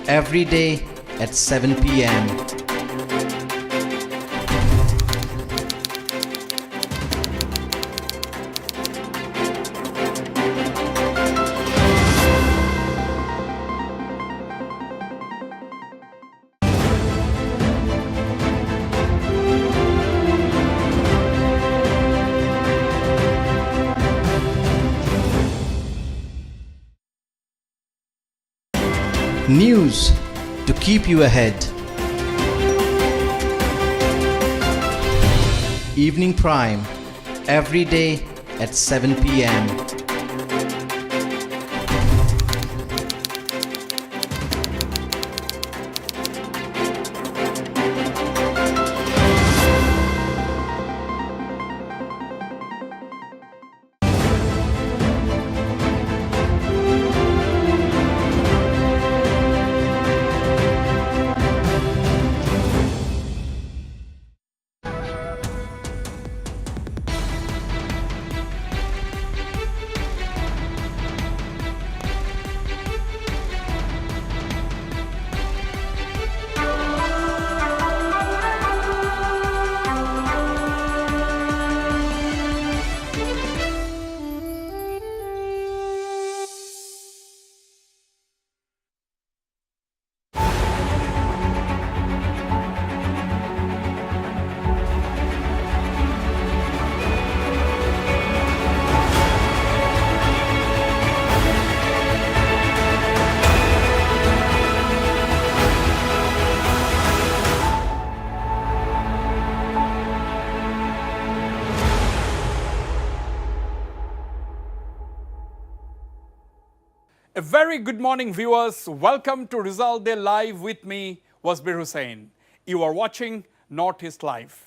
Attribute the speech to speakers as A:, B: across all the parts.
A: every day at 7 p.m. News to keep you ahead. Evening Prime every day at 7 p.m.
B: A very good morning, viewers. Welcome to Result Day Live with me, Wasbir Hussain. You are watching Northeast Live.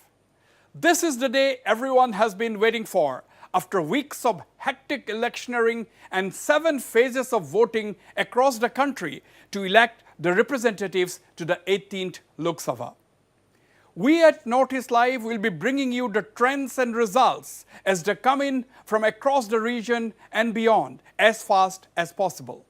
B: This is the day everyone has been waiting for after weeks of hectic electioneering and 7 phases of voting across the country to elect the representatives to the 18th Lok Sabha. We at Northeast Live will be bringing you the trends and results as they come in from across the region and beyond as fast as possible.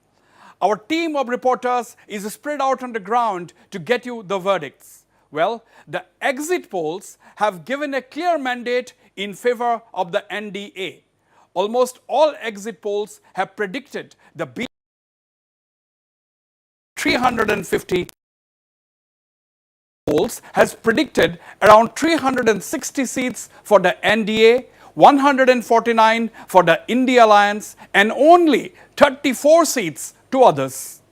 B: Our team of reporters is spread out on the ground to get you the verdicts. Well, the exit polls have given a clear mandate in favor of the NDA. Almost all exit polls have predicted the 350 polls has predicted around 360 seats for the NDA, 149 for the India Alliance, and only 34 seats to others.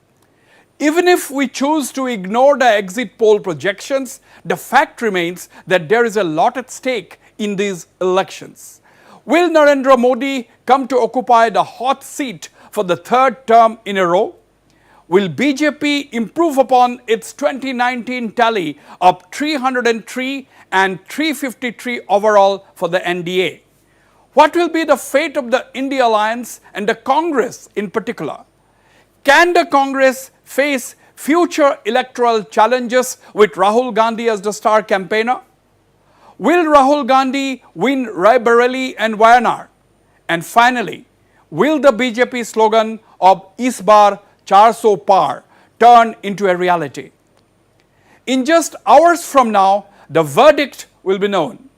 B: Even if we choose to ignore the exit poll projections, the fact remains that there is a lot at stake in these elections. Will Narendra Modi come to occupy the hot seat for the 3rd term in a row? Will BJP improve upon its 2019 tally of 303 and 353 overall for the NDA? What will be the fate of the India Alliance and the Congress in particular? Can the Congress face future electoral challenges with Rahul Gandhi as the star campaigner? Will Rahul Gandhi win Raebareli and Wayanad? And finally, will the BJP slogan of "Is baar 400 par" turn into a reality? In just hours from now, the verdict will be known.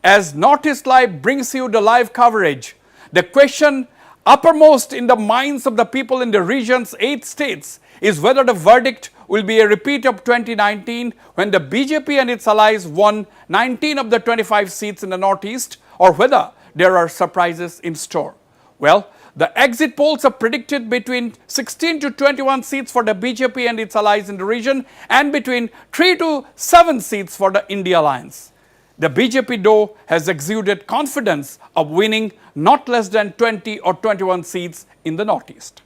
B: As Northeast Live brings you the live coverage, the question uppermost in the minds of the people in the region's 8 states is whether the verdict will be a repeat of 2019 when the BJP and its allies won 19 of the 25 seats in the Northeast, or whether there are surprises in store. Well, the exit polls have predicted between 16 to 21 seats for the BJP and its allies in the region and between 3 to 7 seats for the India Alliance. The BJP, though, has exuded confidence of winning not less than 20 or 21 seats in the Northeast.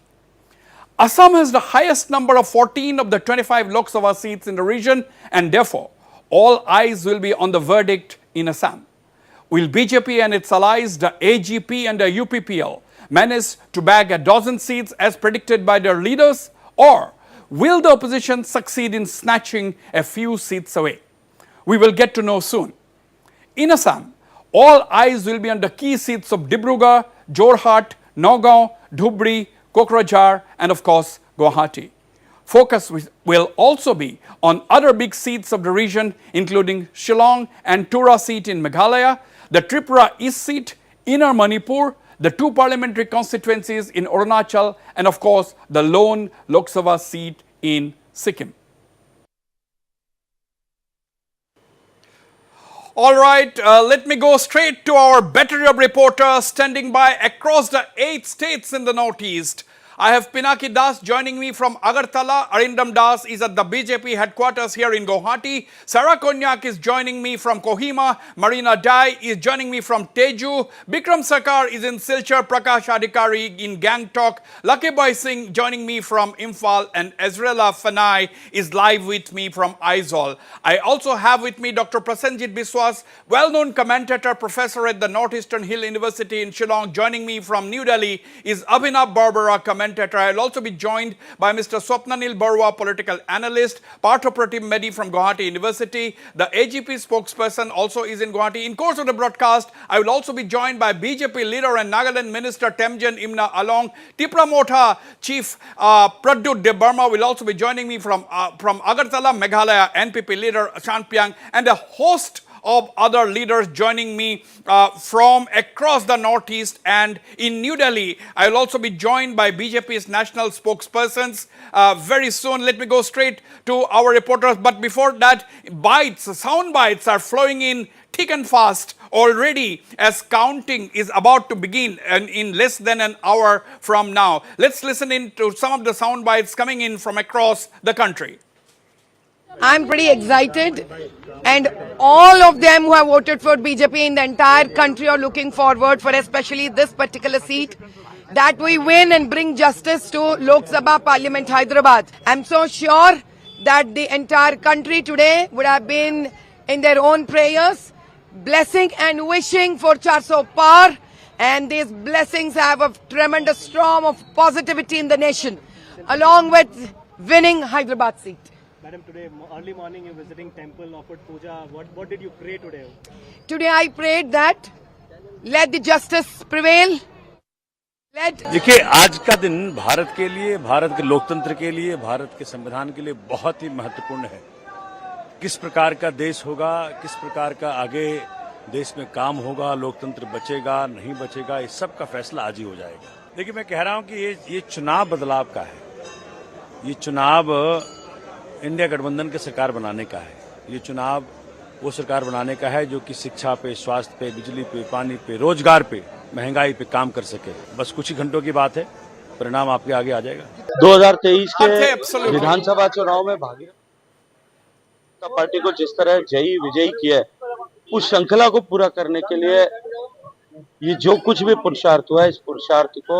B: Assam has the highest number of 14 of the 25 Lok Sabha seats in the region, and therefore all eyes will be on the verdict in Assam. Will BJP and its allies, the AGP and the UPPL, manage to bag a dozen seats as predicted by their leaders, or will the opposition succeed in snatching a few seats away? We will get to know soon. In Assam, all eyes will be on the key seats of Dibrugarh, Jorhat, Nagaon, Dhubri, Kokrajhar, and of course Guwahati. Focus will also be on other big seats of the region, including Shillong and Tura seat in Meghalaya, the Tripura East seat, Inner Manipur, the 2 parliamentary constituencies in Arunachal, and of course the lone Lok Sabha seat in Sikkim. All right, let me go straight to our battery of reporters standing by across the 8 states in the northeast. I have Pinaki Das joining me from Agartala. Arindam Das is at the BJP headquarters here in Guwahati. Sarah Konyak is joining me from Kohima. Marina Dai is joining me from Teju. Bikram Sarkar is in Silchar. Prakash Adhikari in Gangtok. Lucky Boy Singh joining me from Imphal. And Ezrela Fanai is live with me from Aizawl. I also have with me Dr. Prasenjit Biswas, well-known commentator, professor at the Northeastern Hill University in Shillong. Joining me from New Delhi is Abhinav Barbara, commentator. I will also be joined by Mr. Swapnanil Barua, political analyst, Parthopratim Medi from Guwahati University. The AGP spokesperson also is in Guwahati. In course of the broadcast, I will also be joined by BJP leader and Nagaland Minister Temjen Imna Along. Tipra Motha Chief Pradyut De Burma will also be joining me from Agartala, Meghalaya, NPP leader Shanpyang, and a host of other leaders joining me from across the northeast. And in New Delhi, I will also be joined by BJP's national spokespersons very soon. Let me go straight to our reporters. But before that, sound bites are flowing in thick and fast already as counting is about to begin in less than an hour from now. Let's listen in to some of the sound bites coming in from across the country.
C: I'm pretty excited, and all of them who have voted for BJP in the entire country are looking forward for especially this particular seat, that we win and bring justice to Lok Sabha Parliament Hyderabad. I'm so sure that the entire country today would have been in their own prayers, blessing and wishing for 400 par, and these blessings have a tremendous storm of positivity in the nation, along with winning Hyderabad seat.
D: Madam, today early morning you're visiting temple, offered puja. What did you pray today?
C: Today I prayed that let the justice prevail.
E: देखिए, आज का दिन भारत के लिए, भारत के लोकतंत्र के लिए, भारत के संविधान के लिए बहुत ही महत्वपूर्ण है। किस प्रकार का देश होगा, किस प्रकार का आगे देश में काम होगा, लोकतंत्र बचेगा नहीं बचेगा, इस सब का फैसला आज ही हो जाएगा। देखिए, मैं कह रहा हूं कि ये चुनाव बदलाव का है। ये चुनाव इंडिया गठबंधन की सरकार बनाने का है। ये चुनाव वो सरकार बनाने का है जो कि शिक्षा पे, स्वास्थ्य पे, बिजली पे, पानी पे, रोजगार पे, महंगाई पे काम कर सके। बस कुछ ही घंटों की बात है, परिणाम आपके आगे आ जाएगा।
F: 2023 के विधानसभा चुनाव में भाजपा पार्टी को जिस तरह जयी विजयी किया है, उस श्रृंखला को पूरा करने के लिए ये जो कुछ भी पुरुषार्थ हुआ है, इस पुरुषार्थ को,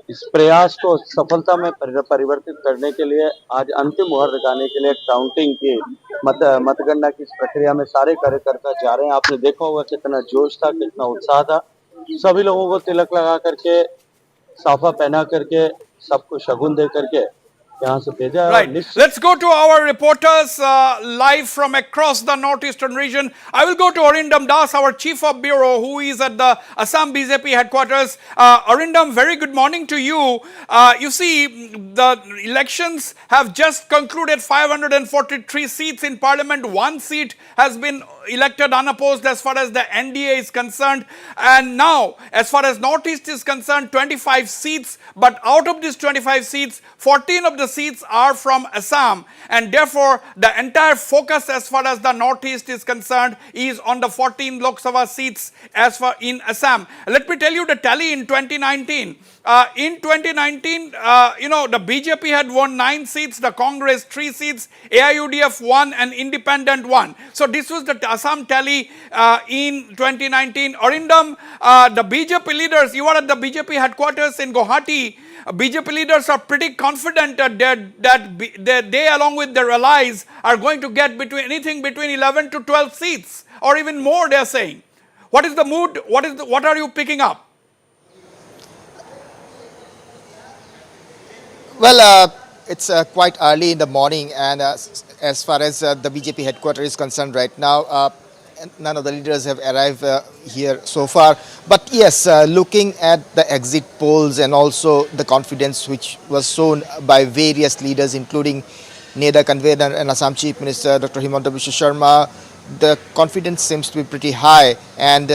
F: इस प्रयास को सफलता में परिवर्तित करने के लिए आज अंतिम मुहर लगाने के लिए काउंटिंग की मतगणना की इस प्रक्रिया में सारे कार्यकर्ता जा रहे हैं। आपने देखा होगा कितना जोश था, कितना उत्साह था। सभी लोगों को तिलक लगा करके, साफा पहना करके, सबको शगुन दे करके यहाँ से भेजा।
B: Right. Let's go to our reporters live from across the northeastern region. I will go to Arindam Das, our chief of bureau, who is at the Assam BJP headquarters. Arindam, very good morning to you. You see, the elections have just concluded. 543 seats in parliament. 1 seat has been elected unopposed as far as the NDA is concerned. And now, as far as Northeast is concerned, 25 seats. But out of these 25 seats, 14 of the seats are from Assam, and therefore the entire focus as far as the Northeast is concerned is on the 14 Lok Sabha seats as far in Assam. Let me tell you the tally in 2019. In 2019, the BJP had won 9 seats, the Congress 3 seats, AIUDF 1 and Independent 1. So this was the Assam tally in 2019. Arindam, the BJP leaders, you are at the BJP headquarters in Guwahati. BJP leaders are pretty confident that they along with their allies are going to get anything between 11 to 12 seats or even more, they are saying. What is the mood? What are you picking up?
G: Well, it's quite early in the morning, and as far as the BJP headquarters is concerned right now, none of the leaders have arrived here so far. But yes, looking at the exit polls and also the confidence which was shown by various leaders, including NEDA convener and Assam Chief Minister Dr. Himanta Biswa Sharma, the confidence seems to be pretty high. And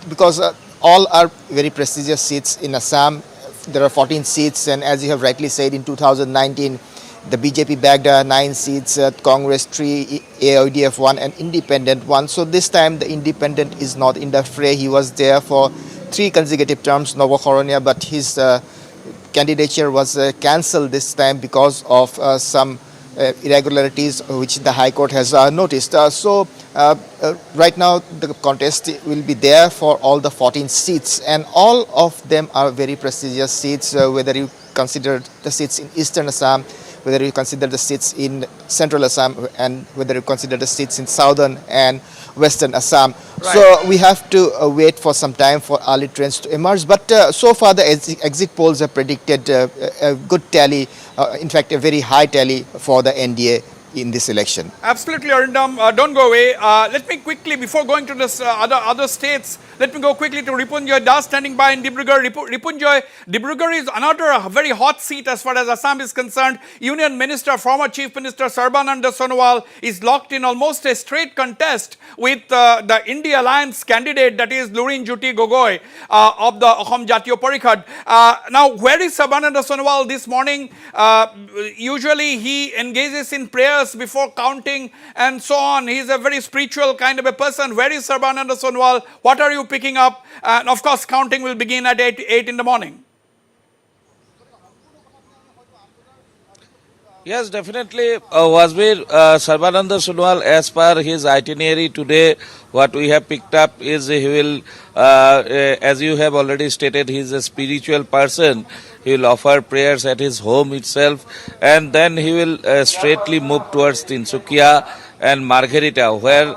G: because all are very prestigious seats in Assam, there are 14 seats, and as you have rightly said, in 2019, the BJP bagged 9 seats, Congress 3, AIDF 1, and Independent 1. So this time the Independent is not in the fray. He was there for 3 consecutive terms, Navakhoronia, but his candidature was cancelled this time because of some irregularities which the High Court has noticed. Right now the contest will be there for all the 14 seats, and all of them are very prestigious seats, whether you consider the seats in Eastern Assam, whether you consider the seats in Central Assam, and whether you consider the seats in Southern and Western Assam.
B: Right.
G: So we have to wait for some time for early trends to emerge. But so far the exit polls have predicted a good tally, in fact a very high tally for the NDA in this election.
B: Absolutely, Arindam. Don't go away. Let me quickly, before going to this other states, let me go quickly to Ripunjoy Das standing by in Dibrugarh. Ripunjoy, Dibrugarh is another very hot seat as far as Assam is concerned. Union Minister, former Chief Minister Sarbananda Sonowal is locked in almost a straight contest with the India Alliance candidate, that is Lurin Jyoti Gogoi of the Ahom Jatiyo Parishad. Now, where is Sarbananda Sonowal this morning? Usually he engages in prayers before counting and so on. He is a very spiritual kind of a person. Where is Sarbananda Sonowal? What are you picking up? And of course, counting will begin at 8 in the morning.
H: Yes, definitely. Wasbir Sarbananda Sonowal, as per his itinerary today, what we have picked up is he will, as you have already stated, he is a spiritual person. He will offer prayers at his home itself, and then he will straightly move towards Tinsukia and Margherita, where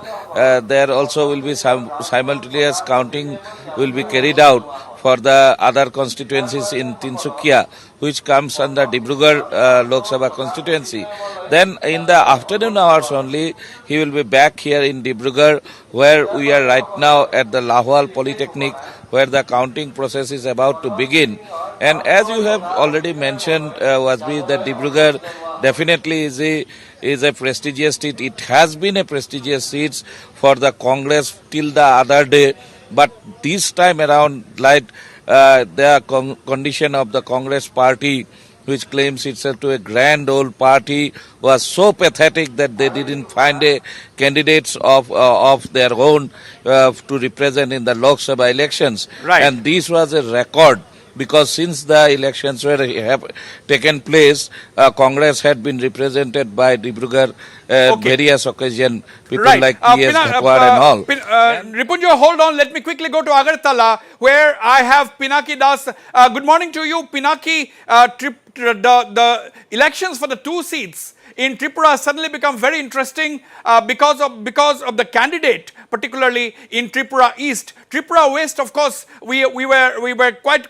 H: there also will be some simultaneous counting will be carried out for the other constituencies in Tinsukia, which comes under Dibrugarh Lok Sabha constituency. Then in the afternoon hours only, he will be back here in Dibrugarh, where we are right now at the Lahwal Polytechnic, where the counting process is about to begin. And as you have already mentioned, Wasbir, that Dibrugarh definitely is a prestigious seat. It has been a prestigious seat for the Congress till the other day. But this time around, like the condition of the Congress party, which claims itself to a grand old party, was so pathetic that they didn't find a candidates of their own to represent in the Lok Sabha elections.
B: Right.
H: And this was a record, because since the elections have taken place, Congress had been represented by Dibrugarh various occasions, people
B: right.
H: like P.S. Ghakwar and all.
B: Ripunjoy, hold on. Let me quickly go to Agartala, where I have Pinaki Das. Good morning to you, Pinaki. The elections for the 2 seats in Tripura suddenly become very interesting because of the candidate, particularly in Tripura East. Tripura West, of course, we were quite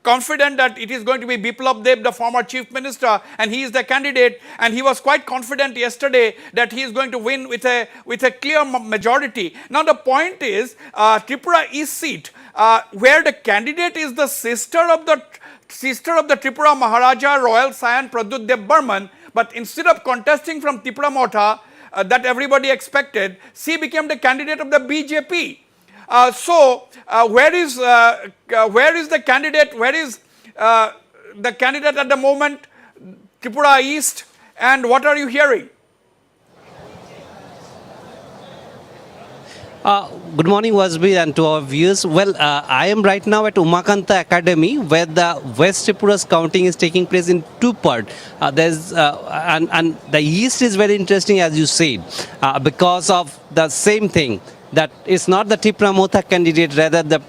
B: confident that it is going to be Biplab Deb, the former Chief Minister, and he is the candidate, and he was quite confident yesterday that he is going to win with a clear majority. Now the point is, Tripura East seat, where the candidate is the sister of the Tripura Maharaja Royal Scion Pradyut Dev Burman, but instead of contesting from Tripura Motha that everybody expected, she became the candidate of the BJP. Where is the candidate? Where is the candidate at the moment? Tripura East, and what are you hearing?
I: Good morning, Wasbir, and to our viewers. Well, I am right now at Umakanta Academy, where the West Tripura's counting is taking place in 2 parts. And the East is very interesting, as you said, because of the same thing. That is not the Tripura Motha candidate, rather the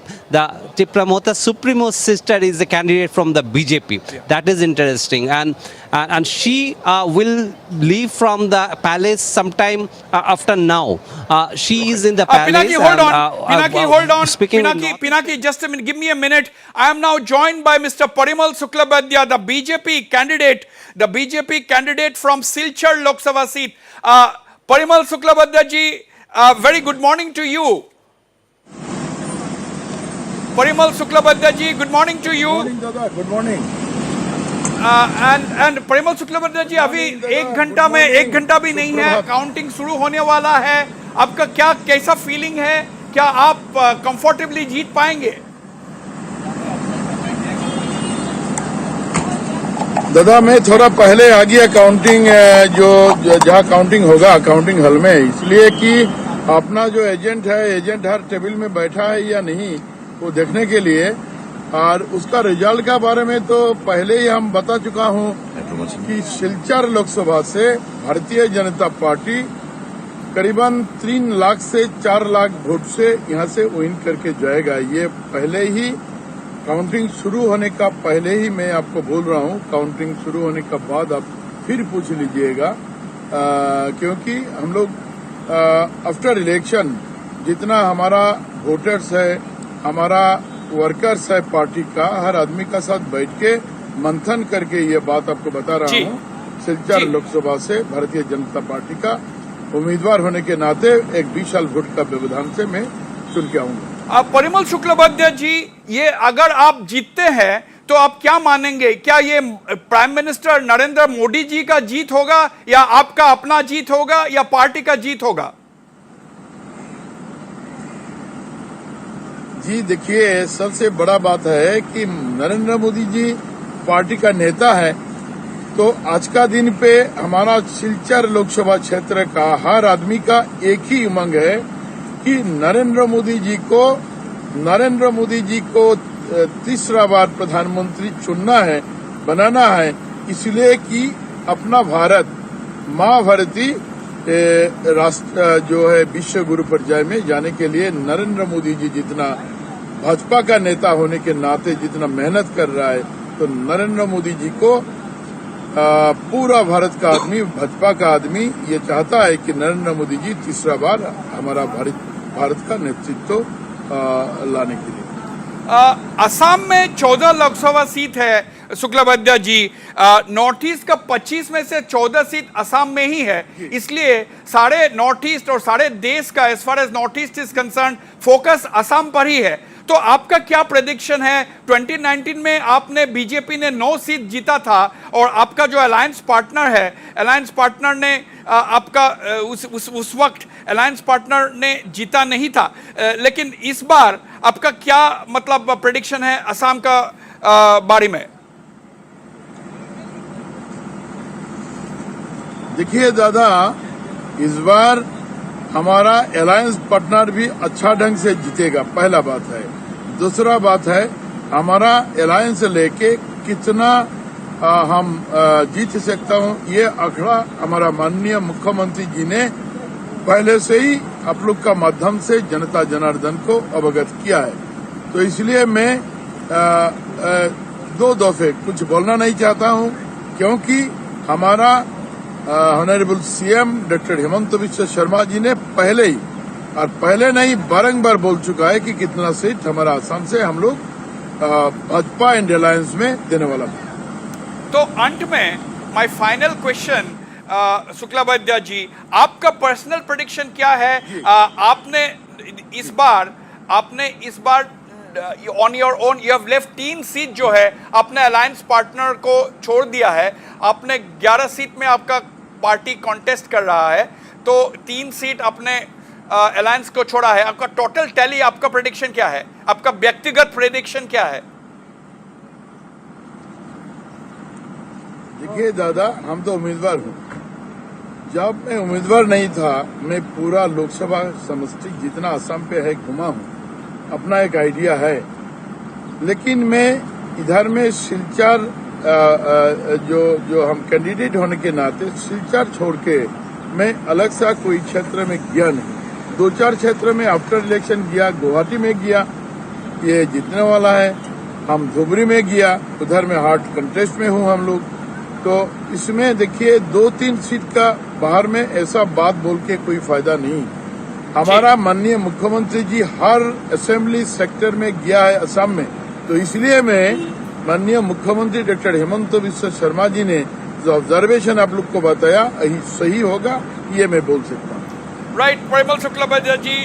I: Tripura Motha Supremo sister is the candidate from the BJP. Yeah. That is interesting, and she will leave from the palace sometime after now. She is in the palace.
B: Pinaki, hold on. Pinaki, hold on.
I: Speaking
B: Pinaki, just a minute. Give me a minute. I am now joined by Mr. Parimal Suklabadya, the BJP candidate from Silchar Lok Sabha seat. Parimal Suklabadya ji, very good morning to you. Parimal Suklabhadra good morning to you.
J: Good morning, Dada. Good morning.
B: And Parimal Suklabhadra अभी एक घंटा भी नहीं है, counting शुरू होने वाला है. आपका कैसा फीलिंग है? क्या आप कंफर्टेबली जीत पाएंगे?
J: दादा मैं थोड़ा पहले आ गया काउंटिंग जो जहाँ काउंटिंग होगा काउंटिंग हॉल में, इसलिए कि अपना जो एजेंट हर टेबल में बैठा है या नहीं वो देखने के लिए, और उसका रिजल्ट का बारे में तो पहले ही हम बता चुका हूँ कि सिलचर लोकसभा से भारतीय जनता पार्टी करीबन 3 लाख से 4 लाख वोट से यहाँ से विन करके जाएगा. ये पहले ही काउंटिंग शुरू होने का पहले ही मैं आपको बोल रहा हूँ. काउंटिंग शुरू होने का बाद आप फिर पूछ लीजिएगा, क्योंकि हम लोग आफ्टर इलेक्शन जितना हमारा वोटर्स है, हमारा वर्कर्स है पार्टी का, हर आदमी का साथ बैठ के मंथन करके ये बात आपको बता रहा हूँ. सिलचर लोकसभा से भारतीय जनता पार्टी का उम्मीदवार होने के नाते एक विशाल वोट का व्यवधान से मैं चुन के आऊंगा.
B: परिमल शुक्लबैद्य जी, ये अगर आप जीतते हैं तो आप क्या मानेंगे? क्या ये प्राइम मिनिस्टर नरेंद्र मोदी जी का जीत होगा, या आपका अपना जीत होगा, या पार्टी का जीत होगा?
J: जी देखिए, सबसे बड़ा बात है कि नरेंद्र मोदी जी पार्टी का नेता है, तो आज का दिन पे हमारा सिलचर लोकसभा क्षेत्र का हर आदमी का एक ही उमंग है कि नरेंद्र मोदी जी को तीसरा बार प्रधानमंत्री चुनना है, बनाना है, इसलिए कि अपना भारत माँ भारती राष्ट्र जो है विश्व गुरु पर्याय में जाने के लिए नरेंद्र मोदी जी जितना भाजपा का नेता होने के नाते जितना मेहनत कर रहा है, तो नरेंद्र मोदी जी को पूरा भारत का आदमी, भाजपा का आदमी ये चाहता है कि नरेंद्र मोदी जी तीसरा बार हमारा भारत का नेतृत्व लाने के लिए.
B: असम में 14 लोकसभा सीट है शुक्लबैद्य जी. नॉर्थ ईस्ट का 25 में से 14 सीट असम में ही है, इसलिए सारे नॉर्थ ईस्ट और सारे देश का as far as north east is concern focus Assam पर ही है. तो आपका क्या प्रेडिक्शन है? 2019 में आपने बीजेपी ने 9 सीट जीता था, और आपका जो अलायंस पार्टनर है, अलायंस पार्टनर ने आपका उस वक्त अलायंस पार्टनर ने जीता नहीं था, लेकिन इस बार आपका क्या मतलब प्रेडिक्शन है असम का बारे में?
J: देखिए दादा, इस बार हमारा अलायंस पार्टनर भी अच्छा ढंग से जीतेगा, पहला बात है. दूसरा बात है हमारा अलायंस लेके कितना हम जीत सकता हूँ, ये आंकड़ा हमारा माननीय मुख्यमंत्री जी ने पहले से ही आप लोग का माध्यम से जनता जनार्दन को अवगत किया है. तो इसलिए मैं 2 दफे कुछ बोलना नहीं चाहता हूँ, क्योंकि हमारा honourable CM doctor Himanta Biswa Sarma ji ने पहले ही, और पहले नहीं बारंबार बोल चुका है कि कितना सीट हमारा असम से हम लोग भाजपा एंड अलायंस में देने वाला है.
B: तो अंत में my final question Shuklabaidya ji, आपका पर्सनल प्रेडिक्शन क्या है? आपने इस बार on your own you have left 3 seat जो है अपने अलायंस पार्टनर को छोड़ दिया है. आपने 11 सीट में आपका पार्टी कॉन्टेस्ट कर रहा है, तो 3 सीट अपने अलायंस को छोड़ा है. आपका टोटल टैली, आपका प्रेडिक्शन क्या है? आपका व्यक्तिगत प्रेडिक्शन क्या है?
J: देखिए दादा, हम तो उम्मीदवार हूँ. जब मैं उम्मीदवार नहीं था, मैं पूरा लोकसभा समष्टि जितना असम पे है घुमा हूँ, अपना एक आइडिया है. लेकिन मैं इधर में सिलचर जो हम कैंडिडेट होने के नाते सिलचर छोड़ के मैं अलग सा कोई क्षेत्र में गया नहीं. 2-4 क्षेत्र में आफ्टर इलेक्शन गया, गुवाहाटी में गया, ये जीतने वाला है. हम धुबरी में गया, उधर में हार्ट कंटेस्ट में हूँ हम लोग. तो इसमें देखिए 2-3 सीट का बाहर में ऐसा बात बोल के कोई फायदा नहीं. हमारा माननीय मुख्यमंत्री जी हर असेंबली सेक्टर में गया है असम में, तो इसलिए मैं माननीय मुख्यमंत्री डॉक्टर हेमंत बिस्वा शर्मा जी ने जो ऑब्जर्वेशन आप लोग को बताया सही होगा, ये मैं बोल सकता हूँ.
B: Right, Parimal Shuklabajaji,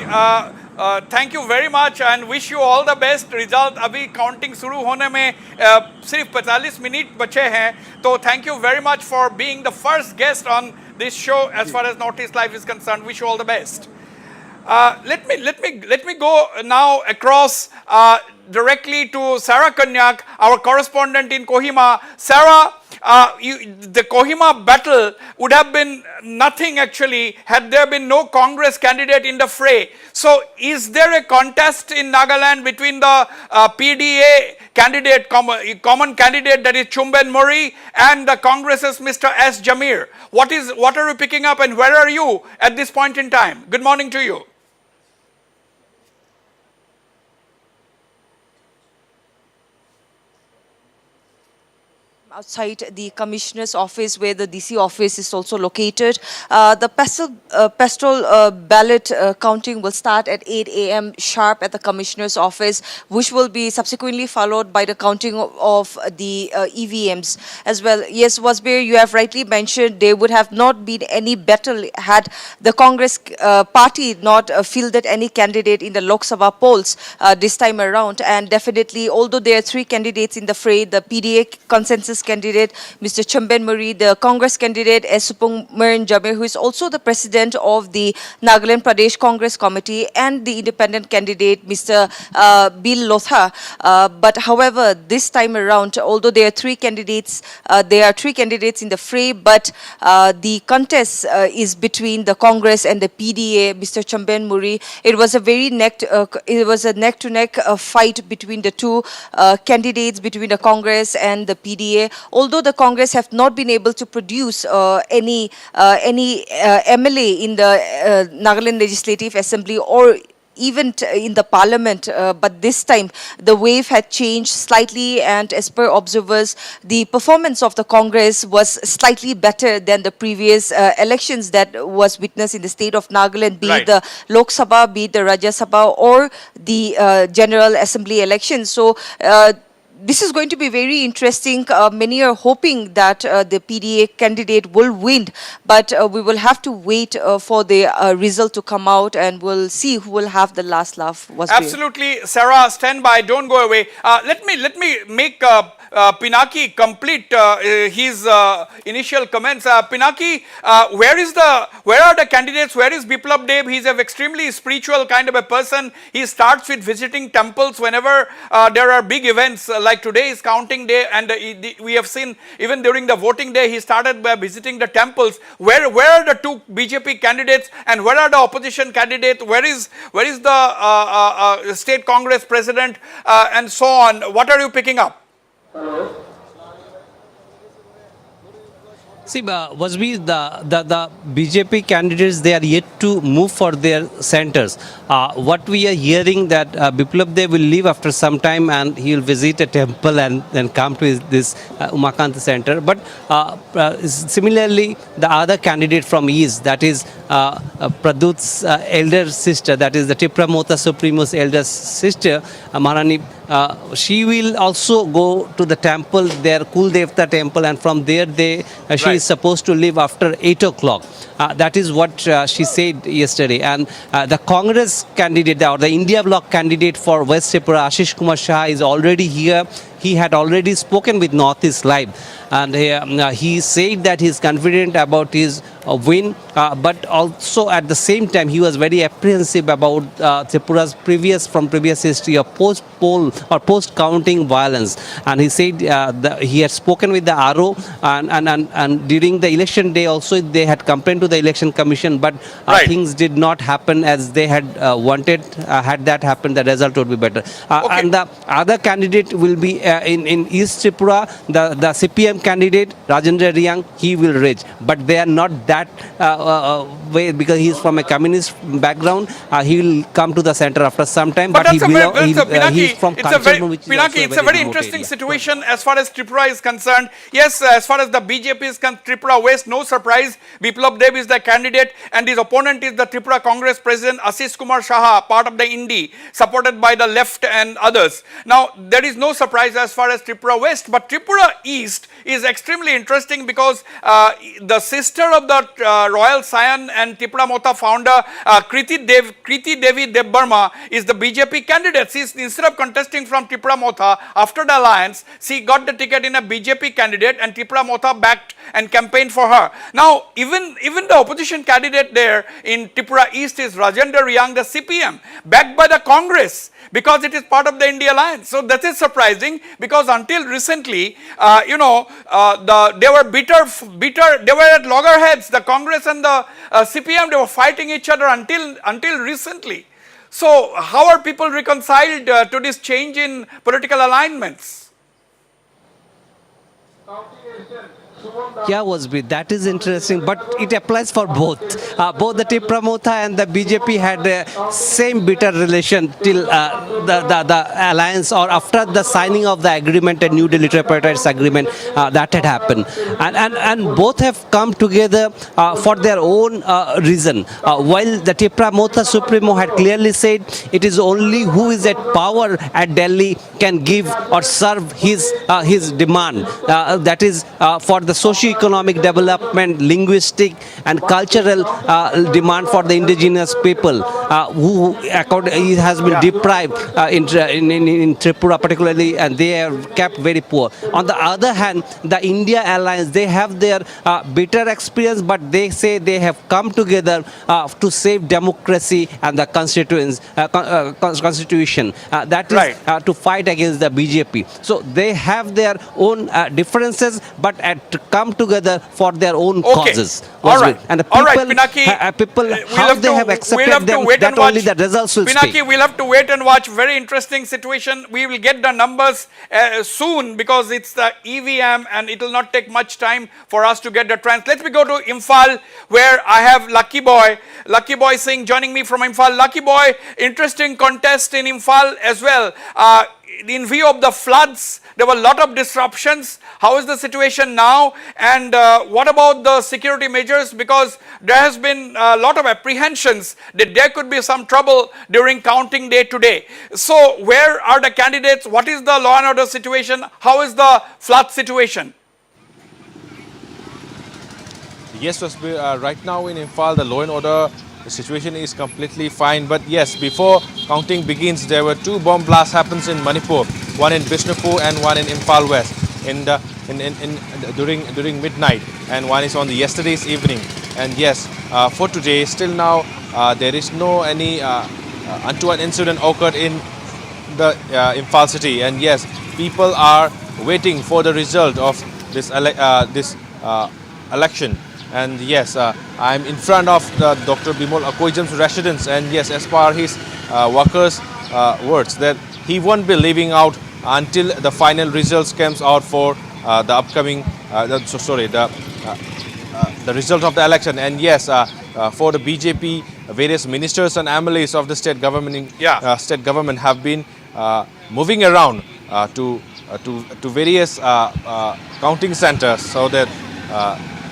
B: thank you very much and wish you all the best. Result अभी काउंटिंग शुरू होने में सिर्फ 45 मिनट बचे हैं, तो thank you very much for being the first guest on this show as far as north east life is concern. Wish you all the best. Let me go now across directly to Sarah Kanyak, our correspondent in Kohima. Sarah, the Kohima battle would have been nothing actually had there been no Congress candidate in the fray. So, is there a contest in Nagaland between the PDA candidate, common candidate, that is Chumben Murray, and the Congress's Mr. S. Jamir? What are you picking up, and where are you at this point in time? Good morning to you.
K: Outside the commissioner's office, where the DC office is also located. The pastoral ballot counting will start at 8 a.m. sharp at the commissioner's office, which will be subsequently followed by the counting of the EVMs as well. Yes, Wasbir, you have rightly mentioned there would have not been any battle had the Congress party not fielded any candidate in the Lok Sabha polls this time around. And definitely, although there are 3 candidates in the fray, the PDA consensus candidate, Mr. Chumben Murray, the Congress candidate, Supung Marin Jamir, who is also the president of the Nagaland Pradesh Congress Committee, and the independent candidate, Mr. Bill Lotha. But however, this time around, although there are 3 candidates, there are 3 candidates in the fray, but the contest is between the Congress and the PDA, Mr. Chumben Murray. It was a very neck-to-neck fight between the 2 candidates, between the Congress and the PDA. Although the Congress have not been able to produce any MLA in the Nagaland Legislative Assembly or even in the parliament, but this time the wave had changed slightly, and as per observers, the performance of the Congress was slightly better than the previous elections that was witnessed in the state of Nagaland, be it the Lok Sabha, be it the Rajya Sabha, or the General Assembly elections. So this is going to be very interesting. Many are hoping that the PDA candidate will win, but we will have to wait for the result to come out, and we'll see who will have the last laugh.
B: Absolutely, Sarah, stand by, don't go away. Let me make Pinaki complete his initial comments. Pinaki, where are the candidates? Where is Biplab Deb? He's an extremely spiritual kind of a person. He starts with visiting temples whenever there are big events. Like today is counting day, and we have seen even during the voting day he started by visiting the temples. Where are the 2 BJP candidates, and where are the opposition candidates? Where is the state Congress president, and so on? What are you picking up?
I: See, Wasbir, the BJP candidates, they are yet to move for their centers. What we are hearing that Biplab Dev will leave after some time and he will visit a temple and then come to this Umakant center. But similarly, the other candidate from East, that is Pradut's elder sister, that is the Tipramota Supremo's elder sister, Maharani, she will also go to the temple, their Kuldevta temple, and from there she is supposed to leave after 8 o'clock. That is what she said yesterday. And the Congress candidate, or the India Bloc candidate for West Tripura, Ashish Kumar Shah, is already here. He had already spoken with North East Live, and he said that he is confident about his win, but also at the same time he was very apprehensive about Tripura's previous history of post-poll or post-counting violence. And he said he had spoken with the RO, and during the election day also they had complained to the Election Commission, but things did not happen as they had wanted. Had that happened, the result would be better. And the other candidate will be in East Tripura, the CPM candidate, Rajendra Riang, he will reach. But they are not that way, because he is from a communist background. He will come to the center after some time, but he is from Kanchanaburi, which
B: it's a very interesting situation as far as Tripura is concerned. Yes, as far as the BJP is concerned, Tripura West, no surprise, Biplab Deb is the candidate, and his opponent is the Tripura Congress President Ashish Kumar Shah, part of the Indi, supported by the left and others. Now, there is no surprise as far as Tripura West, but Tripura East is extremely interesting because the sister of the the royal scion and Tripura Motha founder Kriti Devi Debbarma is the BJP candidate. Instead of contesting from Tripura Motha after the alliance, she got the ticket in a BJP candidate and Tripura Motha backed and campaigned for her. Now, even the opposition candidate there in Tripura East is Rajendra Riyang, the CPM, backed by the Congress, because it is part of the India alliance. So that is surprising, because until recently, they were they were at loggerheads. The Congress and the CPM, they were fighting each other until recently. So how are people reconciled to this change in political alignments?
I: Yeah, Wasbir, that is interesting, but it applies for both. Both the Tripura Motha and the BJP had the same bitter relation till the alliance, or after the signing of the agreement, a New Delhi Tripartite agreement that had happened. And both have come together for their own reason. While the Tripura Motha Supremo had clearly said it is only who is at power at Delhi can give or serve his demand. That is for the socio-economic development, linguistic and cultural demand for the indigenous people who has been deprived in Tripura particularly, and they are kept very poor. On the other hand, the India alliance, they have their bitter experience, but they say they have come together to save democracy and the constitution. That is right. To fight against the BJP. So they have their own differences, but come together for their own causes.
B: All right.
I: And the people,
B: all right, Pinaki,
I: people how they have accepted them, that only the results will
B: Pinaki,
I: speak.
B: we'll have to wait and watch. Very interesting situation. We will get the numbers soon, because it's the EVM and it will not take much time for us to get the trends. Let me go to Imphal, where I have Lucky Boy Singh joining me from Imphal. Lucky Boy, interesting contest in Imphal as well. In view of the floods, there were a lot of disruptions. How is the situation now? And what about the security measures? Because there has been a lot of apprehensions that there could be some trouble during counting day today. So where are the candidates? What is the law and order situation? How is the flood situation?
L: Yes, Wasbir, right now in Imphal, the law and order situation is completely fine. But yes, before counting begins, there were two bomb blasts happens in Manipur, one in Bishnupur and one in Imphal West during midnight, and one is on the yesterday's evening. And yes, for today, still now, there is no any untoward incident occurred in the Imphal city. And yes, people are waiting for the result of this election. And yes, I'm in front of Dr. Bimal Akoijam's residence, and yes, as per his workers' words, that he won't be leaving out until the final results comes out for the upcoming, the result of the election. And yes, for the BJP, various ministers and MLAs of the state government have been moving around to various counting centers, so that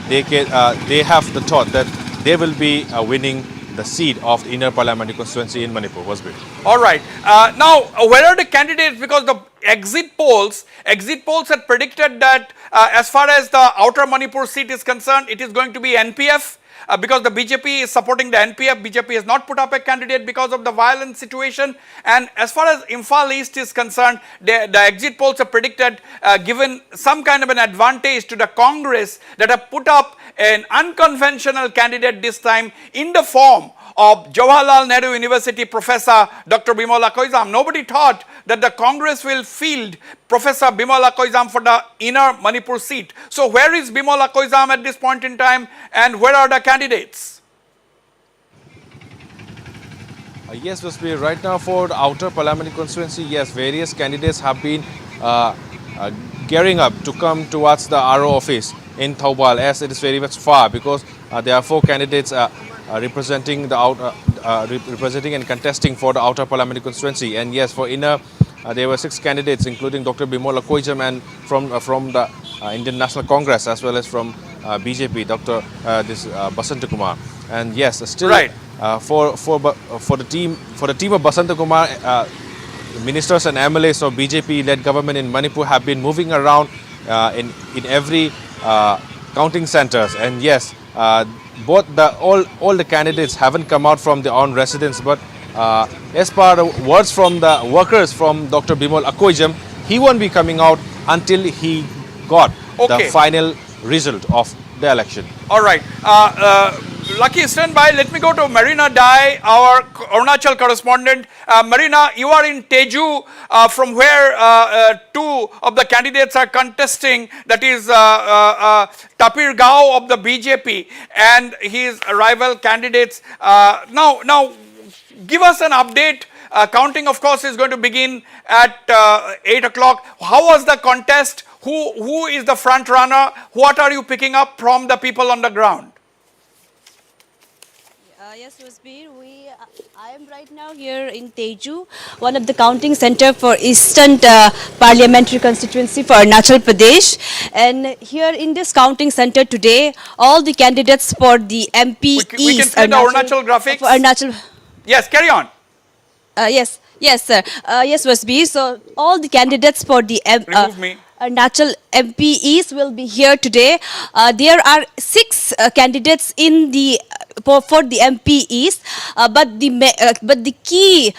L: they have the thought that they will be winning the seat of the inner parliamentary constituency in Manipur. Wasbir.
B: All right. Now, where are the candidates? Because the exit polls had predicted that as far as the outer Manipur seat is concerned, it is going to be NPF. Because the BJP is supporting the NPF, BJP has not put up a candidate because of the violent situation. And as far as Imphal East is concerned, the exit polls have predicted, given some kind of an advantage to the Congress, that have put up an unconventional candidate this time in the form of Jawaharlal Nehru University Professor Dr. Bimal Akoijam. Nobody thought that the Congress will field Professor Bimal Akoijam for the inner Manipur seat. So where is Bimal Akoijam at this point in time, and where are the candidates?
L: Yes, Wasbir, right now for the outer parliamentary constituency, yes, various candidates have been gearing up to come towards the RO office in Thoubal, as it is very much far, because there are 4 candidates representing and contesting for the outer parliamentary constituency. And yes, for inner, there were 6 candidates, including Dr. Bimal Akoijam, and from the Indian National Congress, as well as from BJP, Dr. Basanta Kumar. And yes, still
B: right.
L: For the team of Basanta Kumar, ministers and MLAs of BJP-led government in Manipur have been moving around in every counting centers. And yes, all the candidates haven't come out from their own residence, but as per the words from the workers from Dr. Bimal Akoijam, he won't be coming out until he got the final result of the election.
B: All right. Lucky, stand by. Let me go to Marina Dai, our Arunachal correspondent. Marina, you are in Teju, from where two of the candidates are contesting, that is Tapir Gao of the BJP and his rival candidates. Now, give us an update. Counting, of course, is going to begin at 8 o'clock. How was the contest? Who is the front runner? What are you picking up from the people on the ground?
M: Yes, Wasbir, I am right now here in Teju, one of the counting center for Eastern Parliamentary Constituency for Arunachal Pradesh. And here in this counting center today, all the candidates for the MP
B: we can play the Arunachal graphics. Yes, carry on.
M: Yes, sir. Yes, Wasbir. So all the candidates for the Arunachal MP East will be here today. There are 6 candidates in the for the MP East, but the key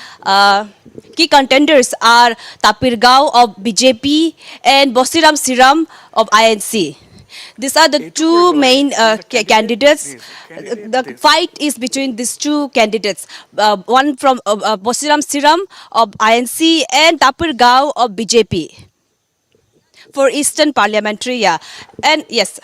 M: contenders are Tapir Gao of BJP and Bosiram Siram of INC. These are the two main candidates. The fight is between these two candidates. One from Bosiram Siram of INC and Tapir Gao of BJP for Eastern Parliamentary. Yeah, and yes.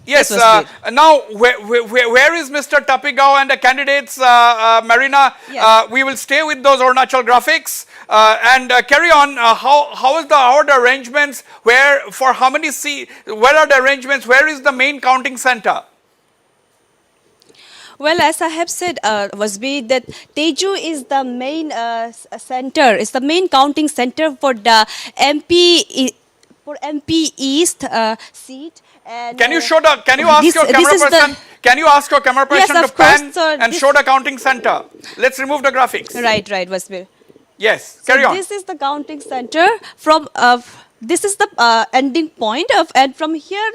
B: Yes, now where is Mr. Tapigao and the candidates, Marina?
M: Yes.
B: We will stay with those Arunachal graphics and carry on. How is the arrangements? Where, for how many seats? Where are the arrangements? Where is the main counting center?
M: Well, as I have said, Wasbir, that Teju is the main center. It's the main counting center for the MP East seat. And,
B: can you show the? Can you ask your camera person? Can you ask your camera person to pan and show the counting center? Let's remove the graphics.
M: Right, Wasbir.
B: Yes, carry on.
M: This is the counting center. From this is the ending point of, and from here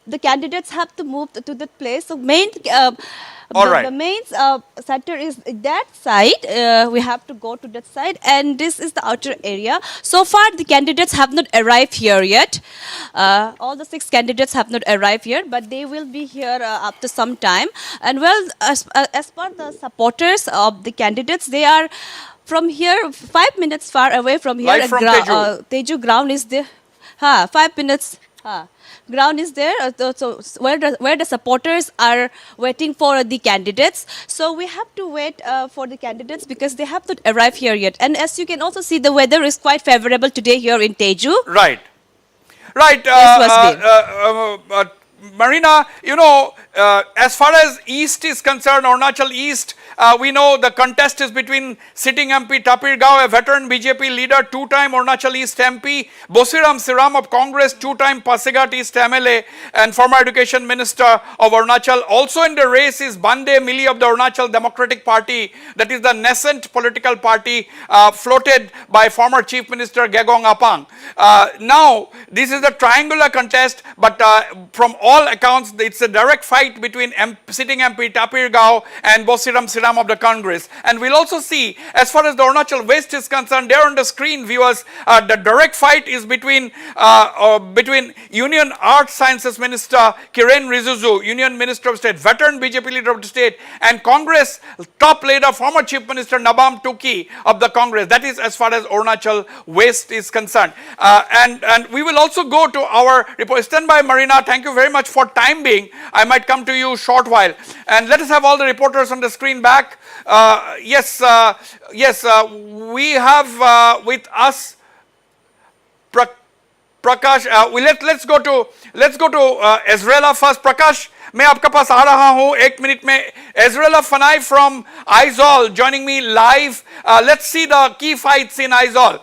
M: the candidates have to move to that place. So the main center is that side. We have to go to that side, and this is the outer area. So far, the candidates have not arrived here yet. All the 6 candidates have not arrived here, but they will be here after some time. And well, as per the supporters of the candidates, they are from here 5 minutes far away from here.
B: Live from Teju.
M: Teju ground is there. 5 minutes. Ground is there, so where the supporters are waiting for the candidates. So we have to wait for the candidates because they have not arrived here yet. And as you can also see, the weather is quite favorable today here in Teju.
B: Right. Marina, you know, as far as East is concerned, Arunachal East, we know the contest is between sitting MP Tapir Gao, a veteran BJP leader, 2-time Arunachal East MP, Bosiram Siram of Congress, 2-time Pasigat East MLA and former Education Minister of Arunachal. Also in the race is Bande Mili of the Arunachal Democratic Party, that is the nascent political party floated by former Chief Minister Gegong Apang. Now, this is a triangular contest, but from all accounts, it's a direct fight between sitting MP Tapir Gao and Bosiram Siram of the Congress. And we'll also see, as far as the Arunachal West is concerned, there on the screen, viewers, the direct fight is between Union Arts Sciences Minister Kiren Rijiju, Union Minister of State, veteran BJP leader of the state, and Congress top leader, former Chief Minister Nabam Tuki of the Congress. That is as far as Arunachal West is concerned. And we will also go to our report. Stand by, Marina. Thank you very much for time being. I might come to you short while. And let us have all the reporters on the screen back. We have with us Prakash. Let's go to Ezrela first. Prakash, मैं आपके पास आ रहा हूं 1 minute में. Ezrela Fanai from Aizawl joining me live. Let's see the key fights in Aizawl,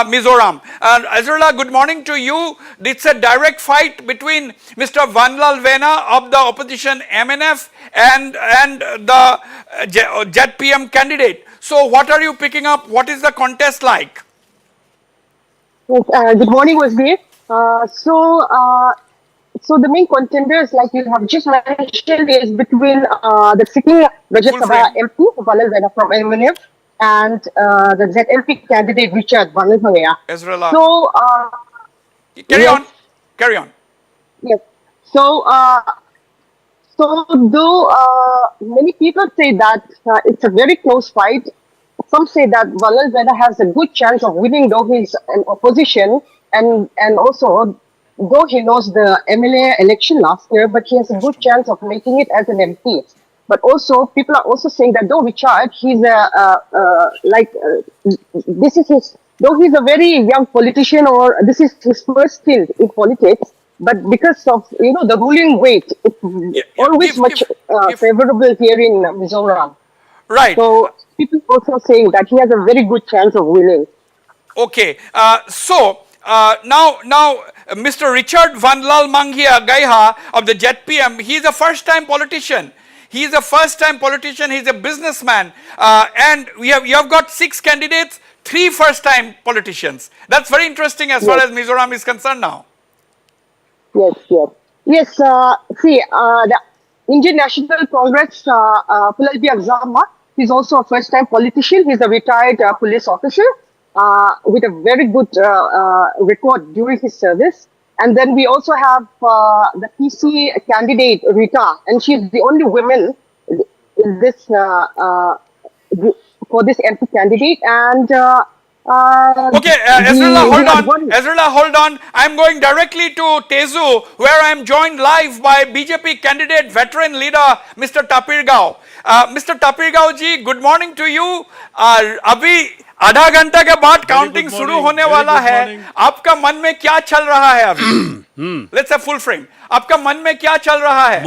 B: Mizoram. Ezrela, good morning to you. It's a direct fight between Mr. Vanlal Vena of the opposition MNF and the ZPM candidate. So what are you picking up? What is the contest like?
N: Good morning, Wasbir.
C: so the main contenders, like you have just mentioned, is between the Sikkim Rajya Sabha MP, Vanal Vena from MNF, and the ZLP candidate Richard Vanal.
B: Ezrela.
C: So,
B: carry
C: yes,
B: on. Carry on.
C: yes. So, so though many people say that it's a very close fight, some say that Vanal Vena has a good chance of winning, though he's an opposition, and also though he lost the MLA election last year, but he has a good chance of making it as an MP. But also, people are also saying that though Richard, he's this is his, though he's a very young politician, or this is his first stint in politics, but because of the ruling weight, it's always much favorable here in Mizoram.
B: Right.
C: So people also saying that he has a very good chance of winning.
B: Okay. Now, Mr. Richard Vanlal Manghia Gaiha of the ZPM, he is a first-time politician. He is a first-time politician. He is a businessman, and you have got 6 candidates, 3 first-time politicians. That's very interesting as far as Mizoram is concerned now.
C: Yes. See, the Indian National Congress, Pulalbi Agzama, he's also a first-time politician. He's a retired police officer with a very good record during his service. And then we also have the PC candidate, Rita, and she's the only woman in this for this MP candidate. And
B: okay, Ezrela, hold on. I'm going directly to Tezu, where I'm joined live by BJP candidate, veteran leader, Mr. Tapirgaon. Mr. Tapirgaon ji, good morning to you. अभी आधा घंटा के बाद counting शुरू होने वाला है. आपका मन में क्या चल रहा है अभी? Let's say full frame. आपका मन में क्या चल रहा है?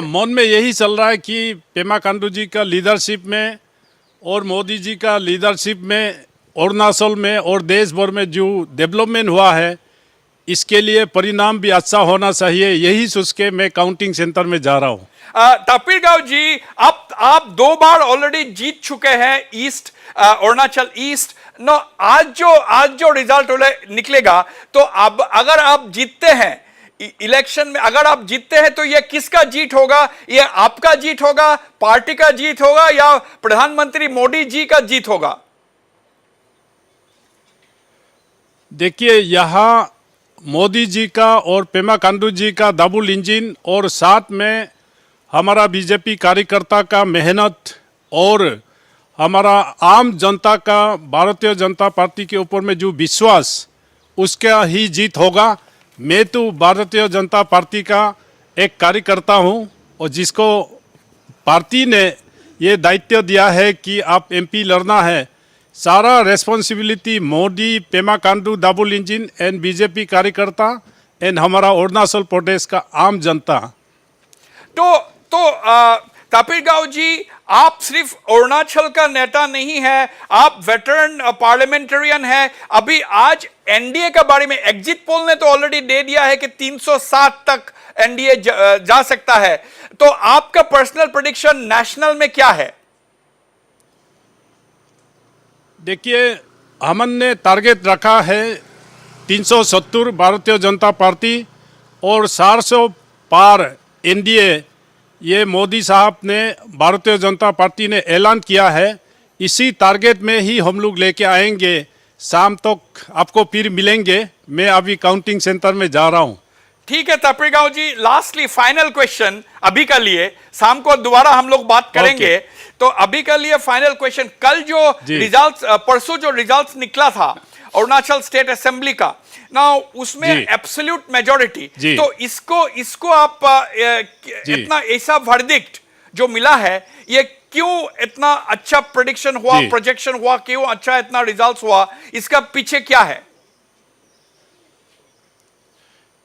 N: मन में यही चल रहा है कि पेमा खांडू जी का लीडरशिप में और मोदी जी का लीडरशिप में अरुणाचल में और देश भर में जो डेवलपमेंट हुआ है, इसके लिए परिणाम भी अच्छा होना चाहिए. यही सोच के मैं काउंटिंग सेंटर में जा रहा हूँ.
B: तापिरगांव जी, आप 2 बार ऑलरेडी जीत चुके हैं ईस्ट, अरुणाचल ईस्ट. नो, आज जो रिजल्ट निकलेगा, तो अब अगर आप जीतते हैं इलेक्शन में, अगर आप जीतते हैं तो ये किसका जीत होगा? ये आपका जीत होगा, पार्टी का जीत होगा, या प्रधानमंत्री मोदी जी का जीत होगा?
N: देखिए, यहाँ मोदी जी का और पेमा खांडू जी का डबल इंजन, और साथ में हमारा बीजेपी कार्यकर्ता का मेहनत और हमारा आम जनता का भारतीय जनता पार्टी के ऊपर में जो विश्वास, उसका ही जीत होगा. मैं तो भारतीय जनता पार्टी का एक कार्यकर्ता हूं, और जिसको पार्टी ने ये दायित्व दिया है कि आप एमपी लड़ना है, सारा responsibility Modi, Pema Khandu double engine and BJP कार्यकर्ता एंड हमारा अरुणाचल प्रदेश का आम जनता.
B: तो तापिरगांव जी, आप सिर्फ अरुणाचल का नेता नहीं है, आप वेटरन पार्लियामेंटेरियन है. अभी आज एनडीए के बारे में एग्जिट पोल ने तो ऑलरेडी दे दिया है कि 307 तक एनडीए जा सकता है. तो आपका पर्सनल प्रेडिक्शन नेशनल में क्या है?
N: देखिए, हमने टारगेट रखा है 370 भारतीय जनता पार्टी और 400 पार एनडीए. ये मोदी साहब ने, भारतीय जनता पार्टी ने ऐलान किया है. इसी टारगेट में ही हम लोग लेके आएंगे. शाम तक आपको फिर मिलेंगे. मैं अभी काउंटिंग सेंटर में जा रहा हूँ.
B: ठीक है तापिरगांव जी, लास्टली फाइनल क्वेश्चन अभी का लिए, शाम को दोबारा हम लोग बात करेंगे. तो अभी का लिए फाइनल क्वेश्चन, कल जो रिजल्ट्स, परसों जो रिजल्ट्स निकला था अरुणाचल स्टेट असेंबली का, ना उसमें एब्सोल्यूट मेजॉरिटी, तो इसको आप इतना ऐसा वर्डिक्ट जो मिला है, ये क्यों इतना अच्छा प्रेडिक्शन हुआ, प्रोजेक्शन हुआ, क्यों अच्छा इतना रिजल्ट्स हुआ, इसका पीछे क्या है?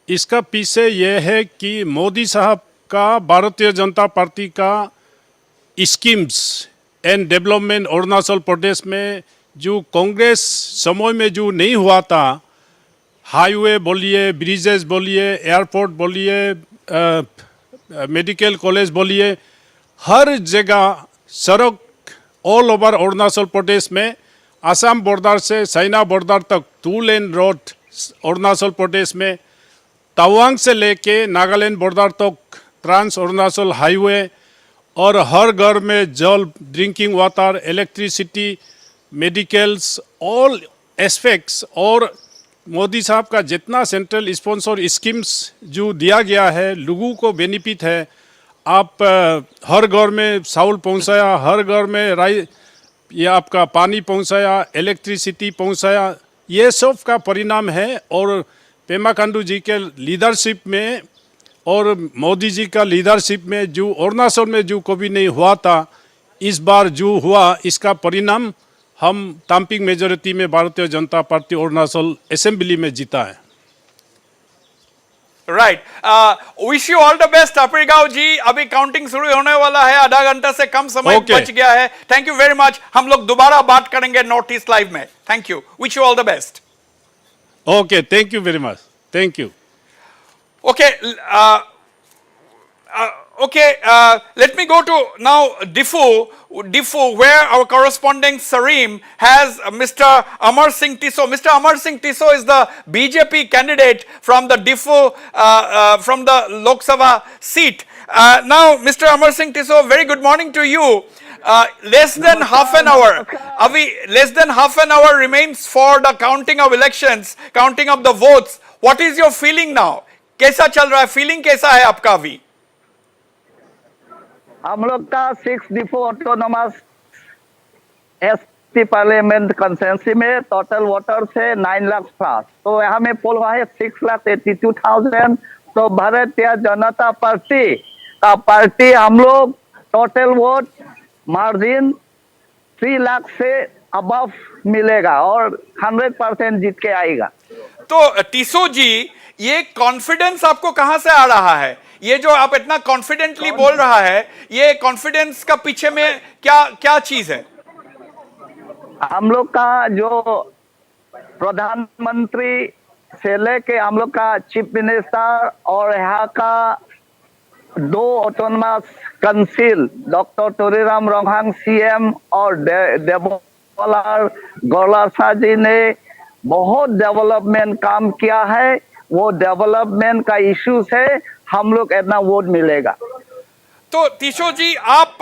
N: इसका पीछे यह है कि मोदी साहब का, भारतीय जनता पार्टी का schemes and development Arunachal Pradesh में जो कांग्रेस समय में जो नहीं हुआ था, हाईवे बोलिए, ब्रिजेस बोलिए, एयरपोर्ट बोलिए, मेडिकल कॉलेज बोलिए, हर जगह सड़क ऑल ओवर अरुणाचल प्रदेश में, असम बॉर्डर से चाइना बॉर्डर तक 2 लेन रोड अरुणाचल प्रदेश में तवांग से लेके नागालैंड बॉर्डर तक ट्रांस अरुणाचल हाईवे और हर घर में जल, drinking water, electricity, medicals, all aspects और मोदी साहब का जितना सेंट्रल स्पॉन्सर स्कीम्स जो दिया गया है लोगों को बेनिफिट है। आप हर घर में चावल पहुंचाया, हर घर में ये आपका पानी पहुंचाया, इलेक्ट्रिसिटी पहुंचाया, ये सब का परिणाम है। और पेमा खांडू जी के लीडरशिप में और मोदी जी का लीडरशिप में जो अरुणाचल में जो कभी नहीं हुआ था, इस बार जो हुआ इसका परिणाम हम तांपिंग मेजोरिटी में भारतीय जनता पार्टी अरुणाचल असेंबली में जीता है।
B: Right, wish you all the best अप्रीगांव जी। अभी काउंटिंग शुरू होने वाला है, आधा घंटा से कम समय बच गया है। Thank you very much. हम लोग दोबारा बात करेंगे नॉर्थ ईस्ट लाइव में। Thank you, wish you all the best.
N: Okay, thank you very much, thank you.
B: Okay, let me go to now Diffu, where our correspondent Sareem has Mr. Amar Singh Tisso. Mr. Amar Singh Tisso is the BJP candidate from the Diffu, from the Lok Sabha seat. Now, Mr. Amar Singh Tisso, very good morning to you. Less than half an hour, less than half an hour remains for the counting of elections, counting of the votes. What is your feeling now? कैसा चल रहा है? Feeling कैसा है आपका अभी?
O: हम लोग का 6 डिफो ऑटोनोमस एसटी पार्लियामेंट कंसेंसी में टोटल वोटर से 9 लाख प्लस, तो यहाँ में पोल हुआ है 6,82,000। तो भारतीय जनता पार्टी का हम लोग टोटल वोट मार्जिन 3 लाख से अबव मिलेगा और 100% जीत के आएगा।
B: तो टिसो जी, ये कॉन्फिडेंस आपको कहां से आ रहा है? ये जो आप इतना कॉन्फिडेंटली बोल रहा है, ये कॉन्फिडेंस का पीछे में क्या क्या चीज है?
O: हम लोग का जो प्रधानमंत्री से लेके हम लोग का चीफ मिनिस्टर और यहाँ का 2 ऑटोनमस काउंसिल डॉक्टर तोरीराम रोंघांग सीएम और देवोलाल गोलासा जी ने बहुत डेवलपमेंट काम किया है। वो डेवलपमेंट का इश्यू से हम लोग इतना वोट मिलेगा।
B: तो टिसो जी, आप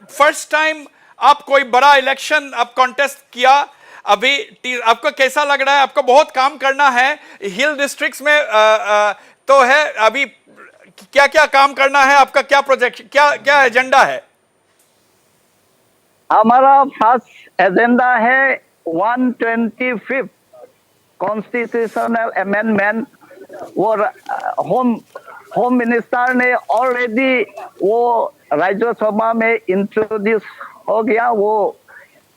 B: फर्स्ट टाइम आप कोई बड़ा इलेक्शन आप कॉन्टेस्ट किया, अभी आपको कैसा लग रहा है? आपको बहुत काम करना है हिल डिस्ट्रिक्ट्स में, तो है अभी क्या क्या काम करना है आपका? क्या प्रोजेक्ट, क्या क्या एजेंडा है?
O: हमारा फर्स्ट एजेंडा है 125 कॉन्स्टिट्यूशनल अमेंडमेंट। वो होम मिनिस्टर ने ऑलरेडी वो राज्यसभा में इंट्रोड्यूस हो गया। वो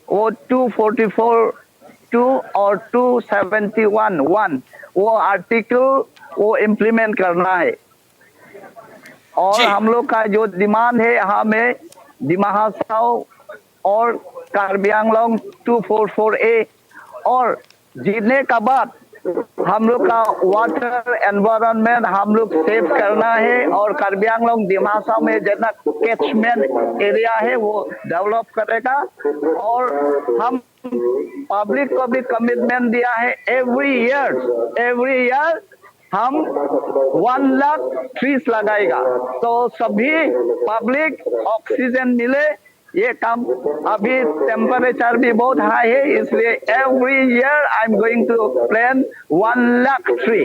O: 244(2) और 271(1) वो आर्टिकल वो इम्प्लीमेंट करना है। और हम लोग का जो डिमांड है, हमें दिमा हासाओ और कार्बी आंगलोंग 244A और जीतने का बाद हम लोग का वाटर एनवायरनमेंट हम लोग सेव करना है और कार्बी आंगलोंग दिमा हासाओ में जितना कैचमेंट एरिया है वो डेवलप करेगा। और हम पब्लिक को भी कमिटमेंट दिया है, एवरी ईयर हम 1 लाख ट्रीज लगाएगा, तो सभी पब्लिक ऑक्सीजन मिले। ये काम अभी टेम्परेचर भी बहुत हाई है, इसलिए every year I am going to plant 1 lakh tree.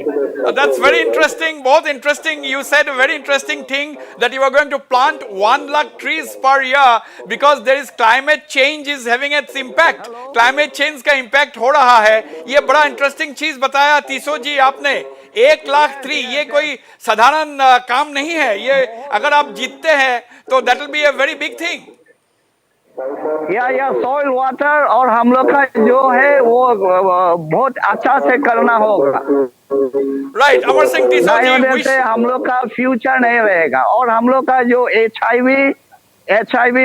B: That's very interesting, बहुत interesting. You said a very interesting thing that you are going to plant 1 lakh trees per year because there is climate change is having its impact. Climate change का impact हो रहा है। ये बड़ा interesting चीज बताया टिसो जी आपने। 1 लाख ट्री, ये कोई साधारण काम नहीं है। ये अगर आप जीतते हैं तो that will be a very big thing.
O: या सॉइल वाटर और हम लोग का जो है वो बहुत अच्छा से करना होगा।
B: राइट, अमर सिंह टिसो जी,
O: से हम लोग का फ्यूचर नहीं रहेगा। और हम लोग का जो HIV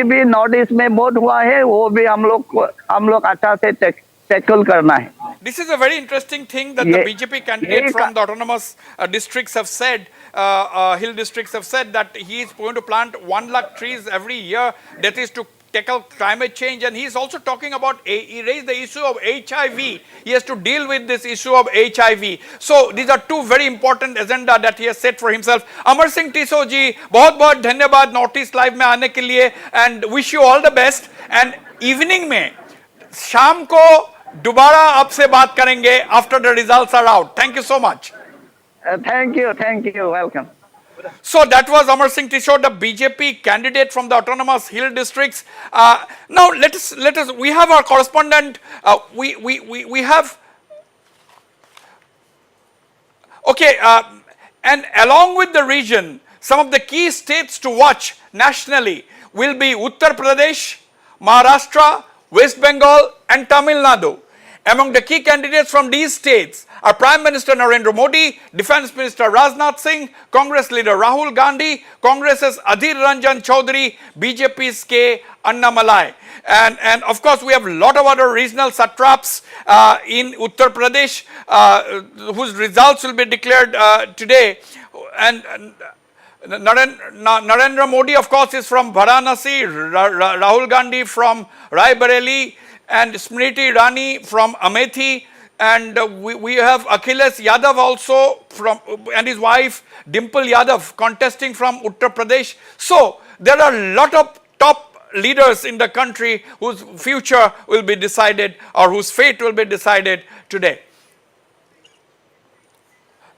O: भी नॉर्थ ईस्ट में बहुत हुआ है, वो भी हम लोग अच्छा से टैकल करना है।
B: This is a very interesting thing that the BJP candidate from the autonomous districts have said, hill districts have said that he is going to plant 1 lakh trees every year. That is to tackle climate change, and he's also talking about, he raised the issue of HIV. He has to deal with this issue of HIV. So these are two very important agenda that he has set for himself. Amar Singh Tiso ji, बहुत बहुत धन्यवाद north east live में आने के लिए, and wish you all the best. And evening में शाम को दोबारा आपसे बात करेंगे after the results are out. Thank you so much.
O: Thank you, welcome.
B: So that was Amar Singh Tishore, the BJP candidate from the autonomous hill districts. Now let us, we have our correspondent, we have, okay, and along with the region, some of the key states to watch nationally will be Uttar Pradesh, Maharashtra, West Bengal and Tamil Nadu. Among the key candidates from these states are Prime Minister Narendra Modi, Defence Minister Rajnath Singh, Congress leader Rahul Gandhi, Congress's Adhir Ranjan Chaudhary, BJP's K. Annamalai. And of course we have a lot of other regional satraps in Uttar Pradesh whose results will be declared today. And Narendra Modi of course is from Varanasi, Rahul Gandhi from Rai Bareli, and Smriti Irani from Amethi, and we have Akhilesh Yadav also from, and his wife Dimple Yadav contesting from Uttar Pradesh. So there are a lot of top leaders in the country whose future will be decided, or whose fate will be decided today.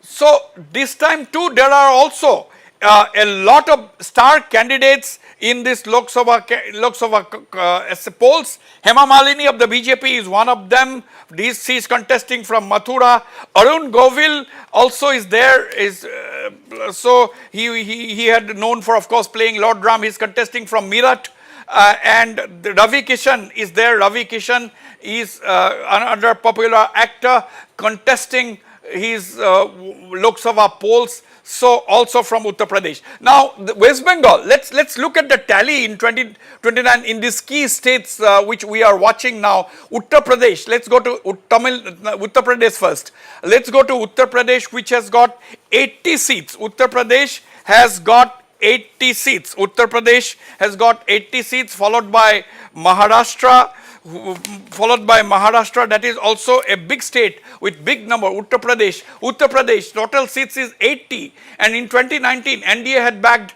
B: So this time too there are also a lot of star candidates in this Lok Sabha polls. Hema Malini of the BJP is one of them. She is contesting from Mathura. Arun Govil also is there. So he had known for, of course, playing Lord Ram. He is contesting from Meerut. And Ravi Kishan is there. Ravi Kishan is another popular actor contesting his Lok Sabha polls. So also from Uttar Pradesh. Now the West Bengal, let's look at the tally in 2029 in these key states which we are watching now. Uttar Pradesh, let's go to Uttar Pradesh first. Let's go to Uttar Pradesh, which has got 80 seats. Uttar Pradesh has got 80 seats. Uttar Pradesh has got 80 seats, followed by Maharashtra. That is also a big state with big number. Uttar Pradesh total seats is 80, and in 2019 NDA had bagged,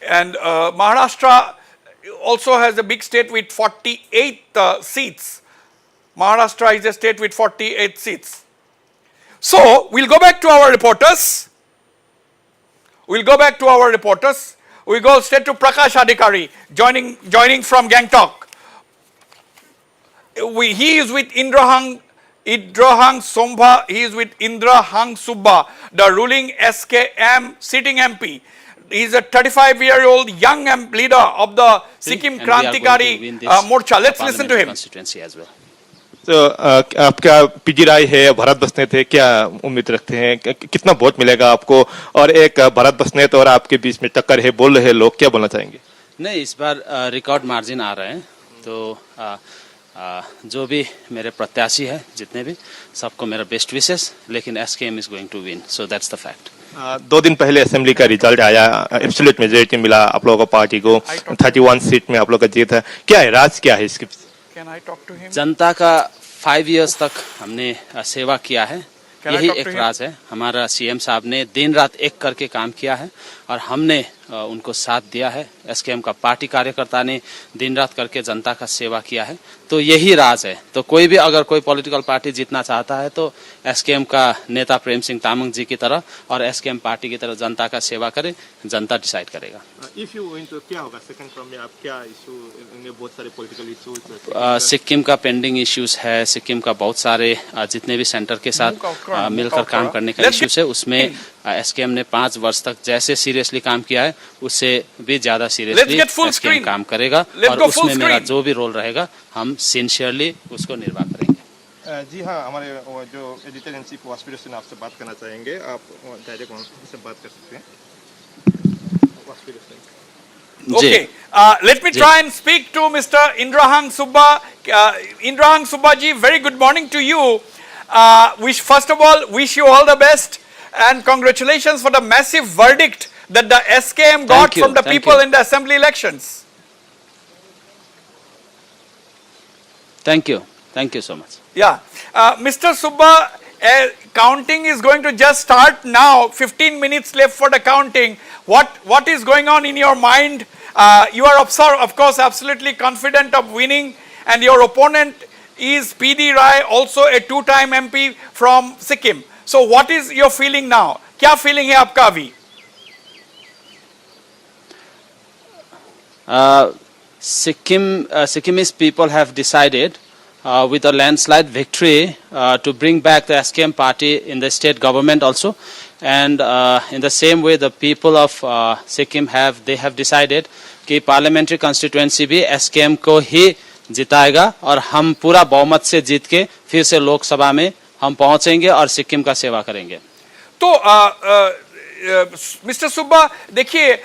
B: and Maharashtra also has a big state with 48 seats. Maharashtra is a state with 48 seats. So we'll go back to our reporters. We go straight to Prakash Adhikari, joining from Gangtok. He is with Indrahang Sombha. He is with Indrahang Subba, the ruling SKM sitting MP. He is a 35-year-old young leader of the Sikkim Krantikari Morcha. Let's listen to him.
P: As well. तो आपका PG राय है, भरत बसनेत है, क्या उम्मीद रखते हैं, कितना vote मिलेगा आपको? और एक भरत बसनेत और आपके बीच में टक्कर है, बोल रहे लोग, क्या बोलना चाहेंगे?
Q: नहीं, इस बार रिकॉर्ड मार्जिन आ रहे हैं, तो जो भी मेरे प्रत्याशी है, जितने भी, सबको मेरा बेस्ट विशेस, लेकिन SKM is going to win, so that's the fact.
P: 2 दिन पहले असेंबली का रिजल्ट आया, एब्सोल्यूट मेजॉरिटी मिला आप लोगों को, पार्टी को 31 सीट में आप लोग का जीत है. क्या है राज, क्या है इसके?
Q: जनता का 5 इयर्स तक हमने सेवा किया है, यही एक राज है. हमारा सीएम साहब ने दिन रात एक करके काम किया है और हमने उनको साथ दिया है. एसकेएम का पार्टी कार्यकर्ता ने दिन रात करके जनता का सेवा किया है, तो यही राज है. तो कोई भी अगर कोई पॉलिटिकल पार्टी जीतना चाहता है तो एसकेएम का नेता प्रेम सिंह तामंग जी की तरह और एसकेएम पार्टी की तरह जनता का सेवा करे, जनता डिसाइड करेगा.
P: इफ यू विन तो क्या होगा सेकंड टर्म में? आप क्या इशू, बहुत सारे पॉलिटिकल इश्यूज,
Q: सिक्किम का पेंडिंग इश्यूज है, सिक्किम का बहुत सारे जितने भी सेंटर के साथ मिलकर काम करने का इश्यूज है, उसमें एसकेएम ने 5 वर्ष तक जैसे सीरियसली काम किया है उससे भी ज्यादा सीरियसली एसकेएम काम करेगा और उसमें मेरा जो भी रोल रहेगा हम सिंसियरली उसको निर्वाह करेंगे.
P: जी हाँ, हमारे जो एडिटर इन चीफ वास्बिर हुसैन आपसे बात करना चाहेंगे, आप डायरेक्ट उनसे बात कर सकते हैं. वास्बिर Hussain.
B: Okay, let me try and speak to Mr. Indrahang Subba. Indrahang Subba ji, very good morning to you. First of all, wish you all the best and congratulations for the massive verdict that the SKM got from the people in the assembly elections.
Q: Thank you. Thank you so much.
B: Yeah. Mr. Subba, counting is going to just start now. 15 minutes left for the counting. What is going on in your mind? You are, of course, absolutely confident of winning, and your opponent is PD Rai, also a two-time MP from Sikkim. So what is your feeling now? क्या feeling है आपका अभी?
Q: Sikkimese people have decided with a landslide victory to bring back the SKM party in the state government also, and in the same way the people of Sikkim have decided कि parliamentary constituency भी SKM को ही जिताएगा और हम पूरा बहुमत से जीत के फिर से लोकसभा में हम पहुंचेंगे और सिक्किम का सेवा करेंगे।
B: तो मिस्टर सुब्बा देखिए,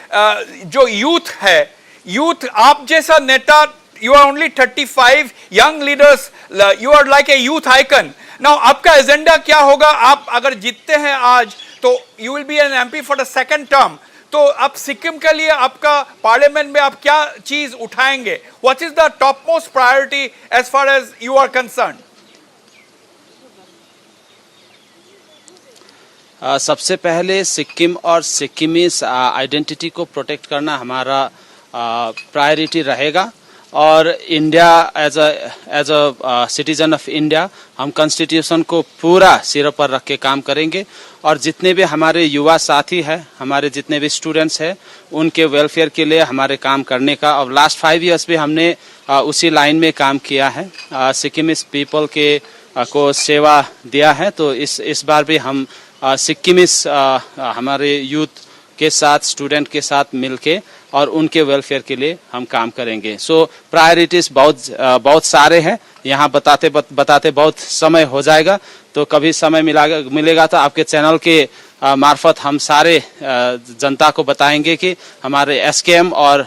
B: जो यूथ है, यूथ आप जैसा नेता, you are only 35 young leaders, you are like a youth icon. Now आपका एजेंडा क्या होगा? आप अगर जीतते हैं आज तो you will be an MP for the second term. तो आप सिक्किम के लिए आपका पार्लियामेंट में आप क्या चीज उठाएंगे? What is the topmost priority as far as you are concerned?
Q: सबसे पहले सिक्किम और सिक्किमीज आइडेंटिटी को प्रोटेक्ट करना हमारा प्रायोरिटी रहेगा, और India as a citizen of India हम कॉन्स्टिट्यूशन को पूरा सिर पर रख के काम करेंगे, और जितने भी हमारे युवा साथी हैं, हमारे जितने भी स्टूडेंट्स हैं, उनके वेलफेयर के लिए हमारे काम करने का, और लास्ट 5 इयर्स भी हमने उसी लाइन में काम किया है, सिक्किमीज पीपल के को सेवा दिया है। तो इस बार भी हम सिक्किमीज हमारे यूथ के साथ, स्टूडेंट के साथ मिलके और उनके वेलफेयर के लिए हम काम करेंगे। सो प्रायोरिटीज बहुत सारे हैं, यहाँ बताते बहुत समय हो जाएगा, तो कभी समय मिलेगा तो आपके चैनल के मार्फत हम सारे जनता को बताएंगे कि हमारे एसकेएम और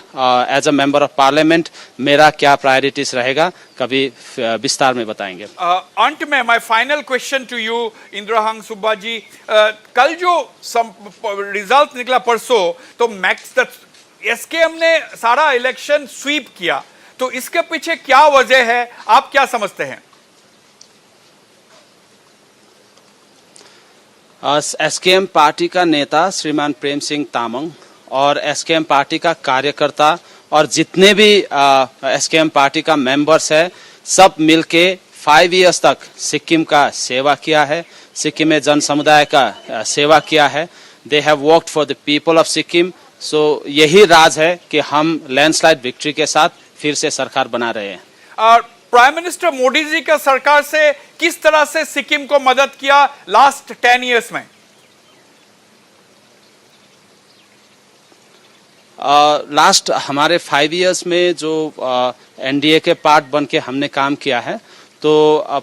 Q: as a member of parliament मेरा क्या प्रायोरिटीज रहेगा, कभी विस्तार में बताएंगे।
B: अंत में my final question to you Indrahang Subba ji, कल जो रिजल्ट निकला परसों, तो एसकेएम ने सारा इलेक्शन स्वीप किया, तो इसके पीछे क्या वजह है, आप क्या समझते हैं?
Q: एसकेएम पार्टी का नेता श्रीमान प्रेम सिंह तामंग और एसकेएम पार्टी का कार्यकर्ता और जितने भी एसकेएम पार्टी का मेंबर्स है, सब मिलके 5 इयर्स तक सिक्किम का सेवा किया है, सिक्किम में जन समुदाय का सेवा किया है। They have worked for the people of Sikkim. So यही राज है कि हम लैंडस्लाइड विक्ट्री के साथ फिर से सरकार बना रहे हैं।
B: प्राइम मिनिस्टर मोदी जी का सरकार से किस तरह से सिक्किम को मदद किया लास्ट 10 इयर्स में?
Q: लास्ट हमारे 5 इयर्स में जो एनडीए के पार्ट बन के हमने काम किया है, तो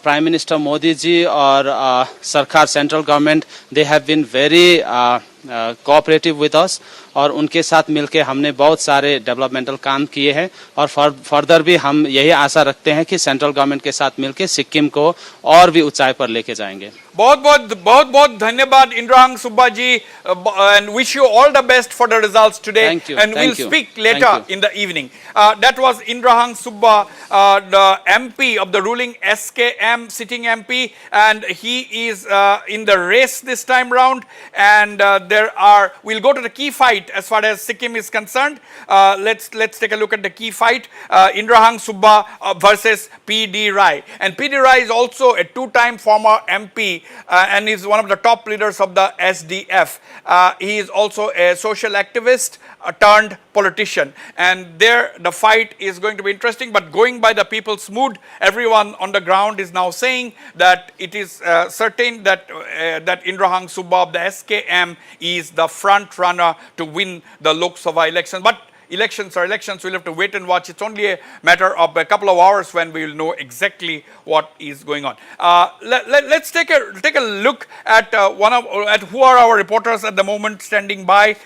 Q: प्राइम मिनिस्टर मोदी जी और सरकार, central government, they have been very cooperative with us, और उनके साथ मिलके हमने बहुत सारे डेवलपमेंटल काम किए हैं, और फर्दर भी हम यही आशा रखते हैं कि सेंट्रल गवर्नमेंट के साथ मिलके सिक्किम को और भी ऊंचाई पर लेके जाएंगे।
B: बहुत धन्यवाद इंद्रहंग सुब्बा जी, and wish you all the best for the results today.
Q: Thank you.
B: And we'll speak later in the evening. That was Indrahang Subba, the MP of the ruling SKM, sitting MP, and he is in the race this time round. And we'll go to the key fight as far as Sikkim is concerned. Let's take a look at the key fight. Indrahang Subba versus PD Rai. And PD Rai is also a 2-time former MP and is one of the top leaders of the SDF. He is also a social activist turned politician, and there the fight is going to be interesting. But going by the people's mood, everyone on the ground is now saying that it is certain that that Indrahang Subba of the SKM is the front runner to win the Lok Sabha election. But elections are elections, we'll have to wait and watch. It's only a matter of a couple of hours when we will know exactly what is going on. Let's take a look at who are our reporters at the moment standing by.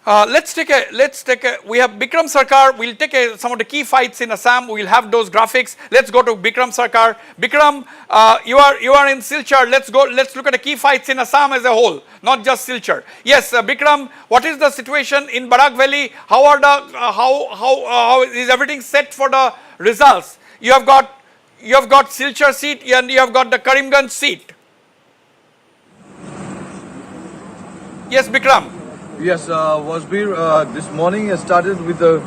B: Let's take a, we have Bikram Sarkar, we'll take some of the key fights in Assam, we'll have those graphics. Let's go to Bikram Sarkar. Bikram, you are in Silchar, let's look at the key fights in Assam as a whole, not just Silchar. Yes, Bikram, what is the situation in Barak Valley? How are the, how is everything set for the results? You have got Silchar seat and you have got the Karimganj seat. Yes, Bikram.
R: Yes, Wasbir, this morning started with a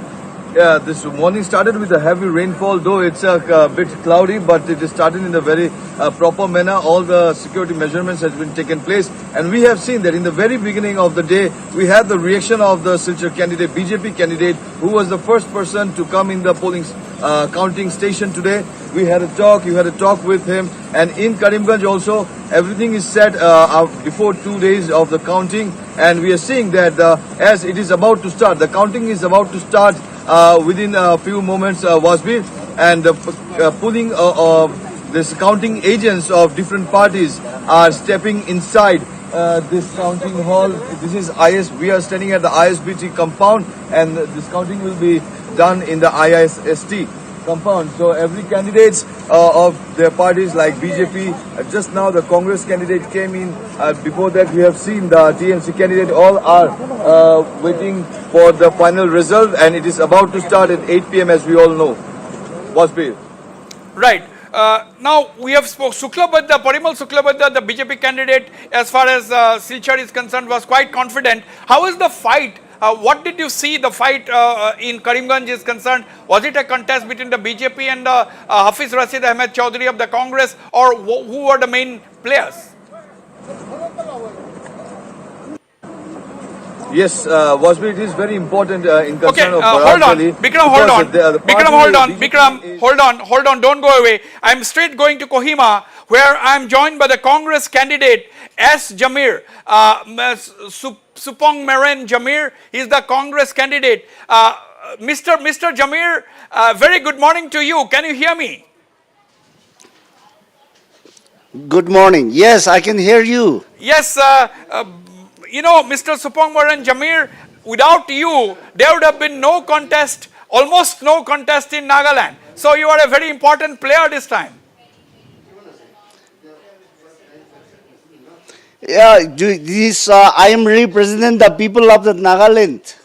R: heavy rainfall, though it's a bit cloudy, but it started in a very proper manner. All the security measurements has been taken place, and we have seen that in the very beginning of the day, we had the reaction of the Silchar candidate, BJP candidate, who was the first person to come in the polling counting station today. We had a talk, you had a talk with him, and in Karimganj also, everything is set before 2 days of the counting, and we are seeing that as it is about to start, the counting is about to start within a few moments, Wasbir, and pulling this counting agents of different parties are stepping inside this counting hall. This is we are standing at the ISBT compound, and this counting will be done in the ISST compound. So every candidates of their parties like BJP, just now the Congress candidate came in, before that we have seen the TMC candidate, all are waiting for the final result, and it is about to start at 8 p.m. as we all know. Wasbir.
B: Right. Now we have Suklabadda, Parimal Suklabadda, the BJP candidate, as far as Silchar is concerned, was quite confident. How is the fight? What did you see the fight in Karimganj is concerned? Was it a contest between the BJP and Hafiz Rashid Ahmed Chaudhary of the Congress, or who were the main players?
R: Yes, Wasbir, it is very important in concern of
B: hold on,
R: Valley,
B: Bikram, hold on. Bikram, hold on. Bikram, hold on. Don't go away. I'm straight going to Kohima, where I'm joined by the Congress candidate S. Jamir, Supong Meren Jamir. He's the Congress candidate. Mr. Jamir, very good morning to you. Can you hear me?
S: Good morning. Yes, I can hear you.
B: Yes, you know, Mr. Supong Meren Jamir, without you, there would have been no contest, almost no contest in Nagaland. So you are a very important player this time.
S: Yeah, I am representing the people of the Nagaland.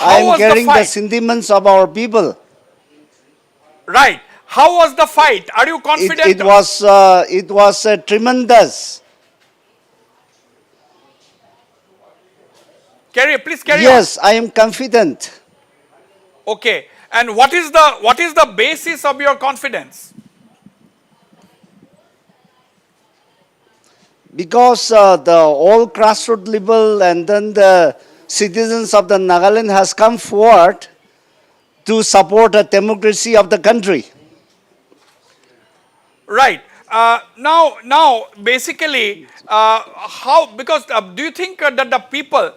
S: I am carrying the sentiments of our people.
B: Right. How was the fight? Are you confident?
S: It was tremendous.
B: Please carry on.
S: Yes, I am confident.
B: Okay. And what is the basis of your confidence?
S: Because the all grassroots level and then the citizens of the Nagaland has come forward to support the democracy of the country.
B: Right. Now, basically, because do you think that the people,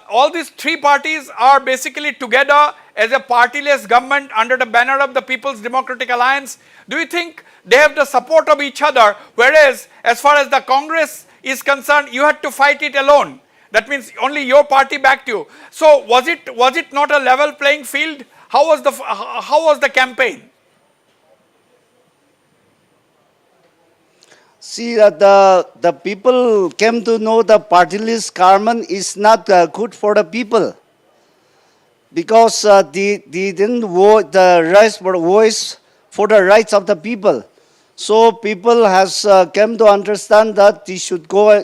B: all these three parties are basically together as a partyless government under the banner of the People's Democratic Alliance? Do you think they have the support of each other, whereas as far as the Congress is concerned, you had to fight it alone? That means only your party backed you. So was it not a level playing field? How was the campaign?
S: See, the people came to know the partyless government is not good for the people, because they didn't vote voice for the rights of the people. So people has come to understand that they should go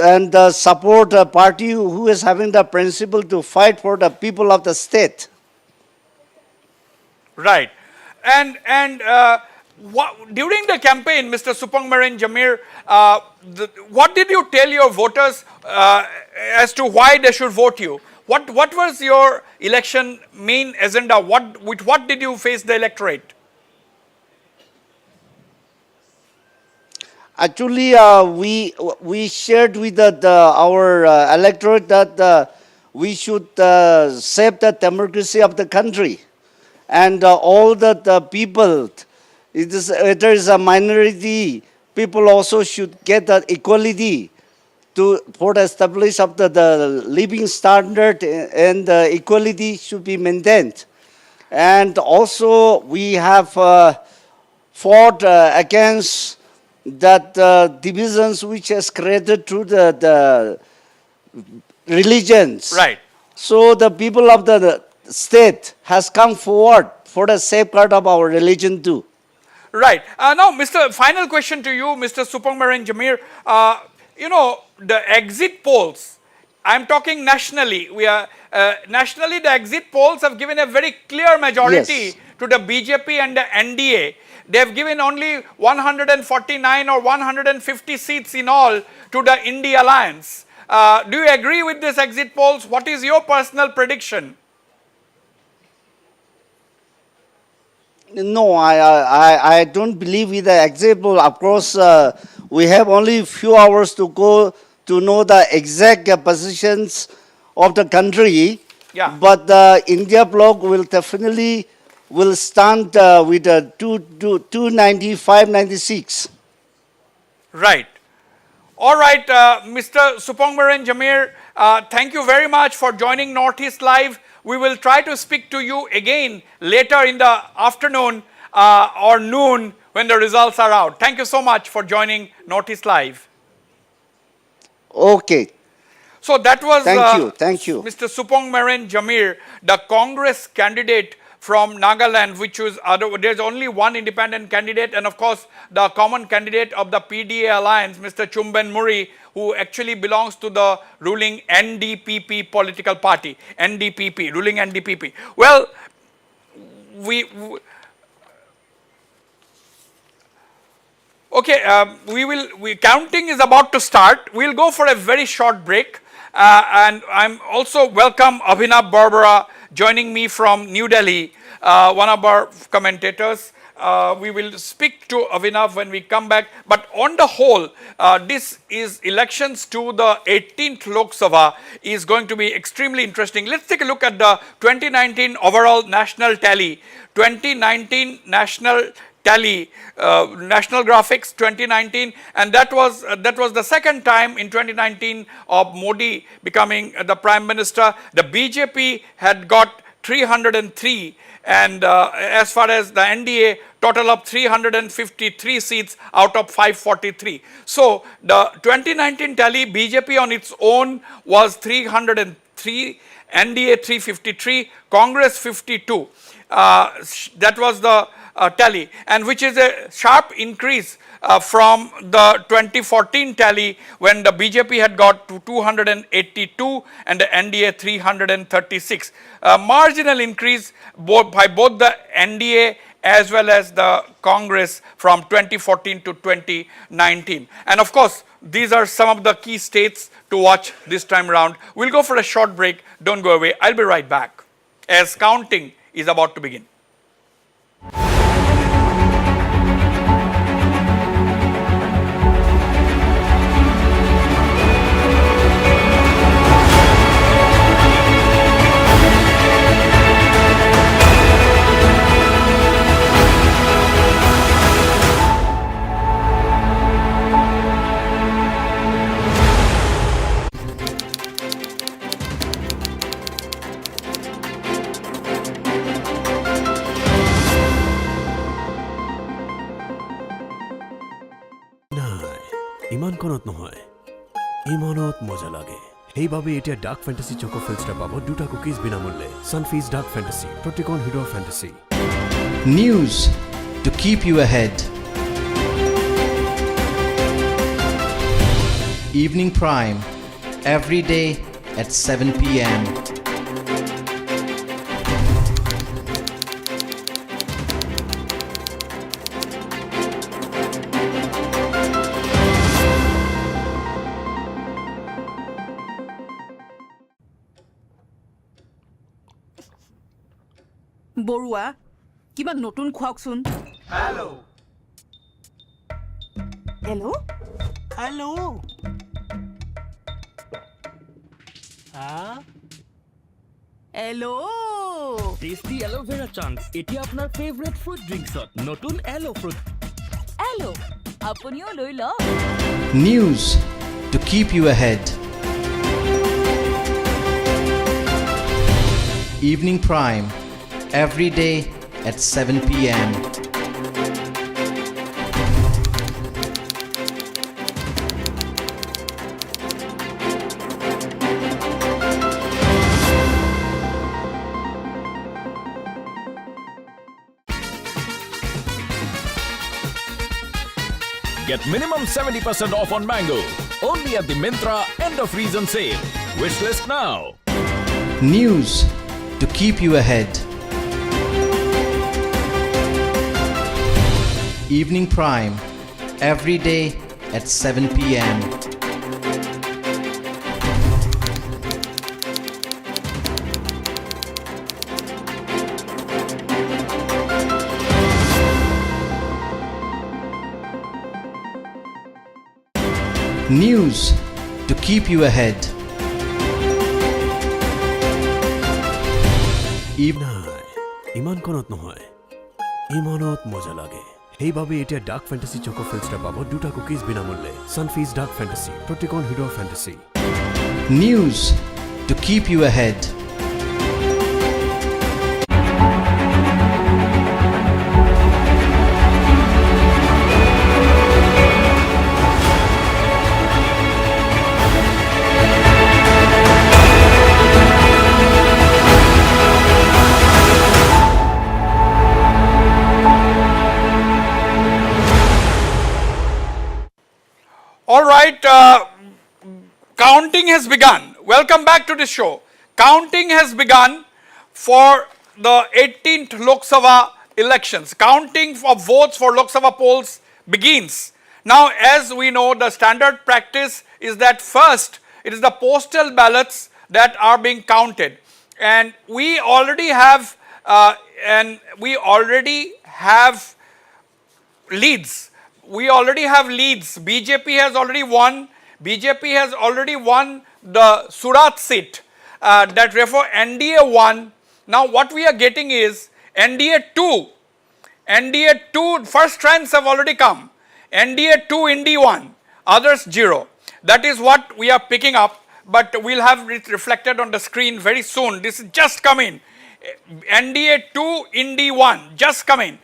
S: and support a party who is having the principle to fight for the people of the state.
B: Right. And during the campaign, Mr. Supong Meren Jamir, what did you tell your voters as to why they should vote you? What was your election main agenda? With what did you face the electorate?
S: Actually, we shared with our electorate that we should save the democracy of the country, and all the people. There is a minority, people also should get that equality for the establish of the living standard and equality should be maintained. And also we have fought against that divisions which has created through the religions.
B: Right.
S: So the people of the state has come forward for the safeguard of our religion too.
B: Right. Now, final question to you, Mr. Supongmaren Jamir. You know, the exit polls, I'm talking nationally. Nationally, the exit polls have given a very clear majority to the BJP and the NDA. They have given only 149 or 150 seats in all to the India Alliance. Do you agree with this exit polls? What is your personal prediction?
S: No, I don't believe with the example. Of course, we have only a few hours to go to know the exact positions of the country.
B: Yeah.
S: But the India bloc will definitely stand with 295, 96.
B: Right. All right, Mr. Supongmaren Jamir, thank you very much for joining Northeast Live. We will try to speak to you again later in the afternoon or noon when the results are out. Thank you so much for joining Northeast Live.
S: Okay.
B: So that was
S: Thank you.
B: Mr. Supongmaren Jamir, the Congress candidate from Nagaland, which was there's only one independent candidate, and of course the common candidate of the PDA alliance, Mr. Chumben Muri, who actually belongs to the ruling NDPP political party, ruling NDPP. Well, counting is about to start. We'll go for a very short break, and I'm also welcome Abhinav Barbara joining me from New Delhi, one of our commentators. We will speak to Abhinav when we come back. But on the whole, this is elections to the 18th Lok Sabha is going to be extremely interesting. Let's take a look at the 2019 overall national tally. 2019 national tally, national graphics 2019, and that was the second time in 2019 of Modi becoming the Prime Minister. The BJP had got 303, and as far as the NDA, total of 353 seats out of 543. So the 2019 tally, BJP on its own was 303, NDA 353, Congress 52. That was the tally, and which is a sharp increase from the 2014 tally when the BJP had got to 282 and the NDA 336. Marginal increase by both the NDA as well as the Congress from 2014 to 2019. And of course, these are some of the key states to watch this time around. We'll go for a short break. Don't go away. I'll be right back as counting is about to begin.
T: ইমানখনত নহয় ইমানত মজা লাগে সেইবাবে এতিয়া dark fantasy choco filter পাব দুটা cookies বিনামূল্যে Sunfeast dark fantasy প্ৰতিকন হিডৰ fantasy
A: News to keep you ahead. Evening Prime every day at 7 p.m.
U: Baruah কিবা নতুন খোৱাকচোন
V: hello'
U: hello'
V: hello'
U: hello'
V: tasty aloe vera chunks এতিয়া আপোনাৰ ফেভাৰিট ফ্ৰুট ড্ৰিংকছত নতুন এলো ফ্ৰুট
U: হেল্ল' আপুনিও লৈ লওক
A: News to to keep you ahead. Evening Prime, every day at 7 p.m.
D: Get minimum 70% off on mango. Only at the Myntra end of season sale. Wishlist now.
A: News to keep you ahead. Evening Prime, every day at 7 p.m. News to keep you ahead.
T: ইমান কনত নহয় ইমানত মজা লাগে সেইবাবে এতিয়া dark ফেন্টাসি choco filter পাব দুটা cookies বিনামূল্যে Sunfeast dark ফেন্টাসি প্ৰতিকন হিডৰ ফেন্টাসি
A: News to keep you ahead.
B: All right, counting has begun. Welcome back to the show. Counting has begun for the 18th Lok Sabha elections. Counting of votes for Lok Sabha polls begins. Now, as we know, the standard practice is that first, it is the postal ballots that are being counted. And we already have leads. We already have leads. BJP has already won. BJP has already won the Surat seat. That therefore NDA won. Now what we are getting is NDA 2. NDA 2 first trends have already come. NDA 2 Indy 1. Others 0. That is what we are picking up. But we'll have it reflected on the screen very soon. This is just coming. NDA 2 Indy 1 just coming.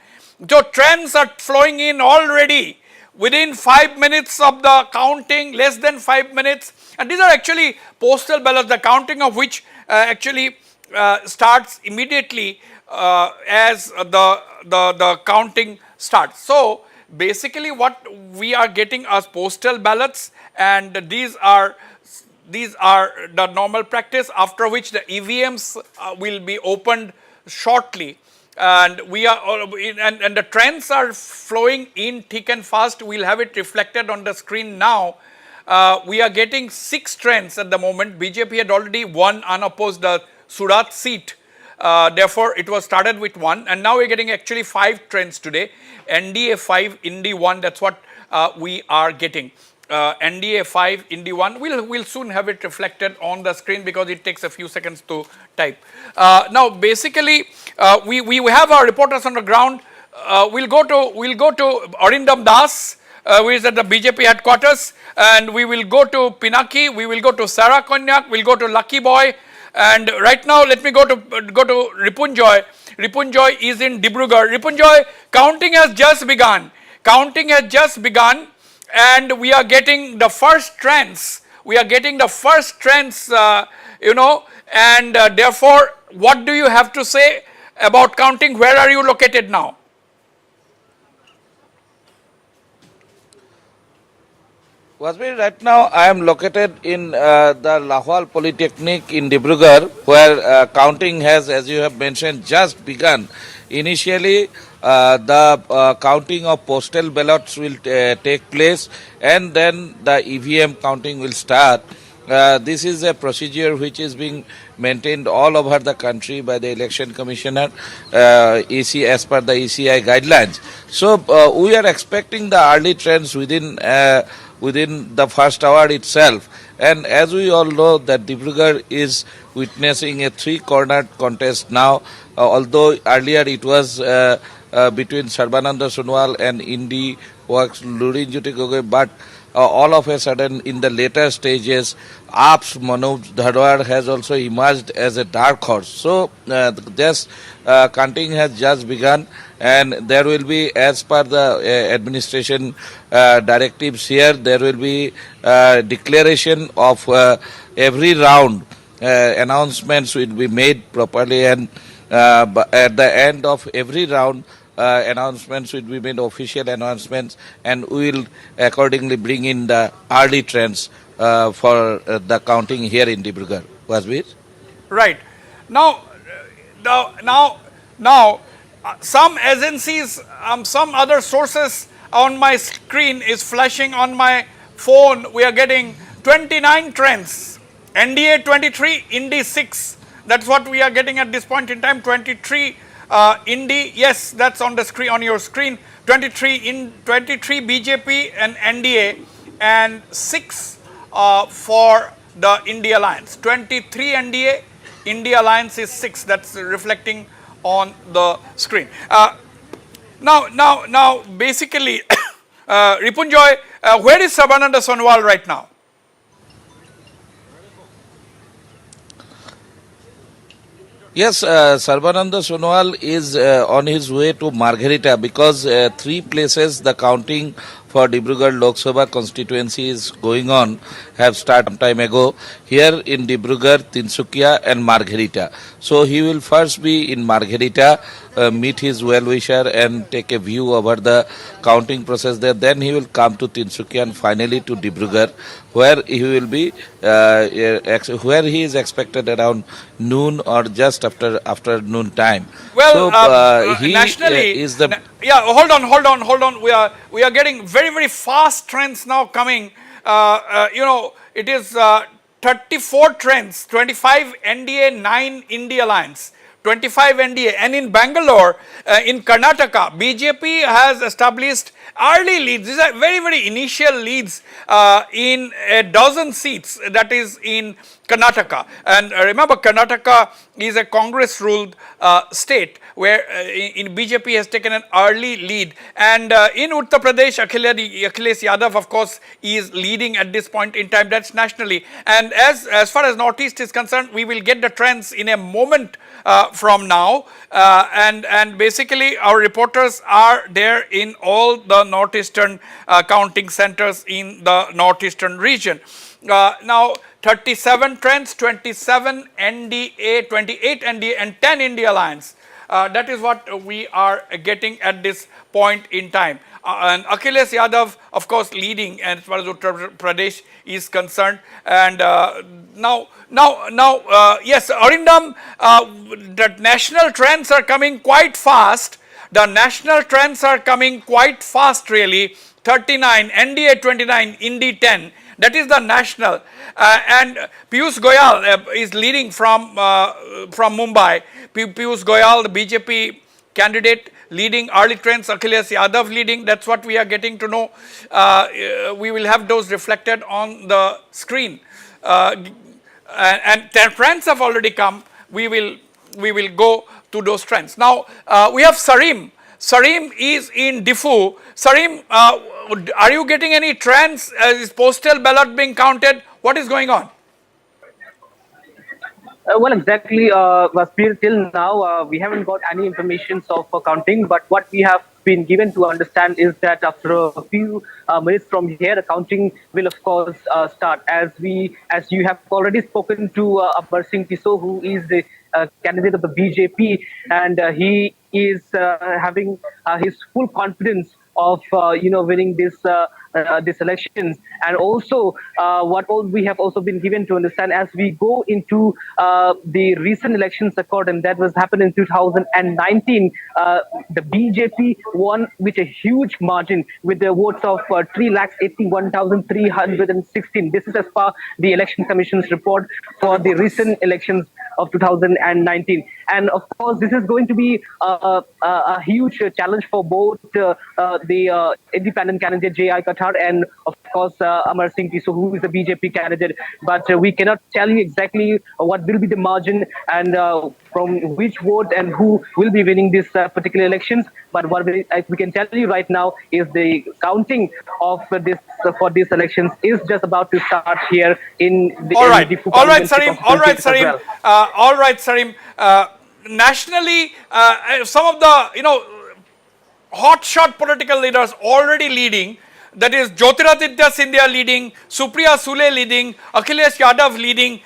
B: So trends are flowing in already within 5 minutes of the counting, less than 5 minutes. And these are actually postal ballots, the counting of which actually starts immediately as the counting starts. So basically what we are getting as postal ballots, and these are the normal practice, after which the EVMs will be opened shortly. And we are and the trends are flowing in thick and fast. We'll have it reflected on the screen now. We are getting 6 trends at the moment. BJP had already won unopposed the Surat seat. Therefore, it was started with 1, and now we're getting actually 5 trends today. NDA 5, Indy 1. That's what we are getting. NDA 5, Indy 1. We'll soon have it reflected on the screen because it takes a few seconds to type. Now, basically, we have our reporters on the ground. We'll go to Arindam Das, who is at the BJP headquarters, and we will go to Pinaki. We will go to Sarah Konyak. We'll go to Lucky Boy, and right now let me go to Ripunjoy. Ripunjoy is in Dibrugarh. Ripunjoy, counting has just begun. Counting has just begun. And we are getting the first trends. We are getting the first trends, and therefore, what do you have to say about counting? Where are you located now?
H: Wasbir, right now I am located in the Lahwal Polytechnic in Dibrugarh, where counting has, as you have mentioned, just begun. Initially, the counting of postal ballots will take place, and then the EVM counting will start. This is a procedure which is being maintained all over the country by the Election Commissioner, as per the ECI guidelines. So we are expecting the early trends within the first hour itself. And as we all know that Dibrugarh is witnessing a 3-cornered contest now, although earlier it was between Sarbananda Sonowal and Indy works Lurin Jyoti Gogoi, but all of a sudden in the later stages, AAP's Manoj Dhadwar has also emerged as a dark horse. So this counting has just begun, and there will be, as per the administration directives here, there will be declaration of every round. Announcements will be made properly, and at the end of every round, announcements will be made, official announcements, and we will accordingly bring in the early trends for the counting here in Dibrugarh. Wasbir?
B: Right. Now, some agencies, some other sources on my screen is flashing on my phone. We are getting 29 trends. NDA 23, Indy 6. That's what we are getting at this point in time. 23 Indy, yes, that's on the screen, on your screen. 23 BJP and NDA, and 6 for the India Alliance. 23 NDA, India Alliance is 6. That's reflecting on the screen. Now, basically, Ripunjoy, where is Sarbananda Sonowal right now?
H: Yes, Sarbananda Sonowal is on his way to Margherita, because 3 places the counting for Dibrugarh Lok Sabha constituency is going on, have started some time ago. Here in Dibrugarh, Tinsukia and Margherita. So he will first be in Margherita, meet his well-wisher and take a view over the counting process there. Then he will come to Tinsukia and finally to Dibrugarh, where he will be, where he is expected around noon or just after noon time.
B: Well,
H: so he
B: nationally,
H: is the.
B: Yeah, hold on. We are getting very fast trends now coming. It is 34 trends, 25 NDA, 9 India Alliance, 25 NDA, and in Bangalore, in Karnataka, BJP has established early leads. These are very initial leads in a dozen seats, that is in Karnataka. And remember, Karnataka is a Congress-ruled state where in BJP has taken an early lead. And in Uttar Pradesh, Akhilesh Yadav, of course, is leading at this point in time. That's nationally. And as far as Northeast is concerned, we will get the trends in a moment from now. And basically, our reporters are there in all the northeastern counting centers in the northeastern region. Now, 37 trends, 27 NDA, 28 NDA, and 10 India Alliance. That is what we are getting at this point in time. And Akhilesh Yadav, of course, leading as far as Uttar Pradesh is concerned. And now, yes, Arindam, the national trends are coming quite fast. The national trends are coming quite fast, really. 39, NDA 29, Indy 10. That is the national. And Piyush Goyal is leading from Mumbai. Piyush Goyal, the BJP candidate, leading early trends. Akhilesh Yadav leading. That's what we are getting to know. We will have those reflected on the screen. And their trends have already come. We will go to those trends. Now, we have Sarim. Sarim is in Diffu. Sarim, are you getting any trends? Is postal ballot being counted? What is going on?
E: Well, exactly, Wasbir, till now we haven't got any information of counting, but what we have been given to understand is that after a few minutes from here, the counting will of course start. As you have already spoken to Amar Singh Tiso, who is the candidate of the BJP, and he is having his full confidence of winning this elections. And also what all we have also been given to understand, as we go into the recent elections record, and that was happened in 2019, the BJP won with a huge margin with the votes of 3,81,316. This is as per the Election Commission's report for the recent elections of 2019. And of course, this is going to be a huge challenge for both the independent candidate J.I. Qatar and of course, Amar Singh Tiso, who is the BJP candidate. But we cannot tell you exactly what will be the margin and from which vote and who will be winning this particular elections. But what we can tell you right now is the counting of this for these elections is just about to start here in the
B: All right, all right,
E: Sarim.
B: Sarim. All right, Sarim. All right, Sarim. Nationally, some of the hotshot political leaders already leading. That is Jyotiraditya Scindia leading, Supriya Sule leading, Akhilesh Yadav leading,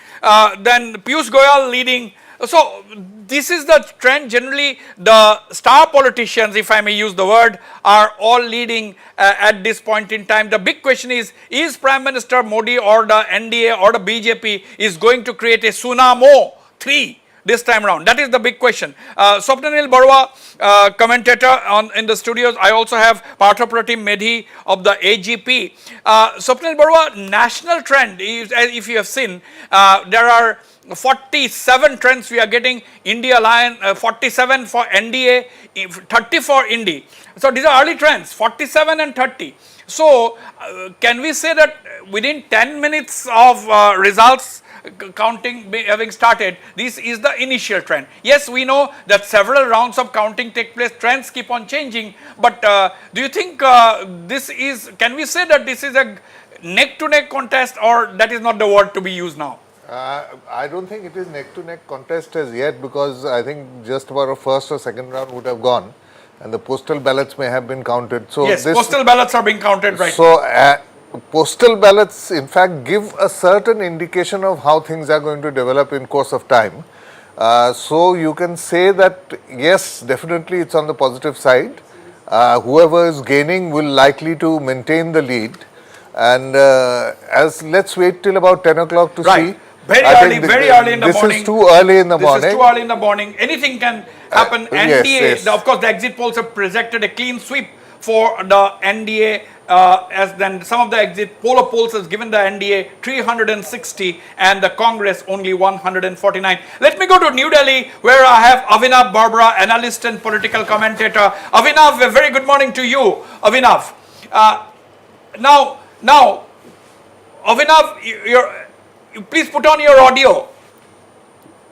B: then Piyush Goyal leading. So this is the trend. Generally, the star politicians, if I may use the word, are all leading at this point in time. The big question is Prime Minister Modi or the NDA or the BJP is going to create a Tsunamo 3 this time around? That is the big question. Swapnanil Barua, commentator in the studios. I also have Partha Pratim Medhi of the AGP. Swapnanil Barua, national trend, if you have seen, there are 47 trends we are getting. India Alliance, 47 for NDA, 30 for Indy. So these are early trends, 47 and 30. So can we say that within 10 minutes of results counting having started, this is the initial trend? Yes, we know that several rounds of counting take place, trends keep on changing, but do you think this is, can we say that this is a neck to neck contest, or that is not the word to be used now?
F: I don't think it is neck to neck contest as yet, because I think just about a first or second round would have gone and the postal ballots may have been counted. So
B: yes, postal ballots are being counted right
F: now. So postal ballots in fact give a certain indication of how things are going to develop in course of time. So you can say that yes, definitely it's on the positive side. Whoever is gaining will likely to maintain the lead, and let's wait till about 10 o'clock to see.
B: Very early in the morning.
F: This is too early in the morning.
B: This is too early in the morning. Anything can happen. NDA, of course, the exit polls have projected a clean sweep for the NDA. As then some of the exit polls has given the NDA 360 and the Congress only 149. Let me go to New Delhi, where I have Avinav Barbara, analyst and political commentator. Avinav, a very good morning to you, Avinav. Now, Avinav, please put on your audio.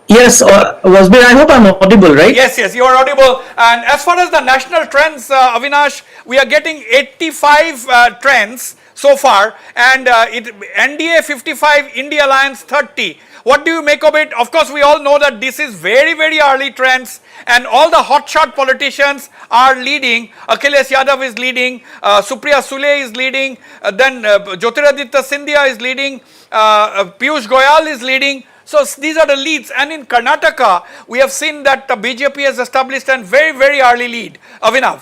G: Yes, Wasbir, I hope I'm audible, right?
B: Yes, you are audible. And as far as the national trends, Avinash, we are getting 85 trends so far, and NDA 55, India Alliance 30. What do you make of it? Of course, we all know that this is very, very early trends, and all the hotshot politicians are leading. Akhilesh Yadav is leading, Supriya Sule is leading, then Jyotiraditya Scindia is leading, Piyush Goyal is leading. So these are the leads, and in Karnataka, we have seen that the BJP has established a very, very early lead. Avinav.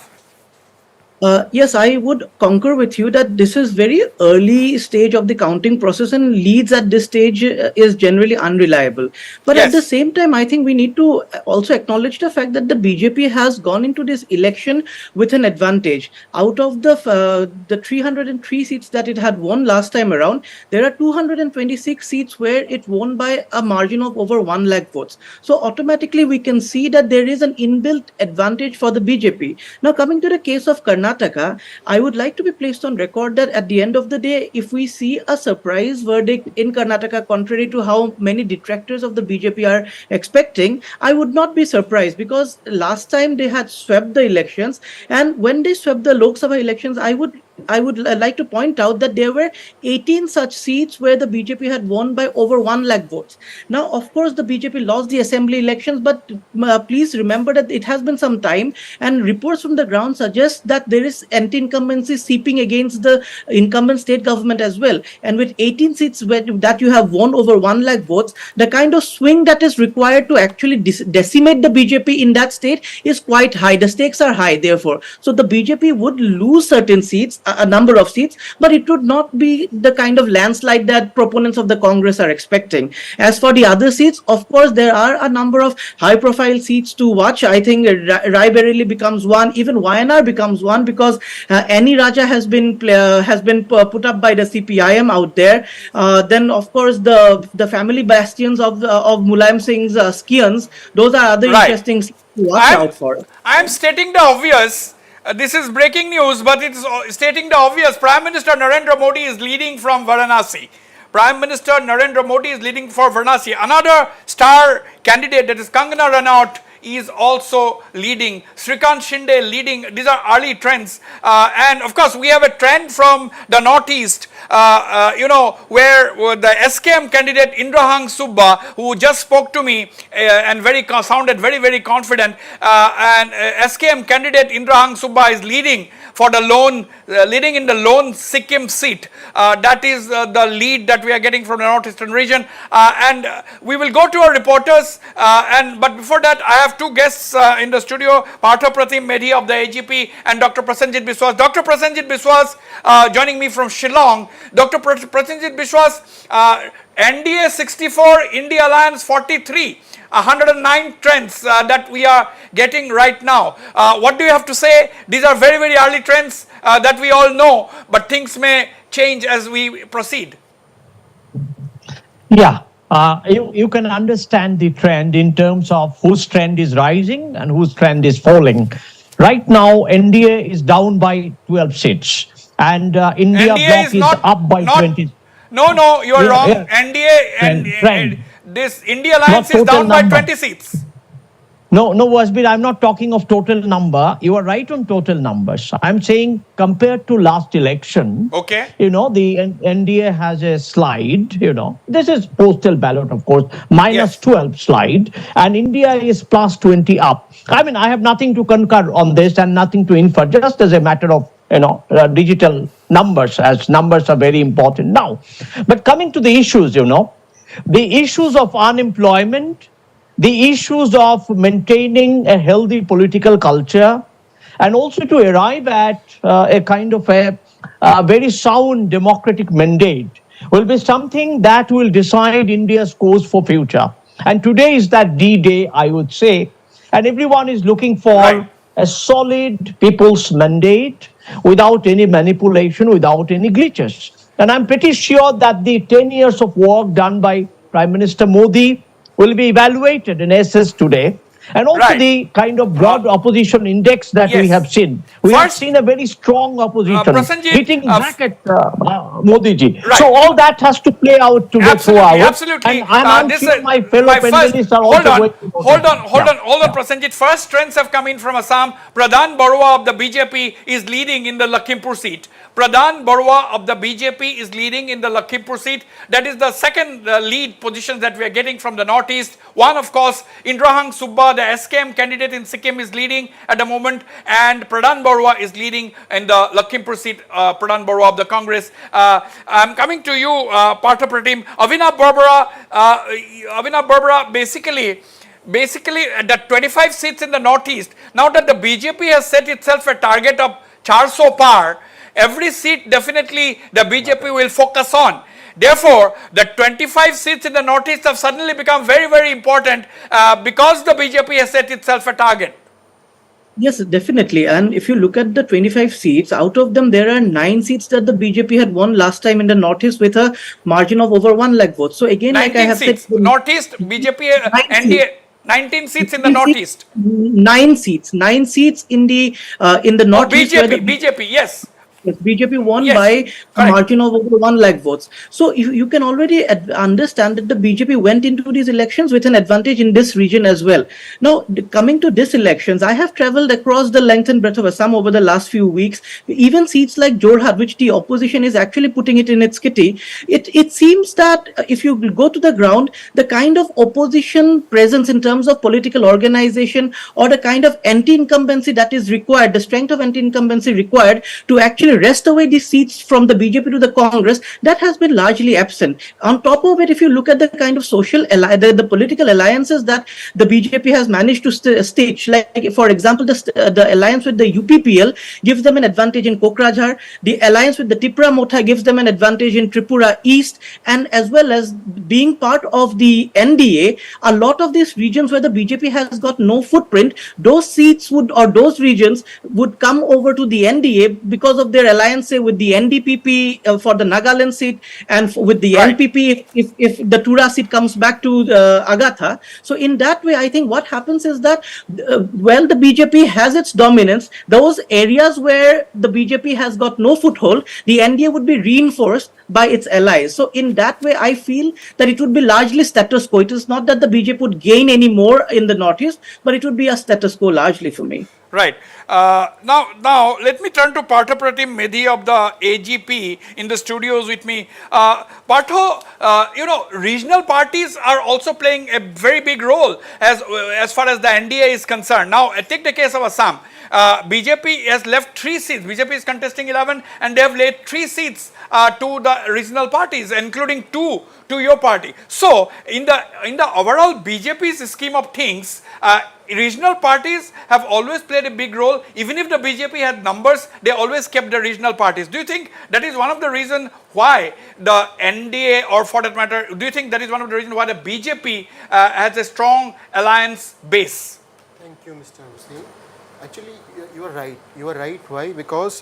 G: Yes, I would concur with you that this is very early stage of the counting process, and leads at this stage is generally unreliable. But at the same time, I think we need to also acknowledge the fact that the BJP has gone into this election with an advantage. Out of the 303 seats that it had won last time around, there are 226 seats where it won by a margin of over 1 lakh votes. So automatically we can see that there is an inbuilt advantage for the BJP. Now coming to the case of Karnataka, I would like to be placed on record that at the end of the day, if we see a surprise verdict in Karnataka, contrary to how many detractors of the BJP are expecting, I would not be surprised, because last time they had swept the elections, and when they swept the Lok Sabha elections, I would like to point out that there were 18 such seats where the BJP had won by over 1 lakh votes. Now, of course, the BJP lost the assembly elections, but please remember that it has been some time, and reports from the ground suggest that there is anti-incumbency seeping against the incumbent state government as well. And with 18 seats that you have won over 1 lakh votes, the kind of swing that is required to actually decimate the BJP in that state is quite high. The stakes are high, therefore. So the BJP would lose certain seats, a number of seats, but it would not be the kind of landslide that proponents of the Congress are expecting. As for the other seats, of course, there are a number of high-profile seats to watch. I think Raebareli becomes one, even Wayanad becomes one, because Annie Raja has been put up by the CPIM out there. Then, of course, the family bastions of Mulayam Singh's Skians. Those are other interesting seats to watch out for.
B: I am stating the obvious. This is breaking news, but it's stating the obvious. Prime Minister Narendra Modi is leading from Varanasi. Prime Minister Narendra Modi is leading for Varanasi. Another star candidate, that is Kangana Ranaut, is also leading. Srikant Shinde leading. These are early trends. And of course, we have a trend from the northeast, where the SKM candidate Indrahang Subba, who just spoke to me and sounded very, very confident, and SKM candidate Indrahang Subba is leading for the leading in the lone Sikkim seat. That is the lead that we are getting from the northeastern region. And we will go to our reporters. But before that, I have two guests in the studio, Partha Pratim Medhi of the AGP and Dr. Prasenjit Biswas. Dr. Prasenjit Biswas joining me from Shillong. Dr. Prasenjit Biswas, NDA 64, India Alliance 43. 109 trends that we are getting right now. What do you have to say? These are very, very early trends that we all know, but things may change as we proceed.
J: Yeah, you can understand the trend in terms of whose trend is rising and whose trend is falling. Right now, NDA is down by 12 seats, and India bloc is up by 20.
B: No, you are wrong. NDA this India Alliance is down by 20 seats.
J: No, Wasbir, I'm not talking of total number. You are right on total numbers. I'm saying compared to last election,
B: okay,
J: the NDA has a slide, this is postal ballot, of course, minus 12 slide, and India is plus 20 up. I mean, I have nothing to concur on this and nothing to infer, just as a matter of digital numbers, as numbers are very important now. But coming to the issues, the issues of unemployment, the issues of maintaining a healthy political culture, and also to arrive at a kind of a very sound democratic mandate will be something that will decide India's course for future. And today is that D-Day, I would say, and everyone is looking for a solid people's mandate without any manipulation, without any glitches. And I'm pretty sure that the 10 years of work done by Prime Minister Modi will be evaluated in essence today. And also the kind of broad opposition index that we have seen. We have seen a very strong opposition hitting back at Modi ji. So all that has to play out to get through our.
B: Absolutely.
J: And I'm sure my fellow panelists are also
B: Hold on, Prasenjit. First trends have come in from Assam. Pradhan Barua of the BJP is leading in the Lakhimpur seat. Pradhan Barua of the BJP is leading in the Lakhimpur seat. That is the second lead position that we are getting from the northeast. One, of course, Indrahang Subba, the SKM candidate in Sikkim, is leading at the moment, and Pradhan Barua is leading in the Lakhimpur seat, Pradhan Barua of the Congress. I'm coming to you, Partha Pratim. Avinav Barbara, basically the 25 seats in the northeast, now that the BJP has set itself a target of 400 par, every seat definitely the BJP will focus on. Therefore, the 25 seats in the northeast have suddenly become very, very important because the BJP has set itself a target.
G: Yes, definitely. And if you look at the 25 seats, out of them, there are 9 seats that the BJP had won last time in the Northeast with a margin of over 1 lakh votes. So again, like I have
B: seats.
G: said,
B: Northeast, BJP, NDA, 19 seats in the Northeast.
G: 9 seats in the Northeast.
B: BJP, yes.
G: Yes, BJP won by a margin of over 1 lakh votes. So you can already understand that the BJP went into these elections with an advantage in this region as well. Now, coming to these elections, I have traveled across the length and breadth of Assam over the last few weeks. Even seats like Jorhat, which the opposition is actually putting it in its kitty, it seems that if you go to the ground, the kind of opposition presence in terms of political organization or the kind of anti-incumbency that is required, the strength of anti-incumbency required to actually wrest away these seats from the BJP to the Congress, that has been largely absent. On top of it, if you look at the kind of the political alliances that the BJP has managed to stitch, like for example, the alliance with the UPPL gives them an advantage in Kokrajhar, the alliance with the Tipra Motha gives them an advantage in Tripura East, and as well as being part of the NDA, a lot of these regions where the BJP has got no footprint, those seats those regions would come over to the NDA because of their their alliance, say, with the NDPP for the Nagaland seat, and with the NPP if the Tura seat comes back to Agatha. So in that way, I think what happens is that, well, the BJP has its dominance. Those areas where the BJP has got no foothold, the NDA would be reinforced by its allies. So in that way, I feel that it would be largely status quo. It is not that the BJP would gain any more in the Northeast, but it would be a status quo largely for me.
B: Right. Now let me turn to Partha Pratim Medhi of the AGP in the studios with me. Partho, regional parties are also playing a very big role as far as the NDA is concerned. Now, take the case of Assam. BJP has left 3 seats. BJP is contesting 11, and they have laid 3 seats to the regional parties, including 2 to your party. So, in the overall BJP's scheme of things, regional parties have always played a big role. Even if the BJP had numbers, they always kept the regional parties. Do you think that is one of the reasons why the NDA, or for that matter, do you think that is one of the reasons why the BJP has a strong alliance base?
I: Thank you, Mr. Hussain. Actually, you are right. You are right. Why? Because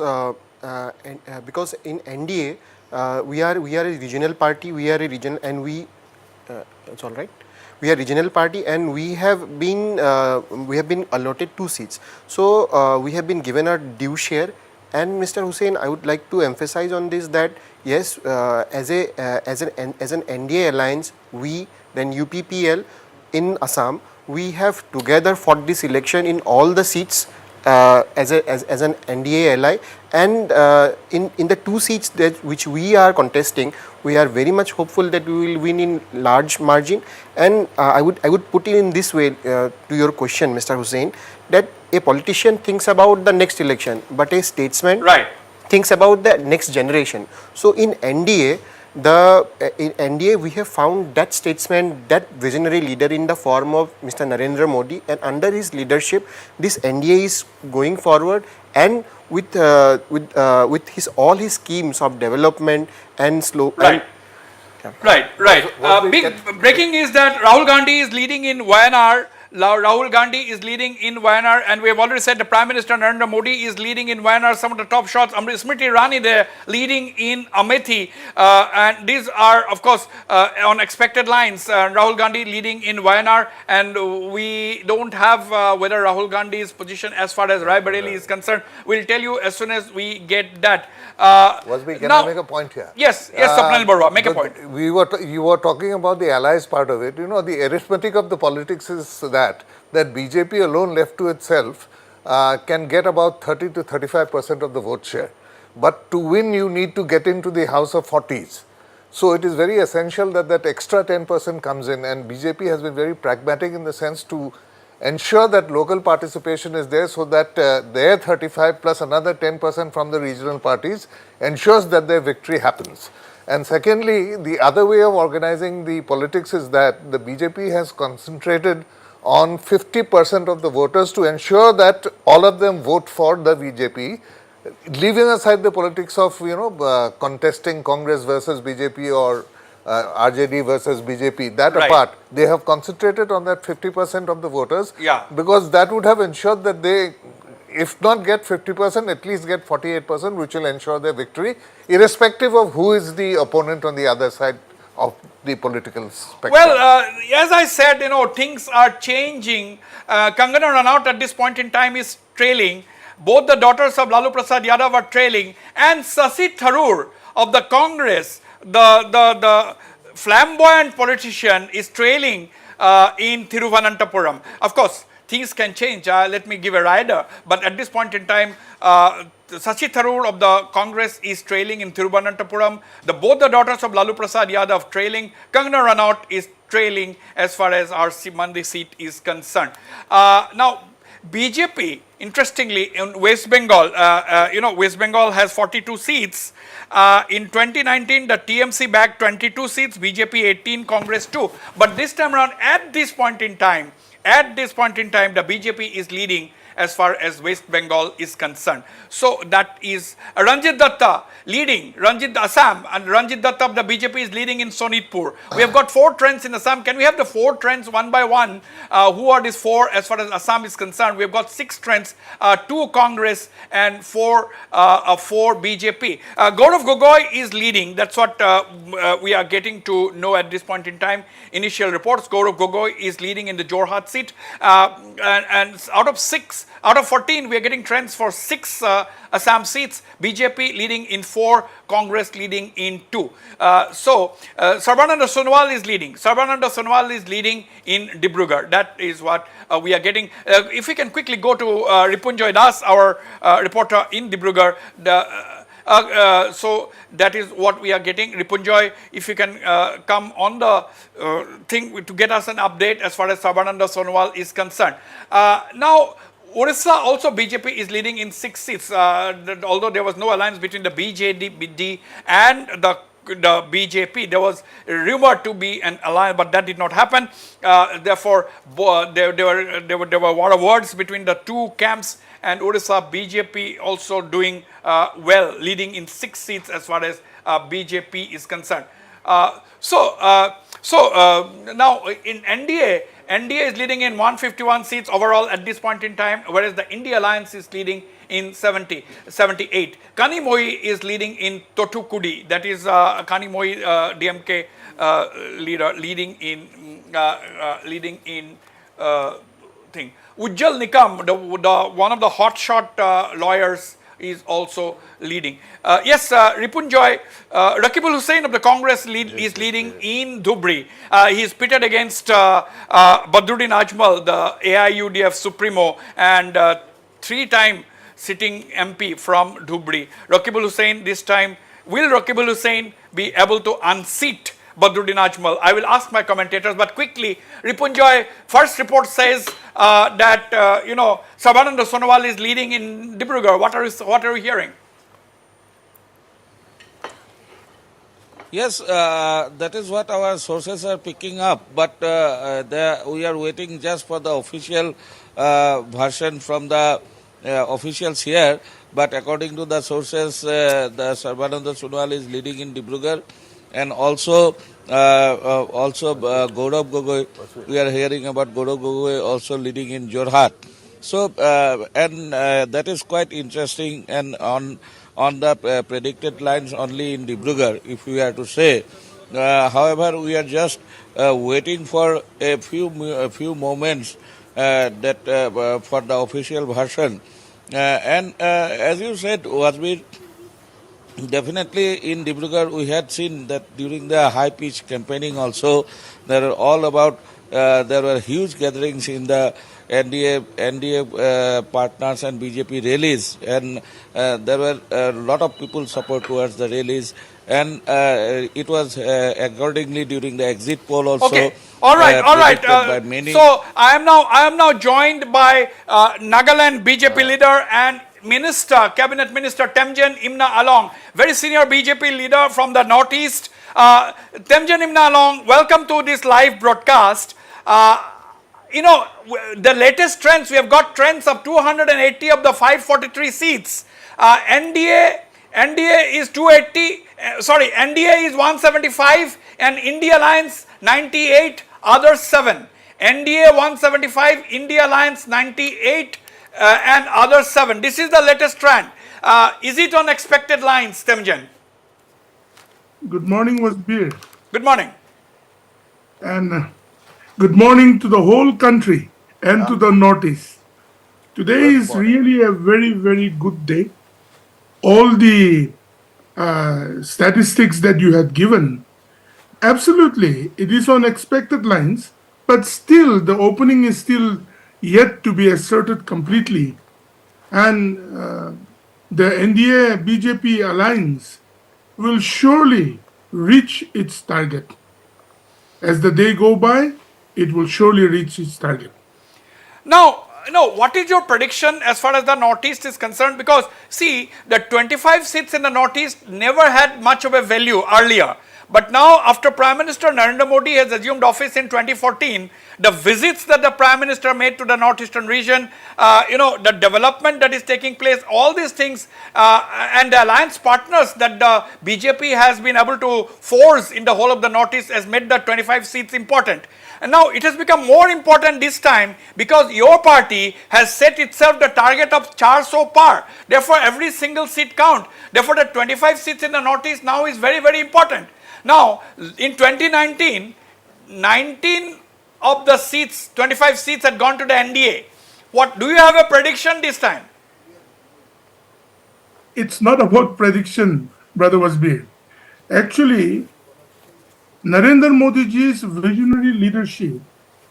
I: in NDA we are a regional party. We are a region, and it's all right. We are regional party, and we have been allotted 2 seats. So we have been given our due share. And Mr. Hussain, I would like to emphasize on this that yes, as an NDA alliance, we then UPPL in Assam, we have together fought this election in all the seats as an NDA ally, and in the 2 seats which we are contesting, we are very much hopeful that we will win in large margin. And I would put it in this way to your question, Mr. Hussain, that a politician thinks about the next election, but a statesman thinks about the next generation. So in NDA, we have found that statesman, that visionary leader in the form of Mr. Narendra Modi, and under his leadership, this NDA is going forward, and with all his schemes of development and slow.
B: Right. Big breaking is that Rahul Gandhi is leading in Wayanad. Rahul Gandhi is leading in Wayanad, and we have already said the Prime Minister Narendra Modi is leading in Wayanad. Some of the top shots, Smriti Irani there leading in Amethi, and these are of course on expected lines. Rahul Gandhi leading in Wayanad, and we don't have whether Rahul Gandhi's position as far as Rai Bareli is concerned. We'll tell you as soon as we get that.
F: Wasbir, can I make a point here?
B: Yes, Swapnil Barua, make a point.
F: You were talking about the allies part of it. You know, the arithmetic of the politics is that BJP alone left to itself can get about 30 to 35% of the vote share. But to win, you need to get into the House of 40s. So it is very essential that that extra 10% comes in, and BJP has been very pragmatic in the sense to ensure that local participation is there, so that their 35 plus another 10% from the regional parties ensures that their victory happens. And secondly, the other way of organizing the politics is that the BJP has concentrated on 50% of the voters to ensure that all of them vote for the BJP, leaving aside the politics of contesting Congress versus BJP or RJD versus BJP, that apart, they have concentrated on that 50% of the voters, because that would have ensured that they, if not get 50%, at least get 48%, which will ensure their victory, irrespective of who is the opponent on the other side of the political spectrum.
B: Well, as I said, things are changing. Kangana Ranaut at this point in time is trailing. Both the daughters of Lalu Prasad Yadav are trailing, and Shashi Tharoor of the Congress, the flamboyant politician, is trailing in Thiruvananthapuram. Of course, things can change. Let me give a rider. But at this point in time, Shashi Tharoor of the Congress is trailing in Thiruvananthapuram. Both the daughters of Lalu Prasad Yadav trailing. Kangana Ranaut is trailing as far as our Mandi seat is concerned. Now, BJP, interestingly, in West Bengal, West Bengal has 42 seats. In 2019, the TMC bagged 22 seats, BJP 18, Congress 2. But this time around, at this point in time, the BJP is leading as far as West Bengal is concerned. So that is Ranjit Datta leading, Ranjit Assam, and Ranjit Datta of the BJP is leading in Sonitpur. We have got 4 trends in Assam. Can we have the 4 trends one by one? Who are these 4 as far as Assam is concerned? We have got 6 trends, 2 Congress and 4 BJP. Gaurav Gogoi is leading. That's what we are getting to know at this point in time. Initial reports, Gaurav Gogoi is leading in the Jorhat seat. And out of 14, we are getting trends for 6 Assam seats. BJP leading in 4, Congress leading in 2. Sarbananda Sonowal is leading. Sarbananda Sonowal is leading in Dibrugarh. That is what we are getting. If we can quickly go to Ripunjoy Das, our reporter in Dibrugarh. So that is what we are getting. Ripunjoy, if you can come on the thing to get us an update as far as Sarbananda Sonowal is concerned. Now, Orissa also BJP is leading in 6 seats, although there was no alliance between the BJD and the BJP. There was rumored to be an alliance, but that did not happen. Therefore, there were a lot of words between the 2 camps, and Orissa BJP also doing well, leading in 6 seats as far as BJP is concerned. Now in NDA is leading in 151 seats overall at this point in time, whereas the India Alliance is leading in 78. Kanimoi is leading in Thoothukudi. That is Kanimoi DMK leader leading in thing. Ujjal Nikam, one of the hotshot lawyers, is also leading. Yes, Ripunjoy, Rakibul Hussain of the Congress is leading in Dhubri. He is pitted against Badruddin Ajmal, the AIUDF Supremo, and 3-time sitting MP from Dhubri. Rakibul Hussain this time, will Rakibul Hussain be able to unseat Badruddin Ajmal? I will ask my commentators, but quickly, Ripunjoy, first report says that Sarbananda Sonowal is leading in Dibrugarh. What are you hearing?
H: Yes, that is what our sources are picking up, but we are waiting just for the official version from the officials here. But according to the sources, the Sarbananda Sonowal is leading in Dibrugarh, and also Gaurav Gogoi. We are hearing about Gaurav Gogoi also leading in Jorhat. So that is quite interesting, and on the predicted lines only in Dibrugarh, if we are to say. However, we are just waiting for a few moments that for the official version. And as you said, Wasbir, definitely in Dibrugarh we had seen that during the high pitch campaigning also, there were huge gatherings in the NDA partners and BJP rallies, and there were a lot of people support towards the rallies, and it was accordingly during the exit poll also.
B: Okay. All right. So I am now joined by Nagaland BJP leader and Cabinet Minister Temjen Imna Along, very senior BJP leader from the Northeast. Temjen Imna Along, welcome to this live broadcast. The latest trends, we have got trends of 280 of the 543 seats. NDA is 280, NDA is 175, and India Alliance 98, others 7. NDA 175, India Alliance 98, and others 7. This is the latest trend. Is it on expected lines, Temjen?
K: Good morning, Wasbir.
B: Good morning.
K: And good morning to the whole country and to the Northeast. Today is really a very, very good day. All the statistics that you had given, absolutely, it is on expected lines, but still the opening is still yet to be asserted completely. And the NDA BJP alliance will surely reach its target. As the day go by, it will surely reach its target.
B: Now, what is your prediction as far as the Northeast is concerned? Because see, the 25 seats in the Northeast never had much of a value earlier. But now, after Prime Minister Narendra Modi has assumed office in 2014, the visits that the Prime Minister made to the northeastern region, the development that is taking place, all these things, and the alliance partners that the BJP has been able to force in the whole of the northeast has made the 25 seats important. And now it has become more important this time because your party has set itself the target of 400 par. Therefore, every single seat count. Therefore, the 25 seats in the northeast now is very, very important. Now, in 2019, 19 of the seats, 25 seats had gone to the NDA. What do you have a prediction this time?
K: It's not about prediction, Brother Wasbir. Actually, Narendra Modi ji's visionary leadership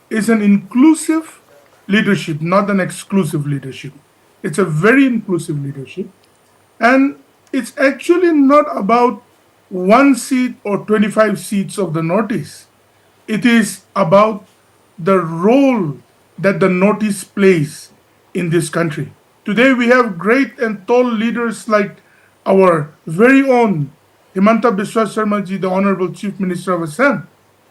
K: is an inclusive leadership, not an exclusive leadership. It's a very inclusive leadership. And it's actually not about 1 seat or 25 seats of the Northeast. It is about the role that the Northeast plays in this country. Today we have great and tall leaders like our very own Himanta Biswa Sarma ji, the Honorable Chief Minister of Assam,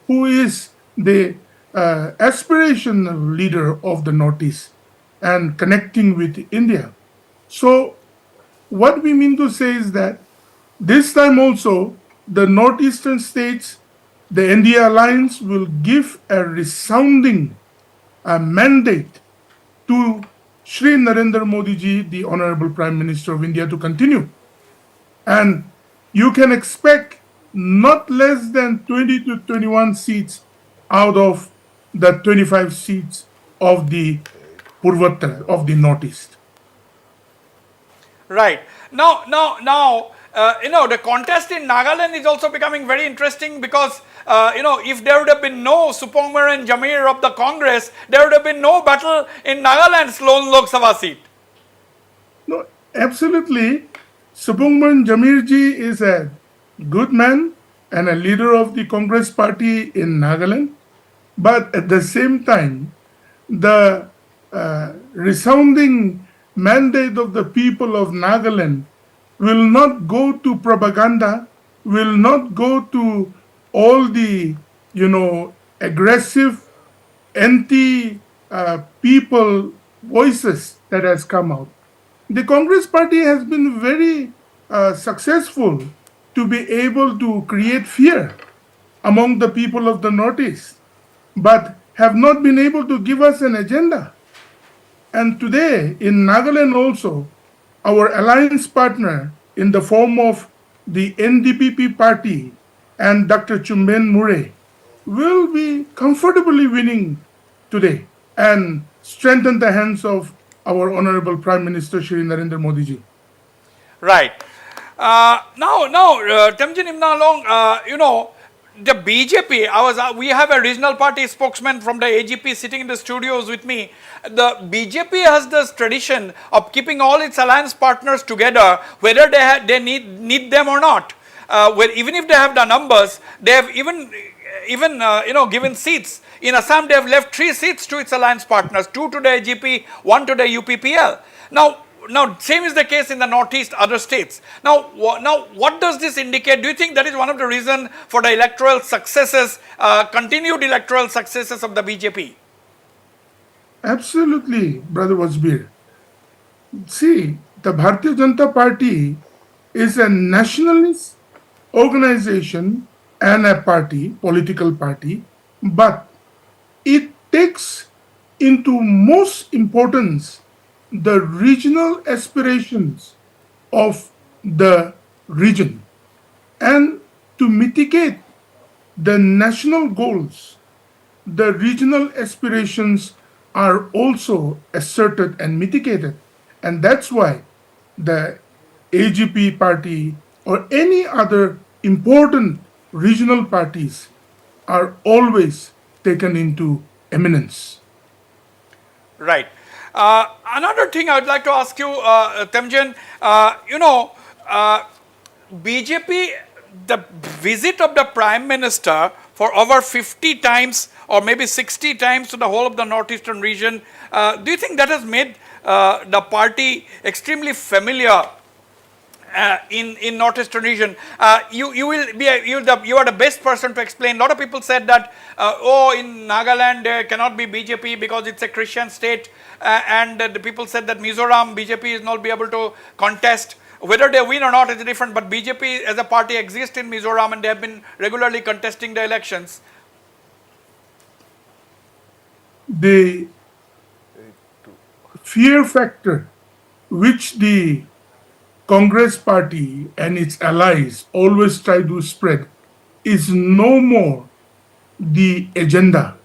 K: who is the aspirational leader of the Northeast and connecting with India. So what we mean to say is that this time also, the northeastern states, the NDA alliance will give a resounding mandate to Shri Narendra Modi ji, the Honorable Prime Minister of India, to continue. And you can expect not less than 20 to 21 seats out of the 25 seats of the Purvottar, of the Northeast.
B: Right. Now, the contest in Nagaland is also becoming very interesting because, if there would have been no Supongmar and Jamir of the Congress, there would have been no battle in Nagaland's lone Lok Sabha seat.
K: No, absolutely. Supongmar Jamir ji is a good man and a leader of the Congress party in Nagaland. But at the same time, the resounding mandate of the people of Nagaland will not go to propaganda, will not go to all the, aggressive anti-people voices that has come out. The Congress party has been very successful to be able to create fear among the people of the Northeast, but have not been able to give us an agenda. And today in Nagaland also, our alliance partner in the form of the NDPP party and Dr. Chumben Murray will be comfortably winning today and strengthen the hands of our Honorable Prime Minister Shri Narendra Modi ji.
B: Right. Temjin Imnalong, the BJP, we have a regional party spokesman from the AGP sitting in the studios with me. The BJP has this tradition of keeping all its alliance partners together, whether they need them or not. Even if they have the numbers, they have even given seats. In Assam, they have left 3 seats to its alliance partners, 2 to the AGP, 1 to the UPPL. Now, same is the case in the northeast, other states. Now, what does this indicate? Do you think that is one of the reasons for the electoral successes, continued electoral successes of the BJP?
K: Absolutely, Brother Wasbir. See, the Bharatiya Janata Party is a nationalist organization and a party, political party, but it takes into most importance the regional aspirations of the region, and to mitigate the national goals, the regional aspirations are also asserted and mitigated. And that's why the AGP party or any other important regional parties are always taken into eminence.
B: Right. Another thing I would like to ask you, Temjin, BJP, the visit of the Prime Minister for over 50 times or maybe 60 times to the whole of the northeastern region, do you think that has made the party extremely familiar in northeastern region. You are the best person to explain. A lot of people said that in Nagaland there cannot be BJP because it's a Christian state, and the people said that Mizoram BJP is not be able to contest. Whether they win or not is different, but BJP as a party exists in Mizoram and they have been regularly contesting the elections.
K: The fear factor which the Congress party and its allies always try to spread is no more the agenda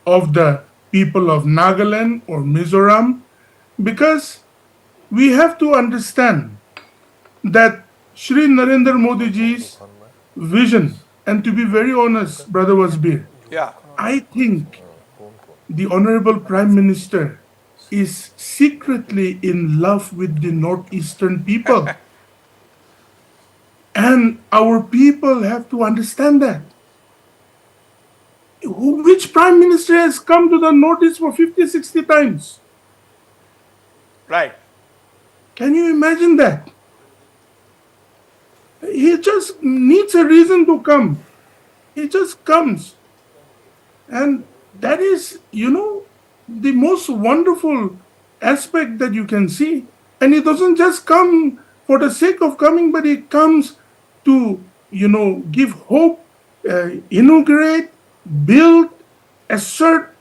K: of the people of Nagaland or Mizoram, because we have to understand that Shri Narendra Modi ji's vision, and to be very honest, Brother Wasbir, I think the Honorable Prime Minister is secretly in love with the Northeastern people. And our people have to understand that. Which Prime Minister has come to the Northeast for 50, 60 times?
B: Right.
K: Can you imagine that? He just needs a reason to come. He just comes. And that is, the most wonderful aspect that you can see. And he doesn't just come for the sake of coming, but he comes to, give hope, inaugurate, build, assert,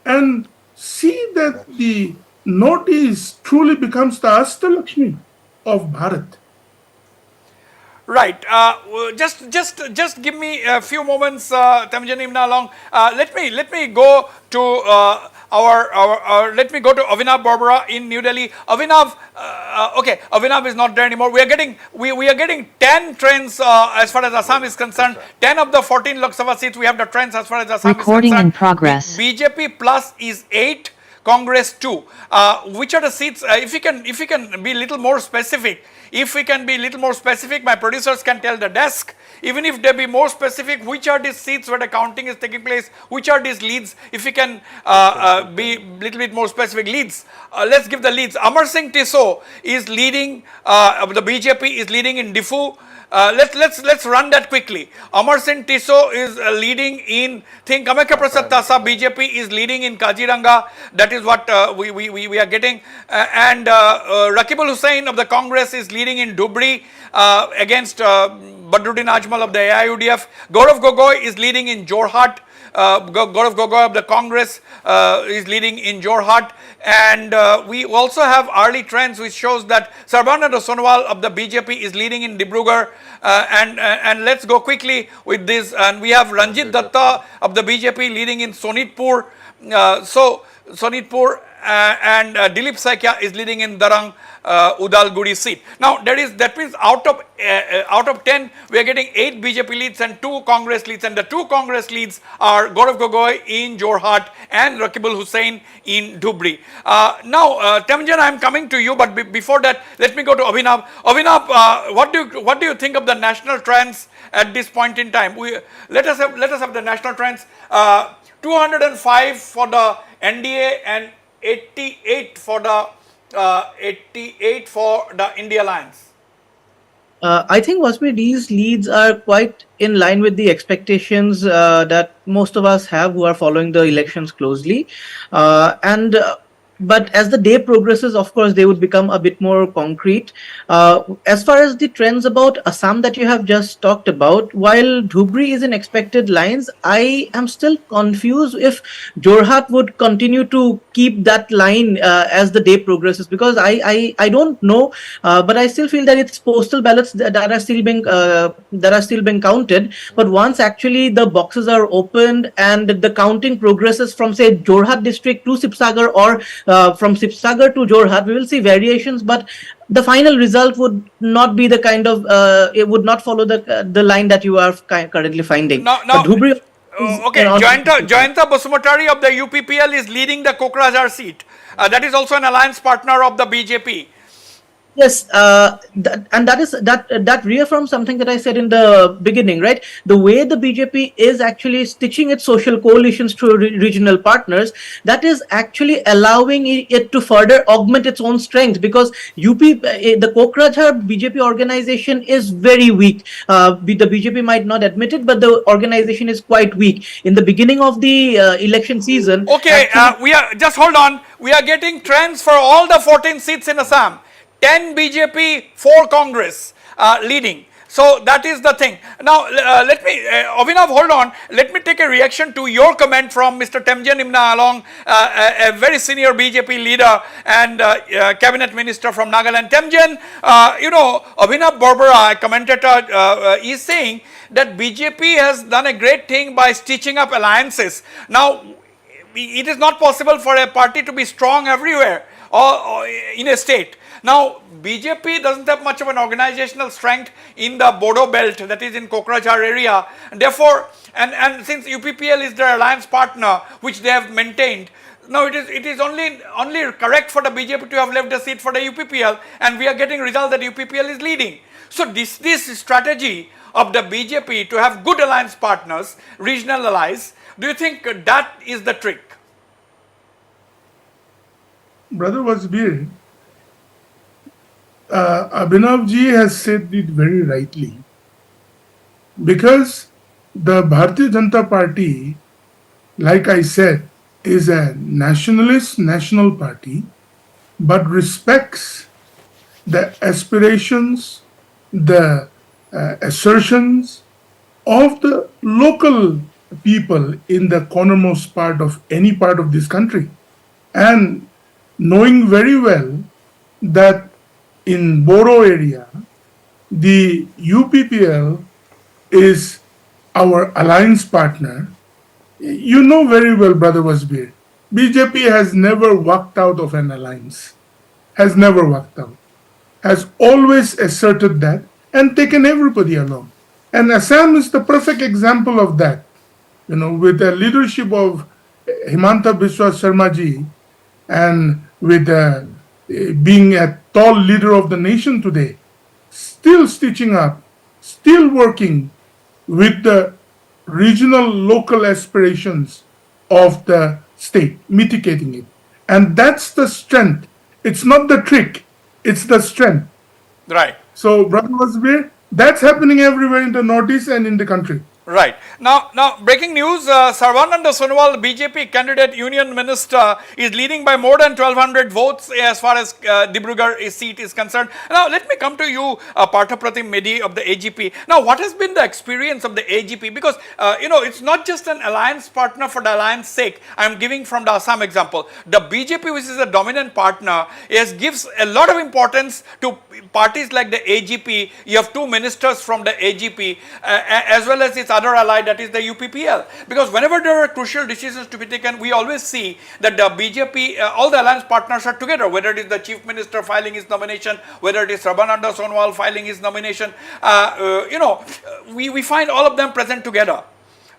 K: and see that the Northeast truly becomes the Astalakshmi of Bharat.
B: Right. Just give me a few moments, Temujin Imna Long. Let me go to let me go to Avinav Barbara in New Delhi. Avinav, okay, Avinav is not there anymore. We are getting 10 trains as far as Assam is concerned. 10 of the 14 Lok Sabha seats we have the trains as far as Assam
L: Recording
B: is concerned.
L: in progress.
B: BJP plus is 8. Congress 2. Which are the seats? If we can be a little more specific. If we can be a little more specific, my producers can tell the desk. Even if they be more specific, which are these seats where the counting is taking place? Which are these leads? If we can be a little bit more specific, leads. Let's give the leads. Amar Singh Tissot is leading. The BJP is leading in Diffu. Let's run that quickly. Amar Singh Tissot is leading in Kamakya Prasad Tasa. BJP is leading in Kaziranga. That is what we are getting. And Rakibul Hussain of the Congress is leading in Dhubri against Badruddin Ajmal of the AIUDF. Gaurav Gogoi is leading in Jorhat. Gaurav Gogoi of the Congress is leading in Jorhat. And we also have early trends which shows that Sarbananda Sonowal of the BJP is leading in Dibrugarh. And let's go quickly with this. And we have Ranjit Datta of the BJP leading in Sonitpur. Sonitpur and Dilip Saikia is leading in Darang Udalguri seat. Now that means out of 10 we are getting 8 BJP leads and 2 Congress leads, and the 2 Congress leads are Gaurav Gogoi in Jorhat and Rakibul Hussain in Dhubri. Now Temujin, I am coming to you, but before that let me go to Avinav. Avinav, what do you think of the national trends at this point in time? Let us have the national trends. 205 for the NDA and 88 for the India Alliance.
G: I think, Wasbir, these leads are quite in line with the expectations that most of us have who are following the elections closely. But as the day progresses, of course, they would become a bit more concrete. As far as the trends about Assam that you have just talked about, while Dhubri is in expected lines, I am still confused if Jorhat would continue to keep that line as the day progresses, because I don't know, but I still feel that it's postal ballots that are still being counted. But once actually the boxes are opened and the counting progresses from, say, Jorhat district to Sibsagar, or from Sibsagar to Jorhat, we will see variations, but the final result would not be the kind of it would not follow the line that you are currently finding.
B: Now,
G: Dhubri
B: okay, Jayanta Basumatari of the UPPL is leading the Kokrajhar seat. That is also an alliance partner of the BJP.
G: Yes, that reaffirms something that I said in the beginning, right? The way the BJP is actually stitching its social coalitions through regional partners, that is actually allowing it to further augment its own strength, because the Kokrajhar BJP organization is very weak. The BJP might not admit it, but the organization is quite weak. In the beginning of the election season,
B: Okay, we are just hold on. We are getting trends for all the 14 seats in Assam. 10 BJP, 4 Congress leading. So that is the thing. Now let me, Avinav, hold on. Let me take a reaction to your comment from Mr. Temjen Imna Along, a very senior BJP leader and cabinet minister from Nagaland. Temjen, Avinav Barbara, a commentator, is saying that BJP has done a great thing by stitching up alliances. Now, it is not possible for a party to be strong everywhere or in a state. Now, BJP doesn't have much of an organizational strength in the Bodo belt, that is in Kokrajhar area. And therefore, and since UPPL is their alliance partner, which they have maintained, now it is only correct for the BJP to have left the seat for the UPPL, and we are getting results that UPPL is leading. So this strategy of the BJP to have good alliance partners, regional allies, do you think that is the trick?
K: Brother Wasbir, Abhinavji has said it very rightly, because the Bharatiya Janata Party, like I said, is a nationalist national party, but respects the aspirations, the assertions of the local people in the cornermost part of any part of this country, and knowing very well that in Boro area, the UPPL is our alliance partner. You know very well, Brother Wasbir, BJP has never walked out of an alliance, has never walked out, has always asserted that and taken everybody along. And Assam is the perfect example of that. With the leadership of Himanta Biswa Sharma ji, and with being a tall leader of the nation today, still stitching up, still working with the regional local aspirations of the state, mitigating it. And that's the strength. It's not the trick, it's the strength.
B: Right.
K: So, Brother Wasbir, that's happening everywhere in the Northeast and in the country.
B: Right. Now breaking news, Sarvananda Sonowal, BJP candidate union minister, is leading by more than 1200 votes as far as Dibrugarh seat is concerned. Now let me come to you, Parthapratim Medi of the AGP. Now what has been the experience of the AGP? Because, it's not just an alliance partner for the alliance sake. I am giving from the Assam example. The BJP, which is a dominant partner, gives a lot of importance to parties like the AGP. You have 2 ministers from the AGP as well as its other ally, that is the UPPL. Because whenever there are crucial decisions to be taken, we always see that the BJP, all the alliance partners are together, whether it is the chief minister filing his nomination, whether it is Sarbananda Sonowal filing his nomination, we find all of them present together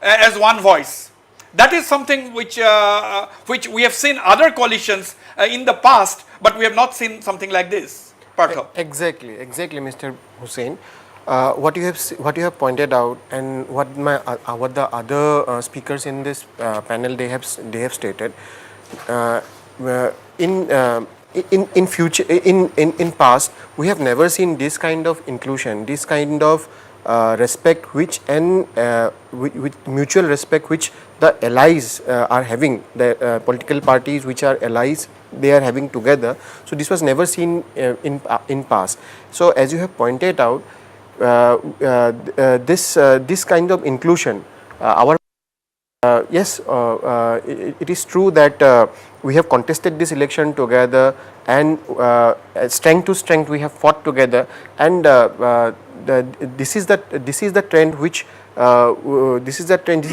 B: as one voice. That is something which we have seen other coalitions in the past, but we have not seen something like this. Partha.
I: Exactly, Mr. Hussain. What you have pointed out, and what the other speakers in this panel they have stated, in future, in past, we have never seen this kind of inclusion, this kind of respect, with mutual respect which the allies are having, the political parties which are allies, they are having together. So this was never seen in past. So as you have pointed out, this kind of inclusion, yes, it is true that we have contested this election together, and strength to strength we have fought together, and this is the trend which this is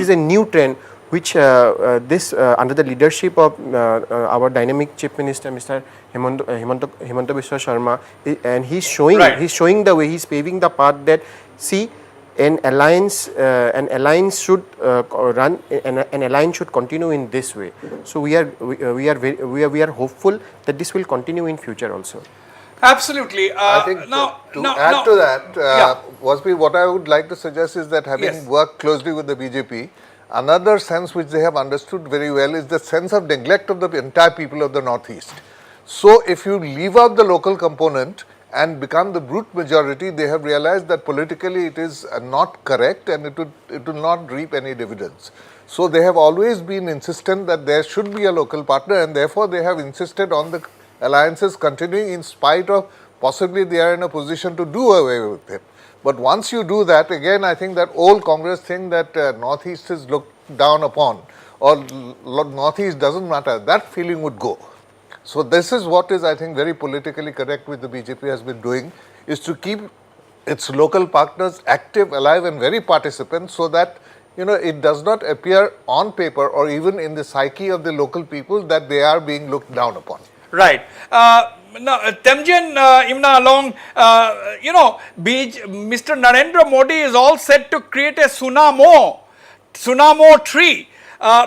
I: a new trend which under the leadership of our dynamic Chief Minister, Mr. Himanta Biswa Sharma, and he's showing the way, he's paving the path that, see, an alliance should run, an alliance should continue in this way. So we are hopeful that this will continue in future also.
B: Absolutely.
F: I think to add to that, Wasbir, what I would like to suggest is that having worked closely with the BJP, another sense which they have understood very well is the sense of neglect of the entire people of the Northeast. So if you leave out the local component and become the brute majority, they have realized that politically it is not correct and it will not reap any dividends. So they have always been insistent that there should be a local partner, and therefore they have insisted on the alliances continuing in spite of possibly they are in a position to do away with it. But once you do that, again I think that old Congress thing that Northeast is looked down upon or Northeast doesn't matter, that feeling would go. So this is what is, I think, very politically correct with the BJP has been doing, is to keep its local partners active, alive and very participant, so that it does not appear on paper or even in the psyche of the local people that they are being looked down upon.
B: Right. Now, Temjen Imna along, Mr. Narendra Modi is all set to create a tsunamo tree.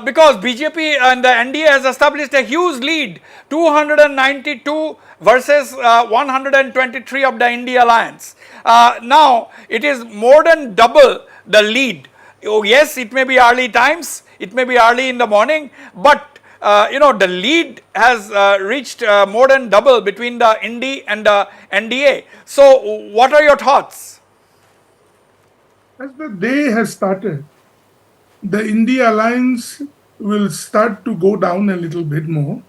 B: Because BJP and the NDA has established a huge lead, 292 versus 123 of the India Alliance. Now, it is more than double the lead. Oh, yes, it may be early times, it may be early in the morning, but the lead has reached more than double between the Indi and the NDA. So, what are your thoughts?
K: As the day has started, the India alliance will start to go down a little bit more,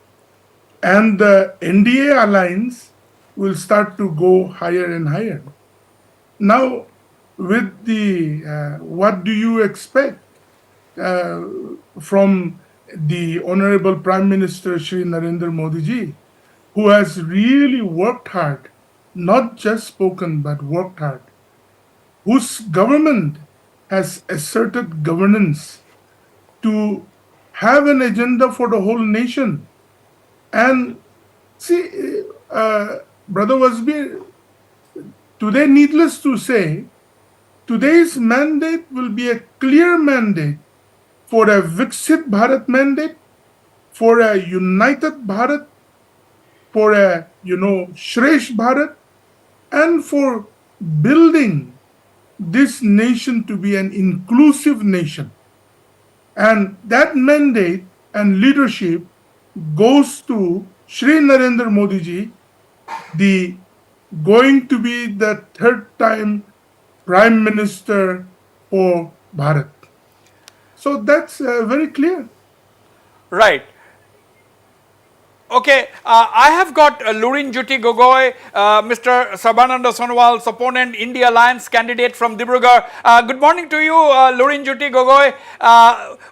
K: and the NDA alliance will start to go higher and higher. Now, with the what do you expect from the Honorable Prime Minister Shri Narendra Modi ji, who has really worked hard, not just spoken but worked hard, whose government has asserted governance to have an agenda for the whole nation. And see, Brother Wasbir, today, needless to say, today's mandate will be a clear mandate for a Viksit Bharat mandate, for a united Bharat, for a, Shresh Bharat, and for building this nation to be an inclusive nation. And that mandate and leadership goes to Shri Narendra Modi ji, going to be the third time Prime Minister for Bharat. So that's very clear.
B: Right. Okay, I have got Lurin Jyoti Gogoi, Mr. Sarbananda Sonowal's opponent, India Alliance candidate from Dibrugarh. Good morning to you, Lurin Jyoti Gogoi.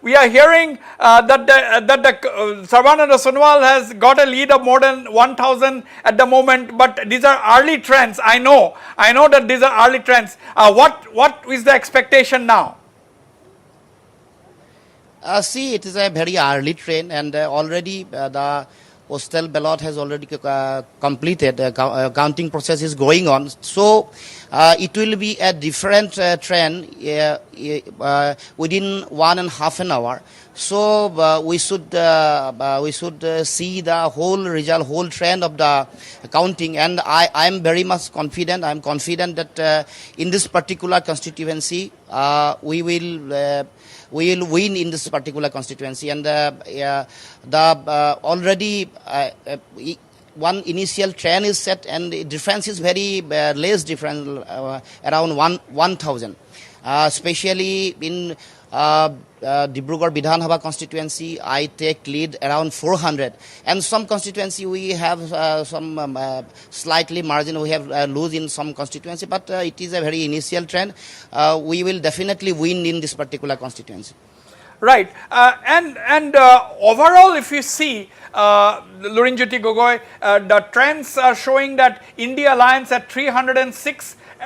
B: We are hearing that Sarbananda Sonowal has got a lead of more than 1,000 at the moment, but these are early trends. I know that these are early trends. What is the expectation now?
L: See, it is a very early trend, and already the postal ballot has already completed. Counting process is going on. So it will be a different trend within 1.5 an hour. So we should see the whole result, whole trend of the counting, and I am very much confident. I am confident that in this particular constituency we will win in this particular constituency, and already one initial trend is set, and the difference is very less different, around 1,000, especially in Dibrugarh Vidhan Sabha constituency. I take lead around 400, and some constituency we have some slightly margin, we have lose in some constituency, but it is a very initial trend. We will definitely win in this particular constituency.
B: Right, and overall, if you see, Lurin Jyoti Gogoi, the trends are showing that India Alliance at 306, the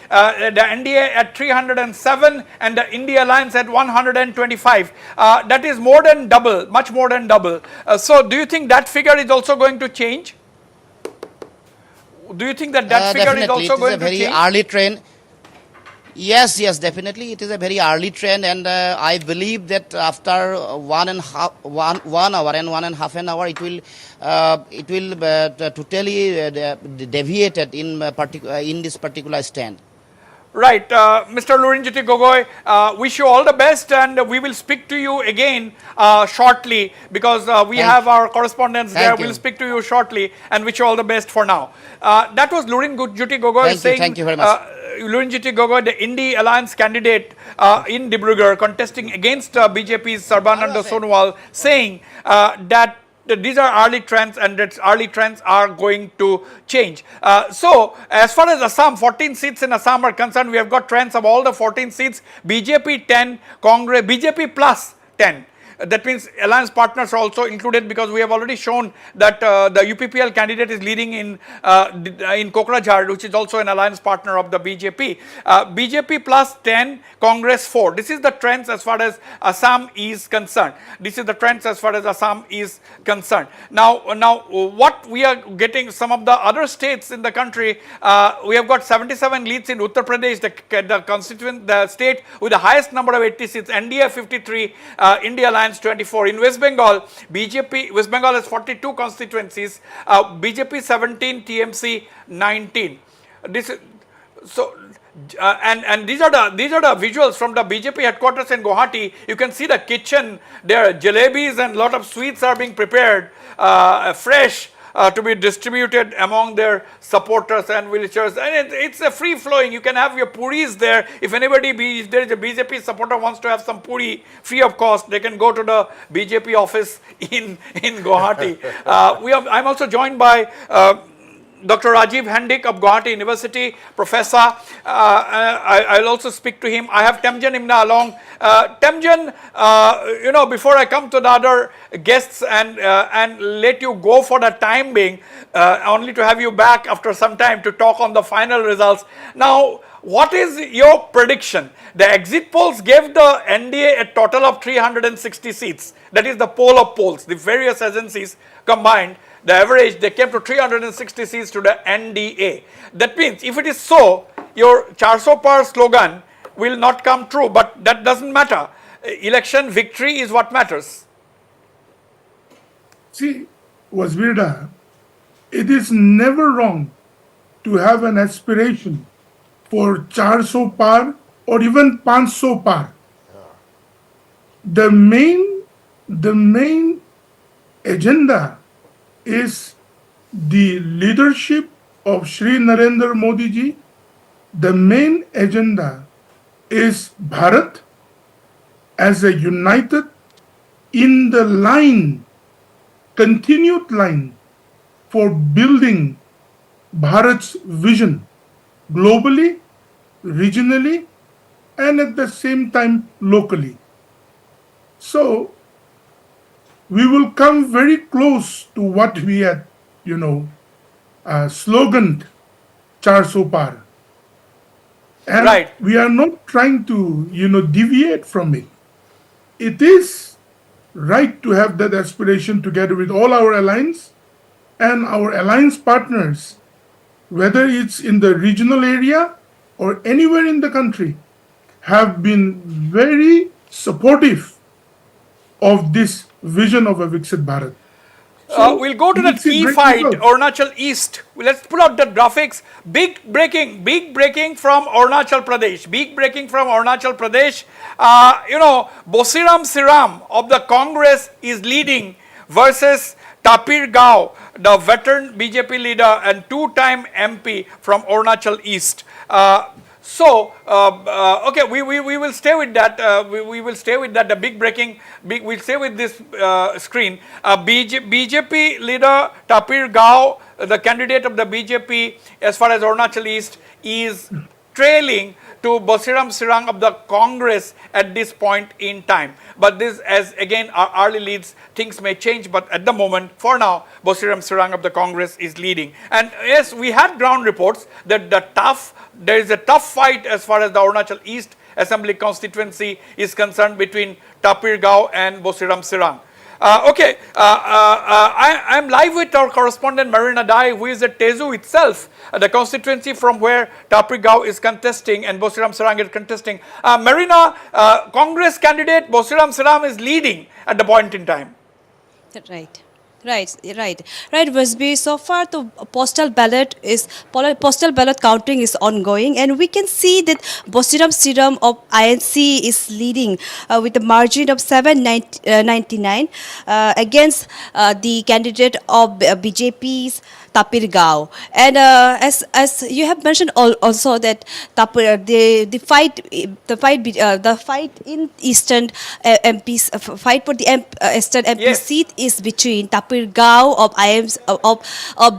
B: NDA at 307 and the India Alliance at 125. That is more than double, much more than double. So do you think that figure is also going to change? Do you think that figure is also going to change?
L: Definitely, it is a very early trend. Yes, yes, definitely. It is a very early trend, and I believe that after 1 hour and 1.5 an hour, it will totally deviated in this particular stand.
B: Right, Mr. Lurinjiti Gogoi, wish you all the best, and we will speak to you again shortly, because we have our correspondents there. We'll speak to you shortly, and wish you all the best for now. That was Lurinjiti Gogoi saying.
L: Thank you very much.
B: Lurinjiti Gogoi, the Indi Alliance candidate in Dibrugarh, contesting against BJP's Sarbananda Sonowal, saying that these are early trends, and that early trends are going to change. So, as far as Assam, 14 seats in Assam are concerned, we have got trends of all the 14 seats, BJP 10, Congress, BJP plus 10. That means alliance partners are also included, because we have already shown that the UPPL candidate is leading in Kokrajhar, which is also an alliance partner of the BJP. BJP plus 10, Congress 4. This is the trends as far as Assam is concerned. This is the trends as far as Assam is concerned. Now what we are getting, some of the other states in the country, we have got 77 leads in Uttar Pradesh, the state with the highest number of 80 seats, NDA 53, India Alliance 24. In West Bengal, West Bengal has 42 constituencies, BJP 17, TMC 19. This is, so and these are the visuals from the BJP headquarters in Guwahati. You can see the kitchen there. Jalebis and lot of sweets are being prepared fresh, to be distributed among their supporters and villagers, and it's a free flowing. You can have your puris there. If if there is a BJP supporter wants to have some puri free of cost, they can go to the BJP office in Guwahati. I'm also joined by Dr. Rajiv Hendik of Guwahati University, professor. I'll also speak to him. I have Temjan Imna along. Temjan, before I come to the other guests and let you go for the time being, only to have you back after some time to talk on the final results. Now, what is your prediction? The exit polls gave the NDA a total of 360 seats. That is the poll of polls, the various agencies combined. The average, they came to 360 seats to the NDA. That means, if it is so, your 400 par slogan will not come true, but that doesn't matter. Election victory is what matters.
K: See, Wasbir, it is never wrong to have an aspiration for 400 par or even 500 par. The main agenda is the leadership of Shri Narendra Modi ji. The main agenda is Bharat as a united, in the line, continued line for building Bharat's vision globally, regionally, and at the same time locally. So, we will come very close to what we had, sloganed 400 par. And we are not trying to, deviate from it. It is right to have that aspiration together with all our alliance and our alliance partners, whether it's in the regional area or anywhere in the country, have been very supportive of this vision of a Viksit Bharat. So
B: we'll go to the key fight, Arunachal East. Let's pull out the graphics. Big breaking from Arunachal Pradesh. Bosiram Siram of the Congress is leading versus Tapir Gao, the veteran BJP leader and two-time MP from Arunachal East. Okay, we will stay with that. We will stay with that. The big breaking. We'll stay with this screen. BJP leader Tapir Gao, the candidate of the BJP as far as Arunachal East, is trailing to Bosiram Sirang of the Congress at this point in time. But this, as again our early leads, things may change, but at the moment, for now, Bosiram Sirang of the Congress is leading. And yes, we had ground reports that there is a tough fight as far as the Arunachal East Assembly constituency is concerned between Tapir Gao and Bosiram Sirang. I'm live with our correspondent Marina Dai, who is at Tezu itself, the constituency from where Tapir Gao is contesting and Bosiram Sarang is contesting. Marina, Congress candidate Bosiram Sarang is leading at the point in time.
C: Right. Right. Wasbir, so far the postal ballot counting is ongoing, and we can see that Bosiram Siram of INC is leading with a margin of 799 against the candidate of BJP's Tapir Gao. And as you have mentioned also that the fight in Eastern MPs fight for the Eastern MP seat is between Tapir Gao of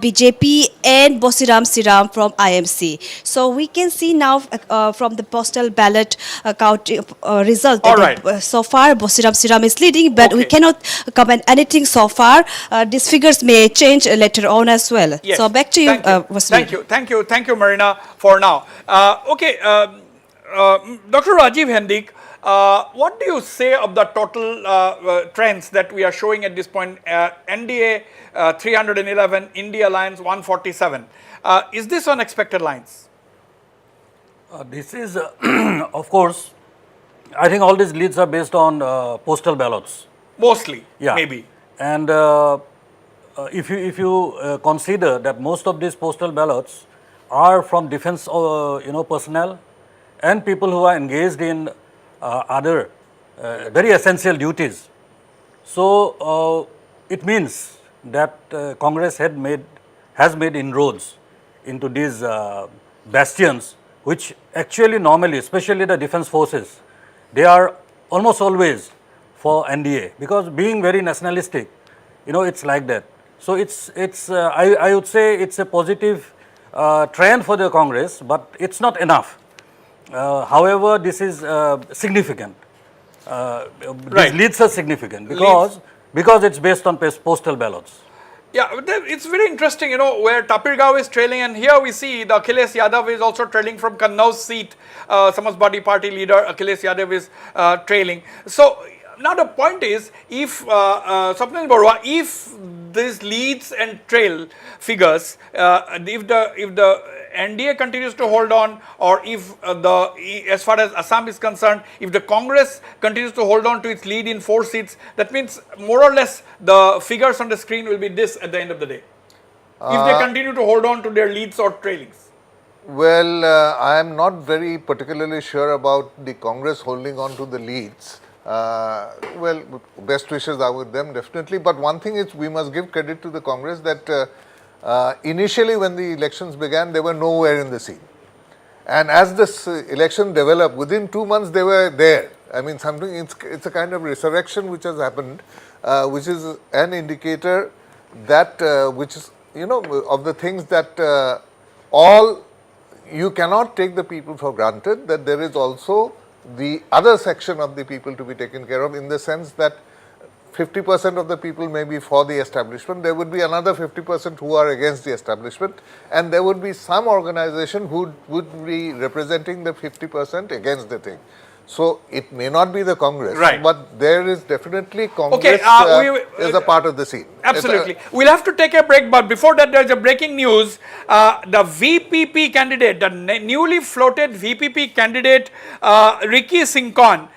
C: BJP and Bosiram Siram from IMC. So we can see now from the postal ballot counting result that so far Bosiram Siram is leading, but we cannot comment anything so far. These figures may change later on as well.
B: Yes.
C: So back to you, Wasbir.
B: Thank you, Marina, for now. Dr. Rajiv Hendik, what do you say of the total trends that we are showing at this point? NDA 311, India Alliance 147. Is this on expected lines?
M: This is, of course, I think all these leads are based on postal ballots.
B: Mostly,
M: yeah.
B: Maybe.
M: And if you consider that most of these postal ballots are from defense personnel and people who are engaged in other very essential duties. So it means that Congress has made inroads into these bastions, which actually normally, especially the defense forces, they are almost always for NDA, because being very nationalistic, it's like that. So I would say it's a positive trend for the Congress, but it's not enough. However, this is significant. These leads are significant because it's based on postal ballots.
B: Yeah, it's very interesting, where Tapir Gao is trailing, and here we see the Akhilesh Yadav is also trailing from Kannau's seat. Samajwadi Party leader Akhilesh Yadav is trailing. So now the point is, if Swapnil Barua, if these leads and trail figures, if the NDA continues to hold on, or if as far as Assam is concerned, if the Congress continues to hold on to its lead in 4 seats, that means more or less the figures on the screen will be this at the end of the day. If they continue to hold on to their leads or trailings.
F: Well, I am not very particularly sure about the Congress holding on to the leads. Well, best wishes are with them, definitely. But one thing is, we must give credit to the Congress that initially when the elections began, they were nowhere in the scene. And as this election developed, within 2 months they were there. I mean, it's a kind of resurrection which has happened, which is an indicator that, which is, of the things that you cannot take the people for granted, that there is also the other section of the people to be taken care of, in the sense that 50% of the people may be for the establishment, there would be another 50% who are against the establishment, and there would be some organization who would be representing the 50% against the thing. So it may not be the Congress, but there is definitely Congress is a part of the scene.
B: Absolutely. We'll have to take a break, but before that there's a breaking news. The VPP candidate, the newly floated VPP candidate, Ricky Singkon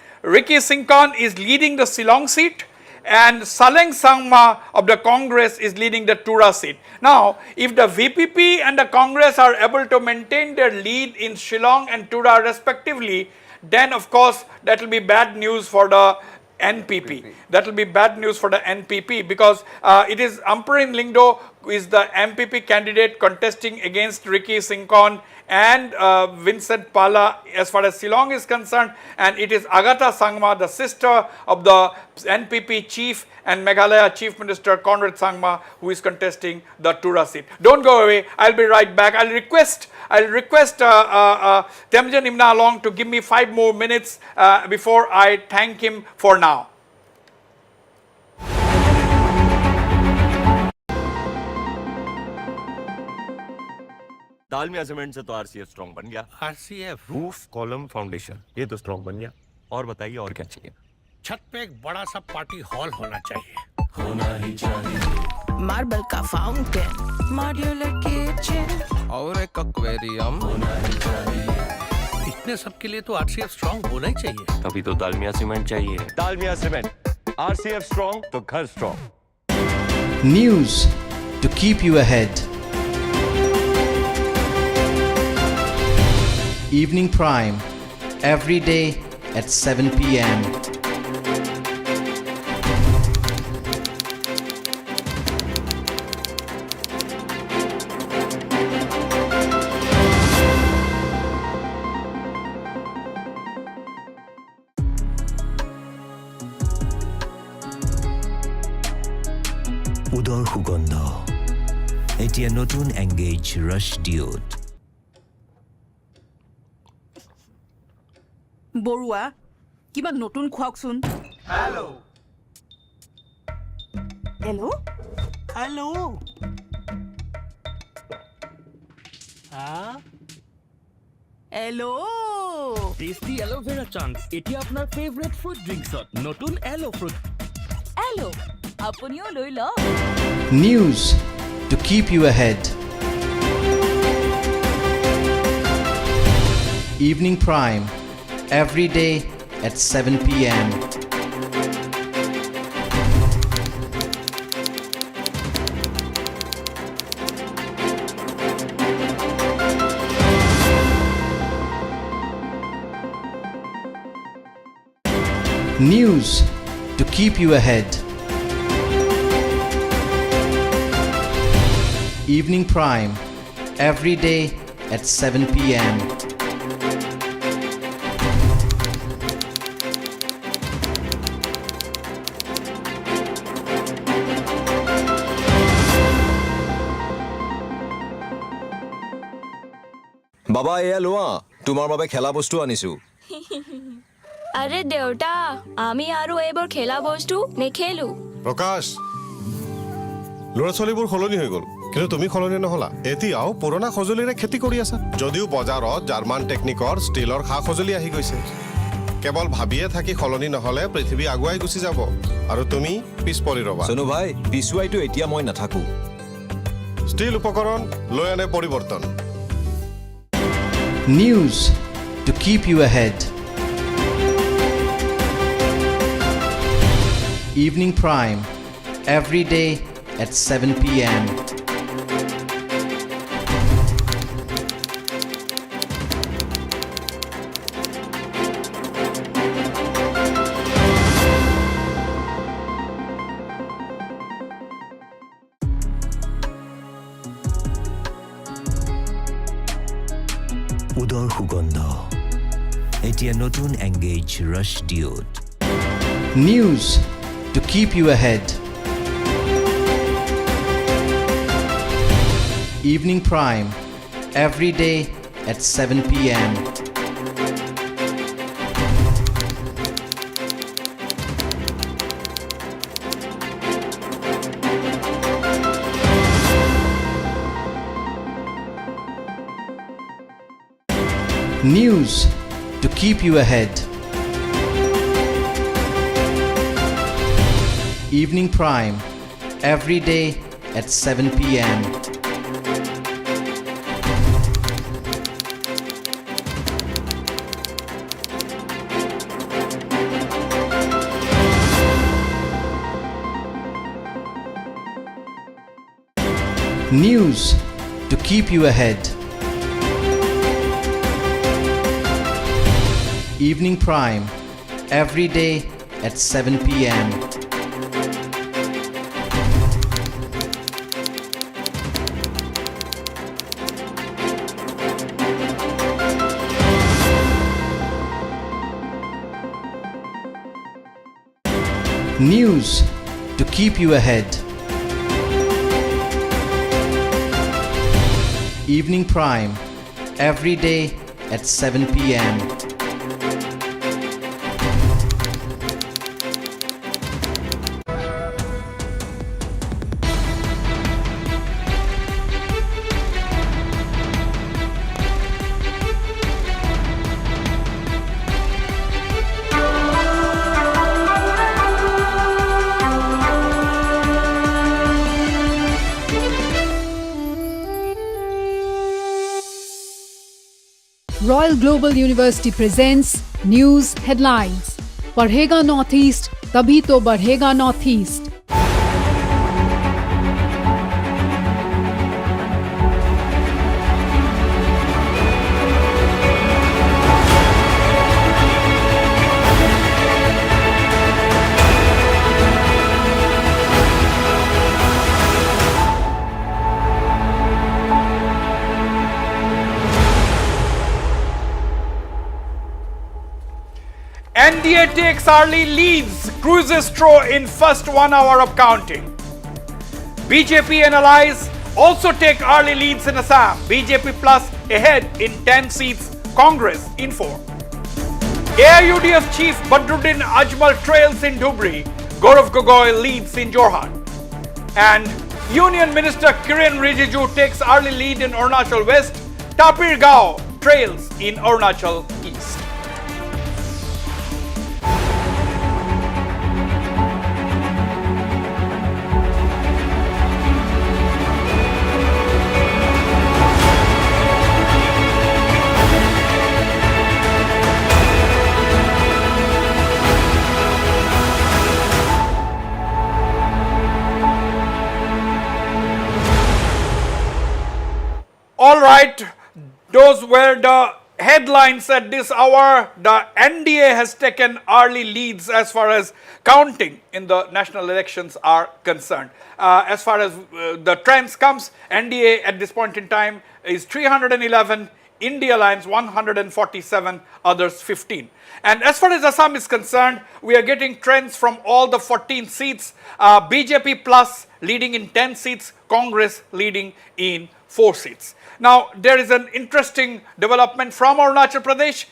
B: is leading the Shillong seat, and Saleng Sangma of the Congress is leading the Tura seat. Now, if the VPP and the Congress are able to maintain their lead in Shillong and Tura respectively, then of course that will be bad news for the NPP. That will be bad news for the NPP, because it is Amperin Lingdo who is the MPP candidate contesting against Ricky Singkon and Vincent Pala as far as Shillong is concerned, and it is Agatha Sangma, the sister of the NPP chief and Meghalaya Chief Minister Conrad Sangma, who is contesting the Tura seat. Don't go away, I'll be right back. I'll request Temjan Imna Along to give me 5 more minutes before I thank him for now.
W: Dalmia cement से तो RCF strong बन गया। RCF roof column foundation, ये तो strong बन गया। और बताइए और क्या चाहिए?
N: छत पे एक बड़ा सा पार्टी हॉल होना चाहिए। होना ही चाहिए।
U: मार्बल का फाउंटेन, मॉड्यूलर किचन
N: और एक एक्वेरियम होना ही चाहिए। इतने सब के लिए तो आरसीएफ स्ट्रांग होना ही चाहिए।
O: तभी तो दालमिया सीमेंट चाहिए। दालमिया सीमेंट, आरसीएफ स्ट्रांग तो घर strong.
A: News to keep you ahead. Evening Prime every day at 7 p.m.
W: উদৰ সুগন্ধ এতিয়া নতুন এংগেজ ৰাছ ডিঅ'ড।
U: বৰুৱা কিবা নতুন খুৱাকচোন।
N: हेलो
U: হেল্ল'
N: हेलो हाँ
U: হেল্ল'
V: টেষ্টি এলোভেৰা চান্স এতিয়া আপোনাৰ ফেভৰেট ফ্ৰুট ড্ৰিংকছত নতুন এলো ফ্ৰুট।
U: হেল্ল' আপুনিও লৈ লওক।
A: News to keep you ahead. Evening Prime every day at 7 p.m. News to keep you ahead. Evening Prime every day at 7 p.m.
X: বাবা এয়া লোৱা তোমাৰ বাবে খেলা বস্তু আনিছো।
Y: আরে দেউতা আমি আৰু এইবোৰ খেলা বস্তু নেখেলো।
Z: প্ৰকাশ ল'ৰা ছোৱালীবোৰ সলনি হৈ গ'ল কিন্তু তুমি সলনি নহলা। এতিয়াও পুৰণা সঁজুলিৰে খেতি কৰি আছা যদিও বজাৰত জাৰ্মান টেকনিকৰ ষ্টিলৰ সা সঁজুলি আহি গৈছে। কেৱল ভাবিয়ে থাকি সলনি নহলে পৃথিৱী আগুৱাই গুচি যাব আৰু তুমি পিছ পৰি ৰবা।
X: সোনু ভাই পিছুৱাইতো এতিয়া মই নাথাকো।
Z: ষ্টিল উপকৰণ লৈ আনে পৰিৱৰ্তন।
A: News to keep you ahead. Evening Prime every day at 7 p.m.
W: উদৰ সুগন্ধ এতিয়া নতুন engage ৰাছ ডিঅ'ড।
A: News to keep you ahead. Evening Prime every day at 7 p.m. News to keep you ahead. Evening Prime every day at 7 p.m. News to keep you ahead. Evening Prime every day at 7 p.m. News to keep you ahead. Evening Prime every day at 7 p.m.
D: Royal Global University presents News Headlines. पढ़ेगा Northeast, तभी तो बढ़ेगा Northeast.
B: NDA takes early leads, cruises through in first 1 hour of counting. BJP and allies also take early leads in Assam. BJP plus ahead in 10 seats, Congress in 4. AIUDF chief Badruddin Ajmal trails in Dhubri. Gaurav Gogoi leads in Jorhat. And Union Minister Kiren Rijiju takes early lead in Arunachal West. Tapir Gao trails in Arunachal East. All right, those were the headlines at this hour. The NDA has taken early leads as far as counting in the national elections are concerned. As far as the trends comes, NDA at this point in time is 311, India Alliance 147, others 15. And as far as Assam is concerned, we are getting trends from all the 14 seats. BJP plus leading in 10 seats, Congress leading in 4 seats. Now, there is an interesting development from Arunachal Pradesh.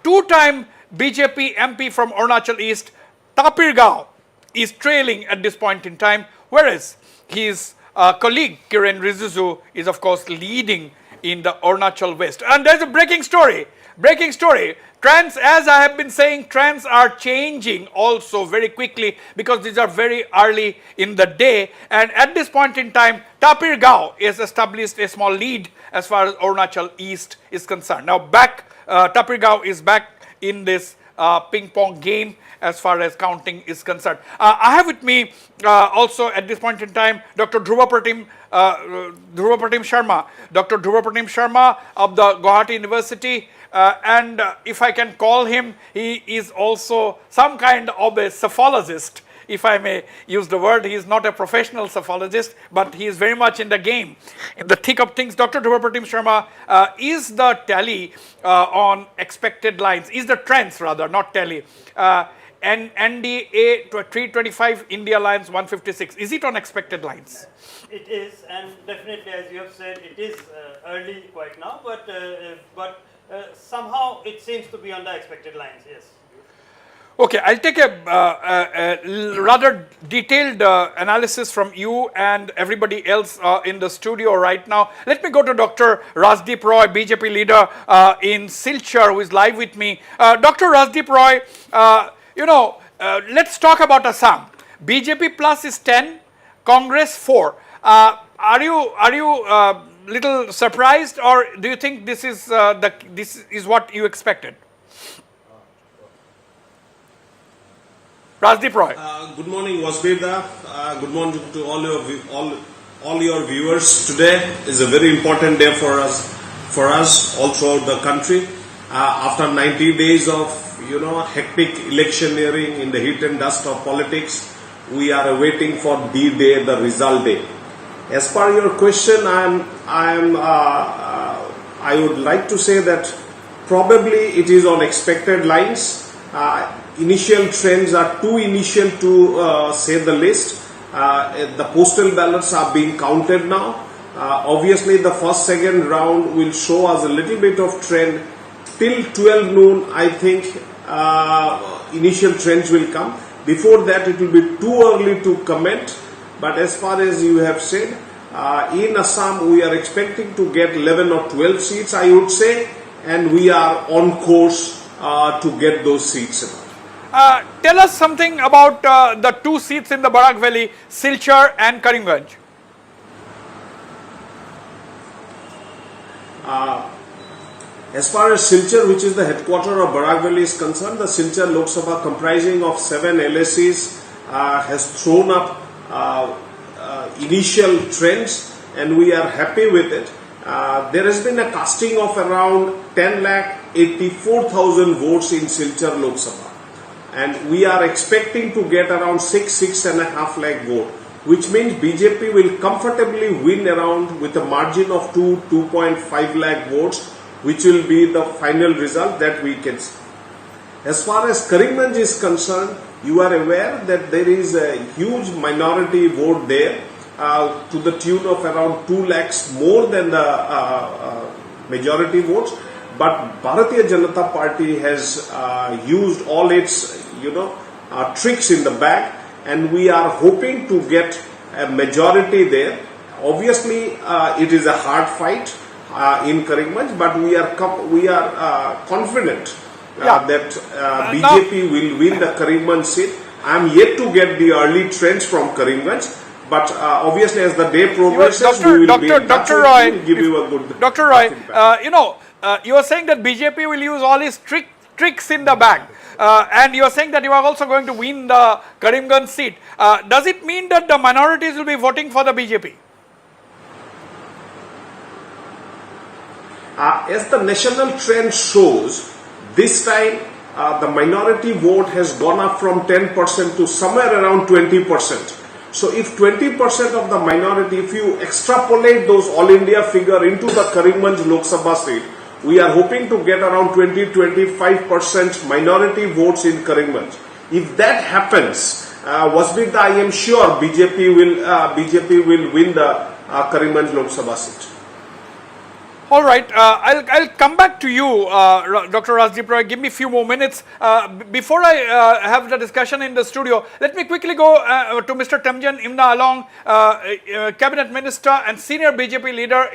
B: Two-time BJP MP from Arunachal East, Tapir Gao, is trailing at this point in time, whereas his colleague Kiren Rijiju is, of course, leading in the Arunachal West. And there's a breaking story. Breaking story. Trends, as I have been saying, trends are changing also very quickly because these are very early in the day. And at this point in time, Tapir Gao has established a small lead as far as Arunachal East is concerned. Now Tapir Gao is back in this ping pong game as far as counting is concerned. I have with me also at this point in time Dr. Dhruvapratim Sharma. Dr. Dhruvapratim Sharma of the Guwahati University. And if I can call him, he is also some kind of a psephologist, if I may use the word. He is not a professional psephologist, but he is very much in the game, in the thick of things. Dr. Dhruvapratim Sharma, is the tally on expected lines, is the trends rather, not tally, and NDA 325, India Alliance 156, is it on expected lines?
P: It is, and definitely, as you have said, it is early quite now, but somehow it seems to be on the expected lines, yes.
B: Okay, I'll take a rather detailed analysis from you and everybody else in the studio right now. Let me go to Dr. Rajdeep Roy, BJP leader in Silchar, who is live with me. Dr. Rajdeep Roy, let's talk about Assam. BJP plus is 10, Congress 4. Are you little surprised, or do you think this is what you expected? Rajdeep Roy.
Q: Good morning, Wasbir. Good morning to all your viewers. Today is a very important day for us all throughout the country. After 90 days of hectic electioneering in the heat and dust of politics, we are awaiting for D-Day, the result day. As per your question, I would like to say that probably it is on expected lines. Initial trends are too initial to say the list. The postal ballots are being counted now. Obviously, the second round will show us a little bit of trend. Till 12 noon, I think initial trends will come. Before that, it will be too early to comment. But as far as you have said, in Assam, we are expecting to get 11 or 12 seats, I would say, and we are on course to get those seats.
B: Tell us something about the 2 seats in the Barak Valley, Silchar and Karimganj.
Q: As far as Silchar, which is the headquarter of Barak Valley, is concerned, the Silchar Lok Sabha, comprising of 7 LSEs, has thrown up initial trends, and we are happy with it. There has been a casting of around 10,84,000 votes in Silchar Lok Sabha, and we are expecting to get around 6.5 lakh vote, which means BJP will comfortably win around with a margin of 2.5 lakh votes, which will be the final result that we can see. As far as Karimganj is concerned, you are aware that there is a huge minority vote there, to the tune of around 2 lakhs more than the majority votes. But Bharatiya Janata Party has used all its, tricks in the bag, and we are hoping to get a majority there. Obviously, it is a hard fight in Karimganj, but we are confident that BJP will win the Karimganj seat. I am yet to get the early trends from Karimganj, but obviously as the day progresses, we will be in touch with you, will give you a good.
B: Dr. Roy, you are saying that BJP will use all its tricks in the bag, and you are saying that you are also going to win the Karimganj seat. Does it mean that the minorities will be voting for the BJP?
Q: As the national trend shows, this time the minority vote has gone up from 10% to somewhere around 20%. So if 20% of the minority, if you extrapolate those all India figure into the Karimganj Lok Sabha seat, we are hoping to get around 20-25% minority votes in Karimganj. If that happens, Wasbir, I am sure BJP will win the Karimganj Lok Sabha seat.
B: All right, I'll come back to you, Dr. Rajdeep Roy. Give me a few more minutes. Before I have the discussion in the studio, let me quickly go to Mr. Temjen Imna Along, Cabinet Minister and Senior BJP Leader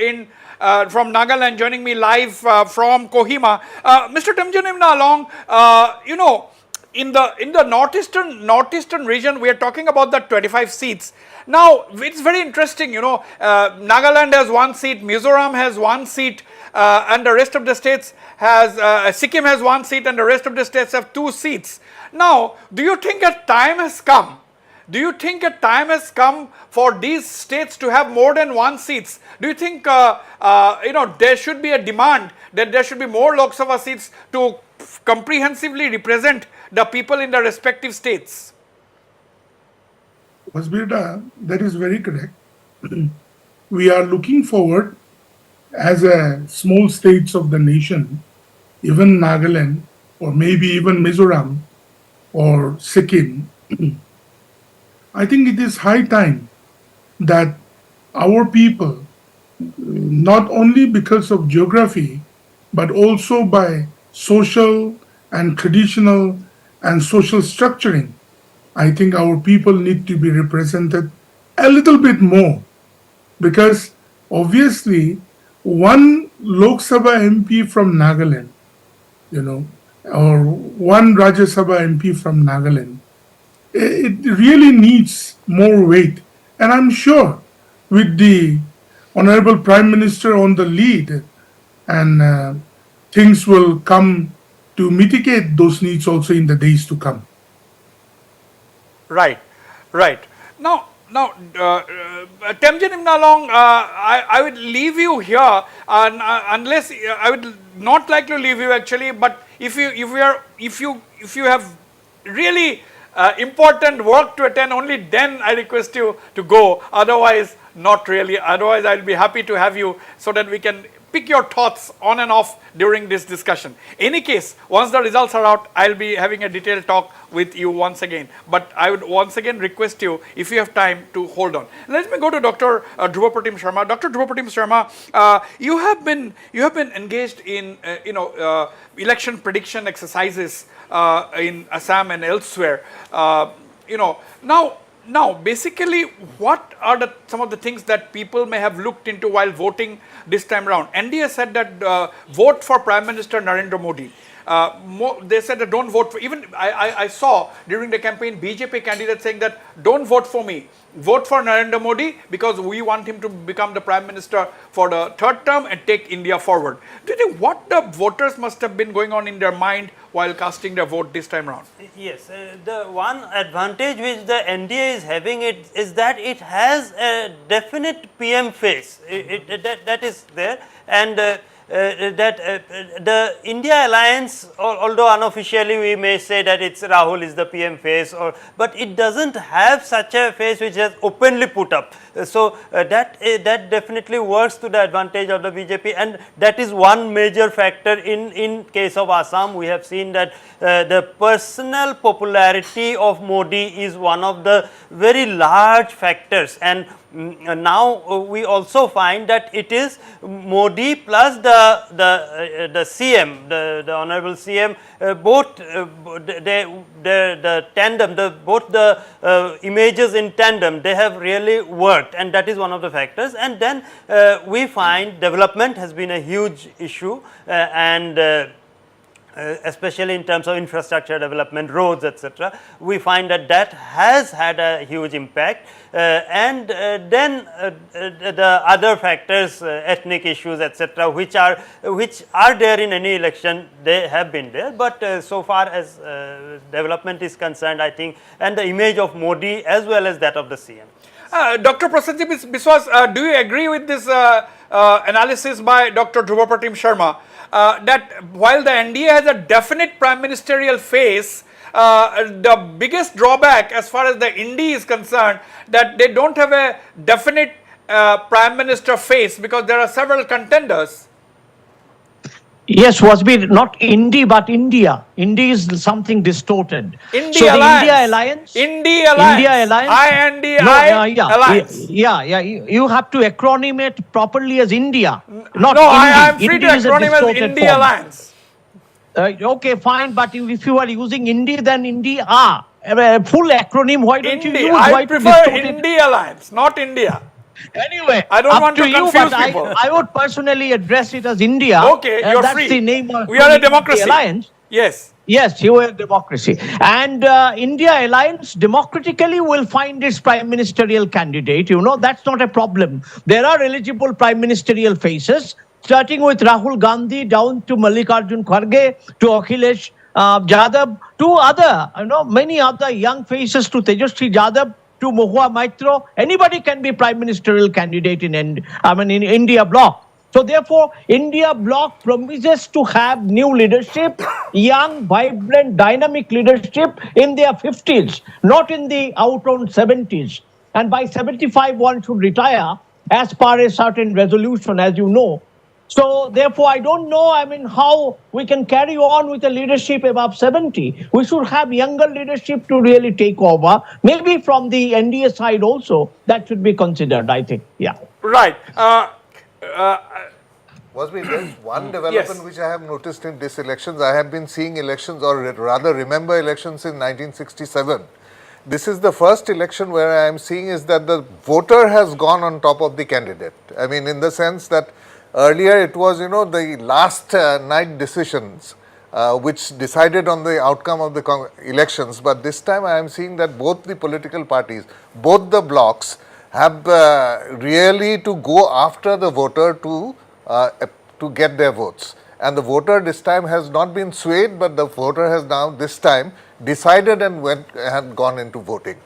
B: from Nagaland, joining me live from Kohima. Mr. Temjen Imna Along, in the northeastern region, we are talking about the 25 seats. Now, it's very interesting, Nagaland has 1 seat, Mizoram has 1 seat, and the rest of the states has, Sikkim has 1 seat, and the rest of the states have 2 seats. Now, do you think a time has come? Do you think a time has come for these states to have more than 1 seats? Do you think, there should be a demand that there should be more Lok Sabha seats to comprehensively represent the people in the respective states?
K: Wasbir, that is very correct. We are looking forward as a small states of the nation, even Nagaland or maybe even Mizoram or Sikkim. I think it is high time that our people, not only because of geography, but also by social and traditional and social structuring, I think our people need to be represented a little bit more, because obviously 1 Lok Sabha MP from Nagaland, or 1 Rajya Sabha MP from Nagaland, it really needs more weight. And I'm sure with the Honorable Prime Minister on the lead, and things will come to mitigate those needs also in the days to come.
B: Right. Now, Temjen Imna Along, I would leave you here, unless I would not like to leave you actually. But if you have really important work to attend, only then I request you to go. Otherwise, not really. Otherwise, I'll be happy to have you so that we can pick your thoughts on and off during this discussion. Any case, once the results are out, I'll be having a detailed talk with you once again. But I would once again request you, if you have time, to hold on. Let me go to Dr. Dhruvapratim Sharma. Dr. Dhruvapratim Sharma, you have been engaged in election prediction exercises in Assam and elsewhere. Now, basically, what are some of the things that people may have looked into while voting this time around? NDA said that vote for Prime Minister Narendra Modi. They said that don't vote for, even I saw during the campaign BJP candidates saying that don't vote for me, vote for Narendra Modi because we want him to become the Prime Minister for the third term and take India forward. Do you think what the voters must have been going on in their mind while casting their vote this time around?
P: Yes, the one advantage which the NDA is having is that it has a definite PM face. That is there, and the India alliance, although unofficially we may say that it's Rahul is the PM face, but it doesn't have such a face which is openly put up. So that definitely works to the advantage of the BJP, and that is one major factor in case of Assam. We have seen that the personal popularity of Modi is one of the very large factors, and now we also find that it is Modi plus the CM, the honorable CM, both the tandem, both the images in tandem, they have really worked, and that is one of the factors. And then we find development has been a huge issue, and especially in terms of infrastructure development, roads, etc. We find that has had a huge impact, and then the other factors, ethnic issues, etc., which are there in any election, they have been there. But so far as development is concerned, I think, and the image of Modi as well as that of the CM.
B: Dr. Prasenjit Biswas, do you agree with this analysis by Dr. Dhruvapratim Sharma? That while the NDA has a definite prime ministerial face, the biggest drawback as far as the Indy is concerned, that they don't have a definite prime minister face because there are several contenders.
E: Yes, Wasbir, not Indy but India. Indy is something distorted.
B: India Alliance. India Alliance. Alliance.
E: Yeah. You have to acronym it properly as India. Not
B: no,
E: Indy.
B: I am free
E: Indy
B: to
E: is a
B: acronym as
E: distorted
B: India
E: form.
B: Alliance.
E: Okay, fine, but if you are using Indy, then India. Full acronym, why don't you use?
B: I prefer India Alliance, not India.
E: Anyway,
B: I don't want to confuse people.
E: I would personally address it as India.
B: Okay, you're
E: that's
B: free.
E: The name of
B: we are a democracy.
E: Alliance.
B: Yes.
E: Yes, you are a democracy. And India Alliance democratically will find its prime ministerial candidate. That's not a problem. There are eligible prime ministerial faces, starting with Rahul Gandhi down to Mallikarjun Kharge, to Akhilesh Jadhav, to other, many other young faces, to Tejaswi Jadhav, to Mohua Maitro. Anybody can be prime ministerial candidate in India bloc. So therefore, India bloc promises to have new leadership, young, vibrant, dynamic leadership in their 50s, not in the outrun 70s. And by 75, one should retire as per a certain resolution, as you know. So therefore, I don't know, how we can carry on with a leadership above 70. We should have younger leadership to really take over. Maybe from the NDA side also, that should be considered, I think. Yeah.
B: Right.
F: There's one development which I have noticed in these elections. I have been seeing elections, or rather remember elections in 1967. This is the first election where I am seeing is that the voter has gone on top of the candidate. In the sense that earlier it was, the last night decisions which decided on the outcome of the elections. But this time I am seeing that both the political parties, both the blocs have really to go after the voter to get their votes. And the voter this time has not been swayed, but the voter has now this time decided and had gone into voting.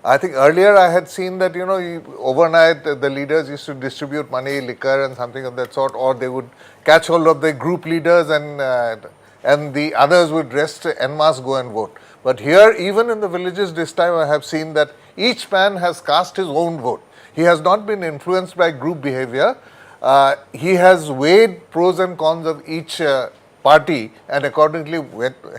F: I think earlier I had seen that, overnight the leaders used to distribute money, liquor and something of that sort, or they would catch hold of the group leaders and the others would rest en masse go and vote. But here, even in the villages this time, I have seen that each man has cast his own vote. He has not been influenced by group behavior. He has weighed pros and cons of each party and accordingly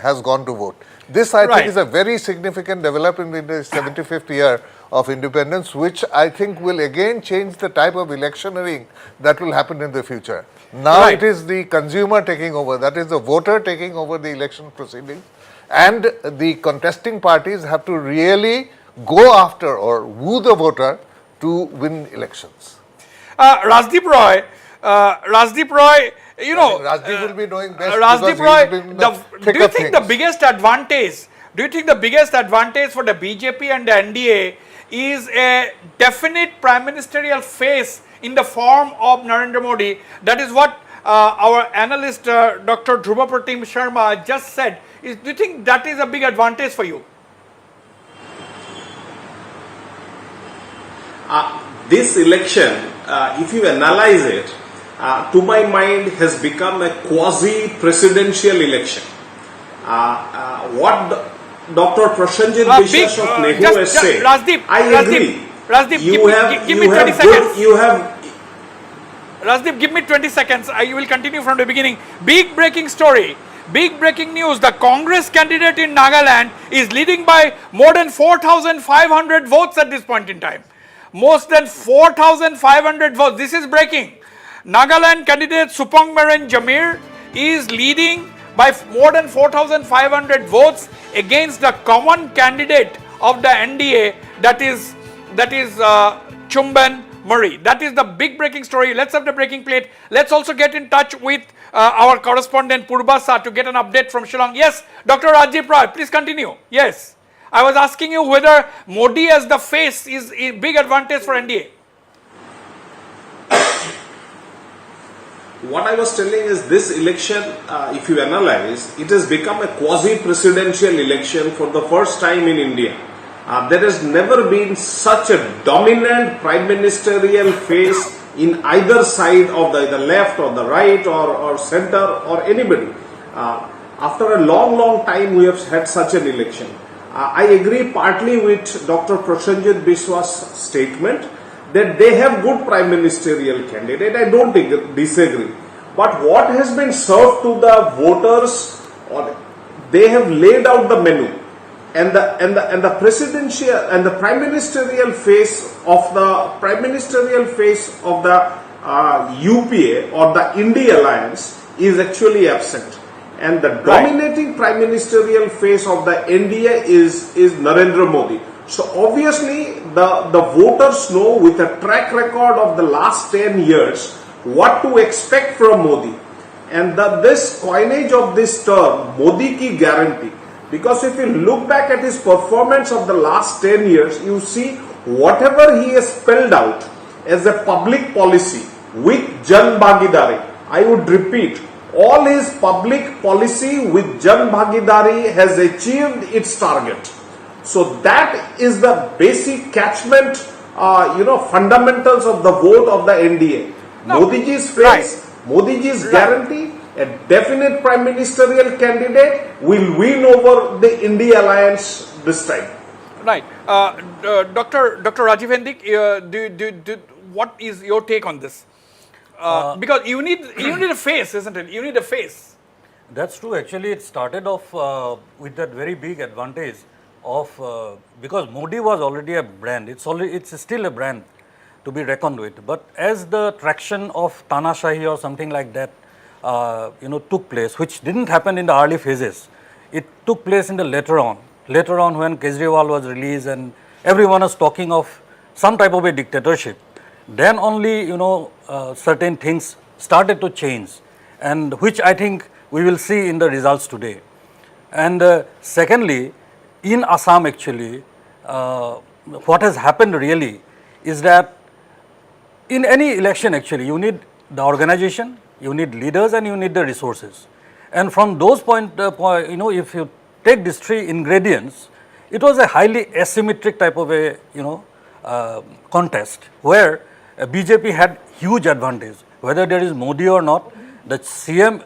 F: has gone to vote. This, I think, is a very significant development in the 75th year of independence, which I think will again change the type of electioneering that will happen in the future. Now it is the consumer taking over, that is the voter taking over the election proceedings, and the contesting parties have to really go after or woo the voter to win elections.
B: Rajdeep Roy, you know,
F: Rajdeep will be knowing best.
B: Rajdeep
F: because
B: Roy,
F: he's been in the thick
B: do you
F: of
B: think the
F: things.
B: biggest advantage? Do you think the biggest advantage for the BJP and the NDA is a definite prime ministerial face in the form of Narendra Modi? That is what our analyst Dr. Dhruva Pratim Sharma just said. Do you think that is a big advantage for you?
Q: This election, if you analyze it, to my mind has become a quasi-presidential election. What Dr. Prasenjit Biswas of Nehu has said,
B: Rajdeep,
Q: I agree.
B: Rajdeep, give me 20 seconds. Rajdeep, give me 20 seconds. I will continue from the beginning. Big breaking story. Big breaking news. The Congress candidate in Nagaland is leading by more than 4,500 votes at this point in time. More than 4,500 votes. This is breaking. Nagaland candidate Supong Meren Jamir is leading by more than 4,500 votes against the common candidate of the NDA, that is Chumban Murray. That is the big breaking story. Let's have the breaking plate. Let's also get in touch with our correspondent Purbasa to get an update from Shillong. Yes, Dr. Rajdeep Roy, please continue. Yes, I was asking you whether Modi as the face is a big advantage for NDA.
Q: What I was telling is this election, if you analyze, it has become a quasi-presidential election for the first time in India. There has never been such a dominant prime ministerial face in either side of the left or the right or center or anybody. After a long time we have had such an election. I agree partly with Dr. Prasenjit Biswas' statement that they have good prime ministerial candidate. I don't disagree. But what has been served to the voters, or they have laid out the menu, and the presidential and the prime ministerial face of the UPA or the India Alliance is actually absent. And the dominating prime ministerial face of the NDA is Narendra Modi. So obviously the voters know with a track record of the last 10 years what to expect from Modi. And this coinage of this term, Modi ki guarantee, because if you look back at his performance of the last 10 years, you see whatever he has spelled out as a public policy with Jan Bhagidari, I would repeat, all his public policy with Jan Bhagidari has achieved its target. So that is the basic catchment, fundamentals of the vote of the NDA. Modiji's face, Modiji's guarantee, a definite prime ministerial candidate will win over the India Alliance this time.
B: Right. Dr. Rajiv Hendik, what is your take on this? Because you need a face, isn't it? You need a face.
M: That's true. Actually, it started off with that very big advantage of because Modi was already a brand. It's still a brand to be reckoned with. But as the traction of Tanashahi or something like that, took place, which didn't happen in the early phases, it took place in the later on. Later on, when Kejriwal was released and everyone was talking of some type of a dictatorship, then only certain things started to change, and which I think we will see in the results today. And secondly, in Assam actually, what has happened really is that in any election actually you need the organization, you need leaders, and you need the resources. And from those if you take these three ingredients, it was a highly asymmetric type of a contest where BJP had huge advantage. Whether there is Modi or not, the CM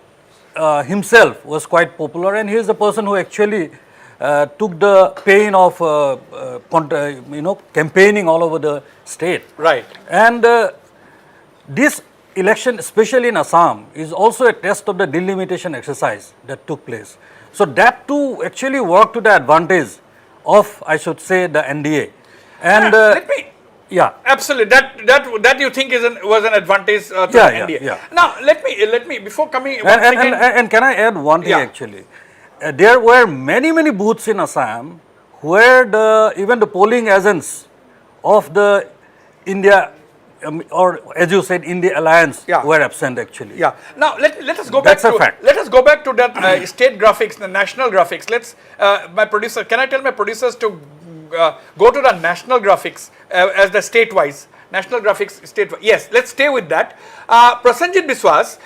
M: himself was quite popular, and he is the person who actually took the pain of campaigning all over the state.
B: Right.
M: And this election, especially in Assam, is also a test of the delimitation exercise that took place. So that too actually worked to the advantage of, I should say, the NDA. And
B: absolutely, that you think was an advantage to the NDA.
M: Yeah.
B: Now let me before coming
M: and can I add one thing actually? There were many booths in Assam where even the polling agents of the India or as you said, in the alliance were absent actually.
B: Yeah. Now let us go back.
M: That's a fact.
B: Let us go back to that state graphics, the national graphics. Let's my producer. Can I tell my producers to go to the national graphics as the state-wise? National graphics state. Yes, let's stay with that. Prasenjit Biswas,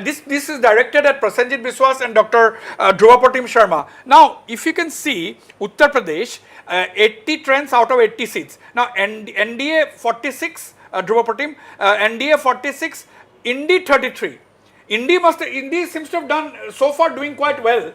B: this is directed at Prasenjit Biswas and Dr. Dhruvapatim Sharma. Now, if you can see, Uttar Pradesh, 80 trends out of 80 seats. Now, NDA 46, Dhruvapatim, NDA 46, Indi 33. Indi seems to have done so far doing quite well.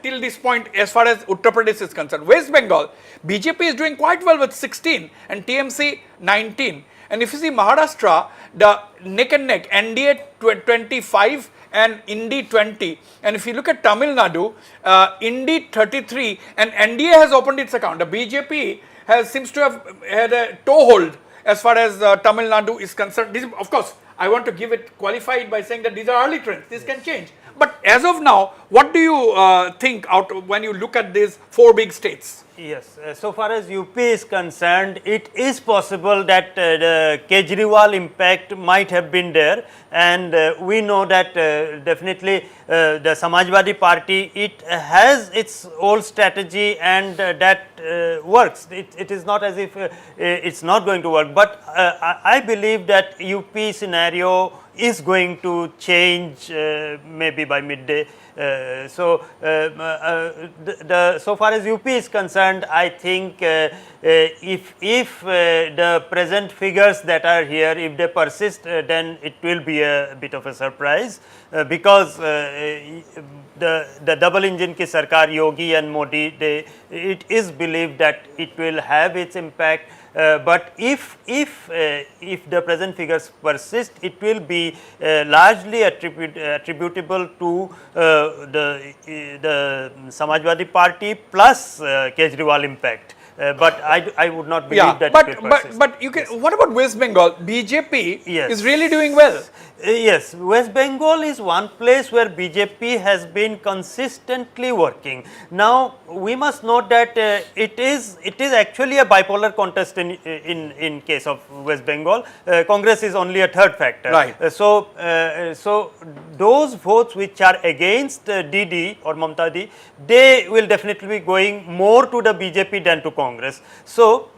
B: Till this point, as far as Uttar Pradesh is concerned. West Bengal, BJP is doing quite well with 16 and TMC 19. And if you see Maharashtra, the neck and neck, NDA 25 and Indi 20. And if you look at Tamil Nadu, Indi 33 and NDA has opened its account. The BJP seems to have had a toehold as far as Tamil Nadu is concerned. This, of course, I want to give it qualified by saying that these are early trends. This can change. But as of now, what do you think when you look at these four big states?
P: Yes, so far as UP is concerned, it is possible that the Kejriwal impact might have been there, and we know that definitely the Samajwadi Party, it has its old strategy and that works. It is not as if it's not going to work, but I believe that UP scenario is going to change maybe by midday. So far as UP is concerned, I think if the present figures that are here, if they persist, then it will be a bit of a surprise because the double engine ki sarkar, Yogi and Modi, it is believed that it will have its impact. But if the present figures persist, it will be largely attributable to the Samajwadi Party plus Kejriwal impact. But I would not believe that it will persist.
B: But you can. What about West Bengal? BJP is really doing well.
P: Yes, West Bengal is one place where BJP has been consistently working. Now we must note that it is actually a bipolar contest in case of West Bengal. Congress is only a third factor.
B: Right.
P: So those votes which are against DD or Mamta Di, they will definitely be going more to the BJP than to Congress. So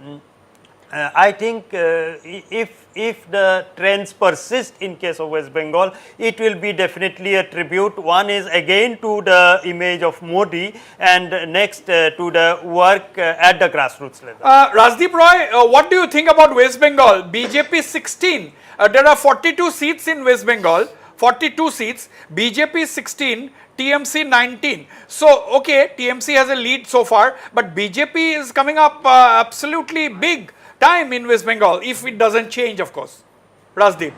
P: I think if the trends persist in case of West Bengal, it will be definitely a tribute. One is again to the image of Modi, and next to the work at the grassroots level.
B: Rajdeep Roy, what do you think about West Bengal? BJP 16. There are 42 seats in West Bengal. 42 seats. BJP 16. TMC 19. So, okay, TMC has a lead so far, but BJP is coming up absolutely big time in West Bengal, if it doesn't change, of course. Rajdeep.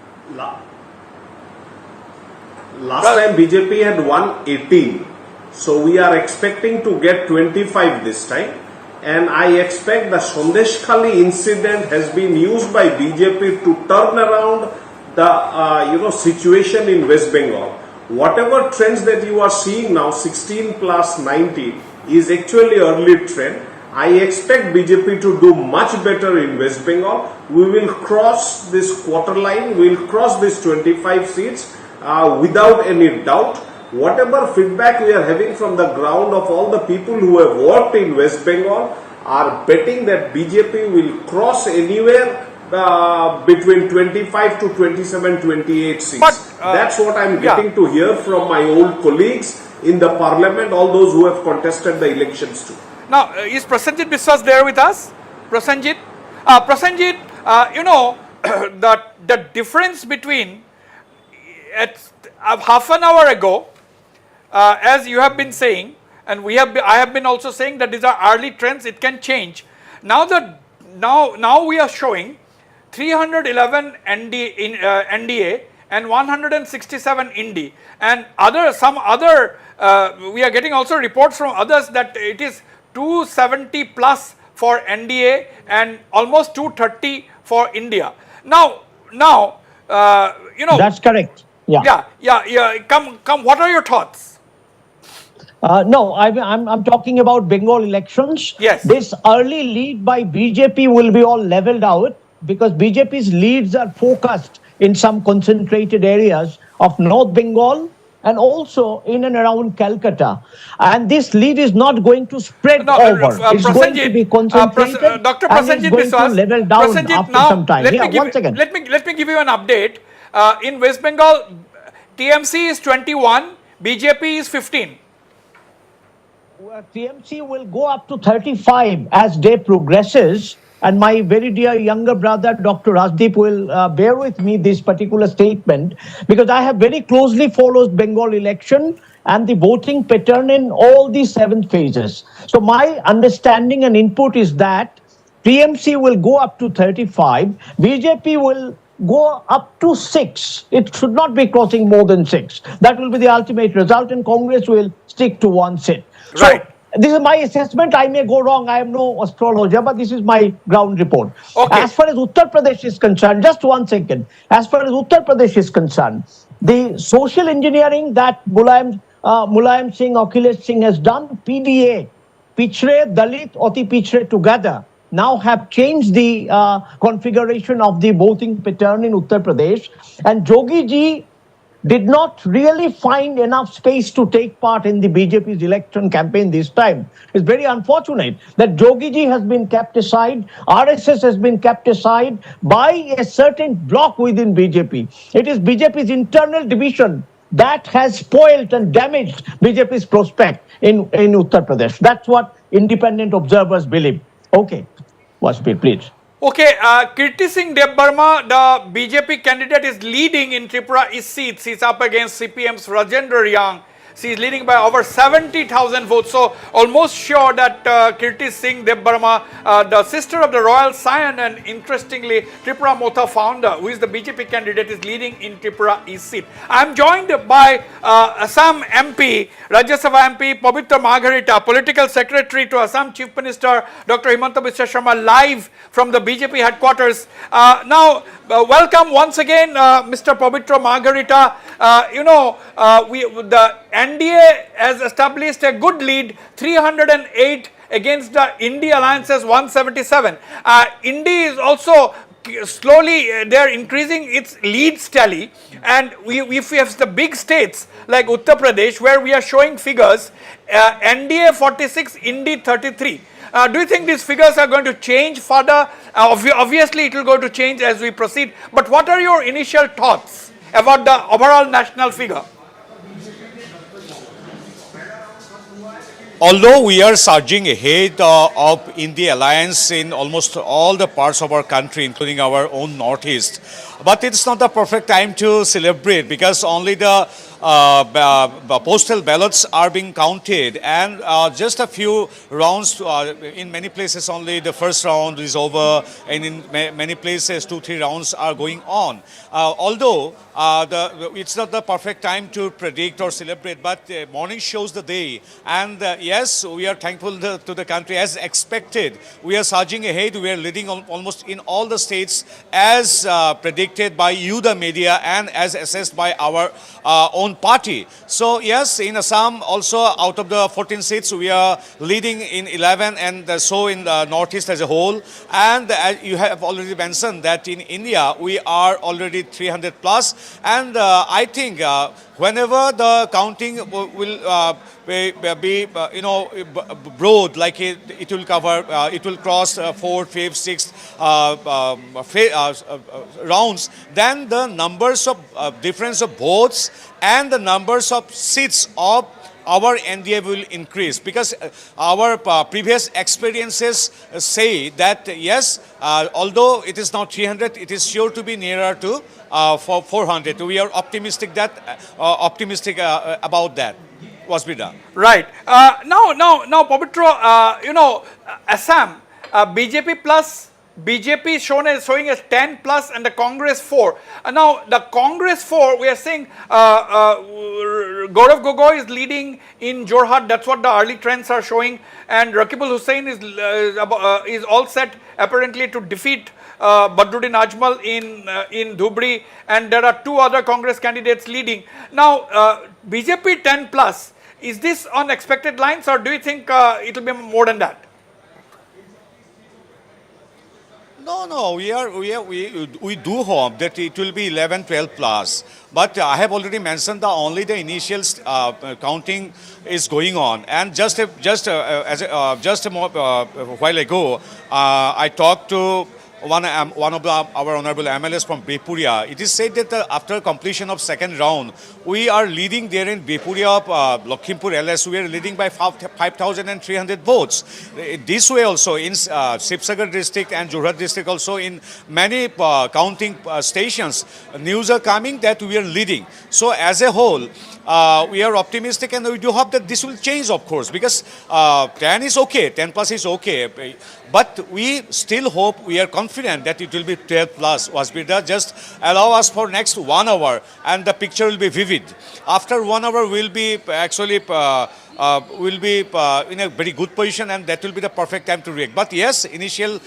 Q: Last time BJP had won 18, so we are expecting to get 25 this time, and I expect the Sondeshkhali incident has been used by BJP to turn around the situation in West Bengal. Whatever trends that you are seeing now, 16 plus 19, is actually early trend. I expect BJP to do much better in West Bengal. We will cross this quarter line, we will cross this 25 seats without any doubt. Whatever feedback we are having from the ground of all the people who have worked in West Bengal are betting that BJP will cross anywhere between 25 to 27, 28 seats. But, that's what I am getting to hear from my old colleagues in the parliament, all those who have contested the elections too.
B: Now, is Prasenjit Biswas there with us? Prasenjit? Prasenjit, the difference between half an hour ago, as you have been saying, and I have been also saying that these are early trends, it can change. Now we are showing 311 NDA and 167 Indi, and some other we are getting also reports from others that it is 270 plus for NDA and almost 230 for India. Now,
E: that's correct. Yeah.
B: Come. What are your thoughts?
E: No, I'm talking about Bengal elections.
B: Yes.
E: This early lead by BJP will be all leveled out because BJP's leads are focused in some concentrated areas of North Bengal and also in and around Calcutta. And this lead is not going to spread over. It's going to be concentrated
B: Dr.
E: and it's
B: Prasenjit
E: going to
B: Biswas,
E: level down
B: Prasenjit,
E: after
B: now
E: some time.
B: let
E: Yeah,
B: me give
E: one second.
B: let me give you an update. In West Bengal, TMC is 21, BJP is 15.
E: TMC will go up to 35 as day progresses. And my very dear younger brother, Dr. Rajdeep, will bear with me this particular statement because I have very closely followed Bengal election and the voting pattern in all the 7 phases. So my understanding and input is that TMC will go up to 35, BJP will go up to 6. It should not be crossing more than 6. That will be the ultimate result, and Congress will stick to 1 seat. So, this is my assessment. I may go wrong. I am no astrologer, but this is my ground report.
B: Okay.
E: As far as Uttar Pradesh is concerned, just 1 second. As far as Uttar Pradesh is concerned, the social engineering that Mulayam Singh, Akhilesh Singh has done, PDA, Pichre, Dalit, Oti Pichre together, now have changed the configuration of the voting pattern in Uttar Pradesh. And Jogi ji did not really find enough space to take part in the BJP's election campaign this time. It's very unfortunate that Jogi ji has been kept aside, RSS has been kept aside by a certain bloc within BJP. It is BJP's internal division that has spoiled and damaged BJP's prospect in Uttar Pradesh. That's what independent observers believe. Okay, Wasbir, please.
B: Okay, Kirti Singh Debbarma, the BJP candidate, is leading in Tripura East seats. He's up against CPM's Rajendra Yang. She is leading by over 70,000 votes. So almost sure that Kirti Singh Debbarma, the sister of the Royal Scion and interestingly Tripura Motha founder, who is the BJP candidate, is leading in Tripura East seat. I am joined by Assam MP, Rajya Sabha MP Pavitra Margharita, political secretary to Assam Chief Minister Dr. Himanta Biswa Sharma, live from the BJP headquarters. Welcome once again, Mr. Pavitra Margharita. The NDA has established a good lead, 308 against the India Alliance's 177. India is also slowly they're increasing its leads tally, and if we have the big states like Uttar Pradesh where we are showing figures, NDA 46, India 33. Do you think these figures are going to change further? Obviously, it will go to change as we proceed. But what are your initial thoughts about the overall national figure?
G: Although we are surging ahead of India Alliance in almost all the parts of our country, including our own northeast, but it's not the perfect time to celebrate because only the postal ballots are being counted, and just a few rounds, in many places only the first round is over, and in many places 2-3 rounds are going on. Although it's not the perfect time to predict or celebrate, but morning shows the day, and yes, we are thankful to the country. As expected, we are surging ahead. We are leading almost in all the states as predicted by you, the media, and as assessed by our own party. So yes, in Assam also, out of the 14 seats, we are leading in 11, and so in the northeast as a whole. And you have already mentioned that in India we are already 300 plus, and I think whenever the counting will be broad, like it will cover, it will cross 4th, 5th, 6th rounds, then the numbers of difference of votes and the numbers of seats of our NDA will increase, because our previous experiences say that yes, although it is not 300, it is sure to be nearer to 400. We are optimistic about that. Wasbir.
B: Right. Now, Pavitra, Assam, BJP plus, BJP is showing as 10 plus and the Congress 4. Now, the Congress 4, we are saying Gaurav Gogoi is leading in Jorhat. That's what the early trends are showing. And Rakibul Hussain is all set apparently to defeat Badruddin Ajmal in Dhubri. And there are 2 other Congress candidates leading. Now, BJP 10 plus, is this on expected lines, or do you think it will be more than that?
G: No, we do hope that it will be 11, 12 plus. But I have already mentioned that only the initial counting is going on. And just a while ago, I talked to one of our honorable MLAs from Bepuria. It is said that after completion of second round, we are leading there in Bepuria of Lakhimpur LS. We are leading by 5,300 votes. This way also in Sibsagar district and Jorhat district also in many counting stations, news are coming that we are leading. So as a whole, we are optimistic and we do hope that this will change, of course, because 10 is okay, 10 plus is okay. But we still hope, we are confident that it will be 12 plus. Wasbir, just allow us for next 1 hour and the picture will be vivid. After 1 hour, we'll be actually in a very good position and that will be the perfect time to react. But yes, initial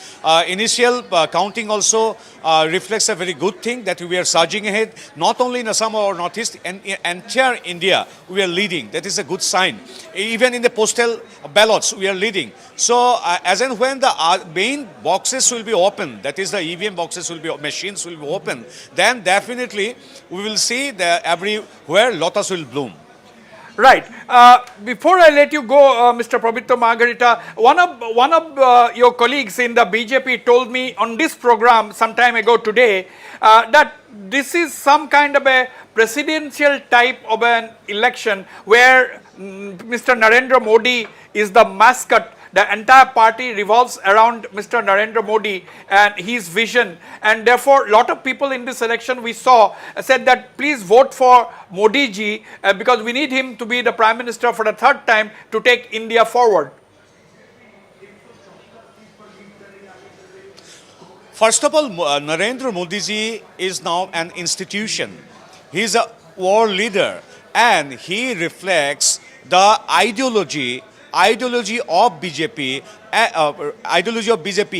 G: counting also reflects a very good thing that we are surging ahead, not only in Assam or Northeast, and entire India we are leading. That is a good sign. Even in the postal ballots, we are leading. So as and when the main boxes will be open, that is the EVM boxes will be, machines will be open, then definitely we will see that everywhere lotus will bloom.
B: Right. Before I let you go, Mr. Prabitto Margarita, one of your colleagues in the BJP told me on this program some time ago today that this is some kind of a presidential type of an election where Mr. Narendra Modi is the mascot. The entire party revolves around Mr. Narendra Modi and his vision, and therefore a lot of people in this election we saw said that please vote for Modi ji because we need him to be the Prime Minister for the third time to take India forward.
G: First of all, Narendra Modi ji is now an institution. He is a world leader and he reflects the ideology of BJP.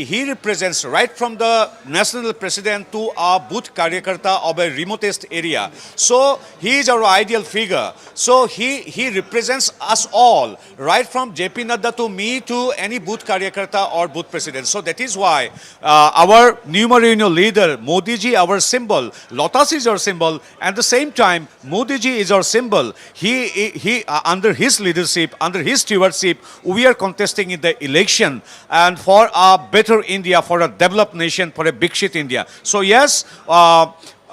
G: He represents right from the national president to a booth karyakarta of a remotest area. So he is our ideal figure. So he represents us all, right from JP Nadda to me to any booth karyakarta or booth president. So that is why our numero uno leader, Modi ji, our symbol, lotus is our symbol, and at the same time, Modi ji is our symbol. He under his leadership, under his stewardship, we are contesting in the election and for a better India, for a developed nation, for a big shit India. So yes, through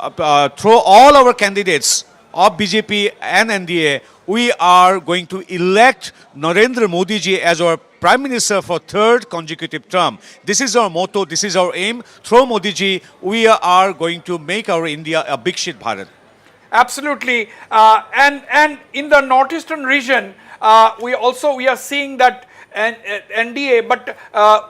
G: all our candidates of BJP and NDA, we are going to elect Narendra Modi ji as our Prime Minister for third consecutive term. This is our motto, this is our aim. Through Modi ji, we are going to make our India a big shit Bharat.
B: Absolutely. And in the northeastern region, we are seeing that NDA, but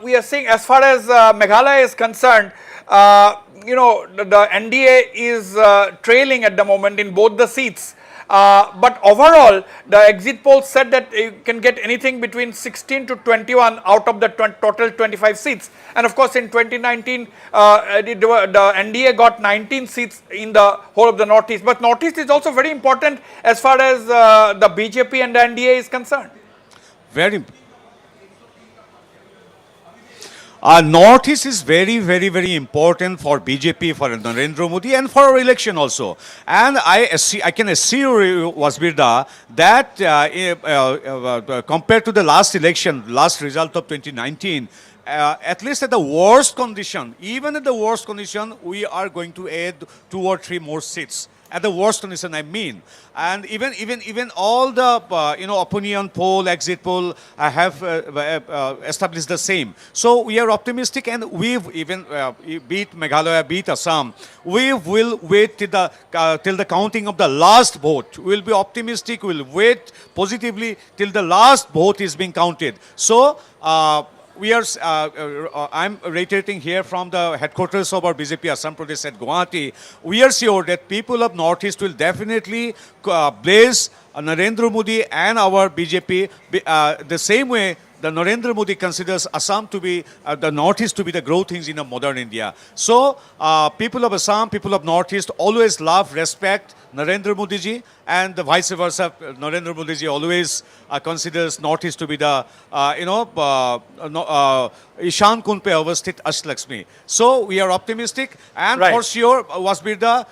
B: we are seeing as far as Meghalaya is concerned, the NDA is trailing at the moment in both the seats. But overall, the exit polls said that you can get anything between 16 to 21 out of the total 25 seats. And of course, in 2019, the NDA got 19 seats in the whole of the Northeast. But Northeast is also very important as far as the BJP and the NDA is concerned.
G: Very Northeast is very, very, very important for BJP, for Narendra Modi, and for our election also. And I can assure you, Wasbir Da, that compared to the last election, last result of 2019, at least at the worst condition, even at the worst condition, we are going to add 2 or 3 more seats. At the worst condition, I mean, and even all the opinion poll, exit poll have established the same. So we are optimistic, and we've even beat Meghalaya, beat Assam. We will wait till the counting of the last vote. We will be optimistic. We will wait positively till the last vote is being counted. So. We are, I'm reiterating here from the headquarters of our BJP Assam Pradesh at Guwahati, we are sure that people of Northeast will definitely blaze Narendra Modi and our BJP the same way the Narendra Modi considers Assam to be, the Northeast to be the growth engine of modern India. So, people of Assam, people of Northeast always love, respect Narendra Modi ji, and the vice versa. Narendra Modi ji always considers Northeast to be the, Ishan Kun pe avasthit Ashlakshmi. So, we are optimistic, and for sure, Wasbir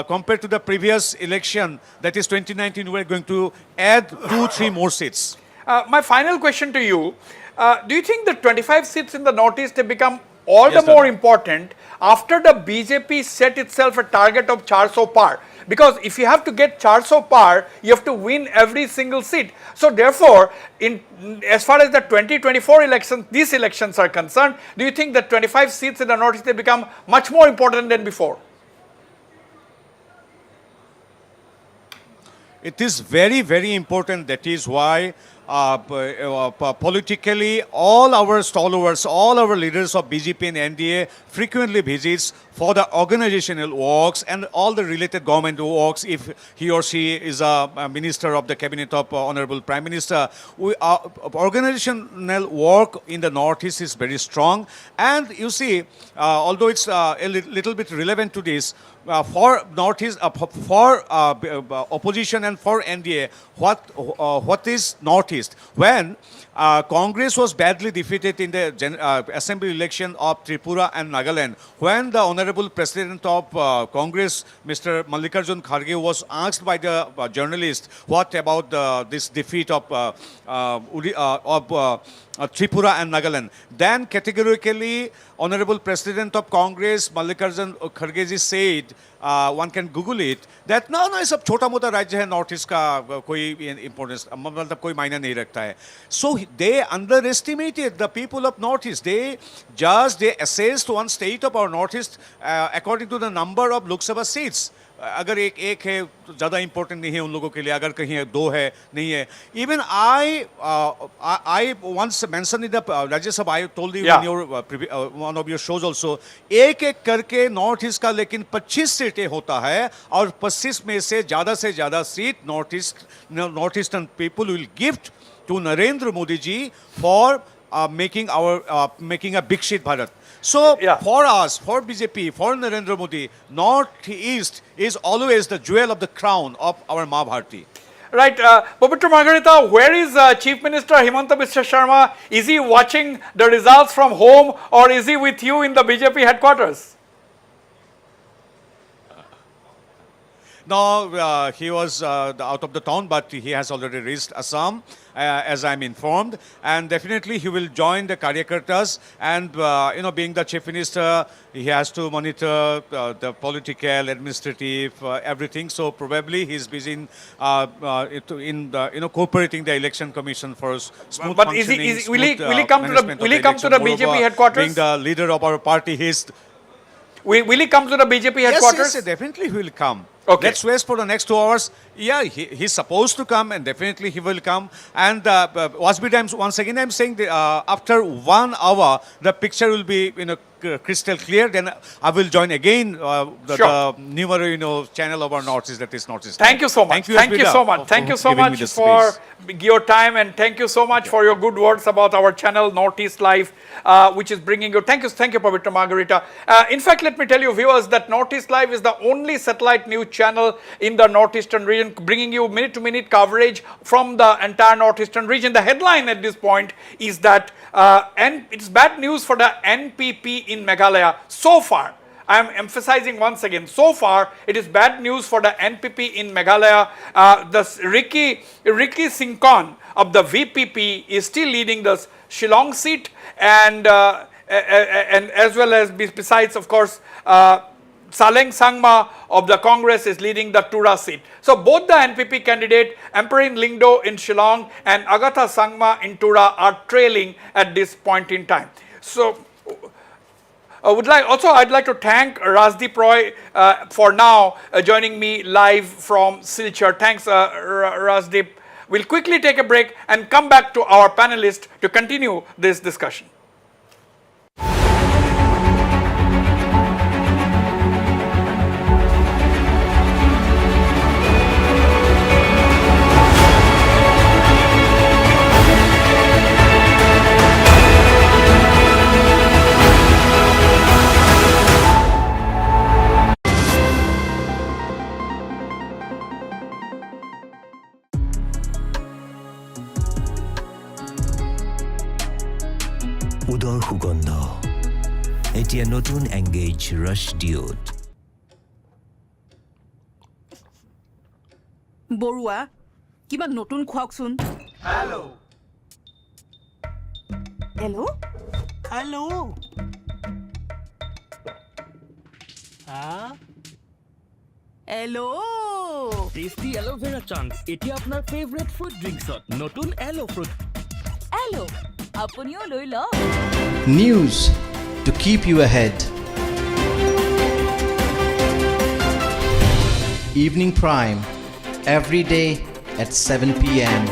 G: compared to the previous election, that is 2019, we are going to add 2-3 more seats.
B: My final question to you, do you think the 25 seats in the Northeast have become all the more important after the BJP set itself a target of 400 par? Because if you have to get 400 par, you have to win every single seat. So therefore, as far as the 2024 elections, these elections are concerned, do you think that 25 seats in the Northeast have become much more important than before?
G: It is very, very important. That is why politically all our stalwarts, all our leaders of BJP and NDA frequently visits for the organizational works and all the related government works. If he or she is a minister of the cabinet of Honorable Prime Minister, organizational work in the Northeast is very strong. And you see, although it's a little bit relevant to this, for Northeast, for opposition and for NDA, what is Northeast? When Congress was badly defeated in the assembly election of Tripura and Nagaland, when the Honorable President of Congress, Mr. Mallikarjun Kharge, was asked by the journalist, what about this defeat of Tripura and Nagaland, then categorically Honorable President of Congress Mallikarjun Kharge ji said, one can Google it, that no, ये सब छोटा मोटा राज्य है north east का कोई importance मतलब कोई मायने नहीं रखता है. So they underestimated the people of Northeast. They assessed one state of our Northeast according to the number of Lok Sabha seats. अगर एक है ज़्यादा इम्पोर्टेंट नहीं है उन लोगों के लिए, अगर कहीं दो है नहीं है. Even I once mentioned in the Rajya Sabha, I told you in your one of your shows also, एक करके नॉर्थ ईस्ट का लेकिन 25 सीटें होता है और 25 में से ज़्यादा seat north eastern people will gift to Narendra Modi ji for making a big shit Bharat. So for us, for BJP, for Narendra Modi, Northeast is always the jewel of the crown of our Ma Bharati.
B: Right, Pavitra Margarita, where is Chief Minister Himanta Biswa Sharma? Is he watching the results from home or is he with you in the BJP headquarters?
G: No, he was out of the town, but he has already reached Assam, as I'm informed. And definitely he will join the Karyakartas. And, being the Chief Minister, he has to monitor the political, administrative, everything. So probably he's busy in cooperating the Election Commission for smooth functioning.
B: Will he come to the BJP headquarters?
G: Being the leader of our party,
B: will he come to the BJP headquarters?
G: Yes, definitely he will come.
B: Okay.
G: Let's wait for the next 2 hours. Yeah, he's supposed to come, and definitely he will come. And Wasbir Times, once again, I'm saying after 1 hour, the picture will be crystal clear. Then I will join again the numerous channel of our Northeast, that is Northeast.
B: Thank you so much. Thank you so much. Thank you so much for your time, and thank you so much for your good words about our channel Northeast Live, which is bringing you. Thank you, Pavitra Margarita. In fact, let me tell you, viewers, that Northeast Live is the only satellite news channel in the Northeastern region, bringing you minute-to-minute coverage from the entire Northeastern region. The headline at this point is that, and it's bad news for the NPP in Meghalaya so far. I am emphasizing once again, so far it is bad news for the NPP in Meghalaya. The Ricky Singkon of the VPP is still leading the Shillong seat, and as well as besides, of course, Saleng Sangma of the Congress is leading the Tura seat. So both the NPP candidate, Amperin Lingdo in Shillong and Agatha Sangma in Tura, are trailing at this point in time. So I'd like to thank Rajdeep Roy for now joining me live from Silchar. Thanks, Rajdeep. We'll quickly take a break and come back to our panelists to continue this discussion.
W: এতিয়া নতুন engage ৰাছ ডিঅ'ত
U: Baruah কিবা নতুন খুৱাওকচোন hello' hello' hello' hello'
V: tasty aloe vera chance এতিয়া আপোনাৰ favourite fruit ড্ৰিংকছত নতুন এলো fruit
U: hello' আপুনিও লৈ লওক
A: News to keep you ahead. Evening Prime every day at 7 p.m.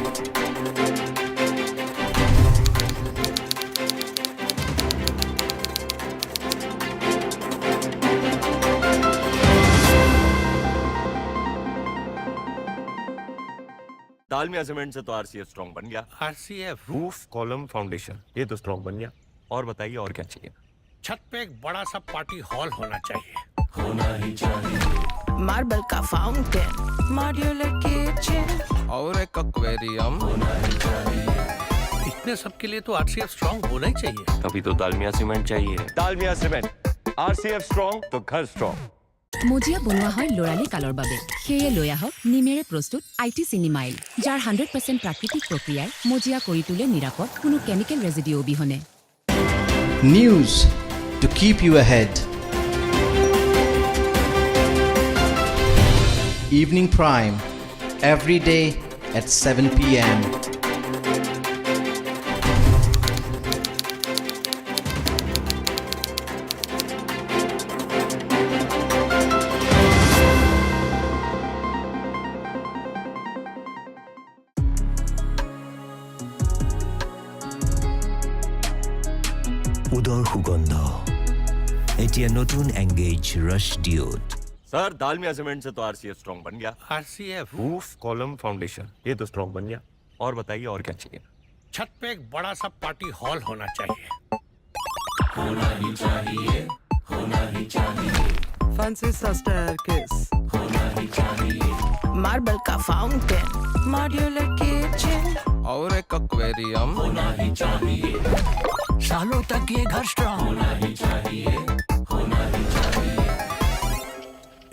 O: Dalmia cement से तो आरसीएफ स्ट्रॉन्ग बन गया।
V: आरसीएफ
O: रूफ कॉलम फाउंडेशन ये तो स्ट्रॉन्ग बन गया। और बताइए और क्या चाहिए?
V: छत पे एक बड़ा सा पार्टी हॉल होना चाहिए होना ही चाहिए
U: मार्बल का फाउंटेन मॉड्यूलर किचन
N: और एक एक्वेरियम
V: होना ही चाहिए इतने सब के लिए तो आरसीएफ स्ट्रांग होना ही चाहिए
O: तभी तो दालमिया सीमेंट चाहिए। दालमिया सीमेंट आरसीएफ स्ट्रॉन्ग तो घर स्ट्रॉन्ग।
H: মজিয়া বনোৱা হয় লৰালি কালৰ বাবে সেয়ে লৈ আহক নিমেৰে প্ৰস্তুত আইটি চিনিমাইল যাৰ 100% প্ৰাকৃতিক প্ৰক্ৰিয়াই মজিয়া কৰি তোলে নিৰাপদ কোনো কেমিকেল ৰেজিডিউ অবিহনে
A: News to keep you ahead. Evening Prime every day at 7 p.m.
W: উদৰ সুগন্ধ এতিয়া নতুন এংগেজ ৰাছ ডিঅ'ত
O: सर दालमिया सीमेंट से तो आरसीएफ स्ट्रॉन्ग बन गया।
V: आरसीएफ
O: रूफ कॉलम फाउंडेशन ये तो स्ट्रॉन्ग बन गया। और बताइए और क्या चाहिए?
V: छत पे एक बड़ा सा पार्टी हॉल होना चाहिए होना ही चाहिए होना ही चाहिए
U: फैंसी सा स्टेयरकेस
V: होना ही चाहिए
U: मार्बल का फाउंटेन मॉड्यूलर किचन
N: और एक एक्वेरियम
V: होना ही चाहिए सालों तक ये घर स्ट्रांग होना ही चाहिए होना ही चाहिए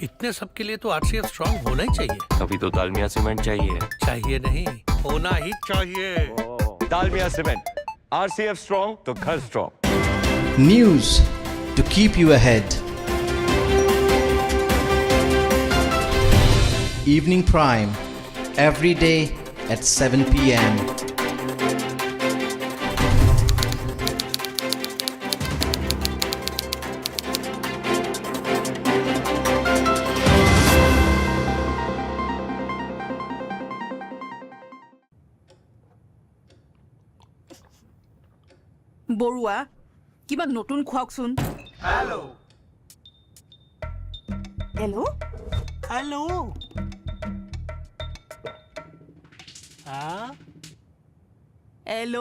V: इतने सब के लिए तो आरसीएफ स्ट्रांग होना ही चाहिए
O: तभी तो दालमिया सीमेंट चाहिए।
V: चाहिए नहीं होना ही चाहिए
O: दालमिया सीमेंट आरसीएफ स्ट्रॉन्ग तो घर strong.
A: News to keep you ahead. Evening Prime every day at 7 p.m.
U: Baruah কিবা নতুন খুৱাওকচোন
V: hello
U: hello'
V: hello
U: hello'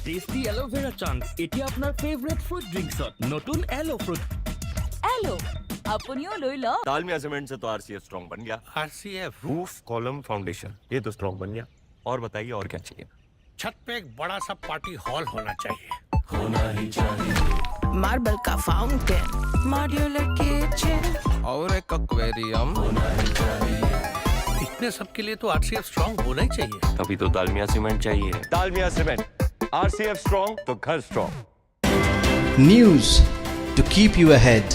V: tasty aloe vera chance এতিয়া আপোনাৰ ফেভৰেট ফ্ৰুট ড্ৰিংকছত নতুন এলো ফ্ৰুট
U: হেল্ল' আপুনিও লৈ লওক
O: दालमिया सीमेंट से तो आरसीएफ स्ट्रॉन्ग बन गया।
V: आरसीएफ
O: रूफ कॉलम फाउंडेशन ये तो स्ट्रॉन्ग बन गया। और बताइए और क्या चाहिए?
V: छत पे एक बड़ा सा पार्टी हॉल होना चाहिए होना ही चाहिए
U: मार्बल का फाउंटेन मॉड्यूलर किचन
N: और एक एक्वेरियम
V: होना ही चाहिए इतने सब के लिए तो आरसीएफ स्ट्रांग होना ही चाहिए
O: तभी तो दालमिया सीमेंट चाहिए। दालमिया सीमेंट आरसीएफ स्ट्रॉन्ग तो घर strong.
A: News to keep you ahead.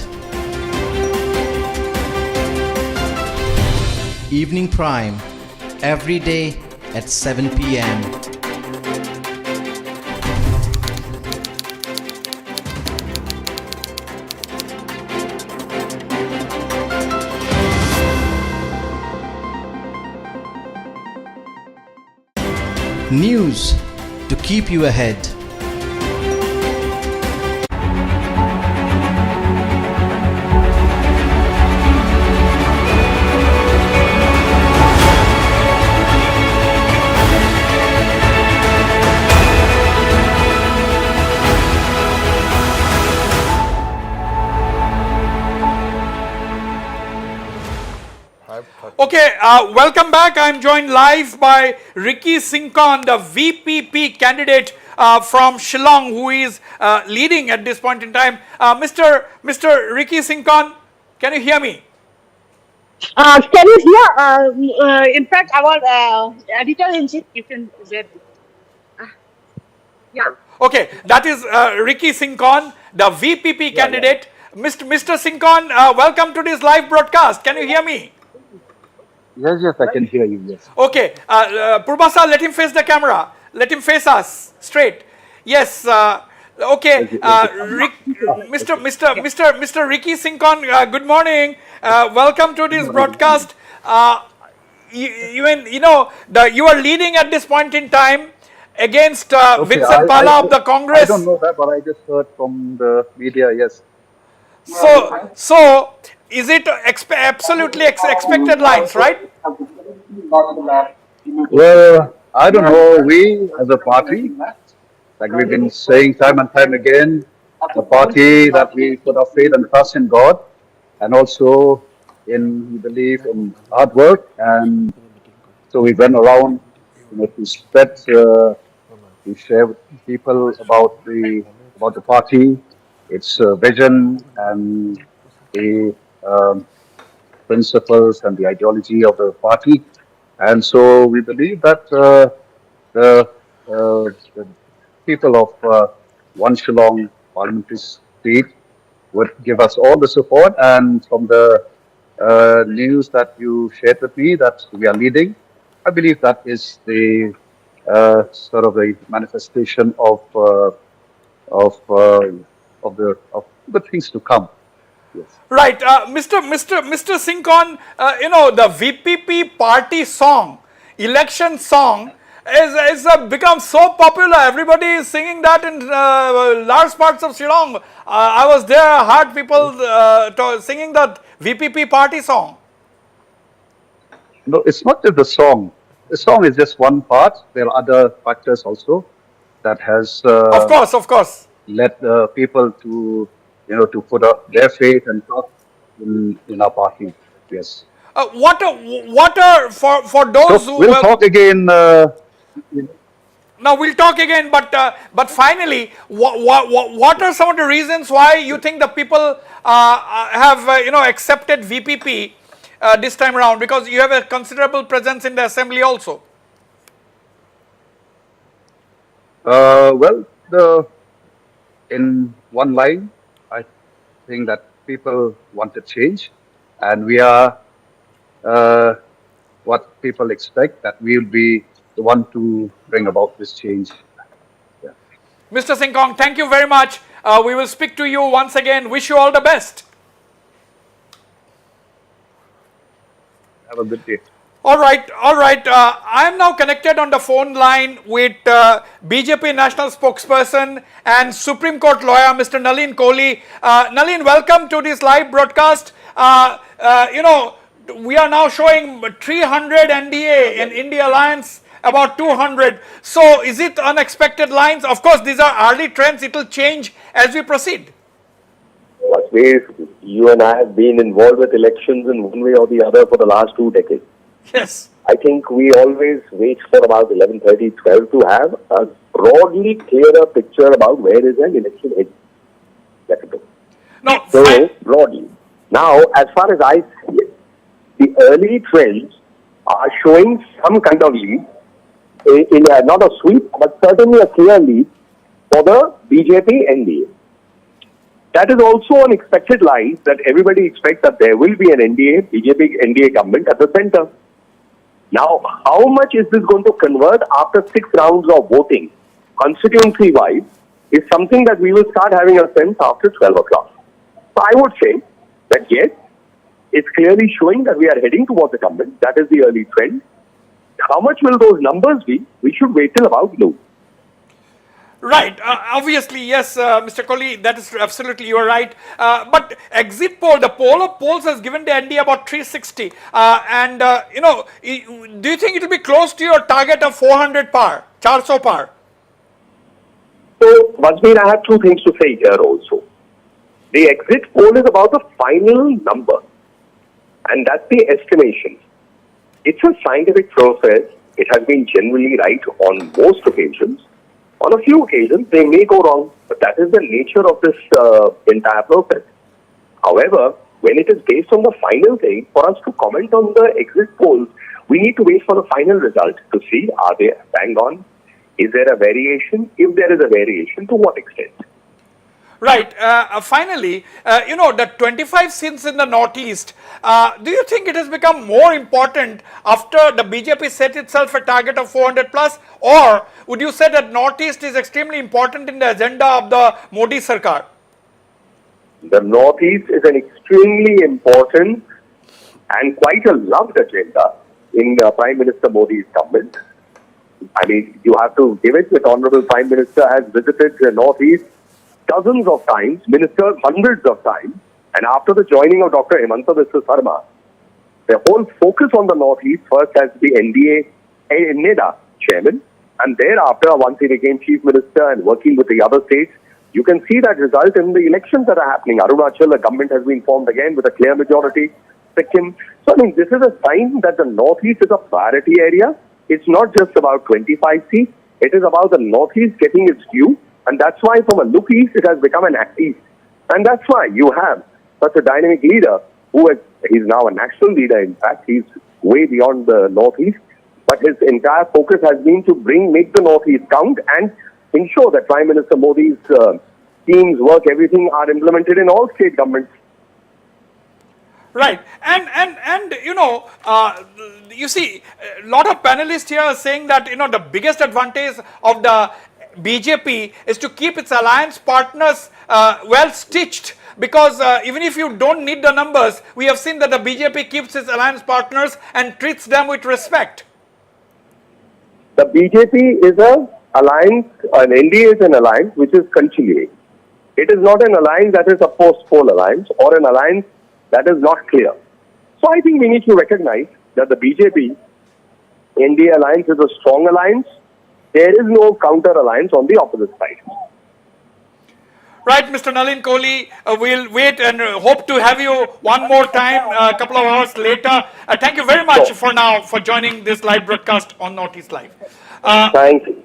A: Evening Prime every day at 7 p.m. News to keep you ahead.
B: Okay, welcome back. I'm joined live by Ricky Sinkon, the VPP candidate from Shillong, who is leading at this point in time. Mr. Ricky Sinkon, can you hear me?
I: Can you hear? In fact, our editor-in-chief, you can read. Yeah.
B: Okay, that is Ricky Sinkon, the VPP candidate. Mr. Sinkon, welcome to this live broadcast. Can you hear me?
J: Yes, I can hear you, yes.
B: Okay, Purbasa, let him face the camera. Let him face us straight. Yes, okay. Mr. Ricky Sinkon, good morning. Welcome to this broadcast. You are leading at this point in time against Vincent Pala of the Congress.
J: I don't know that, but I just heard from the media, yes.
B: So is it absolutely expected lines, right?
J: Well, I don't know. We, as a party, like we've been saying time and time again, the party that we put our faith and trust in God, and also we believe in hard work, and so we went around, to spread, to share with people about the party, its vision, and the principles and the ideology of the party. And so we believe that the people of One Shillong parliamentary seat would give us all the support. And from the news that you shared with me that we are leading, I believe that is the sort of a manifestation of the things to come. Yes.
B: Right, Mr. Sinkon, the VPP party song, election song, is become so popular. Everybody is singing that in large parts of Shillong. I was there, heard people singing that VPP party song.
J: No, it's not just the song. The song is just one part. There are other factors also that has
B: of course
J: led people to put up their faith and trust in our party. Yes.
B: What are for those
J: So
B: who
J: we'll talk again.
B: Now we'll talk again, but finally, what are some of the reasons why you think the people have accepted VPP this time around? Because you have a considerable presence in the assembly also.
J: Well, in one line, I think that people want to change, and we are what people expect, that we will be the one to bring about this change. Yeah.
B: Mr. Sinkong, thank you very much. We will speak to you once again. Wish you all the best.
J: Have a good day.
B: All right. I am now connected on the phone line with BJP National Spokesperson and Supreme Court lawyer, Mr. Nalin Kohli. Nalin, welcome to this live broadcast. We are now showing 300 NDA and India Alliance about 200. So is it unexpected lines? Of course, these are early trends. It will change as we proceed.
L: Wasbir, you and I have been involved with elections in one way or the other for the last 2 decades.
B: Yes.
L: I think we always wait for about 11:30, 12 to have a broadly clearer picture about where is an election heading. That's it.
B: No,
L: so, broadly. Now, as far as I see it, the early trends are showing some kind of lead, not a sweep, but certainly a clear lead for the BJP NDA. That is also an expected line that everybody expects that there will be an BJP NDA government at the center. Now, how much is this going to convert after 6 rounds of voting, constituency-wise, is something that we will start having a sense after 12 o'clock. So I would say that yes, it's clearly showing that we are heading towards the government. That is the early trend. How much will those numbers be? We should wait till about noon.
B: Right. Obviously, yes, Mr. Kohli, that is absolutely, you are right. But exit poll, the poll of polls has given the NDA about 360. Do you think it will be close to your target of 400 par, 400 par?
L: So, Wasbir, I have 2 things to say here also. The exit poll is about the final number, and that's the estimation. It's a scientific process. It has been generally right on most occasions. On a few occasions, they may go wrong, but that is the nature of this entire process. However, when it is based on the final thing, for us to comment on the exit polls, we need to wait for the final result to see, are they bang on? Is there a variation? If there is a variation, to what extent?
B: Right. Finally, the 25 seats in the Northeast, do you think it has become more important after the BJP set itself a target of 400 plus, or would you say that Northeast is extremely important in the agenda of the Modi Sarkar?
L: The Northeast is an extremely important and quite a loved agenda in Prime Minister Modi's government. I mean, you have to give it that Honorable Prime Minister has visited the Northeast dozens of times, ministers hundreds of times, and after the joining of Dr. Himanta Biswa Sarma, the whole focus on the Northeast first has the NDA NEDA chairman, and thereafter, once he became chief minister and working with the other states, you can see that result in the elections that are happening. Arunachal, the government has been formed again with a clear majority. Sikkim. So, I mean, this is a sign that the Northeast is a priority area. It's not just about 25 seats. It is about the Northeast getting its due. And that's why from a look east, it has become an act east. And that's why you have such a dynamic leader he's now a national leader, in fact. He's way beyond the Northeast. But his entire focus has been to make the Northeast count and ensure that Prime Minister Modi's schemes, work, everything are implemented in all state governments.
B: Right, and you see, a lot of panelists here are saying that the biggest advantage of the BJP is to keep its alliance partners well stitched, because even if you don't need the numbers, we have seen that the BJP keeps its alliance partners and treats them with respect.
L: The BJP is an alliance, an NDA is an alliance which is continuing. It is not an alliance that is a post-poll alliance or an alliance that is not clear. So I think we need to recognize that the BJP NDA alliance is a strong alliance. There is no counter alliance on the opposite side.
B: Right, Mr. Nalin Kohli, we'll wait and hope to have you one more time a couple of hours later. Thank you very much for now for joining this live broadcast on Northeast Live.
L: Thank you.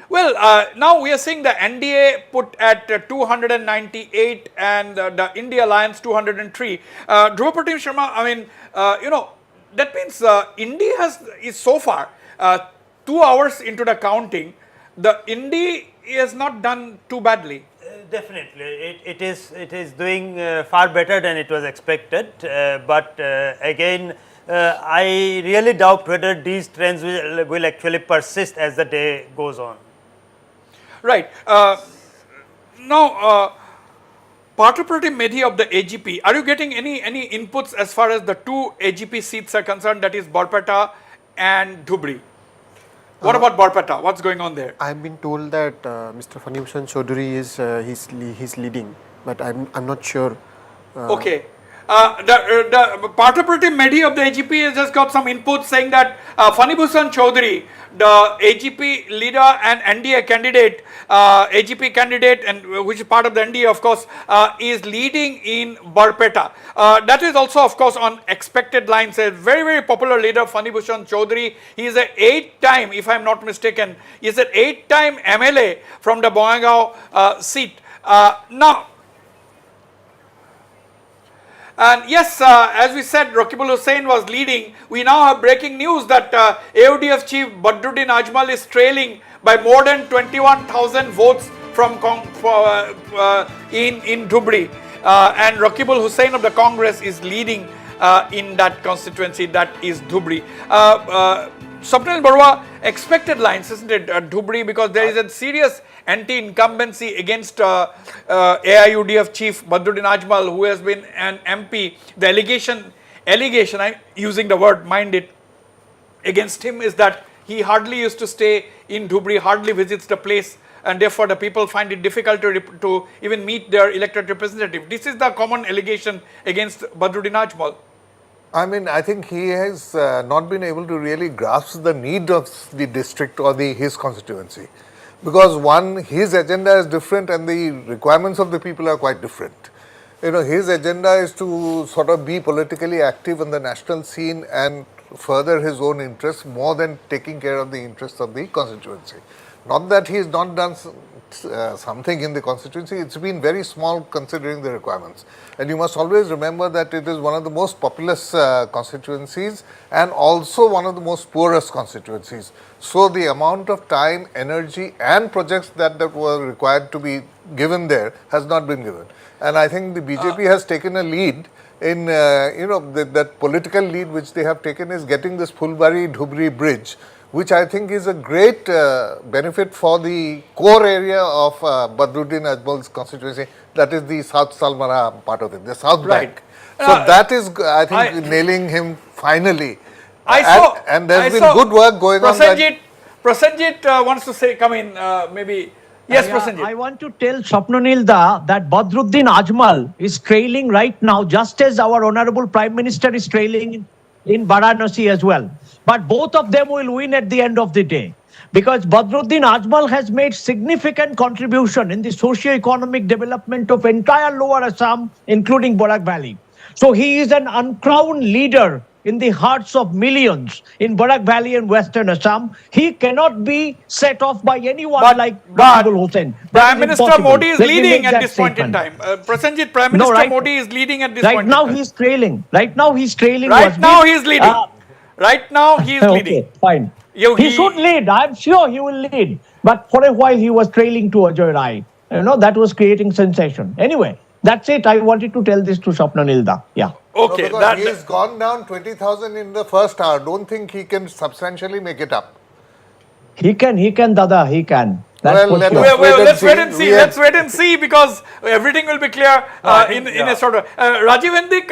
B: Well, now we are seeing the NDA put at 298 and the India Alliance 203. Dhruvapratim Sharma, I mean, that means India is so far 2 hours into the counting. The India is not done too badly.
P: Definitely, it is doing far better than it was expected. But again, I really doubt whether these trends will actually persist as the day goes on.
B: Right. Now, Party Medhi of the AGP, are you getting any inputs as far as the two AGP seats are concerned, that is Barpeta and Dhubri? What about Barpeta? What's going on there?
C: I've been told that Mr. Fani Bhushan Chaudhary is he's leading, but I'm not sure.
B: Okay. The Party Medhi of the AGP has just got some input saying that Fani Bhushan Chaudhary, the AGP leader and NDA candidate, AGP candidate, and which is part of the NDA, of course, is leading in Barpeta. That is also, of course, on expected lines. A very, very popular leader, Fani Bhushan Chaudhary. He is an 8-time, if I am not mistaken, he is an 8-time MLA from the Bongaigaon seat. Now, and yes, as we said, Rakibul Hussain was leading. We now have breaking news that AODF chief Badruddin Ajmal is trailing by more than 21,000 votes from in Dhubri. And Rakibul Hussain of the Congress is leading in that constituency, that is Dhubri. Swapnil Barua, expected lines, isn't it, Dhubri, because there is a serious anti-incumbency against AIUDF chief Badruddin Ajmal, who has been an MP. The allegation, I'm using the word, mind it, against him is that he hardly used to stay in Dhubri, hardly visits the place, and therefore the people find it difficult to even meet their elected representative. This is the common allegation against Badruddin Ajmal.
F: I mean, I think he has not been able to really grasp the need of the district or his constituency. Because one, his agenda is different and the requirements of the people are quite different. You know, his agenda is to sort of be politically active on the national scene and further his own interests more than taking care of the interests of the constituency. Not that he has not done something in the constituency, it's been very small considering the requirements. And you must always remember that it is one of the most populous constituencies and also one of the most poorest constituencies. So the amount of time, energy and projects that were required to be given there has not been given. And I think the BJP has taken a lead in, that political lead which they have taken is getting this Phulbari-Dhubri bridge, which I think is a great benefit for the core area of Badruddin Ajmal's constituency, that is the South Salmara part of it, the South Bank. So that is, I think, nailing him finally. And there's been good work going on.
B: Prasenjit wants to say, come in, maybe. Yes, Prasenjit.
E: I want to tell Swapnanil Da that Badruddin Ajmal is trailing right now, just as our Honorable Prime Minister is trailing in Varanasi as well. But both of them will win at the end of the day, because Badruddin Ajmal has made significant contribution in the socio-economic development of entire Lower Assam, including Borak Valley. So he is an uncrowned leader in the hearts of millions in Borak Valley and Western Assam. He cannot be set off by anyone like Wasbir Hussain.
B: Prime Minister Modi is leading at this point in time. Prasenjit, Prime Minister Modi is leading at this point in time.
E: Right now he's trailing.
B: Right now he is leading. Right now he is leading.
E: Okay, fine. He should lead. I'm sure he will lead. But for a while he was trailing to Ajoy Rai. That was creating sensation. Anyway, that's it. I wanted to tell this to Swapnanil Da. Yeah.
B: Okay.
F: No, he has gone down 20,000 in the first hour. Don't think he can substantially make it up.
E: He can, Dada. He can.
B: Let's wait and see. Let's wait and see, because everything will be clear in a sort of. Rajiv Hendik,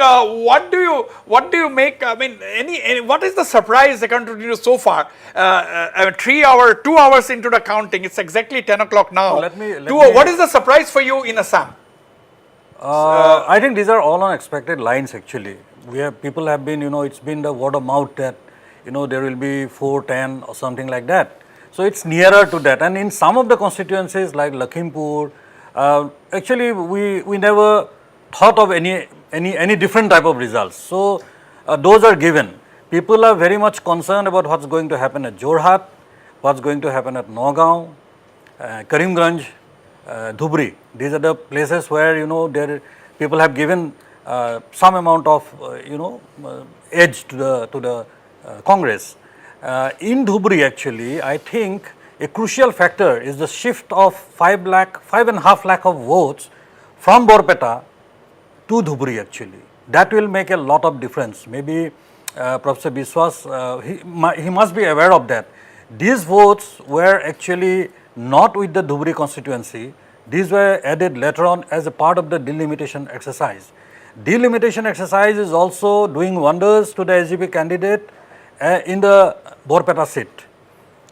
B: what do you make? I mean, what is the surprise according to you so far? 2 hours into the counting, it's exactly 10 o'clock now. What is the surprise for you in Assam?
M: I think these are all unexpected lines actually. People have been, it's been the word of mouth that, there will be 410 or something like that. So it's nearer to that. And in some of the constituencies like Lakhimpur, actually we never thought of any different type of results. So those are given. People are very much concerned about what's going to happen at Jorhat, what's going to happen at Nagaon, Karimganj, Dhubri. These are the places where people have given some amount of edge to the Congress. In Dhubri, actually, I think a crucial factor is the shift of 5.5 lakh of votes from Borpeta to Dhubri. Actually, that will make a lot of difference. Maybe Professor Biswas, he must be aware of that. These votes were actually not with the Dhubri constituency. These were added later on as a part of the delimitation exercise. Delimitation exercise is also doing wonders to the SGP candidate in the Borpeta seat,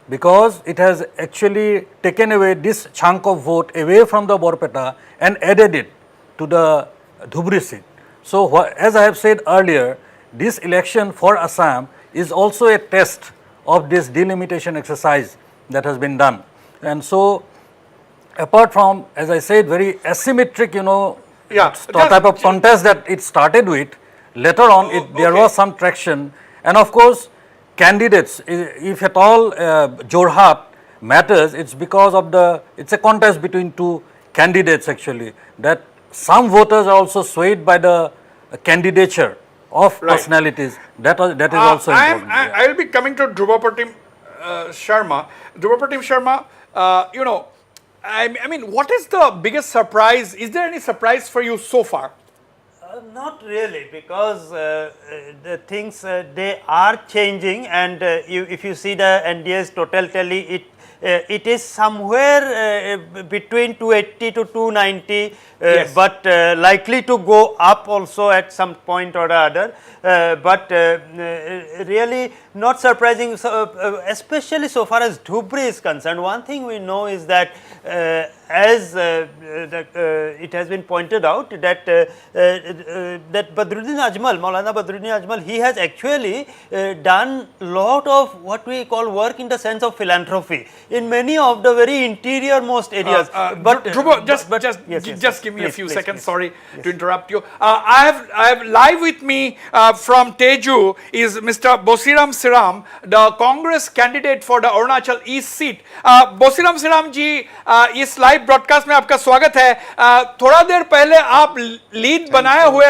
M: because it has actually taken away this chunk of vote away from the Borpeta and added it to the Dhubri seat. So, as I have said earlier, this election for Assam is also a test of this delimitation exercise that has been done. And so, apart from, as I said, very asymmetric, type of contest that it started with, later on there was some traction. And of course, candidates, if at all Jorhat matters, it's because of it's a contest between two candidates actually, that some voters are also swayed by the candidature of personalities. That is also important.
B: I will be coming to Dhruvapratim Sharma. Dhruvapratim Sharma, I mean, what is the biggest surprise? Is there any surprise for you so far?
P: Not really, because the things they are changing, and if you see the NDA's total tally, it is somewhere between 280 to 290, but likely to go up also at some point or the other. But really not surprising, especially so far as Dhubri is concerned. One thing we know is that as it has been pointed out that that Badruddin Ajmal, Maulana Badruddin Ajmal, he has actually done lot of what we call work in the sense of philanthropy. in many of the very interior most areas.
B: Dhruv, just give me a few seconds. Sorry to interrupt you. I have live with me from Teju is Mr. Bosiram Siram, the Congress candidate for the Arunachal East seat. Bosiram Siram ji, इस live broadcast में आपका स्वागत है. थोड़ा देर पहले आप lead बनाए हुए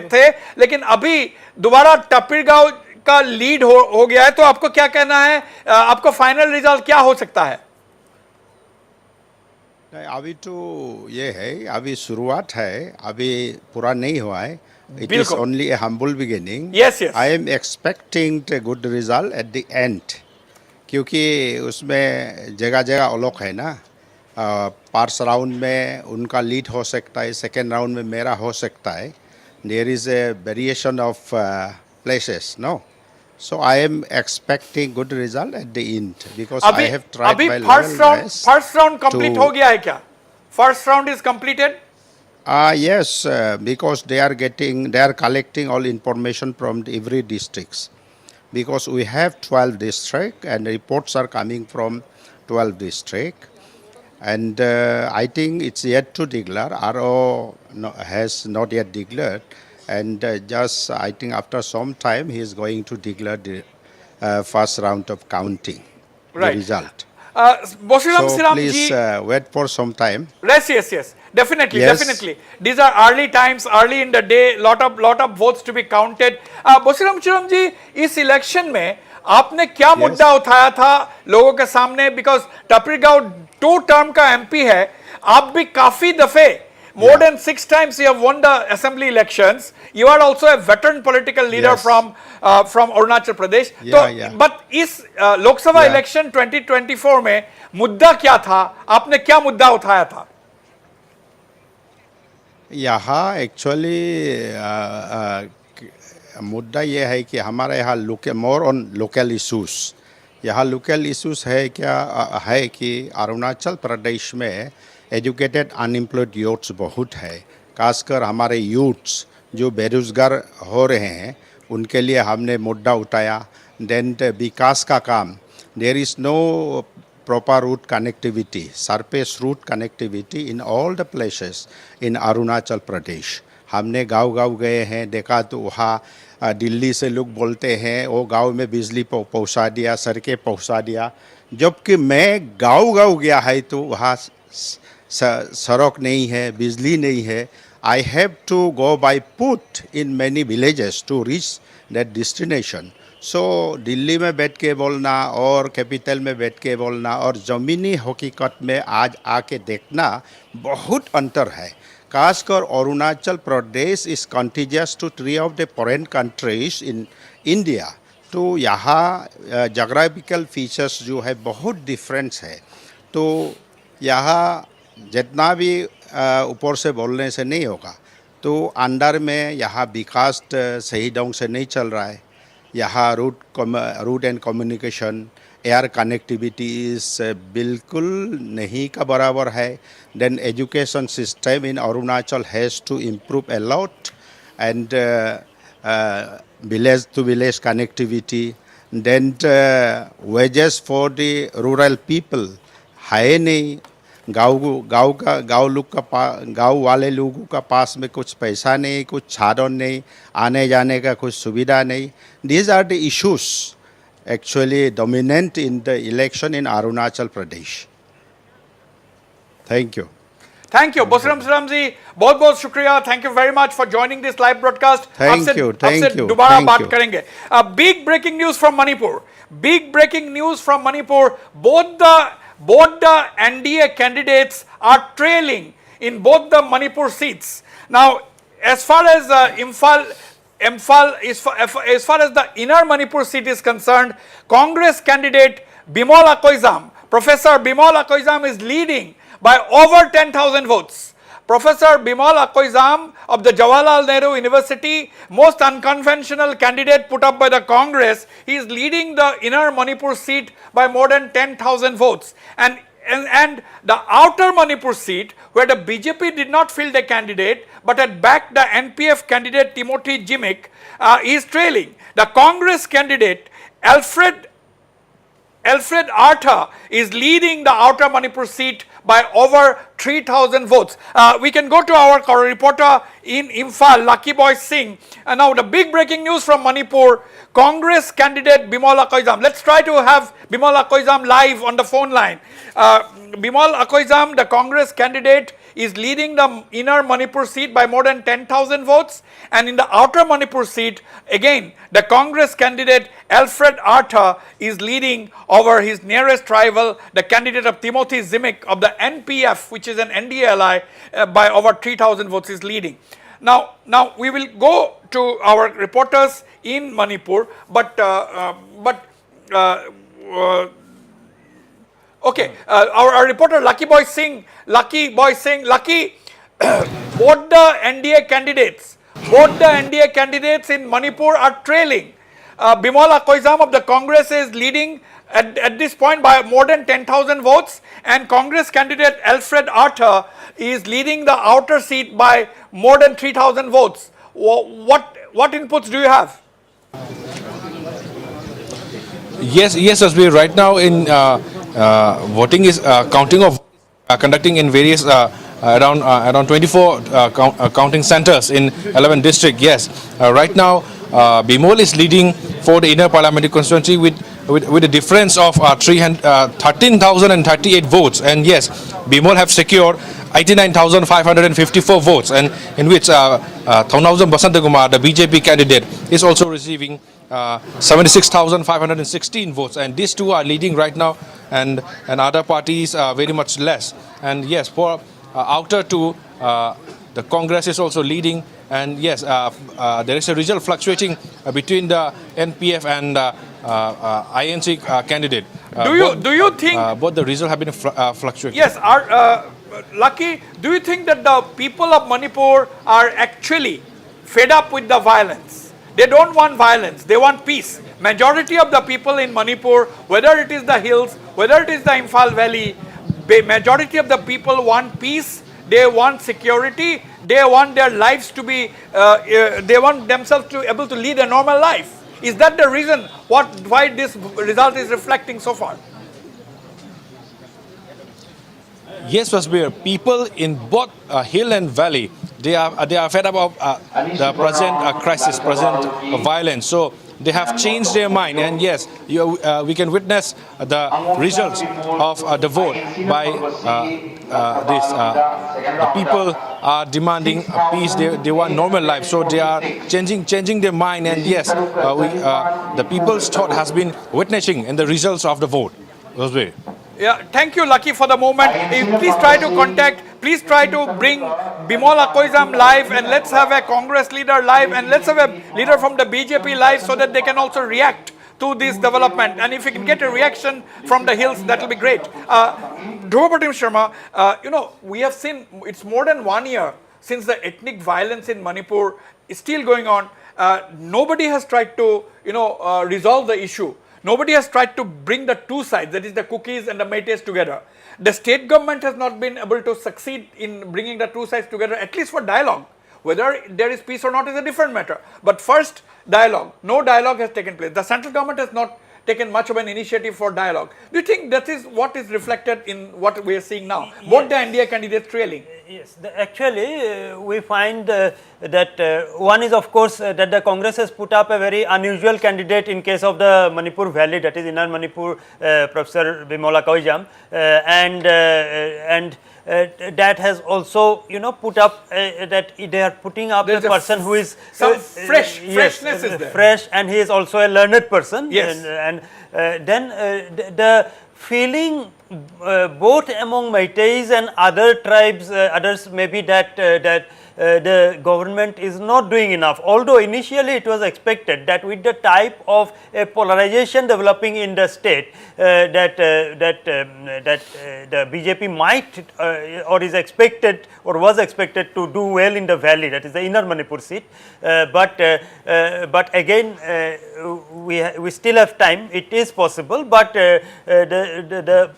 B: थे, लेकिन अभी दोबारा टपिरगांव का लीड हो गया है, तो आपको क्या कहना है? आपको फाइनल रिजल्ट क्या हो सकता है?
R: अभी तो ये है, अभी शुरुआत है, अभी पूरा नहीं हुआ है. It is only a humble beginning.
B: Yes, yes.
R: I am expecting a good result at the end. क्योंकि उसमें जगह जगह अलग है ना. फर्स्ट राउंड में उनका लीड हो सकता है, सेकेंड राउंड में मेरा हो सकता है. There is a variation of places, no? So I am expecting good result at the end because I have tried my level best.
B: First round complete हो गया है क्या? First round is completed?
R: Yes, because they are collecting all information from every districts. Because we have 12 districts and reports are coming from 12 districts. And I think it's yet to declare. RO has not yet declared. And just I think after some time he is going to declare the first round of counting, the result. So please wait for some time.
B: Yes. Definitely. These are early times, early in the day, lot of votes to be counted. Bosiram Siram ji, इस election में आपने क्या मुद्दा उठाया था लोगों के सामने? Because टपिरगांव 2 टर्म का MP है, आप भी काफी दफे more than 6 times you have won the assembly elections. You are also a veteran political leader from Arunachal Pradesh. But इस लोकसभा इलेक्शन 2024 में मुद्दा क्या था? आपने क्या मुद्दा उठाया था?
R: यहाँ एक्चुअली मुद्दा ये है कि हमारे यहाँ मोर ऑन लोकल इशूज़. यहाँ लोकल इशूज़ है क्या है कि अरुणाचल प्रदेश में एजुकेटेड अनएम्प्लॉयड यूथ्स बहुत है. खासकर हमारे यूथ्स जो बेरोज़गार हो रहे हैं उनके लिए हमने मुद्दा उठाया. देन विकास का काम, there is no proper route connectivity, surface route connectivity in all the places in Arunachal Pradesh. हमने गांव गए हैं, देखा तो वहाँ दिल्ली से लोग बोलते हैं वो गांव में बिजली पहुँचा दिया, सड़कें पहुँचा दिया. जबकि मैं गांव गया है तो वहाँ सड़क नहीं है, बिजली नहीं है. I have to go by foot in many villages to reach that destination. सो दिल्ली में बैठ के बोलना और कैपिटल में बैठ के बोलना और ज़मीनी हकीकत में आज आके देखना बहुत अंतर है. खासकर Arunachal Pradesh is contiguous to 3 of the foreign countries in India. तो यहाँ जोग्राफिकल फीचर्स जो है बहुत डिफरेंस है. तो यहाँ जितना भी ऊपर से बोलने से नहीं होगा. तो अंडर में यहाँ विकास सही ढंग से नहीं चल रहा है. यहाँ route and communication, air connectivity बिल्कुल नहीं का बराबर है. Then education system in Arunachal has to improve a lot and village to village connectivity. Then wages for the rural people है नहीं. गांव वाले लोगों का पास में कुछ पैसा नहीं, कुछ साधन नहीं, आने जाने का कुछ सुविधा नहीं. These are the issues actually dominant in the election in Arunachal Pradesh. Thank you.
B: Thank you. Bosiram Siram ji, बहुत शुक्रिया. Thank you very much for joining this live broadcast.
R: Thank you.
B: आपसे दोबारा बात करेंगे. Big breaking news from Manipur. Big breaking news from Manipur. Both the NDA candidates are trailing in both the Manipur seats. Now, as far as Imphal, as far as the inner Manipur seat is concerned, Congress candidate Bimal Akoizam, Professor Bimal Akoizam is leading by over 10,000 votes. Professor Bimal Akoizam of the Jawaharlal Nehru University, most unconventional candidate put up by the Congress, he is leading the inner Manipur seat by more than 10,000 votes. And the outer Manipur seat, where the BJP did not field a candidate, but had backed the NPF candidate Timothy Jimmick, is trailing. The Congress candidate Alfred Alfred Arthur is leading the outer Manipur seat by over 3,000 votes. We can go to our reporter in Imphal, Lucky Boy Singh. Now the big breaking news from Manipur, Congress candidate Bimal Akoizam. Let's try to have Bimal Akoizam live on the phone line. Bimal Akoizam, the Congress candidate, is leading the inner Manipur seat by more than 10,000 votes, and in the outer Manipur seat, again, the Congress candidate Alfred Arthur is leading over his nearest rival, the candidate of Timothy Zimic of the NPF, which is an NDA ally, by over 3,000 votes is leading. Now we will go to our reporters in Manipur, okay, our reporter Lucky, both the NDA candidates in Manipur are trailing. Bimal Akoizam of the Congress is leading at this point by more than 10,000 votes, and Congress candidate Alfred Arthur is leading the outer seat by more than 3,000 votes. What inputs do you have?
D: Yes, Wasbir. Right now in voting is counting of conducting in various around 24 counting centers in 11 districts. Yes, right now Bimal is leading for the inner parliamentary constituency with a difference of 13,038 votes, and yes, Bimal have secured 89,554 votes, and in which Thaunawjam Basantakumar, the BJP candidate, is also receiving 76,516 votes, and these two are leading right now, and other parties are very much less. And yes, for outer two, the Congress is also leading, and yes, there is a result fluctuating between the NPF and INC candidate.
B: Do you think
D: both the results have been fluctuating?
B: Yes, Lucky, do you think that the people of Manipur are actually fed up with the violence? They don't want violence, they want peace. Majority of the people in Manipur, whether it is the hills, whether it is the Imphal Valley, majority of the people want peace, they want security, they want their lives to be, they want themselves to be able to lead a normal life. Is that the reason why this result is reflecting so far?
D: Yes, Wasbir. People in both hill and valley, they are fed up of the present crisis, present violence. So they have changed their mind, and yes, we can witness the results of the vote by this. The people are demanding peace. They want normal life, so they are changing their mind, and yes, the people's thought has been witnessing in the results of the vote. Wasbir.
B: Yeah, thank you, Lucky, for the moment. Please try to please try to bring Bimal Akoizam live, and let's have a Congress leader live, and let's have a leader from the BJP live so that they can also react to this development. And if we can get a reaction from the hills, that will be great. Dhruvapratim Sharma, we have seen it's more than 1 year since the ethnic violence in Manipur is still going on. Nobody has tried to, resolve the issue. Nobody has tried to bring the two sides, that is the Kukis and the Meiteis, together. The state government has not been able to succeed in bringing the two sides together, at least for dialogue. Whether there is peace or not is a different matter. But first, dialogue. No dialogue has taken place. The central government has not taken much of an initiative for dialogue. Do you think that is what is reflected in what we are seeing now? Both the NDA candidates trailing.
P: Yes, actually we find that one is of course that the Congress has put up a very unusual candidate in case of the Manipur Valley, that is Inner Manipur, Professor Bimal Akoizam, and that has also put up that they are putting up a person who is
B: some freshness is there.
P: Fresh, and he is also a learned person.
B: Yes,
P: and then the feeling both among Meiteis and other tribes, others maybe that the government is not doing enough. Although initially it was expected that with the type of a polarization developing in the state, that the BJP might or is expected or was expected to do well in the valley, that is the Inner Manipur seat. But again, we still have time. It is possible, but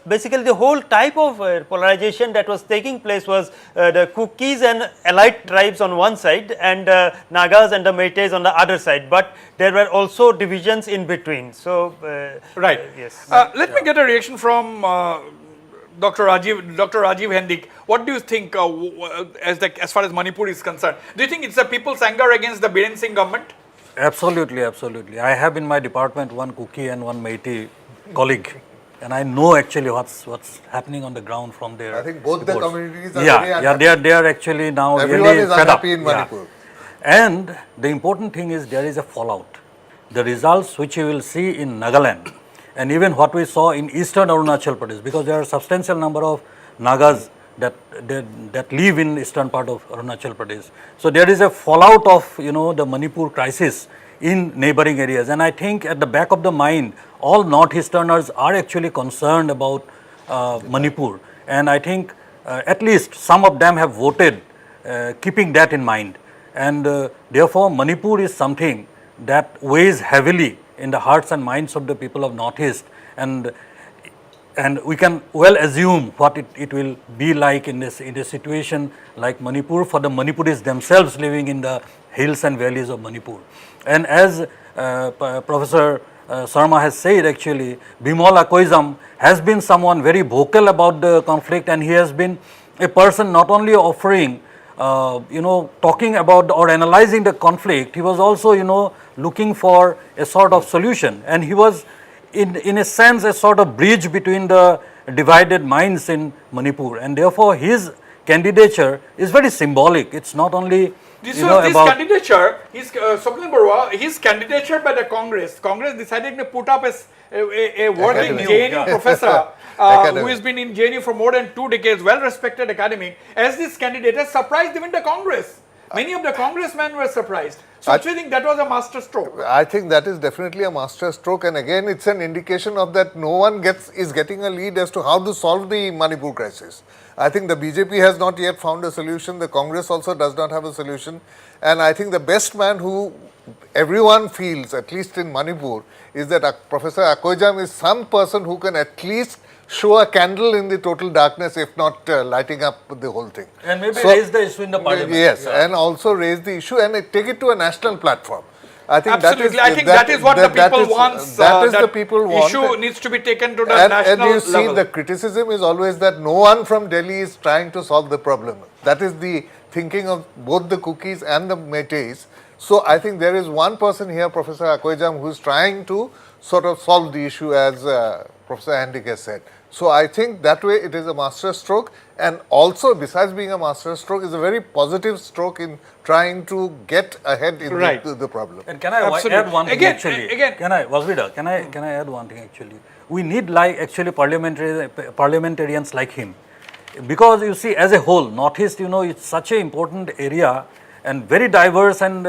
P: basically the whole type of polarization that was taking place was the Kukis and allied tribes on one side and Nagas and the Meiteis on the other side, but there were also divisions in between. So,
B: right.
P: Yes.
B: Let me get a reaction from Dr. Rajiv Hendik. What do you think as far as Manipur is concerned? Do you think it's the people's anger against the Biren Singh government?
M: Absolutely, absolutely. I have in my department one Kuki and one Meitei colleague, and I know actually what's happening on the ground from there.
F: I think both the communities are
M: very
F: unhappy.
M: they are actually now
F: Everyone
M: really
F: is
M: fed up.
F: unhappy in Manipur.
M: And the important thing is there is a fallout. The results which you will see in Nagaland and even what we saw in eastern Arunachal Pradesh, because there are a substantial number of Nagas that live in eastern part of Arunachal Pradesh. So there is a fallout of the Manipur crisis in neighboring areas, and I think at the back of the mind all northeasterners are actually concerned about Manipur, and I think at least some of them have voted keeping that in mind, and therefore Manipur is something that weighs heavily in the hearts and minds of the people of Northeast, and we can well assume what it will be like in a situation like Manipur for the Manipuris themselves living in the hills and valleys of Manipur. And as Professor Sharma has said, actually Bimal Akoizam has been someone very vocal about the conflict, and he has been a person not only offering talking about or analyzing the conflict, he was also looking for a sort of solution, and he was in a sense a sort of bridge between the divided minds in Manipur, and therefore his candidature is very symbolic. It's not only
B: This candidature, Swapnil Barua, his candidature by the Congress decided to put up a working JNU professor who has been in JNU for more than 2 decades, well-respected academic, as this candidate has surprised even the Congress. Many of the congressmen were surprised. So do you think that was a master stroke?
F: I think that is definitely a master stroke, and again it's an indication of that no one is getting a lead as to how to solve the Manipur crisis. I think the BJP has not yet found a solution, the Congress also does not have a solution, and I think the best man who everyone feels, at least in Manipur, is that Professor Akoijam is some person who can at least show a candle in the total darkness, if not lighting up the whole thing.
M: And maybe raise the issue in the parliament.
F: Yes, and also raise the issue and take it to a national platform. I think
B: absolutely. That is what the people want.
F: That is the people want.
B: Issue needs to be taken to the national level.
F: And you see, the criticism is always that no one from Delhi is trying to solve the problem. That is the thinking of both the Kukis and the Meiteis. So I think there is one person here, Professor Akoijam, who is trying to sort of solve the issue, as Professor Hendik has said. So I think that way it is a master stroke, and also besides being a master stroke, is a very positive stroke in trying to get ahead in the problem.
M: And can I add one thing actually? Wasbir, can I add one thing actually? We need parliamentarians like him, because you see, as a whole, Northeast, it's such an important area and very diverse and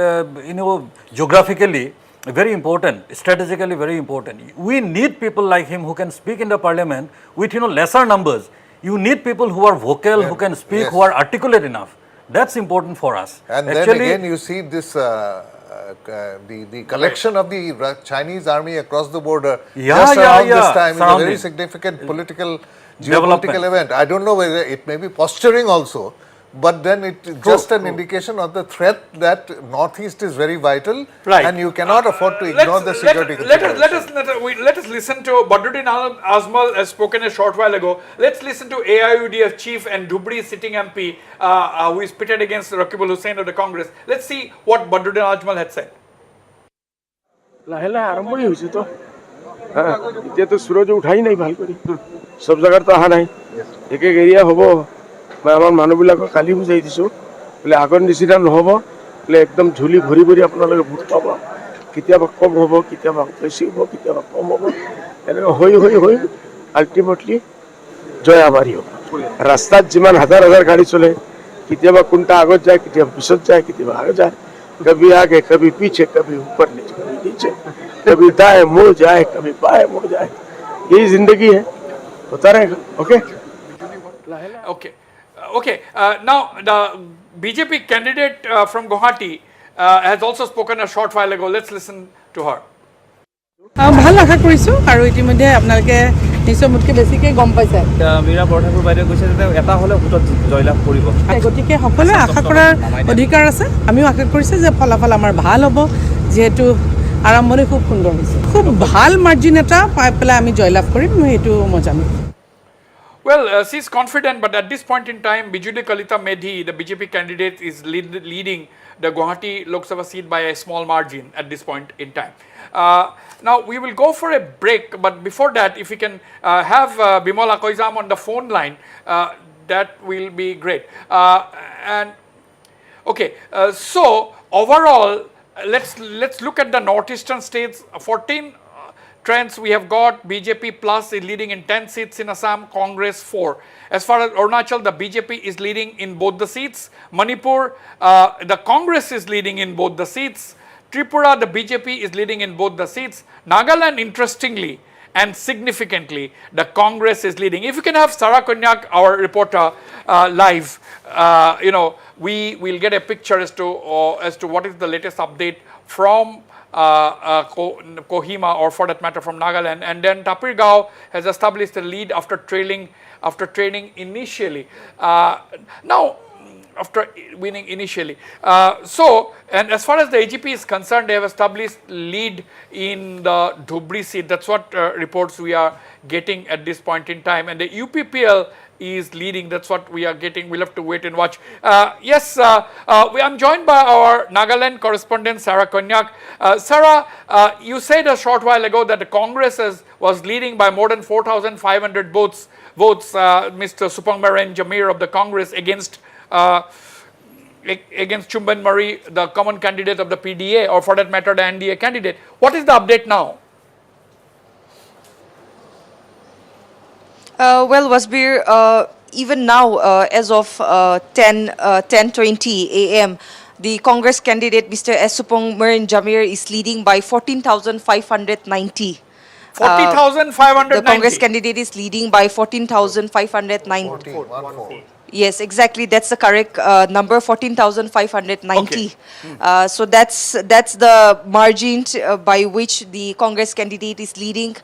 M: geographically very important, strategically very important. We need people like him who can speak in the parliament with lesser numbers. You need people who are vocal, who can speak, who are articulate enough. That's important for us.
F: And actually, then again you see this the collection of the Chinese army across the border just around this time is a very significant political, geopolitical event. I don't know whether it may be posturing also, but then it's just an indication of the threat that Northeast is very vital, and you cannot afford to ignore the security considerations.
B: Let us listen to Badruddin Azmal has spoken a short while ago. Let's listen to AIUDF chief and Dhubri sitting MP who is pitted against Wasbir Hussain of the Congress. Let's see what Badruddin Azmal had said.
K: आरंभ হৈছে তো এতিয়া তো সূরজ উঠাই নাই ভাল কৰি সব জায়গাত তো আহা নাই এক এক এরিয়া হ'ব মই আমাৰ মানুহবিলাকক কালি বুজাই দিছো বলে আগৰ নিচিনা নহব বলে একদম ঝুলি ভৰি ভৰি আপোনালোকে ভোট পাব কিতিয়াবা কম হ'ব কিতিয়াবা বেছি হ'ব কিতিয়াবা কম হ'ব এনে হৈ আলটিমেটলি জয় আমাৰি হ'ব ৰাস্তাত যিমান হাজাৰ হাজাৰ গাড়ী চলে কিতিয়াবা কোনটা আগত যায় কিতিয়াবা পিছত যায় কিতিয়াবা আগে যায় कभी आगे कभी पीछे कभी ऊपर नीचे कभी दाएं मुड़ जाए कभी बाएं मुड़ जाए यही जिंदगी है होता रहेगा
B: Okay. Now the BJP candidate from Guwahati has also spoken a short while ago. Let's listen to her.
S: ভাল আশা কৰিছো আৰু ইতিমধ্যে আপোনালোকে
Q: নিশ্চয় মোতকৈ বেছিকৈ গম পাইছে
S: মীৰা বৰঠাকুৰ বাইদেৱে কৈছে যে এটা হ'লে ভোটত জয়লাভ কৰিব
Q: গতিকে সকলোৱে আশা কৰাৰ অধিকাৰ আছে আমিও আশা কৰিছোঁ যে ফলাফল আমাৰ ভাল হ'ব যিহেতু আৰম্ভণি খুব সুন্দৰ হৈছে খুব ভাল মাৰ্জিন এটা পাই পেলাই আমি জয়লাভ কৰিম সেইটো মই জানো
B: Well, she's confident, but at this point in time, Bijuli Kalita Medhi, the BJP candidate, is leading the Guwahati Lok Sabha seat by a small margin at this point in time. Now, we will go for a break, but before that, if we can have Bimola Koizam on the phone line, that will be great. And okay, so overall, let's look at the northeastern states. 14 trends we have got. BJP plus is leading in 10 seats in Assam, Congress 4. As far as Arunachal, the BJP is leading in both the seats. Manipur, the Congress is leading in both the seats. Tripura, the BJP is leading in both the seats. Nagaland, interestingly and significantly, the Congress is leading. If you can have Sarah Konyak, our reporter, live, we will get a picture as to what is the latest update from Kohima, or for that matter from Nagaland. And then Tapir Gao has established a lead after trailing initially. Now, after winning initially. And as far as the AGP is concerned, they have established lead in the Dhubri seat. That's what reports we are getting at this point in time. And the UPPL is leading. That's what we are getting. We'll have to wait and watch. I'm joined by our Nagaland correspondent, Sarah Konyak. Sarah, you said a short while ago that the Congress was leading by more than 4,500 votes. Mr. Supangmaren Jamir of the Congress against Chumban Murray, the common candidate of the PDA, or for that matter, the NDA candidate. What is the update now?
T: Well, Wasbir, even now, as of 10:20 a.m., the Congress candidate, Mr. S. Supangmaren Jamir, is leading by 14,590.
B: 40,590.
T: The Congress candidate is leading by 14,590. Yes, exactly. That's the correct number, 14,590.
B: Okay.
T: So that's the margin by which the Congress candidate is leading.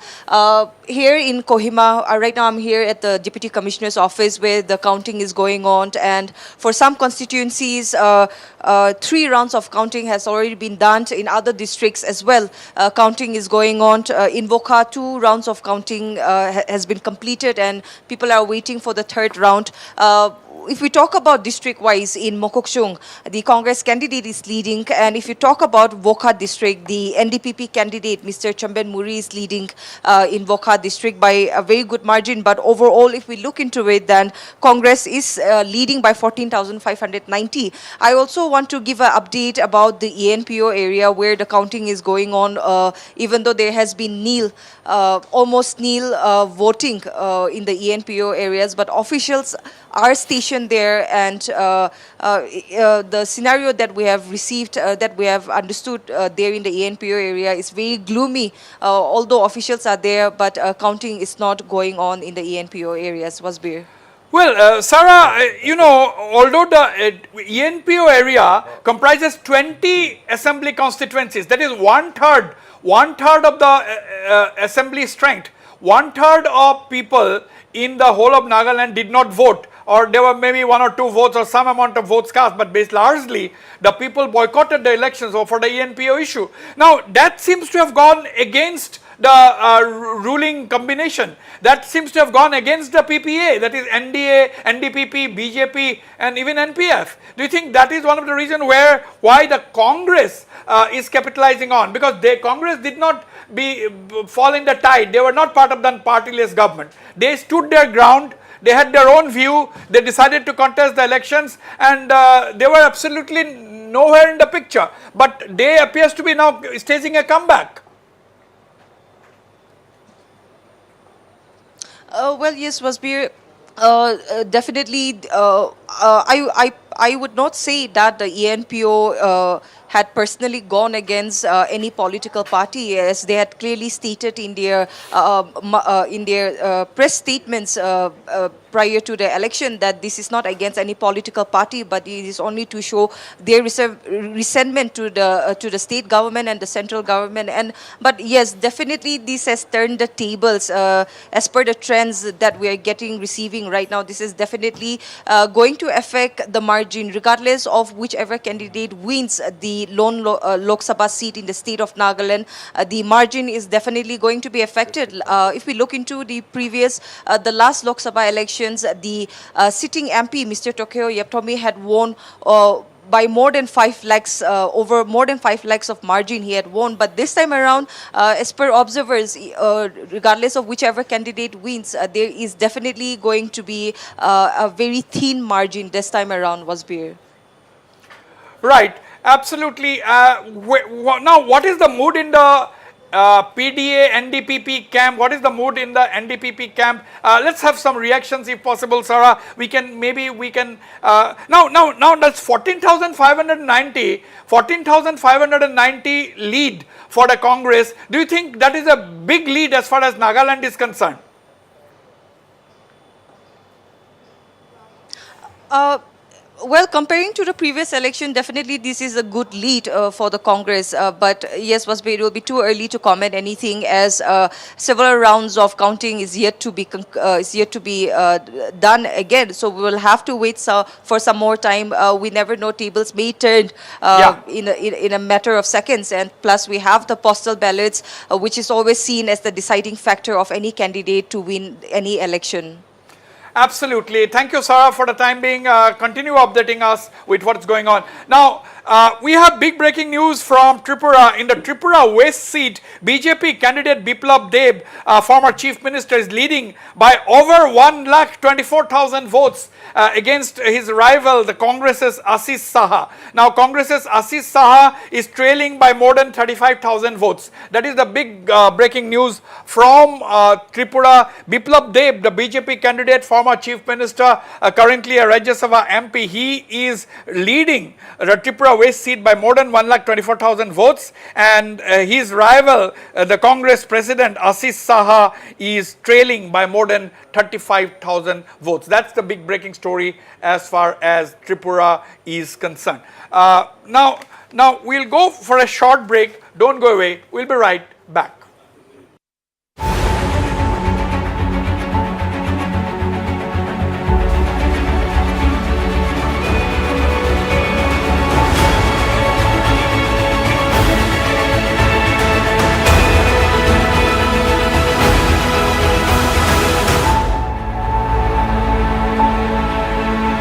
T: Here in Kohima, right now I'm here at the Deputy Commissioner's office where the counting is going on. And for some constituencies, 3 rounds of counting has already been done. In other districts as well, counting is going on. In Vokha, 2 rounds of counting has been completed and people are waiting for the 3rd round. If we talk about district-wise in Mokokchung, the Congress candidate is leading. And if you talk about Vokha district, the NDPP candidate, Mr. Chamben Muri, is leading in Vokha district by a very good margin. But overall, if we look into it, then Congress is leading by 14,590. I also want to give an update about the ENPO area where the counting is going on, even though there has been almost nil voting in the ENPO areas. But officials are stationed there, and the scenario that we have received, that we have understood there in the ENPO area is very gloomy. Although officials are there, but counting is not going on in the ENPO areas. Wasbir.
B: Well, Sarah, although the ENPO area comprises 20 assembly constituencies, that is one third of the assembly strength, 1/3 of people in the whole of Nagaland did not vote, or there were maybe 1 or 2 votes or some amount of votes cast, but largely the people boycotted the elections for the ENPO issue. Now, that seems to have gone against the ruling combination. That seems to have gone against the PPA, that is NDA, NDPP, BJP, and even NPF. Do you think that is one of the reasons why the Congress is capitalizing on? Because Congress did not fall in the tide. They were not part of the partyless government. They stood their ground. They had their own view. They decided to contest the elections, and they were absolutely nowhere in the picture. But they appears to be now staging a comeback.
T: Well, yes, Wasbir. Definitely, I would not say that the ENPO had personally gone against any political party, as they had clearly stated in their press statements prior to the election that this is not against any political party, but it is only to show their resentment to the state government and the central government. But yes, definitely this has turned the tables as per the trends that we are receiving right now. This is definitely going to affect the margin, regardless of whichever candidate wins the lone Lok Sabha seat in the state of Nagaland. The margin is definitely going to be affected. If we look into the last Lok Sabha elections, the sitting MP, Mr. Tokyo Yeptomi, had won by more than 5 lakhs, over more than 5 lakhs of margin he had won. But this time around, as per observers, regardless of whichever candidate wins, there is definitely going to be a very thin margin this time around, Wasbir.
B: Right, absolutely. Now, what is the mood in the PDA NDPP camp? What is the mood in the NDPP camp? Let's have some reactions if possible, Sarah. Now that's 14,590 lead for the Congress. Do you think that is a big lead as far as Nagaland is concerned?
T: Well, comparing to the previous election, definitely this is a good lead for the Congress. But yes, Wasbir, it will be too early to comment anything, as several rounds of counting is yet to be done again. So we will have to wait for some more time. We never know; tables may turn in a matter of seconds. And plus, we have the postal ballots, which is always seen as the deciding factor of any candidate to win any election.
B: Absolutely. Thank you, Sarah, for the time being. Continue updating us with what's going on. Now, we have big breaking news from Tripura. In the Tripura West seat, BJP candidate Biplab Deb, former chief minister, is leading by over 1,24,000 votes against his rival, the Congress's Ashish Saha. Now, Congress's Ashish Saha is trailing by more than 35,000 votes. That is the big breaking news from Tripura. Biplab Deb, the BJP candidate, former chief minister, currently a Rajya Sabha MP, he is leading the Tripura West seat by more than 1,24,000 votes, and his rival, the Congress president Ashish Saha, is trailing by more than 35,000 votes. That's the big breaking story as far as Tripura is concerned. Now we'll go for a short break. Don't go away. We'll be right back.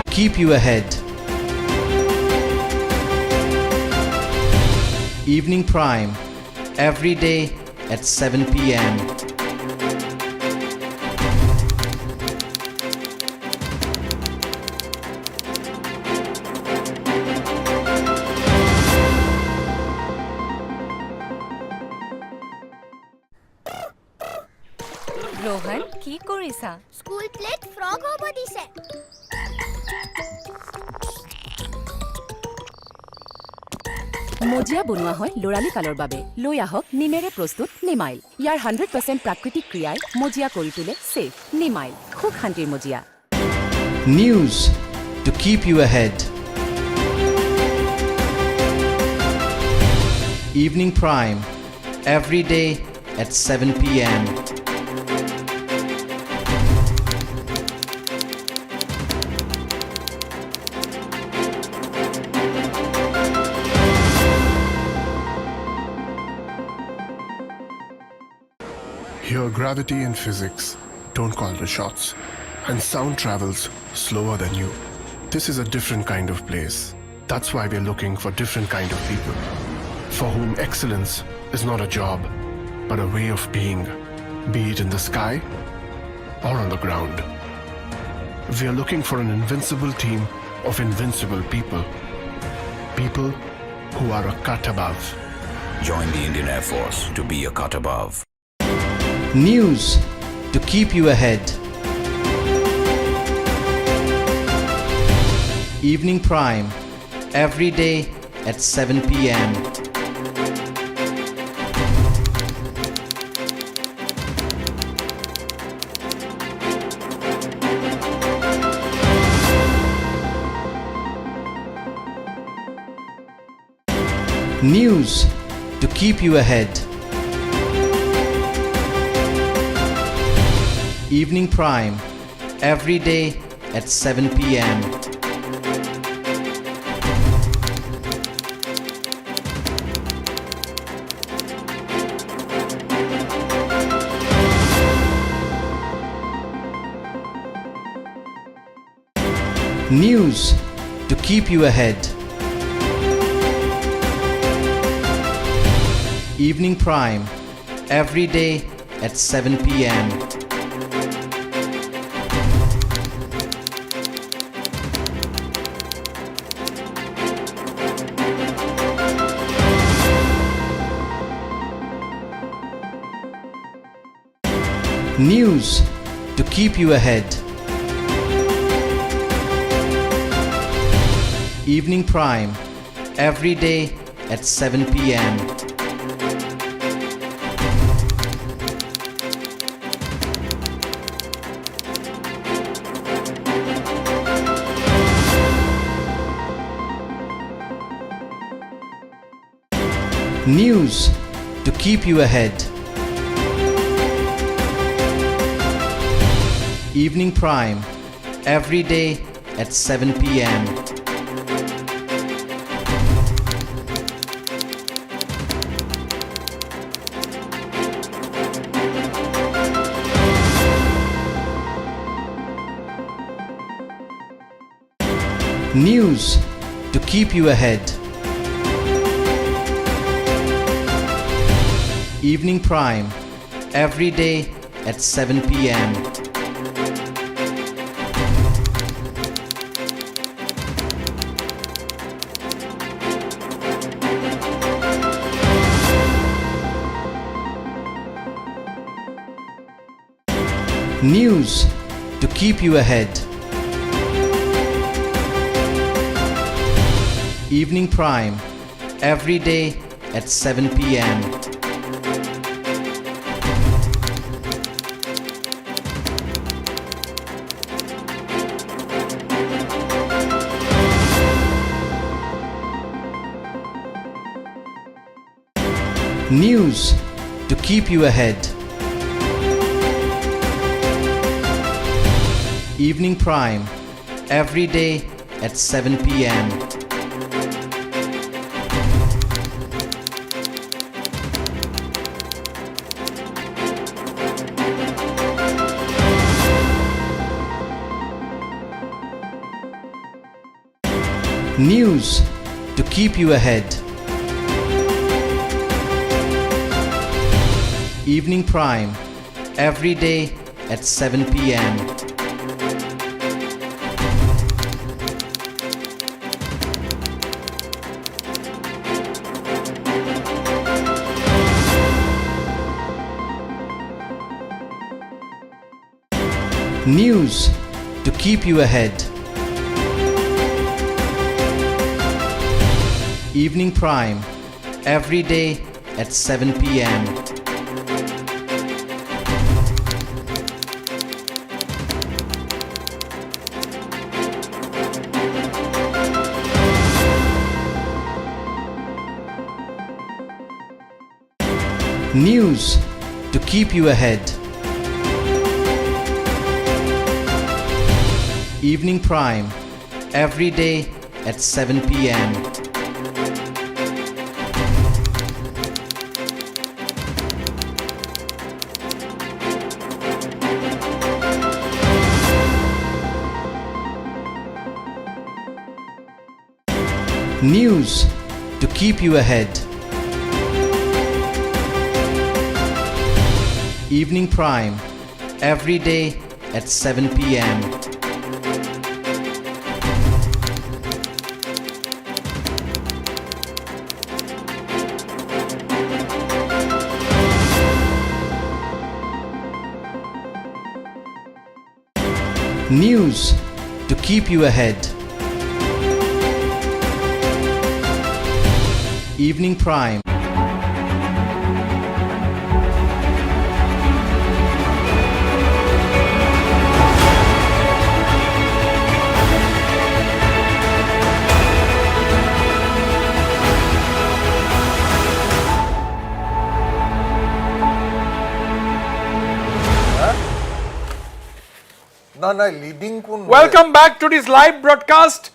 A: Keep you ahead. Evening Prime, every day at 7 p.m.
G: Rohan, কি কৰিছা?
H: School plate frog হ'ব দিছে।
G: মজিয়া বনোৱা হয় লৰালি কালৰ বাবে। লৈ আহক নিমেৰে প্ৰস্তুত নিমাইল। ইয়াৰ 100% প্ৰাকৃতিক ক্ৰিয়াই মজিয়া কৰি তোলে সেফ। নিমাইল, খুব শান্তিৰ মজিয়া।
A: News to keep you ahead. Evening Prime, every day at 7 p.m.
W: Here, gravity and physics don't call the shots, and sound travels slower than you. This is a different kind of place. That's why we're looking for different kind of people, for whom excellence is not a job, but a way of being, be it in the sky or on the ground. We are looking for an invincible team of invincible people, people who are a cut above.
X: Join the Indian Air Force to be a cut above.
A: News to keep you ahead. Evening Prime, every day at 7 p.m. News to keep you ahead. Evening Prime, every day at 7 p.m. News to keep you ahead. Evening Prime, every day at 7 p.m. News to keep you ahead. Evening Prime, every day at 7 p.m. News to keep you ahead. Evening Prime, every day at 7 p.m. News to keep you ahead. Evening Prime, every day at 7 p.m. News to keep you ahead. Evening Prime, every day at 7 p.m. News to keep you ahead. Evening Prime, every day at 7 p.m. News to keep you ahead. Evening Prime, every day at 7 p.m. News to keep you ahead. Evening Prime, every day at 7 p.m. News to keep you ahead. Evening Prime, every day at 7 p.m. News to keep you ahead. Evening Prime, every day at 7 p.m. News to keep you ahead. Evening Prime.
F: No, no, leading.
B: Welcome back to this live broadcast.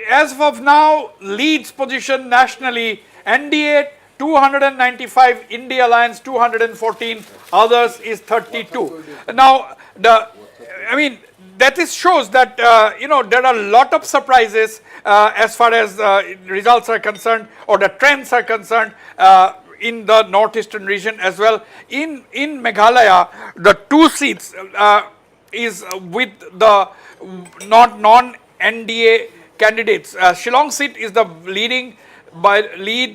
B: As of now, leads position nationally. NDA 295, India Alliance 214, others is 32. Now, that shows that there are a lot of surprises as far as results are concerned, or the trends are concerned. In the northeastern region as well. In Meghalaya, the 2 seats is with the non-NDA candidates. Shillong seat is the lead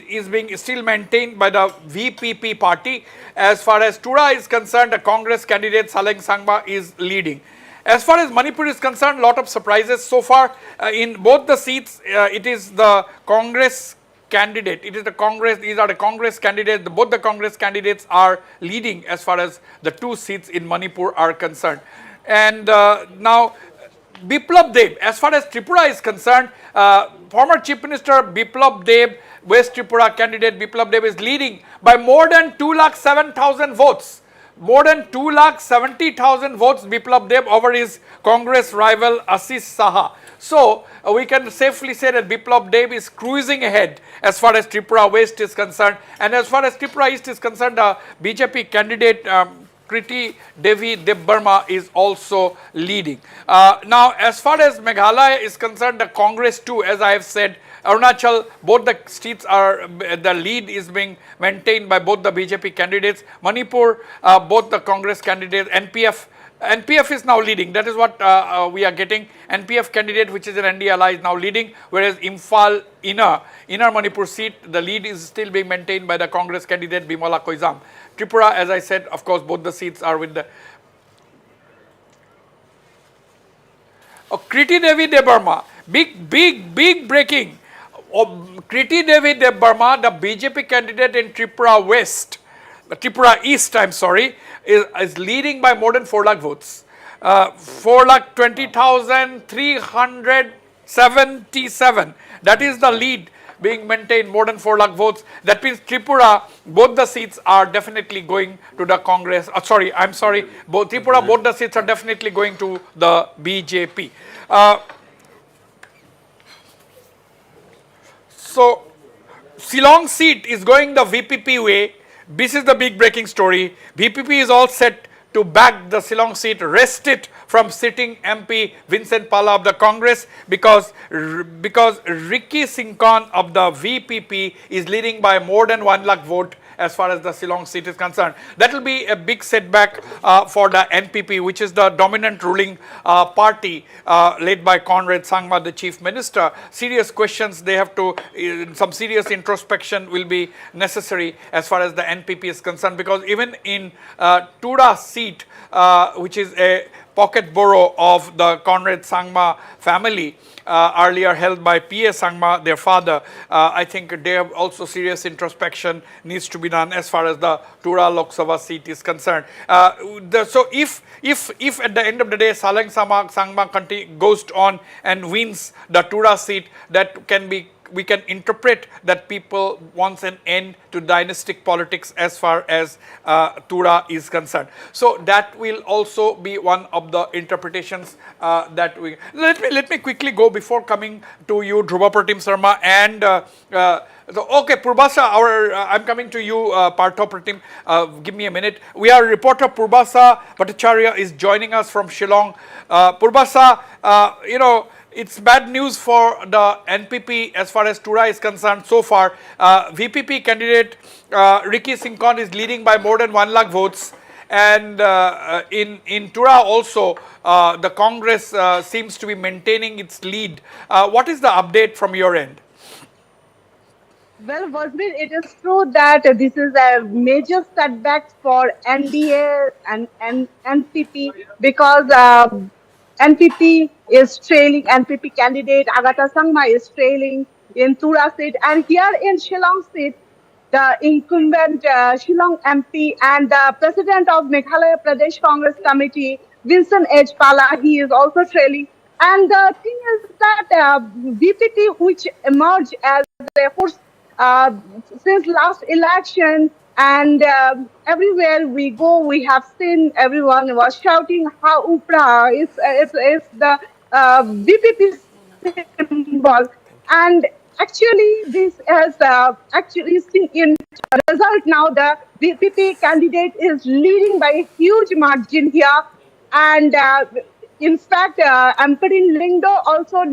B: is being still maintained by the VPP party. As far as Tura is concerned, the Congress candidate Saleng Sangma is leading. As far as Manipur is concerned, lot of surprises so far. In both the seats, it is the Congress candidate. It is the Congress. These are the Congress candidates. Both the Congress candidates are leading as far as the 2 seats in Manipur are concerned. And now, Biplab Deb, as far as Tripura is concerned, former Chief Minister Biplab Deb, West Tripura candidate Biplab Deb is leading by more than 207,000 votes. More than 270,000 votes Biplab Deb over his Congress rival Assis Saha. So, we can safely say that Biplab Deb is cruising ahead as far as Tripura West is concerned. And as far as Tripura East is concerned, the BJP candidate Kriti Devi Debbarma is also leading. Now, as far as Meghalaya is concerned, the Congress too, as I have said, Arunachal, both the seats are, the lead is being maintained by both the BJP candidates. Manipur, both the Congress candidates, NPF is now leading. That is what we are getting. NPF candidate, which is an NDA ally, is now leading, whereas Imphal Inner Manipur seat, the lead is still being maintained by the Congress candidate Bimala Koizam. Tripura, as I said, of course, both the seats are with the Kriti Devi Debbarma. Big breaking. Kriti Devi Debbarma, the BJP candidate in Tripura West, Tripura East, I'm sorry, is leading by more than 4 lakh votes. 4,20,377. That is the lead being maintained, more than 4 lakh votes. That means Tripura, both the seats are definitely going to the Congress. Both Tripura, both the seats are definitely going to the BJP. So, Shillong seat is going the VPP way. This is the big breaking story. VPP is all set to back the Shillong seat, wrest it from sitting MP Vincent Pala of the Congress, because Ricky Sinkan of the VPP is leading by more than 1 lakh vote as far as the Shillong seat is concerned. That will be a big setback for the NPP, which is the dominant ruling party led by Conrad Sangma, the Chief Minister. Serious questions, they have to, some serious introspection will be necessary as far as the NPP is concerned, because even in Tura seat, which is a pocket borough of the Conrad Sangma family, earlier held by P.A. Sangma, their father, I think they have also serious introspection needs to be done as far as the Tura Lok Sabha seat is concerned. So if at the end of the day Saleng Sangma goes on and wins the Tura seat, that can be, we can interpret that people wants an end to dynastic politics as far as Tura is concerned. So that will also be one of the interpretations that we. Let me quickly go before coming to you, Dhruva Pratim Sharma, and okay, Purbasa, I'm coming to you, Partho Pratim. Give me a minute. We are reporter Purbasa Bhattacharya is joining us from Shillong. Purbasa, it's bad news for the NPP as far as Tura is concerned so far. VPP candidate Ricky Sinkan is leading by more than 1 lakh votes. And in Tura also, the Congress seems to be maintaining its lead. What is the update from your end?
I: Well, Wasbir, it is true that this is a major setback for NDA and NPP, because NPP is trailing, NPP candidate Agatha Sangma is trailing in Tura seat, and here in Shillong seat, the incumbent Shillong MP and the president of Meghalaya Pradesh Congress Committee, Vincent H. Pala, he is also trailing. And the thing is that VPP, which emerged as a force since last election, and everywhere we go, we have seen everyone was shouting how Upra is the VPP symbol. And actually, this has actually seen in result now the VPP candidate is leading by a huge margin here. And in fact, Amperin Lingdo also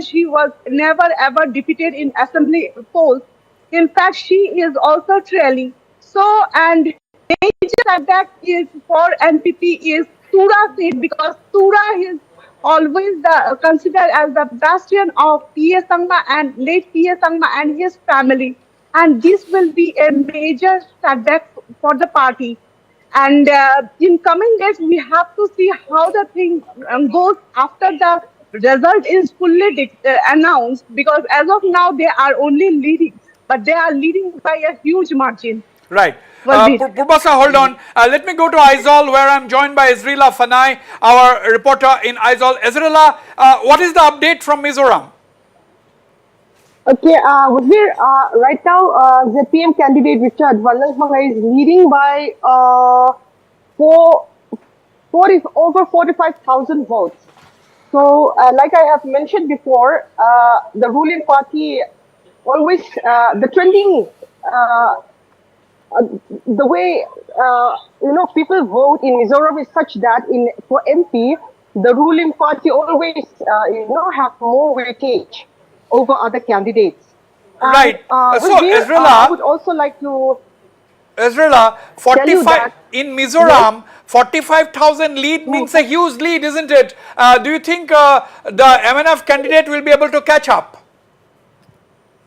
I: she was never ever defeated in assembly polls. In fact, she is also trailing. So, and major setback is for NPP is Tura seat, because Tura is always considered as the bastion of P.A. Sangma and late P.A. Sangma and his family. And this will be a major setback for the party. And in coming days, we have to see how the thing goes after the result is fully announced, because as of now, they are only leading, but they are leading by a huge margin.
B: Right. Purbasa, hold on. Let me go to Aizawl, where I'm joined by Ezreela Fanai, our reporter in Aizawl. Ezreela, what is the update from Mizoram?
N: Okay, right now, the PM candidate Richard Vallabhbhai is leading by over 45,000 votes. So, like I have mentioned before, the ruling party always, the trending, the way, people vote in Mizoram is such that for MP, the ruling party always, have more weightage over other candidates.
B: Right. So, Ezreela,
N: I would also like to...
B: Ezreela, 45 in Mizoram, 45,000 lead means a huge lead, isn't it? Do you think the MNF candidate will be able to catch up?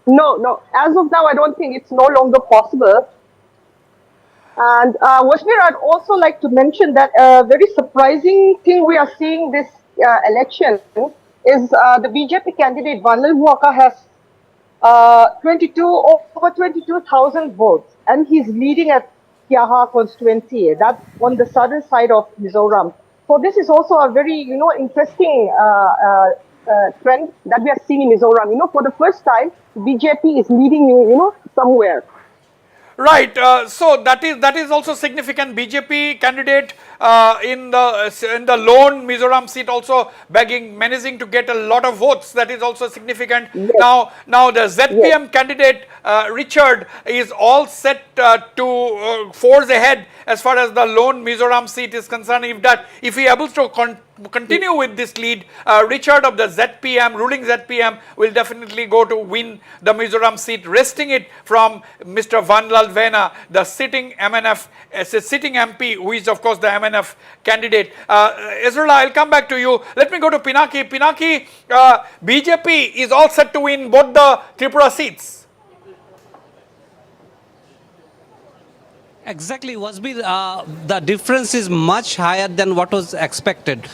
N: No. As of now, I don't think it's no longer possible. And Wasbir, I'd also like to mention that a very surprising thing we are seeing this election is the BJP candidate Vallabhbhai has over 22,000 votes, and he's leading at Kyaha constituency. That's on the southern side of Mizoram. So this is also a very interesting trend that we are seeing in Mizoram. For the first time, BJP is leading somewhere.
B: Right. So that is also significant. BJP candidate in the lone Mizoram seat also managing to get a lot of votes. That is also significant. Yes. Now the ZPM candidate Richard is all set to forge ahead as far as the lone Mizoram seat is concerned. If he able to continue with this lead, Richard of the ruling ZPM will definitely go to win the Mizoram seat, wresting it from Mr. Vanlal Vena, the sitting MP, who is of course the MNF candidate. Ezreela, I'll come back to you. Let me go to Pinaki. Pinaki, BJP is all set to win both the Tripura seats.
O: Exactly, Wasbir, the difference is much higher than what was expected.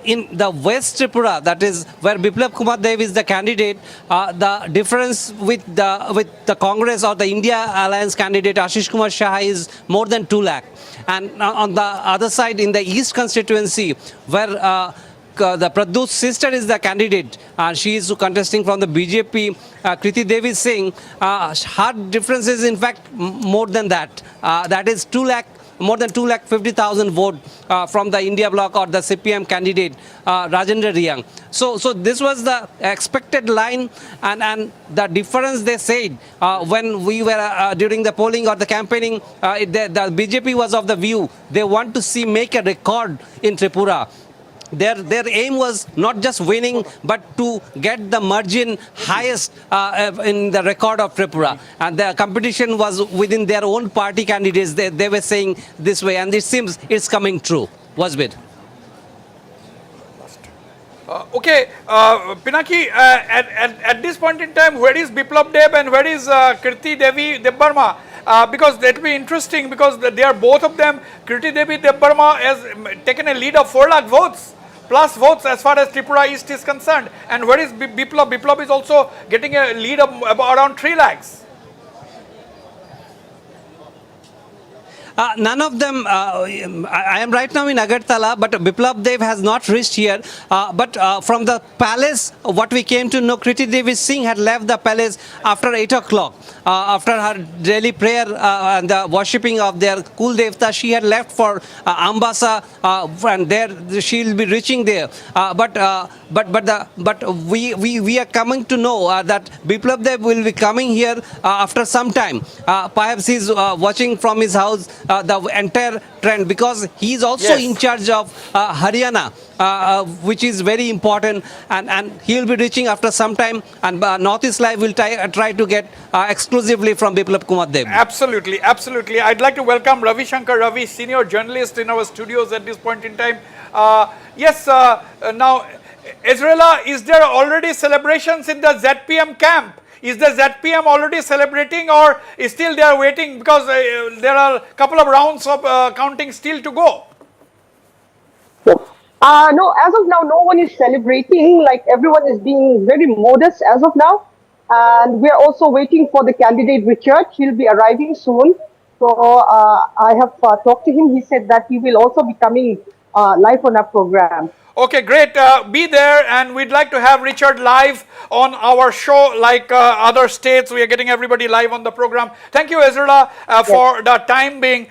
O: In the West Tripura, that is where Biplab Kumar Dev is the candidate, the difference with the Congress or the India Alliance candidate Ashish Kumar Shah is more than 2 lakh. And on the other side, in the East constituency, where the Pradyut's sister is the candidate. She is contesting from the BJP. Kriti Devi Singh. Her difference is in fact more than that. That is more than 2,50,000 vote from the India bloc or the CPM candidate Rajendra Riyang. So this was the expected line, and the difference they said when we were during the polling or the campaigning, the BJP was of the view they want to make a record in Tripura. Their aim was not just winning, but to get the margin highest in the record of Tripura. And the competition was within their own party candidates. They were saying this way, and it seems it's coming true. Wasbir.
B: Okay, Pinaki, at this point in time, where is Biplab Dev and where is Kriti Devi Debbarma? Because that will be interesting, because they are both of them. Kriti Devi Debbarma has taken a lead of 4 lakh votes plus votes as far as Tripura East is concerned. And where is Biplab? Biplab is also getting a lead of about around 3 lakhs.
O: None of them, I am right now in Agartala, but Biplab Dev has not reached here. But from the palace, what we came to know, Kriti Devi Singh had left the palace after 8 o'clock. After her daily prayer and the worshipping of their Kul Devta, she had left for Ambasa, and there she will be reaching there. But we are coming to know that Biplab Dev will be coming here after some time. Perhaps he is watching from his house the entire trend, because he is also in charge of Haryana, which is very important, and he will be reaching after some time, and Northeast Live will try to get exclusively from Biplab Kumar Dev.
B: Absolutely, absolutely. I'd like to welcome Ravi Shankar Ravi, senior journalist in our studios at this point in time. Now, Israela, is there already celebrations in the ZPM camp? Is the ZPM already celebrating, or still they are waiting, because there are a couple of rounds of counting still to go?
N: No, as of now, no one is celebrating. Like, everyone is being very modest as of now. And we are also waiting for the candidate Richard. He'll be arriving soon. So I have talked to him. He said that he will also be coming live on our program.
B: Okay, great. Be there, and we'd like to have Richard live on our show like other states. We are getting everybody live on the program. Thank you, Ezra, for the time being.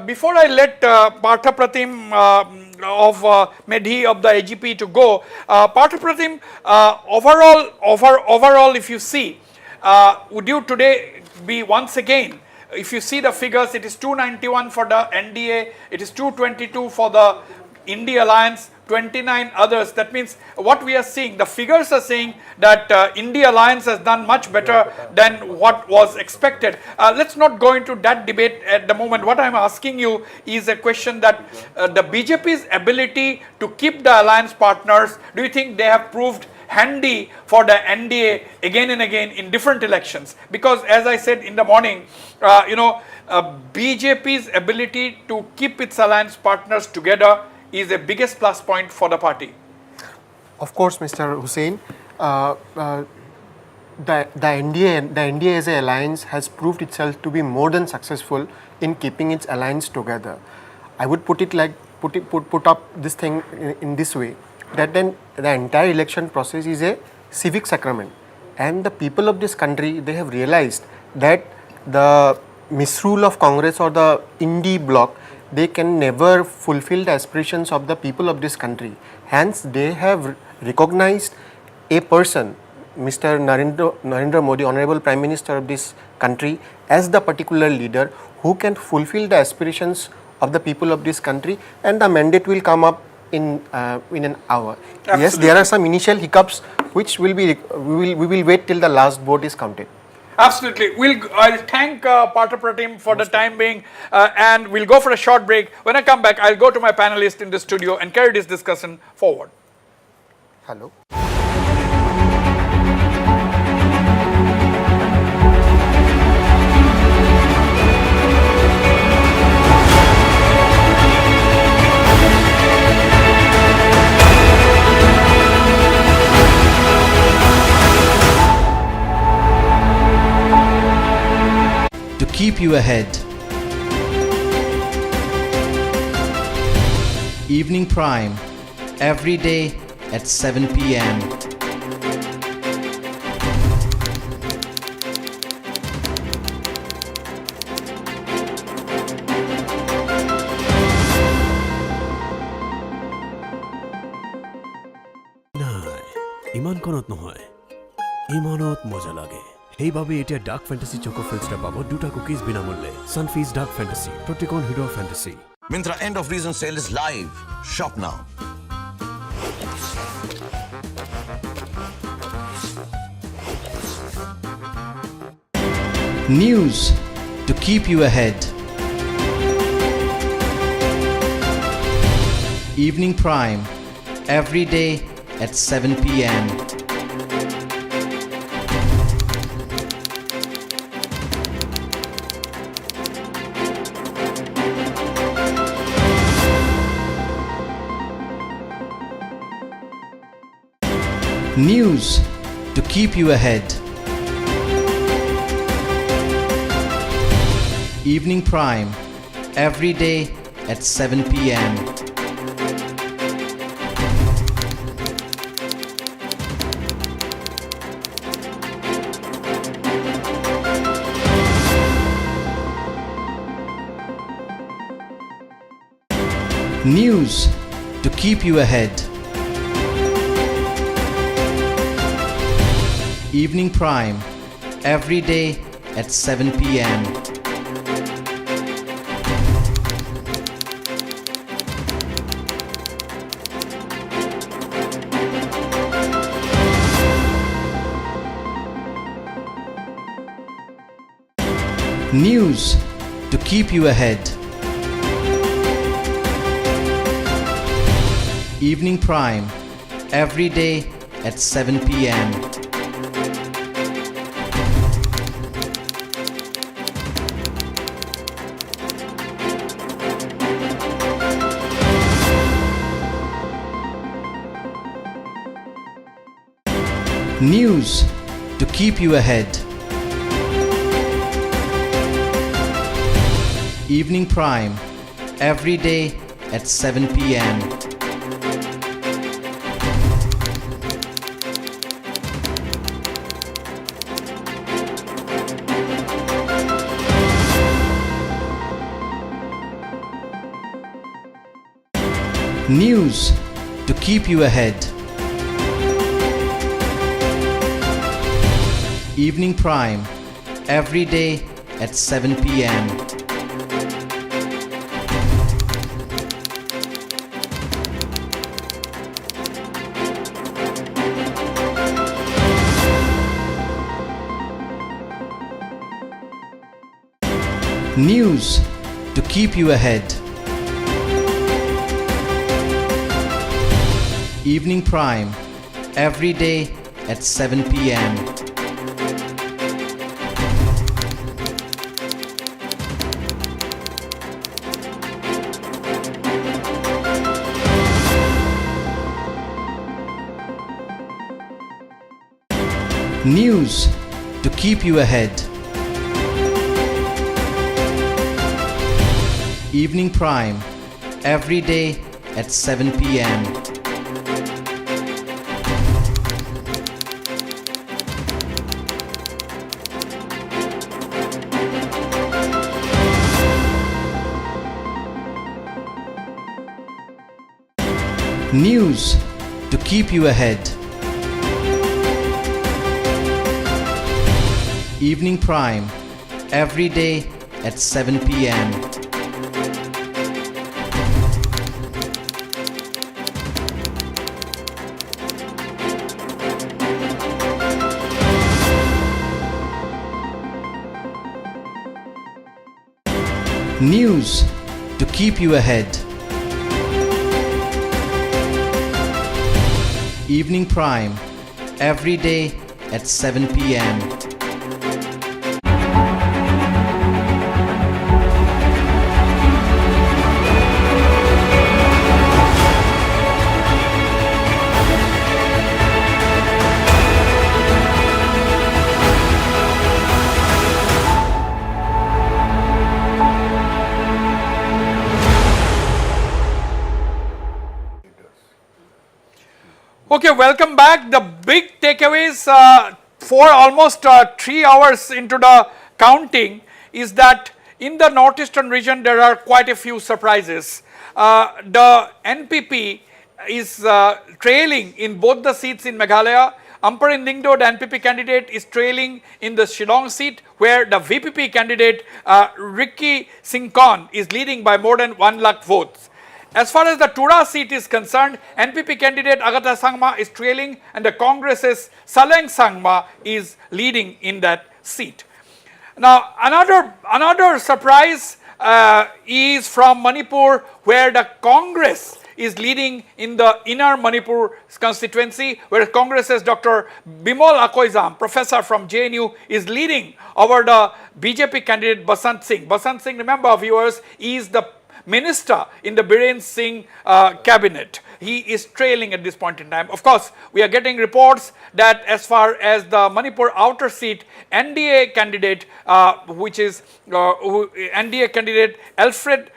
B: Before I let Partha Pratim of Medhi of the AGP to go, Partha Pratim, overall, if you see, would you today be once again, if you see the figures, it is 291 for the NDA, it is 222 for the India Alliance, 29 others. That means what we are seeing, the figures are saying that India Alliance has done much better than what was expected. Let's not go into that debate at the moment. What I'm asking you is a question that the BJP's ability to keep the alliance partners, do you think they have proved handy for the NDA again and again in different elections? Because as I said in the morning, BJP's ability to keep its alliance partners together is the biggest plus point for the party.
C: Of course, Mr. Hussain, the NDA as an alliance has proved itself to be more than successful in keeping its alliance together. I would put up this thing in this way, that then the entire election process is a civic sacrament, and the people of this country, they have realized that the misrule of Congress or the Indie bloc, they can never fulfill the aspirations of the people of this country. Hence, they have recognized a person, Mr. Narendra Modi, Honorable Prime Minister of this country, as the particular leader who can fulfill the aspirations of the people of this country, and the mandate will come up in an hour. Absolutely. Yes, there are some initial hiccups which will be we will wait till the last vote is counted.
B: Absolutely. I'll thank Partha Pratim for the time being, and we'll go for a short break. When I come back, I'll go to my panelists in the studio and carry this discussion forward.
C: Hello.
A: To keep you ahead. Evening Prime, every day at 7 p.m.
J: ইমানখনত নহয়, ইমানত মজা লাগে। সেইবাবে এতিয়া dark ফেণ্টাসি choco ফিল্ডছটা পাব 2টা cookies বিনামূল্যে। Sunfeast dark ফেণ্টাসি, প্ৰতিকন হিৰোৰ ফেণ্টাসি।
X: Myntra end of reason sale is live. Shop now.
A: News to keep you ahead. Evening Prime, every day at 7 p.m. News to keep you ahead. Evening Prime, every day at 7 p.m. News to keep you ahead. Evening Prime, every day at 7 p.m. News to keep you ahead. Evening Prime, every day at 7 p.m. News to keep you ahead. Evening Prime, every day at 7 p.m. News to keep you ahead. Evening Prime, every day at 7 p.m. News to keep you ahead. Evening Prime, every day at 7 p.m. News to keep you ahead. Evening Prime, every day at 7 p.m. News to keep you ahead. Evening Prime, every day at 7 p.m. News to keep you ahead. Evening Prime, every day at 7 p.m.
B: Okay, welcome back. The big takeaways for almost 3 hours into the counting is that in the northeastern region there are quite a few surprises. The NPP is trailing in both the seats in Meghalaya. Amparin Lingdo, the NPP candidate, is trailing in the Shillong seat, where the VPP candidate Ricky Singkon is leading by more than 1 lakh votes. As far as the Tura seat is concerned, NPP candidate Agatha Sangma is trailing and the Congress's Saleng Sangma is leading in that seat. Now, another surprise is from Manipur, where the Congress is leading in the inner Manipur constituency, where Congress's Dr. Bimol Akoizam, professor from JNU, is leading over the BJP candidate Basant Singh. Basant Singh, remember viewers, is the minister in the Biren Singh cabinet. he is trailing at this point in time. Of course, we are getting reports that as far as the Manipur outer seat, NDA candidate, NDA candidate Alfred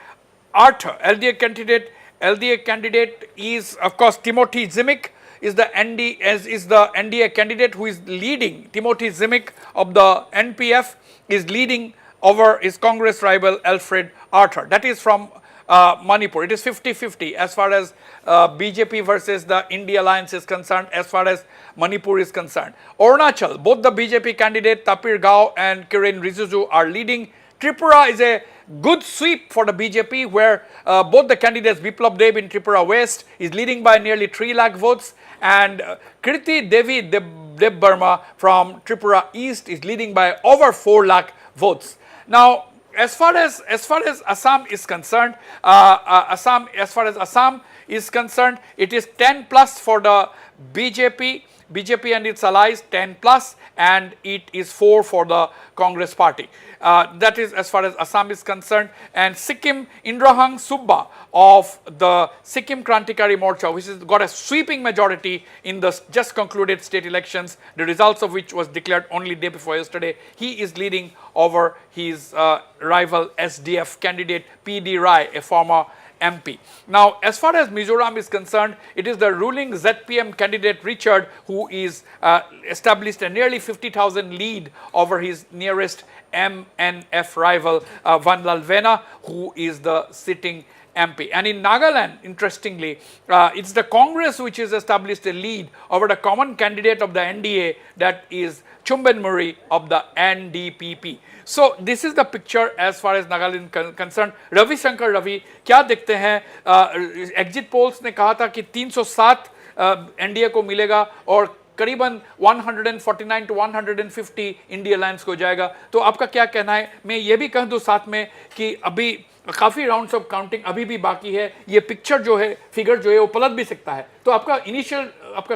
B: Arthur, LDA candidate is of course Timothy Zimic is the NDA candidate who is leading. Timothy Zimic of the NPF is leading over his Congress rival Alfred Arthur. That is from Manipur. It is 50-50 as far as BJP versus the India Alliance is concerned, as far as Manipur is concerned. Arunachal, both the BJP candidate Tapir Gao and Kiren Rijiju are leading. Tripura is a good sweep for the BJP, where both the candidates, Biplab Deb in Tripura West is leading by nearly 3 lakh votes, and Kirti Devi Deb Burma from Tripura East is leading by over 4 lakh votes. Now, as far as Assam is concerned, it is 10 plus for the BJP and its allies, 10 plus, and it is 4 for the Congress party. That is as far as Assam is concerned. And Sikkim, Indrahang Subba of the Sikkim Krantikari Morcha, which has got a sweeping majority in the just concluded state elections, the results of which was declared only day before yesterday. He is leading over his rival SDF candidate PD Rai, a former MP. Now, as far as Mizoram is concerned, it is the ruling ZPM candidate Richard who is established a nearly 50,000 lead over his nearest MNF rival Vanlal Vena, who is the sitting MP. And in Nagaland, interestingly, it's the Congress which has established a lead over the common candidate of the NDA, that is Chumben Murray of the NDPP. So this is the picture as far as Nagaland concerned. Ravi Shankar Ravi, क्या देखते हैं? Exit polls ने कहा था कि 307 NDA को मिलेगा और करीबन 149 to 150 इंडिया अलायंस को जाएगा. तो आपका क्या कहना है? मैं ये भी कह दूं साथ में कि अभी काफ़ी राउंड्स ऑफ काउंटिंग अभी भी बाकी है. ये पिक्चर जो है, फिगर जो है, वो पलट भी सकता है. तो आपका इनिशियल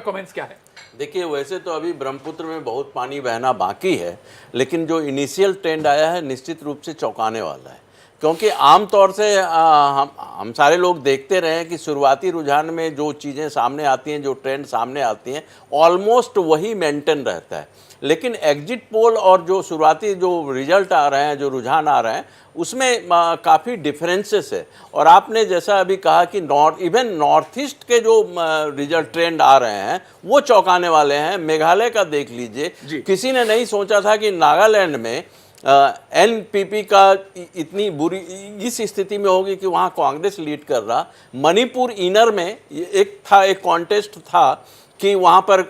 B: कमेंट्स क्या है?
E: देखिए, वैसे तो अभी ब्रह्मपुत्र में बहुत पानी बहना बाकी है, लेकिन जो इनिशियल ट्रेंड आया है निश्चित रूप से चौंकाने वाला है, क्योंकि आम तौर से हम सारे लोग देखते रहे हैं कि शुरुआती रुझान में जो चीज़ें सामने आती हैं, जो ट्रेंड सामने आती हैं, ऑलमोस्ट वही मेंटेन रहता है. लेकिन एग्जिट पोल और जो शुरुआती जो रिजल्ट आ रहे हैं, जो रुझान आ रहे हैं, उसमें काफ़ी डिफरेंसेस है. और आपने जैसा अभी कहा कि इवन नॉर्थ ईस्ट के जो रिजल्ट ट्रेंड आ रहे हैं वो चौंकाने वाले हैं. मेघालय का देख लीजिए, किसी ने नहीं सोचा था कि नागालैंड में एनपीपी का इतनी बुरी इस स्थिति में होगी कि वहाँ कांग्रेस लीड कर रहा. मणिपुर इनर में एक कॉन्टेस्ट था कि वहाँ पर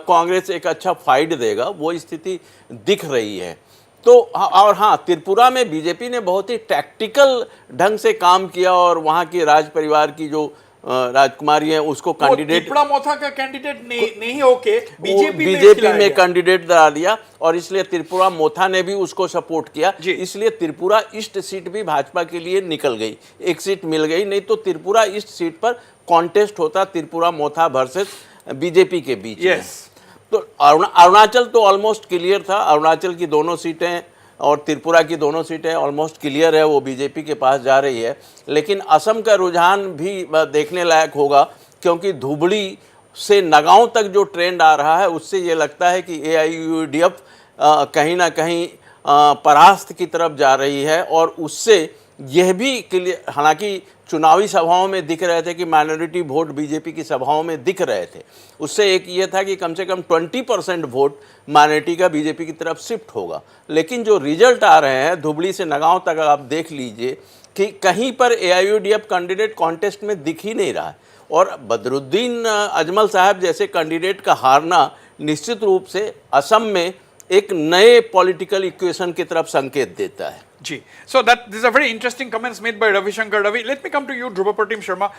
E: कांग्रेस एक अच्छा फाइट देगा, वो स्थिति दिख रही है. तो और हाँ, त्रिपुरा में बीजेपी ने बहुत ही टैक्टिकल ढंग से काम किया और वहाँ के राज परिवार की जो राजकुमारी है उसको कैंडिडेट
B: त्रिपुरा मोथा का कैंडिडेट नहीं होके
E: बीजेपी में कैंडिडेट डाल दिया, और इसलिए त्रिपुरा मोथा ने भी उसको सपोर्ट किया. इसलिए त्रिपुरा ईस्ट सीट भी भाजपा के लिए निकल गई, एक सीट मिल गई. नहीं तो त्रिपुरा ईस्ट सीट पर कॉन्टेस्ट होता त्रिपुरा मोथा वर्सेस बीजेपी के बीच में. तो अरुणाचल तो ऑलमोस्ट क्लियर था. अरुणाचल की दोनों सीटें और त्रिपुरा की दोनों सीटें ऑलमोस्ट क्लियर है, वो बीजेपी के पास जा रही है. लेकिन असम का रुझान भी देखने लायक होगा, क्योंकि धुबड़ी से नगांव तक जो ट्रेंड आ रहा है उससे ये लगता है कि AIUDF कहीं ना कहीं परास्त की तरफ जा रही है. और उससे यह भी क्लियर, हालांकि चुनावी सभाओं में दिख रहे थे कि माइनॉरिटी वोट बीजेपी की सभाओं में दिख रहे थे, उससे एक ये था कि कम से कम 20% वोट माइनॉरिटी का बीजेपी की तरफ शिफ्ट होगा. लेकिन जो रिजल्ट आ रहे हैं धुबड़ी से नगांव तक आप देख लीजिए कि कहीं पर AIUDF कैंडिडेट कॉन्टेस्ट में दिख ही नहीं रहा है. और बदरुद्दीन अजमल साहब जैसे कैंडिडेट का हारना निश्चित रूप से असम में एक नए पॉलिटिकल इक्वेशन की तरफ संकेत देता है.
B: Ji. So these are very interesting comments made by Ravi Shankar Ravi. Let me come to you, Dhruva Pratim Sharma.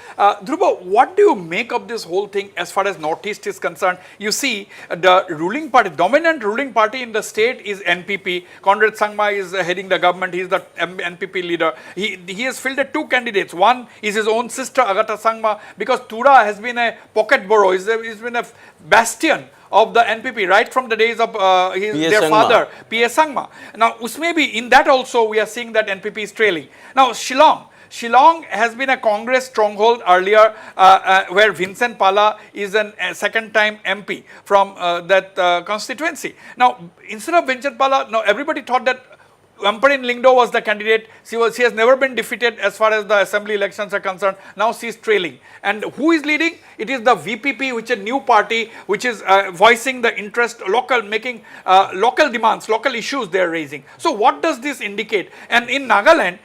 B: Dhruva, what do you make of this whole thing as far as Northeast is concerned? You see, the ruling party, dominant ruling party in the state is NPP. Conrad Sangma is heading the government. He is the NPP leader. He has fielded 2 candidates. One is his own sister, Agatha Sangma, because Tura has been a pocket borough. He's been a bastion of the NPP right from the days of their father, P.S. Sangma. Now, usme bhi, in that also we are seeing that NPP is trailing. Now, Shillong Shillong has been a Congress stronghold earlier, where Vincent Pala is a second-time MP from that constituency. Now, instead of Vincent Pala, now everybody thought that Amparin Lingdo was the candidate. She has never been defeated as far as the assembly elections are concerned. Now she is trailing. And who is leading? It is the VPP, which is a new party, which is voicing the interest, making local demands, local issues they are raising. So what does this indicate? And in Nagaland,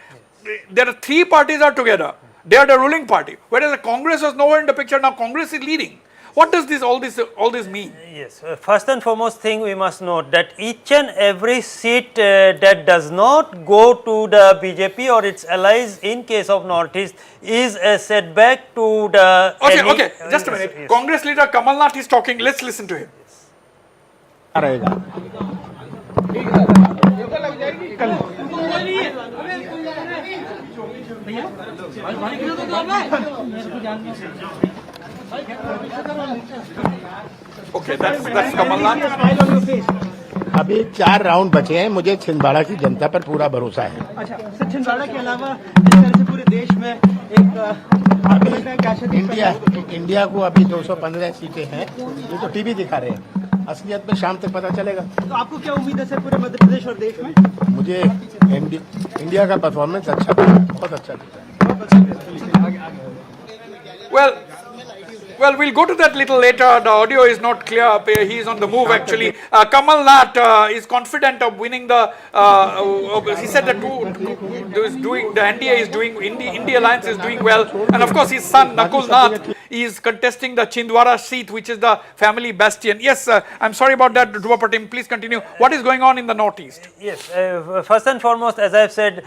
B: there are three parties are together. They are the ruling party. Whereas the Congress was nowhere in the picture. Now Congress is leading. What does all this mean?
P: Yes, first and foremost thing we must note that each and every seat that does not go to the BJP or its allies in case of Northeast is a setback to the...
B: Okay, just a minute. Yes. Congress leader Kamal Nath is talking. Let's listen to him. Okay, that's Kamal Nath.
L: अभी 4 round बचे हैं मुझे छिंदवाड़ा की जनता पर पूरा भरोसा है
R: अच्छा सर छिंदवाड़ा के अलावा जिस तरह से पूरे देश में एक
L: इंडिया को अभी 215 सीटें हैं ये तो टीवी दिखा रहे हैं असलियत में शाम तक पता चलेगा
R: तो आपको क्या उम्मीद है सर पूरे मध्य प्रदेश और देश में
L: मुझे इंडिया का परफॉर्मेंस अच्छा बहुत अच्छा
B: Well, we'll go to that little later. The audio is not clear. He is on the move actually. Kamal Nath is confident of winning the. He said that the NDA is doing. India Alliance is doing well, and of course his son Nakul Nath is contesting the Chhindwara seat, which is the family bastion. Yes, I'm sorry about that, Dhruva Patim. Please continue. What is going on in the Northeast?
P: Yes, first and foremost, as I've said,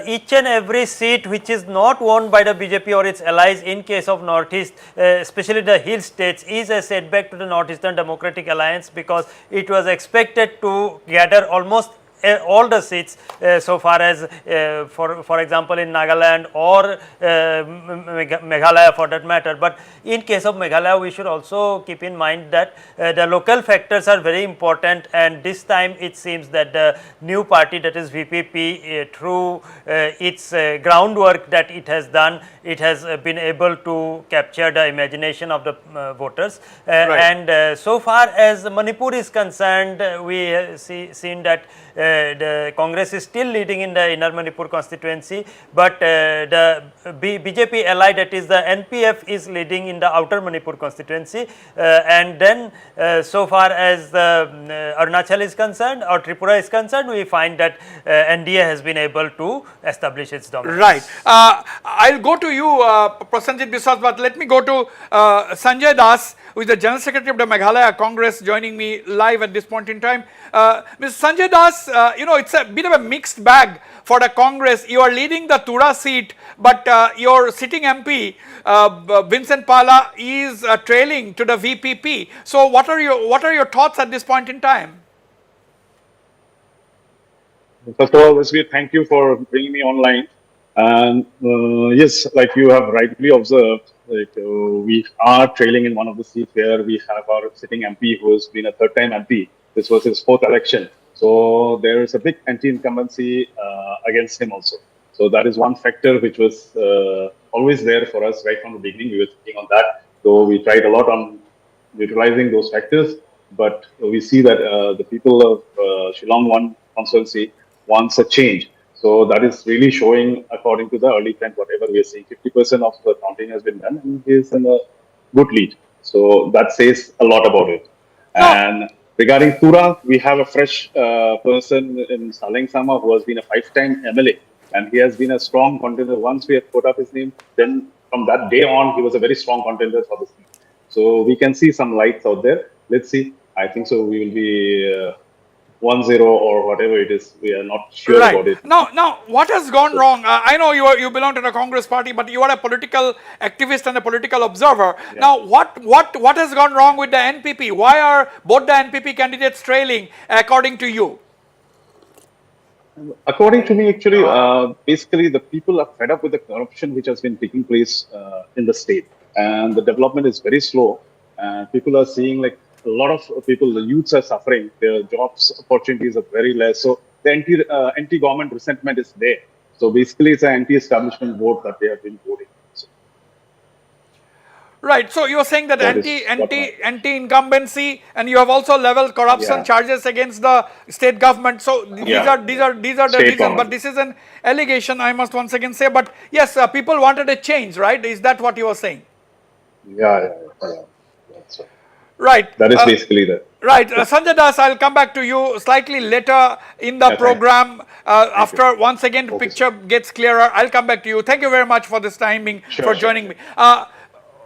P: each and every seat which is not won by the BJP or its allies in case of Northeast, especially the hill states, is a setback to the Northeastern Democratic Alliance because it was expected to gather almost all the seats so far as for example in Nagaland or Meghalaya for that matter. But in case of Meghalaya we should also keep in mind that the local factors are very important, and this time it seems that the new party, that is VPP, through its groundwork that it has done, it has been able to capture the imagination of the voters. And so far as Manipur is concerned, we have seen that the Congress is still leading in the Inner Manipur constituency, but the BJP ally, that is the NPF, is leading in the Outer Manipur constituency. And then so far as Arunachal is concerned or Tripura is concerned, we find that NDA has been able to establish its dominance.
B: Right. I'll go to you, Prasenjit Biswas, but let me go to Sanjay Das, who is the General Secretary of the Meghalaya Congress, joining me live at this point in time. Mr. Sanjay Das, it's a bit of a mixed bag for the Congress. You are leading the Tura seat, but your sitting MP, Vincent Pala, is trailing to the VPP. So what are your thoughts at this point in time?
U: First of all, Wasbir, thank you for bringing me online. And yes, like you have rightly observed, we are trailing in one of the seats where we have our sitting MP who has been a third-time MP. This was his 4th election. So there is a big anti-incumbency against him also. So that is one factor which was always there for us right from the beginning. We were thinking on that. So we tried a lot on utilizing those factors. But we see that the people of Shillong 1 constituency wants a change. So that is really showing, according to the early trend, whatever we are seeing, 50% of the counting has been done and he is in a good lead. So that says a lot about it. And regarding Tura, we have a fresh person in Saleng Sama who has been a 5-time MLA, and he has been a strong contender. Once we have put up his name, then from that day on, he was a very strong contender for this team. So we can see some lights out there. Let's see. I think so. We will be 1-0 or whatever it is. We are not sure about it.
B: Now, what has gone wrong? I know you belong to the Congress party, but you are a political activist and a political observer. Yeah. Now, what has gone wrong with the NPP? Why are both the NPP candidates trailing, according to you?
U: According to me, actually, basically the people are fed up with the corruption which has been taking place in the state, and the development is very slow. And people are seeing like a lot of people, the youths are suffering. Their jobs opportunities are very less. So the anti-government resentment is there. So basically, it's an anti-establishment vote that they have been voting. So
B: Right. So you are saying that
U: that is what my
B: anti-incumbency, and you have also leveled corruption
U: yeah
B: charges against the state government. So
U: yeah
B: these are the
U: state
B: reasons. But
U: government.
B: this is an allegation, I must once again say. But yes, people wanted a change, right? Is that what you are saying?
U: Yeah. That's right.
B: Right.
U: That is basically the
B: Right. Sanjay Das, I'll come back to you slightly later in the program. After once again the picture gets clearer, I'll come back to you. Thank you very much for this timing, for joining me.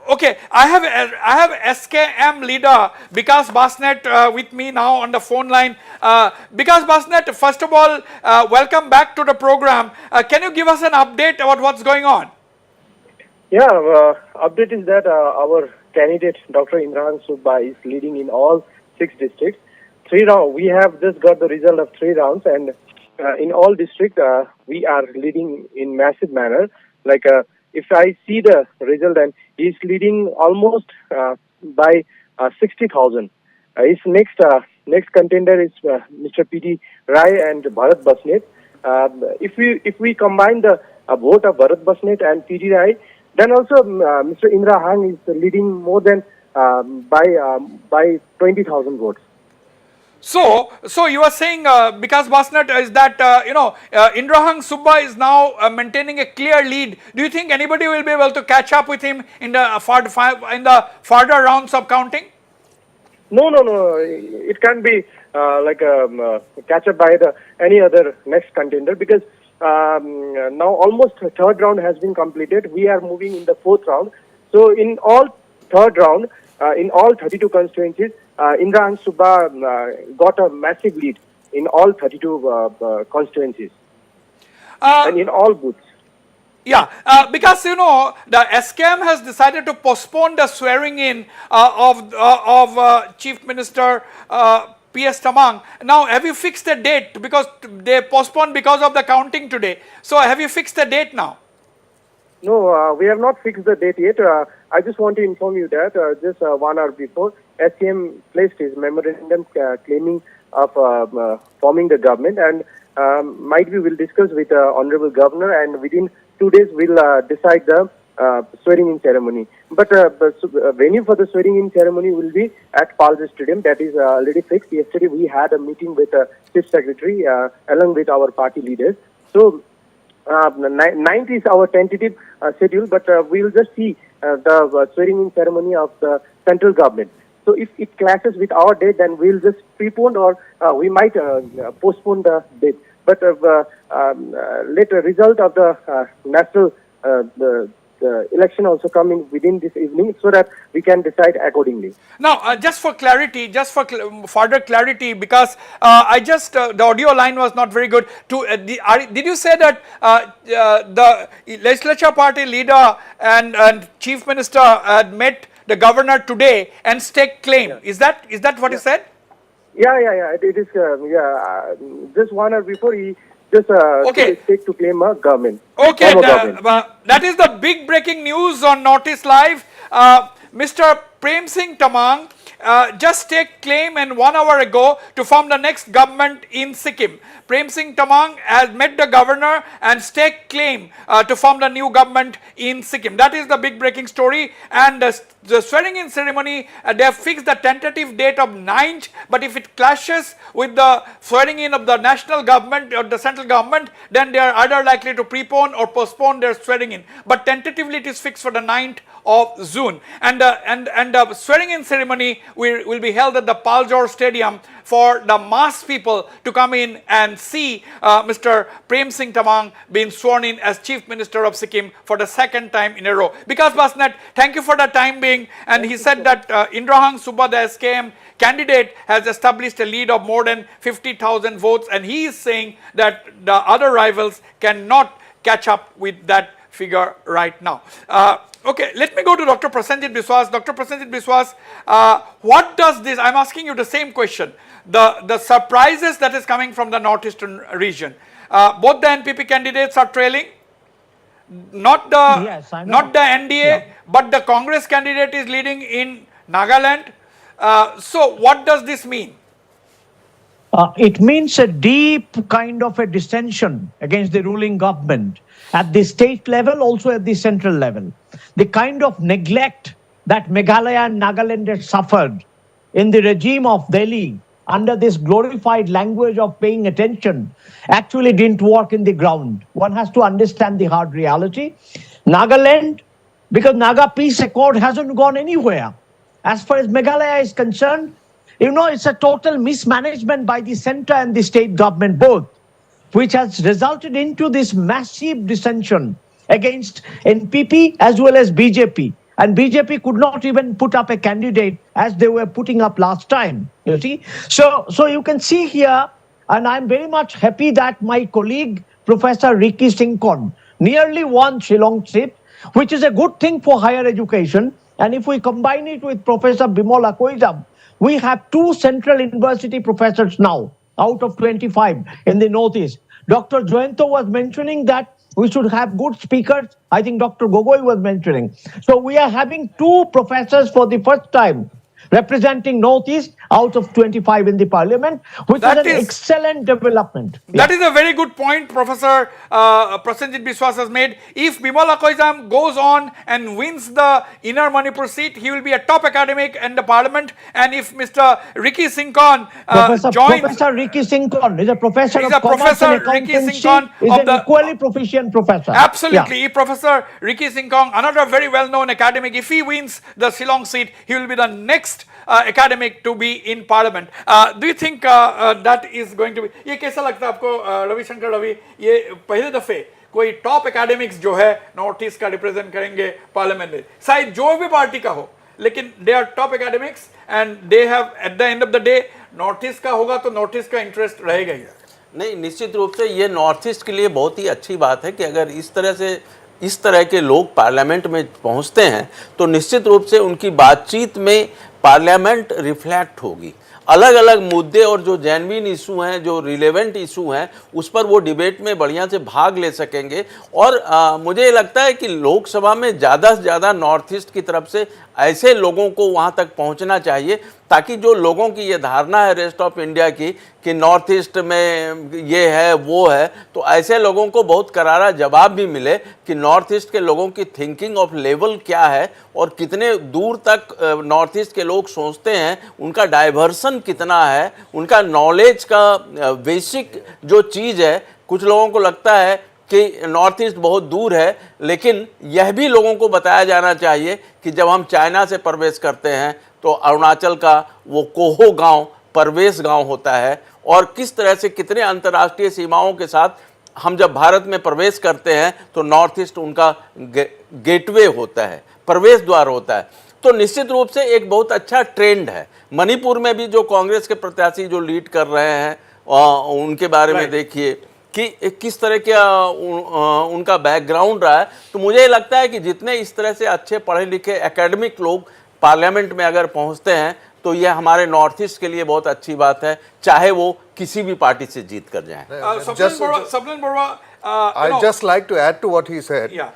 B: Okay, I have SKM leader Vikas Basnet with me now on the phone line. Vikas Basnet, first of all, welcome back to the program. Can you give us an update about what's going on?
D: Yeah, update is that our candidate Dr. Imran Subba is leading in all 6 districts. 3 rounds. We have just got the result of 3 rounds, and in all districts we are leading in massive manner. Like if I see the result, and he's leading almost by 60,000. His next contender is Mr. P.D. Rai and Bharat Basnet. If we combine the vote of Bharat Basnet and P.D. Rai, then also Mr. Indra Hang is leading more than by 20,000 votes.
B: So you are saying, because Basnet is that Indrahang Subba is now maintaining a clear lead. Do you think anybody will be able to catch up with him in the further rounds of counting?
D: No. It can't be like a catch up by any other next contender, because now almost 3rd round has been completed. We are moving in the 4th round. So in all 3rd round, in all 32 constituencies, Indrahang Subba got a massive lead in all 32 constituencies and in all booths.
B: Yeah, because the SKM has decided to postpone the swearing in of Chief Minister P.S. Tamang. Now, have you fixed the date? Because they postponed because of the counting today. So, have you fixed the date now?
D: No, we have not fixed the date yet. I just want to inform you that just 1 hour before, SKM placed his memorandum claiming of forming the government, and might we will discuss with Honorable Governor, and within 2 days we'll decide the swearing-in ceremony. But venue for the swearing-in ceremony will be at Palja Stadium. That is already fixed. Yesterday we had a meeting with Chief Secretary along with our party leaders. So 9th is our tentative schedule, but we'll just see the swearing-in ceremony of the central government. So if it clashes with our date, then we'll just prepone, or we might postpone the date. But later result of the national the election also coming within this evening, so that we can decide accordingly.
B: Now, just for clarity, further clarity, because the audio line was not very good. Did you say that the legislature party leader and Chief Minister had met the governor today and staked claim? Yeah. Is that what you said?
D: Yeah. It is. Just 1 hour before, he just take to claim a government.
B: Okay, that is the big breaking news on Notice Live. Mr. Prem Singh Tamang just take claim, and 1 hour ago, to form the next government in Sikkim. Prem Singh Tamang has met the governor and staked claim to form the new government in Sikkim. That is the big breaking story. And the swearing-in ceremony, they have fixed the tentative date of 9th, but if it clashes with the swearing-in of the national government or the central government, then they are either likely to prepone or postpone their swearing-in. But tentatively it is fixed for the 9th of June. And the swearing-in ceremony will be held at the Paljor Stadium for the mass people to come in and see Mr. Prem Singh Tamang being sworn in as Chief Minister of Sikkim for the 2nd time in a row. Because Basnet, thank you for the time being. And he said that Indrahang Subba, the SKM candidate, has established a lead of more than 50,000 votes, and he is saying that the other rivals cannot catch up with that figure right now. Okay, let me go to Dr. Prasenjit Biswas. Dr. Prasenjit Biswas, what does this, I'm asking you the same question, the surprises that is coming from the northeastern region. Both the NPP candidates are trailing, not the NDA, but the Congress candidate is leading in Nagaland. So what does this mean?
K: It means a deep kind of a dissension against the ruling government at the state level, also at the central level. The kind of neglect that Meghalaya and Nagaland had suffered in the regime of Delhi under this glorified language of paying attention actually didn't work in the ground. One has to understand the hard reality. Nagaland, because Naga Peace Accord hasn't gone anywhere. As far as Meghalaya is concerned, it's a total mismanagement by the center and the state government both, which has resulted into this massive dissension against NPP as well as BJP. And BJP could not even put up a candidate as they were putting up last time, you see. So you can see here, and I'm very much happy that my colleague, Professor Ricky Singhon, nearly won Shillong seat, which is a good thing for higher education. And if we combine it with Professor Bimola Koizam, we have 2 central university professors now out of 25 in the Northeast. Dr. Joyento was mentioning that we should have good speakers. I think Dr. Gogoi was mentioning. So we are having 2 professors for the first time representing Northeast out of 25 in the parliament, which is an excellent development.
B: That is a very good point Professor Prasenjit Biswas has made. If Bimola Koizam goes on and wins the Inner Manipur seat, he will be a top academic in the parliament. And if Mr. Ricky Singhon joins...
K: Professor Ricky Singhon is a professor of commerce and accountancy, is an equally proficient professor.
B: Absolutely. If Professor Ricky Singhon, another very well-known academic, if he wins the Shillong seat, he will be the next academic to be in parliament. Do you think that is going to be? ये कैसा लगता है आपको रविशंकर रवि? ये पहले दफे कोई top academics जो है नॉर्थ ईस्ट का रिप्रेजेंट करेंगे पार्लियामेंट में, शायद जो भी पार्टी का हो, लेकिन they are top academics and they have at the end of the day north east का होगा तो नॉर्थ ईस्ट का इंटरेस्ट रहेगा ही.
E: नहीं, निश्चित रूप से ये नॉर्थ ईस्ट के लिए बहुत ही अच्छी बात है कि अगर इस तरह के लोग पार्लियामेंट में पहुंचते हैं तो निश्चित रूप से उनकी बातचीत में पार्लियामेंट रिफ्लेक्ट होगी. अलग अलग मुद्दे और जो जेन्युइन इशू हैं, जो रिलेवेंट इशू हैं, उस पर वो डिबेट में बढ़िया से भाग ले सकेंगे. और मुझे लगता है कि लोकसभा में ज़्यादा से ज़्यादा नॉर्थ ईस्ट की तरफ से ऐसे लोगों को वहाँ तक पहुँचना चाहिए ताकि जो लोगों की ये धारणा है रेस्ट ऑफ इंडिया की कि नॉर्थ ईस्ट में ये है वो है, तो ऐसे लोगों को बहुत करारा जवाब भी मिले कि नॉर्थ ईस्ट के लोगों की थिंकिंग ऑफ लेवल क्या है और कितने दूर तक नॉर्थ ईस्ट के लोग सोचते हैं, उनका डाइवर्सन कितना है, उनका नॉलेज का बेसिक जो चीज़ है. कुछ लोगों को लगता है कि नॉर्थ ईस्ट बहुत दूर है, लेकिन यह भी लोगों को बताया जाना चाहिए कि जब हम चाइना से प्रवेश करते हैं तो अरुणाचल का वो कोहो गांव प्रवेश गांव होता है और किस तरह से कितने अंतर्राष्ट्रीय सीमाओं के साथ हम जब भारत में प्रवेश करते हैं तो नॉर्थ ईस्ट उनका गेटवे होता है, प्रवेश द्वार होता है. तो निश्चित रूप से एक बहुत अच्छा ट्रेंड है. मणिपुर में भी जो कांग्रेस के प्रत्याशी जो लीड कर रहे हैं उनके बारे में देखिए कि किस तरह का उनका बैकग्राउंड रहा है. तो मुझे लगता है कि जितने इस तरह से अच्छे पढ़े लिखे एकेडमिक लोग पार्लियामेंट में अगर पहुंचते हैं तो यह हमारे नॉर्थ ईस्ट के लिए बहुत अच्छी बात है, चाहे वो किसी भी पार्टी से जीत कर जाएं.
F: I'd just like to add to what he said. Yeah.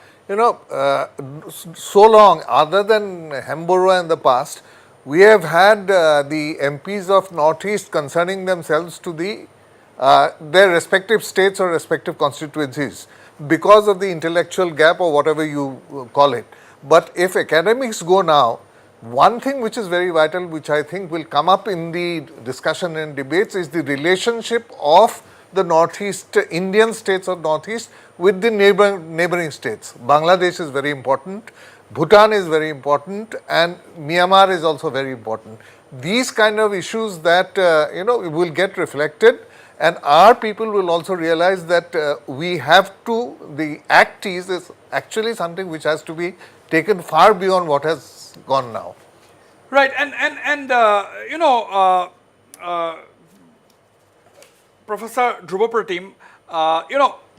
F: So long, other than Hemborough in the past, we have had the MPs of Northeast concerning themselves to their respective states or respective constituencies because of the intellectual gap or whatever you call it. But if academics go now, one thing which is very vital, which I think will come up in the discussion and debates, is the relationship of the Northeast, Indian states of Northeast with the neighboring states. Bangladesh is very important, Bhutan is very important, and Myanmar is also very important. These kind of issues that will get reflected, and our people will also realize that we have to, the Act is actually something which has to be taken far beyond what has gone now.
B: Right, and Professor Dhruva Pratim,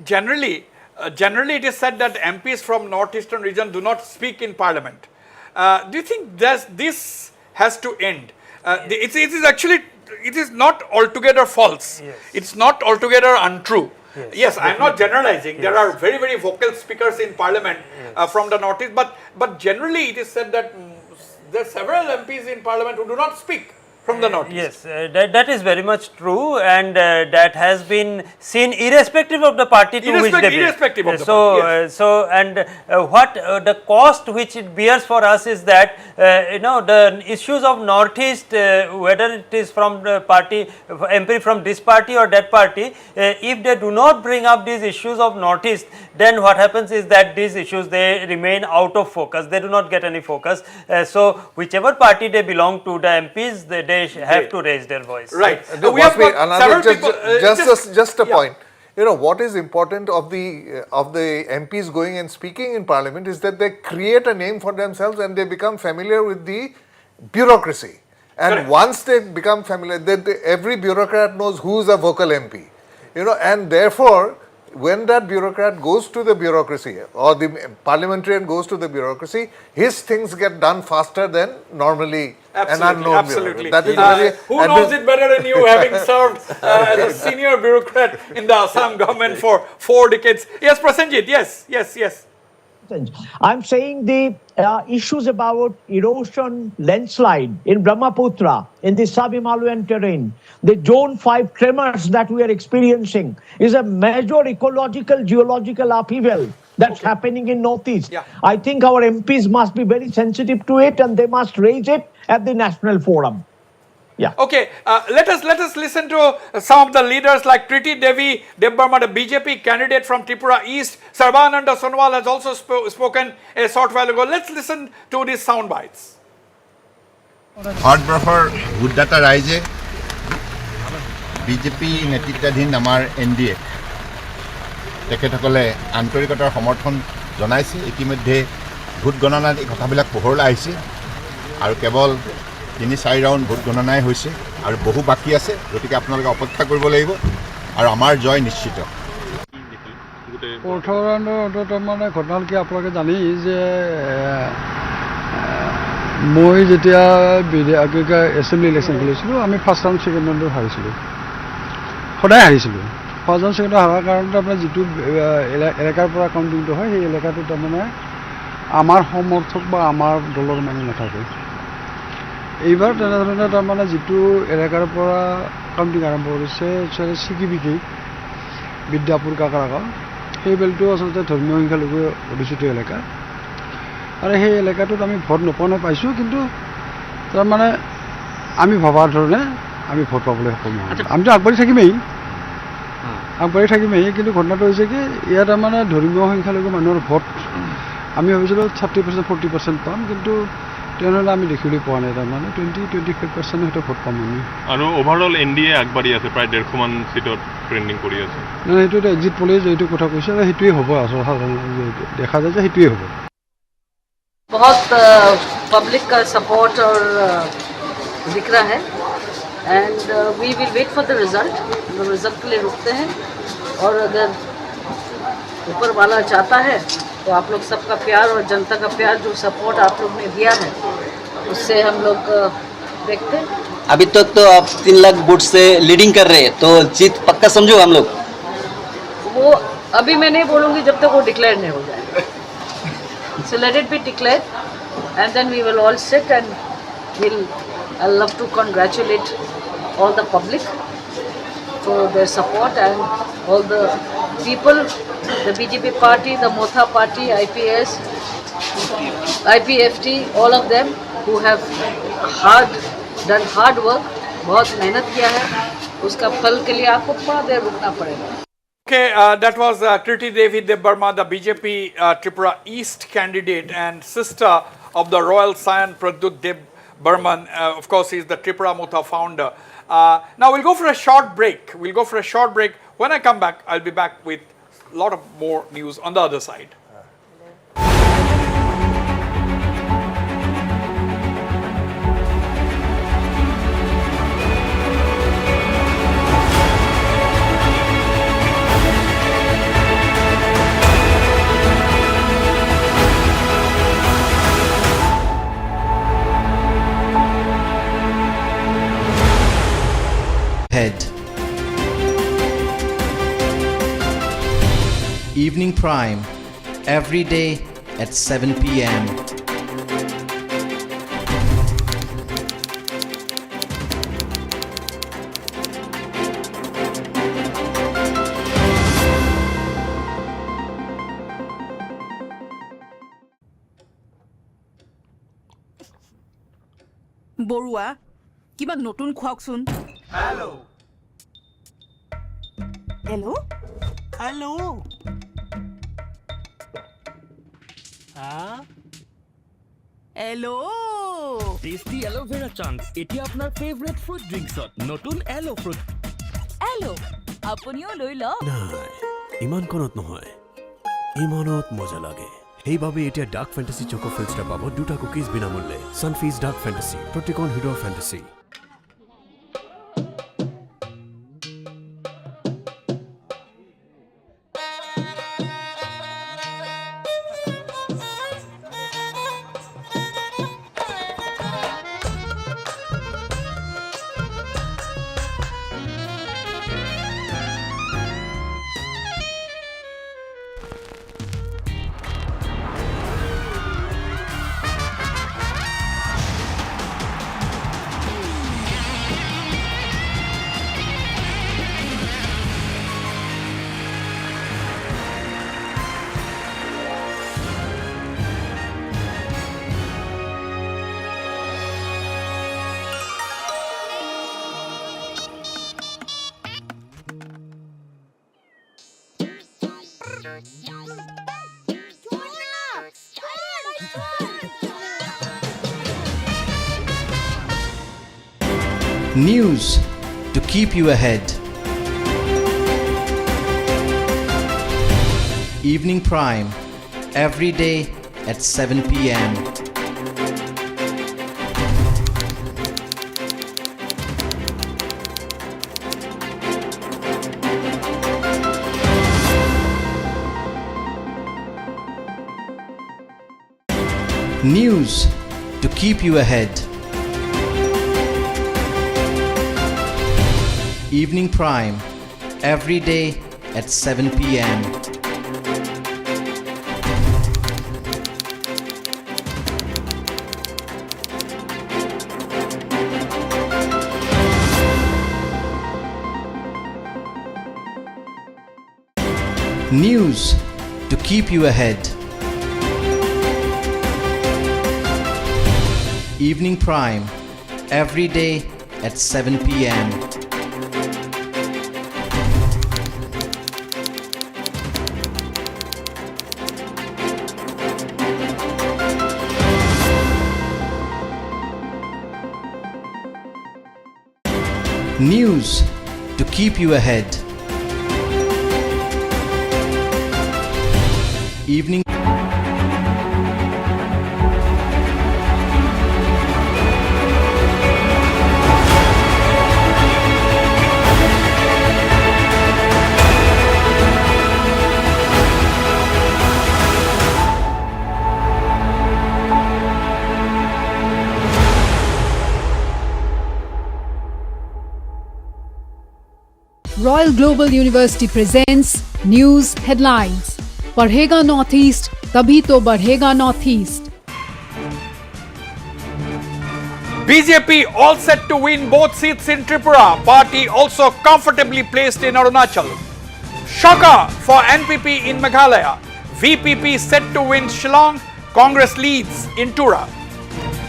B: generally it is said that MPs from northeastern region do not speak in parliament. Do you think this has to end? It is not altogether false. Yes. It's not altogether untrue. Yes, I'm not generalizing. Yes. There are very, very vocal speakers in parliament from the northeast, but generally it is said that there are several MPs in parliament who do not speak. from the northeast.
P: Yes, that is very much true, and that has been seen irrespective of the party to which they belong.
B: Irrespective of the party,
P: what the cost which it bears for us is that the issues of northeast, whether it is from the party MP from this party or that party, if they do not bring up these issues of northeast, then what happens is that these issues, they remain out of focus. They do not get any focus. So whichever party they belong to, the MPs, they have to raise their voice.
B: Right.
F: We have just a point. You know, what is important of the MPs going and speaking in Parliament is that they create a name for themselves and they become familiar with the bureaucracy. And
B: Correct.
F: once they become familiar, every bureaucrat knows who is a vocal MP. You know, and therefore, when that bureaucrat goes to the bureaucracy or the parliamentarian goes to the bureaucracy, his things get done faster than normally an unknown
B: absolutely.
F: That is
B: who knows it better than you, having served as a senior bureaucrat in the Assam government for 4 decades? Yes, Prasenjit, yes.
K: I'm saying the issues about erosion, landslide in Brahmaputra, in the sub-Himalayan terrain, the Zone 5 tremors that we are experiencing is a major ecological, geological upheaval that's happening in Northeast.
B: Yeah.
K: I think our MPs must be very sensitive to it and they must raise it at the national forum. Yeah.
B: Okay, let us listen to some of the leaders like Kriti Devi Debbarma, the BJP candidate from Tripura East. Sarbananda Sonowal has also spoken a short while ago. Let's listen to these sound bites.
M: ভাৰতবৰ্ষৰ ভোটদাতা ৰাইজে BJP নেতৃত্বাধীন আমাৰ NDA তেখেতসকলে আন্তৰিকতাৰ সমৰ্থন জনাইছে। ইতিমধ্যে vote গণনাত এই কথাবিলাক পোহৰলৈ আহিছে আৰু কেৱল 3-4 ৰাউণ্ড ভোট গণনাই হৈছে আৰু বহু বাকী আছে, গতিকে আপোনালোকে অপেক্ষা কৰিব লাগিব আৰু আমাৰ জয় নিশ্চিত।
Q: 18 ৰাউণ্ডৰ মানে ঘটনা হ'ল কি আপোনালোকে জানি যে মই যেতিয়া এছেম্বলি ইলেকশ্যন খেলিছিলোঁ, আমি ফাৰ্ষ্ট ৰাউণ্ড ছেকেণ্ড ৰাউণ্ডত হাৰিছিলোঁ, সদায় হাৰিছিলোঁ। ফাৰ্ষ্ট ৰাউণ্ড ছেকেণ্ড ৰাউণ্ড হাৰাৰ কাৰণতে আপোনাৰ যিটো এলেকাৰ পৰা কাউণ্টিংটো হয়, সেই এলেকাটো তাৰমানে আমাৰ সমৰ্থক বা আমাৰ দলৰ মানুহ নাথাকে। এইবাৰ তেনেধৰণে তাৰমানে যিটো এলেকাৰ পৰা কাউণ্টিং আৰম্ভ কৰিছে চিকিবিকি বিদ্যাপুৰ কাকৰাগাঁও, সেই বেলটো আচলতে ধৰ্মীয় সংখ্যালঘু অধিষ্ঠিত এলেকা আৰু সেই এলেকাটোত আমি ভোট নোপোৱা পাইছোঁ, কিন্তু তাৰমানে আমি ভবাৰ ধৰণে আমি ভোট পাবলৈ সক্ষম হ'ম। আমিতো আগবাঢ়ি থাকিমেই, কিন্তু ঘটনাটো হৈছে কি ইয়াত তাৰমানে ধৰ্মীয় সংখ্যালঘু মানুহৰ ভোট আমি ভাবিছিলোঁ 30% 40% পাম, কিন্তু তেনেহ'লে আমি দেখিবলৈ পোৱা নাই। তাৰমানে 20-25% হয়তো ভোট পাম আমি।
S: আৰু অভাৰঅল NDA আগবাঢ়ি আছে, প্ৰায় 150মান সিটত ট্ৰেণ্ডিং কৰি আছে।
Q: মানে সেইটো এক্সিট পলে যিটো কথা কৈছে সেইটোৱে হ'ব, আচলতে দেখা যায় যে সেইটোৱে হ'ব।
V: बहुत पब्लिक का सपोर्ट और दिख रहा है and we will wait for the result के लिए रुकते हैं और अगर ऊपर वाला चाहता है तो आप लोग सबका प्यार और जनता का प्यार जो सपोर्ट आप लोग ने दिया है उससे हम लोग देखते हैं।
Y: अभी तक तो आप 3 लाख वोट से लीडिंग कर रहे हैं, तो जीत पक्का समझो हम लोग।
V: वो अभी मैं नहीं बोलूँगी जब तक वो डिक्लेयर नहीं हो जाए। So let it be declared and then we will all sit and I'll love to congratulate all the public for their support and all the people, the BJP party, the Motha party, IPS, IPFT, all of them who have done hard work, बहुत मेहनत किया है, उसका फल के लिए आपको थोड़ा देर रुकना पड़ेगा।
B: Okay, that was Kriti Devi Debbarma, the BJP Tripura East candidate and sister of the Royal Scion Pradyut Debbarman. Of course, he is the Tripura Motha founder. Now we'll go for a short break. When I come back, I'll be back with a lot of more news on the other side.
A: Head. Evening Prime, every day at 7 p.m.
G: Baruah কিবা নতুন খোৱাকচোন
H: hello'
G: hello'
H: hello'
G: hello'
H: tasty aloe vera chance এতিয়া আপোনাৰ favourite fruit ড্ৰিংকছত নতুন এলো fruit
G: hello' আপুনিও লৈ লওক
J: নাই ইমানকণত নহয় ইমানত মজা লাগে সেইবাবে এতিয়া ডাৰ্ক ফেণ্টাসি চকো ফিল্টাৰ পাব দুটা কুকিজ বিনামূল্যে Sunfeast dark ফেণ্টাসি প্ৰতিকণ হিৰোৰ ফেণ্টাসি
A: News to keep you ahead. Evening Prime every day at 7 p.m. News to keep you ahead. Evening Prime every day at 7 p.m. News to keep you ahead. Evening Prime every day at 7 p.m. News to keep you ahead. Evening.
I: Royal Global University presents News Headlines. बढ़ेगा Northeast, तभी तो बढ़ेगा Northeast.
B: BJP all set to win both seats in Tripura. Party also comfortably placed in Arunachal. Shocker for NPP in Meghalaya. VPP set to win Shillong. Congress leads in Tura.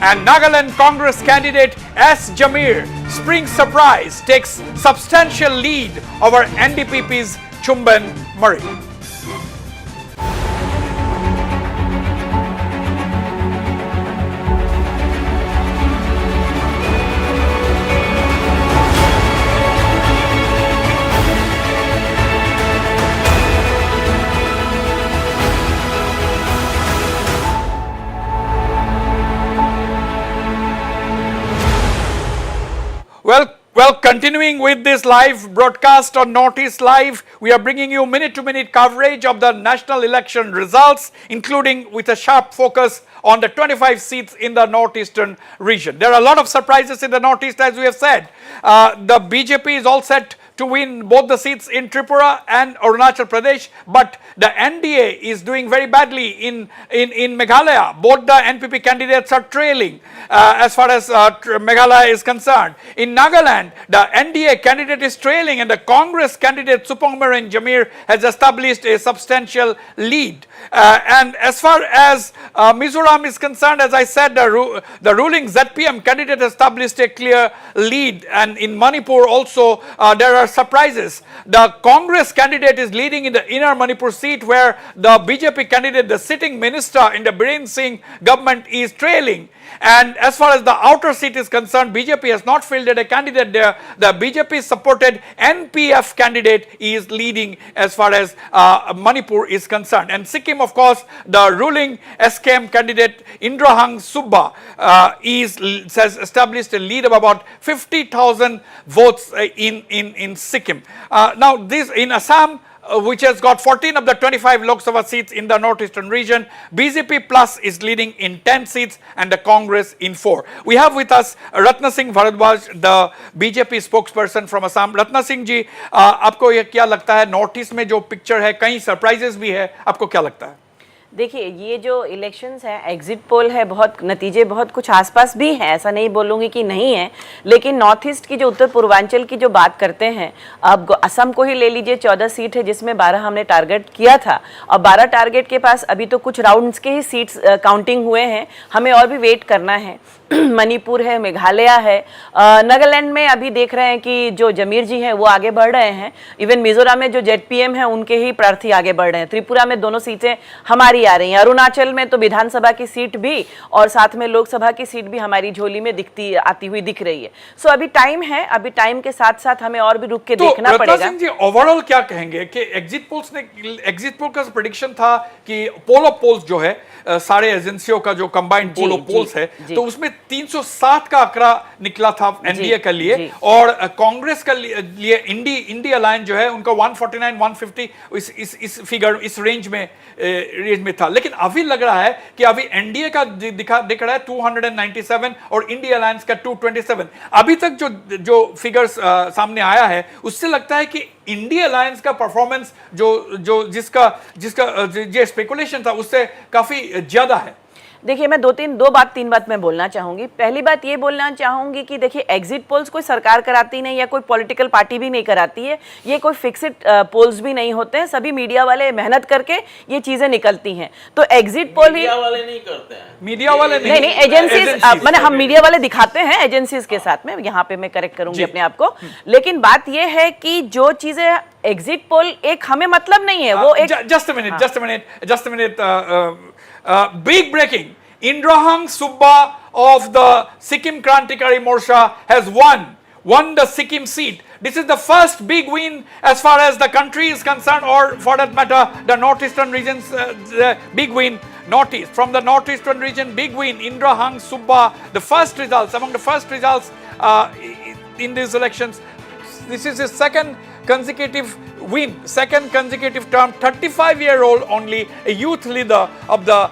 B: And Nagaland Congress candidate S. Jamir, spring surprise, takes substantial lead over NDPP's Chumban Murray. Well, continuing with this live broadcast on Northeast Live, we are bringing you minute-to-minute coverage of the national election results, including with a sharp focus on the 25 seats in the northeastern region. There are a lot of surprises in the northeast, as we have said. The BJP is all set to win both the seats in Tripura and Arunachal Pradesh, but the NDA is doing very badly in Meghalaya. Both the NPP candidates are trailing as far as Meghalaya is concerned. In Nagaland, the NDA candidate is trailing, and the Congress candidate Supangmaran Jamir has established a substantial lead. And as far as Mizoram is concerned, as I said, the ruling ZPM candidate established a clear lead, and in Manipur also there are surprises. The Congress candidate is leading in the inner Manipur seat, where the BJP candidate, the sitting minister in the Biren Singh government, is trailing. And as far as the outer seat is concerned, BJP has not fielded a candidate there. The BJP supported NPF candidate is leading as far as Manipur is concerned. And Sikkim, of course, the ruling SKM candidate Indrahang Subba has established a lead of about 50,000 votes in Sikkim. Now this in Assam, which has got 14 of the 25 Lok Sabha seats in the northeastern region, BJP Plus is leading in 10 seats and the Congress in 4. We have with us Ratna Singh Bharadwaj, the BJP spokesperson from Assam. Ratna Singh जी, आपको ये क्या लगता है, north east में जो picture है, कई surprises भी है, आपको क्या लगता है?
C: देखिए, ये जो इलेक्शंस है, एग्जिट पोल है, बहुत नतीजे बहुत कुछ आसपास भी हैं, ऐसा नहीं बोलूँगी कि नहीं है, लेकिन नॉर्थ ईस्ट की जो उत्तर पूर्वांचल की जो बात करते हैं, अब असम को ही ले लीजिए, 14 सीट है जिसमें 12 हमने टारगेट किया था, और 12 टारगेट के पास अभी तो कुछ राउंड्स के ही सीट्स काउंटिंग हुए हैं, हमें और भी वेट करना है। मणिपुर है, मेघालय है, नागालैंड में अभी देख रहे हैं कि जो जमीर जी हैं वो आगे बढ़ रहे हैं, इवन मिजोरम में जो ZPM है उनके ही प्रार्थी आगे बढ़ रहे हैं, त्रिपुरा में दोनों सीटें हमारी आ रही हैं, अरुणाचल में तो विधानसभा की सीट भी और साथ में लोकसभा की सीट भी हमारी झोली में आती हुई दिख रही है। सो अभी टाइम है, अभी टाइम के साथ साथ हमें और भी रुक के देखना पड़ेगा।
B: जी, ओवरऑल क्या कहेंगे कि एग्जिट पोल का प्रेडिक्शन था कि पोल ऑफ पोल्स जो है सारे एजेंसियों का जो कंबाइंड पोल ऑफ पोल्स है, तो उसमें 307 का आंकड़ा निकला था एनडीए के लिए, और कांग्रेस का लिए इंडी अलायंस जो है उनका 149 150 इस फिगर, इस रेंज में था। लेकिन अभी लग रहा है कि अभी एनडीए का दिख रहा है 297 और इंडी अलायंस का 227। अभी तक जो फिगर्स सामने आया है उससे लगता है कि इंडिया अलायंस का परफॉर्मेंस जिसका स्पेकुलेशन था उससे काफी ज्यादा है।
C: देखिए, मैं तीन बात मैं बोलना चाहूंगी। पहली बात ये बोलना चाहूंगी कि देखिए, एग्जिट पोल्स कोई सरकार कराती नहीं या कोई पॉलिटिकल पार्टी भी नहीं कराती है, ये कोई फिक्स्ड पोल्स भी नहीं होते हैं, सभी मीडिया वाले मेहनत करके ये चीजें निकलती हैं। तो एग्जिट पोल
E: मीडिया वाले नहीं करते हैं,
B: मीडिया वाले
C: नहीं, एजेंसीज, मैंने हम मीडिया वाले दिखाते हैं एजेंसीज के साथ में, यहाँ पे मैं करेक्ट करूंगी अपने आप को। लेकिन बात ये है कि जो चीजें एग्जिट पोल एक हमें मतलब नहीं है, वो एक
B: just a minute, big breaking. Indrahang Subba of the Sikkim Krantikari Morcha has won the Sikkim seat. This is the first big win as far as the country is concerned, or for that matter, the northeastern region's big win. Northeast, from the northeastern region, big win. Indrahang Subba, the first results, among the first results in these elections. This is his second consecutive win, second consecutive term. 35-year-old only, a youth leader of the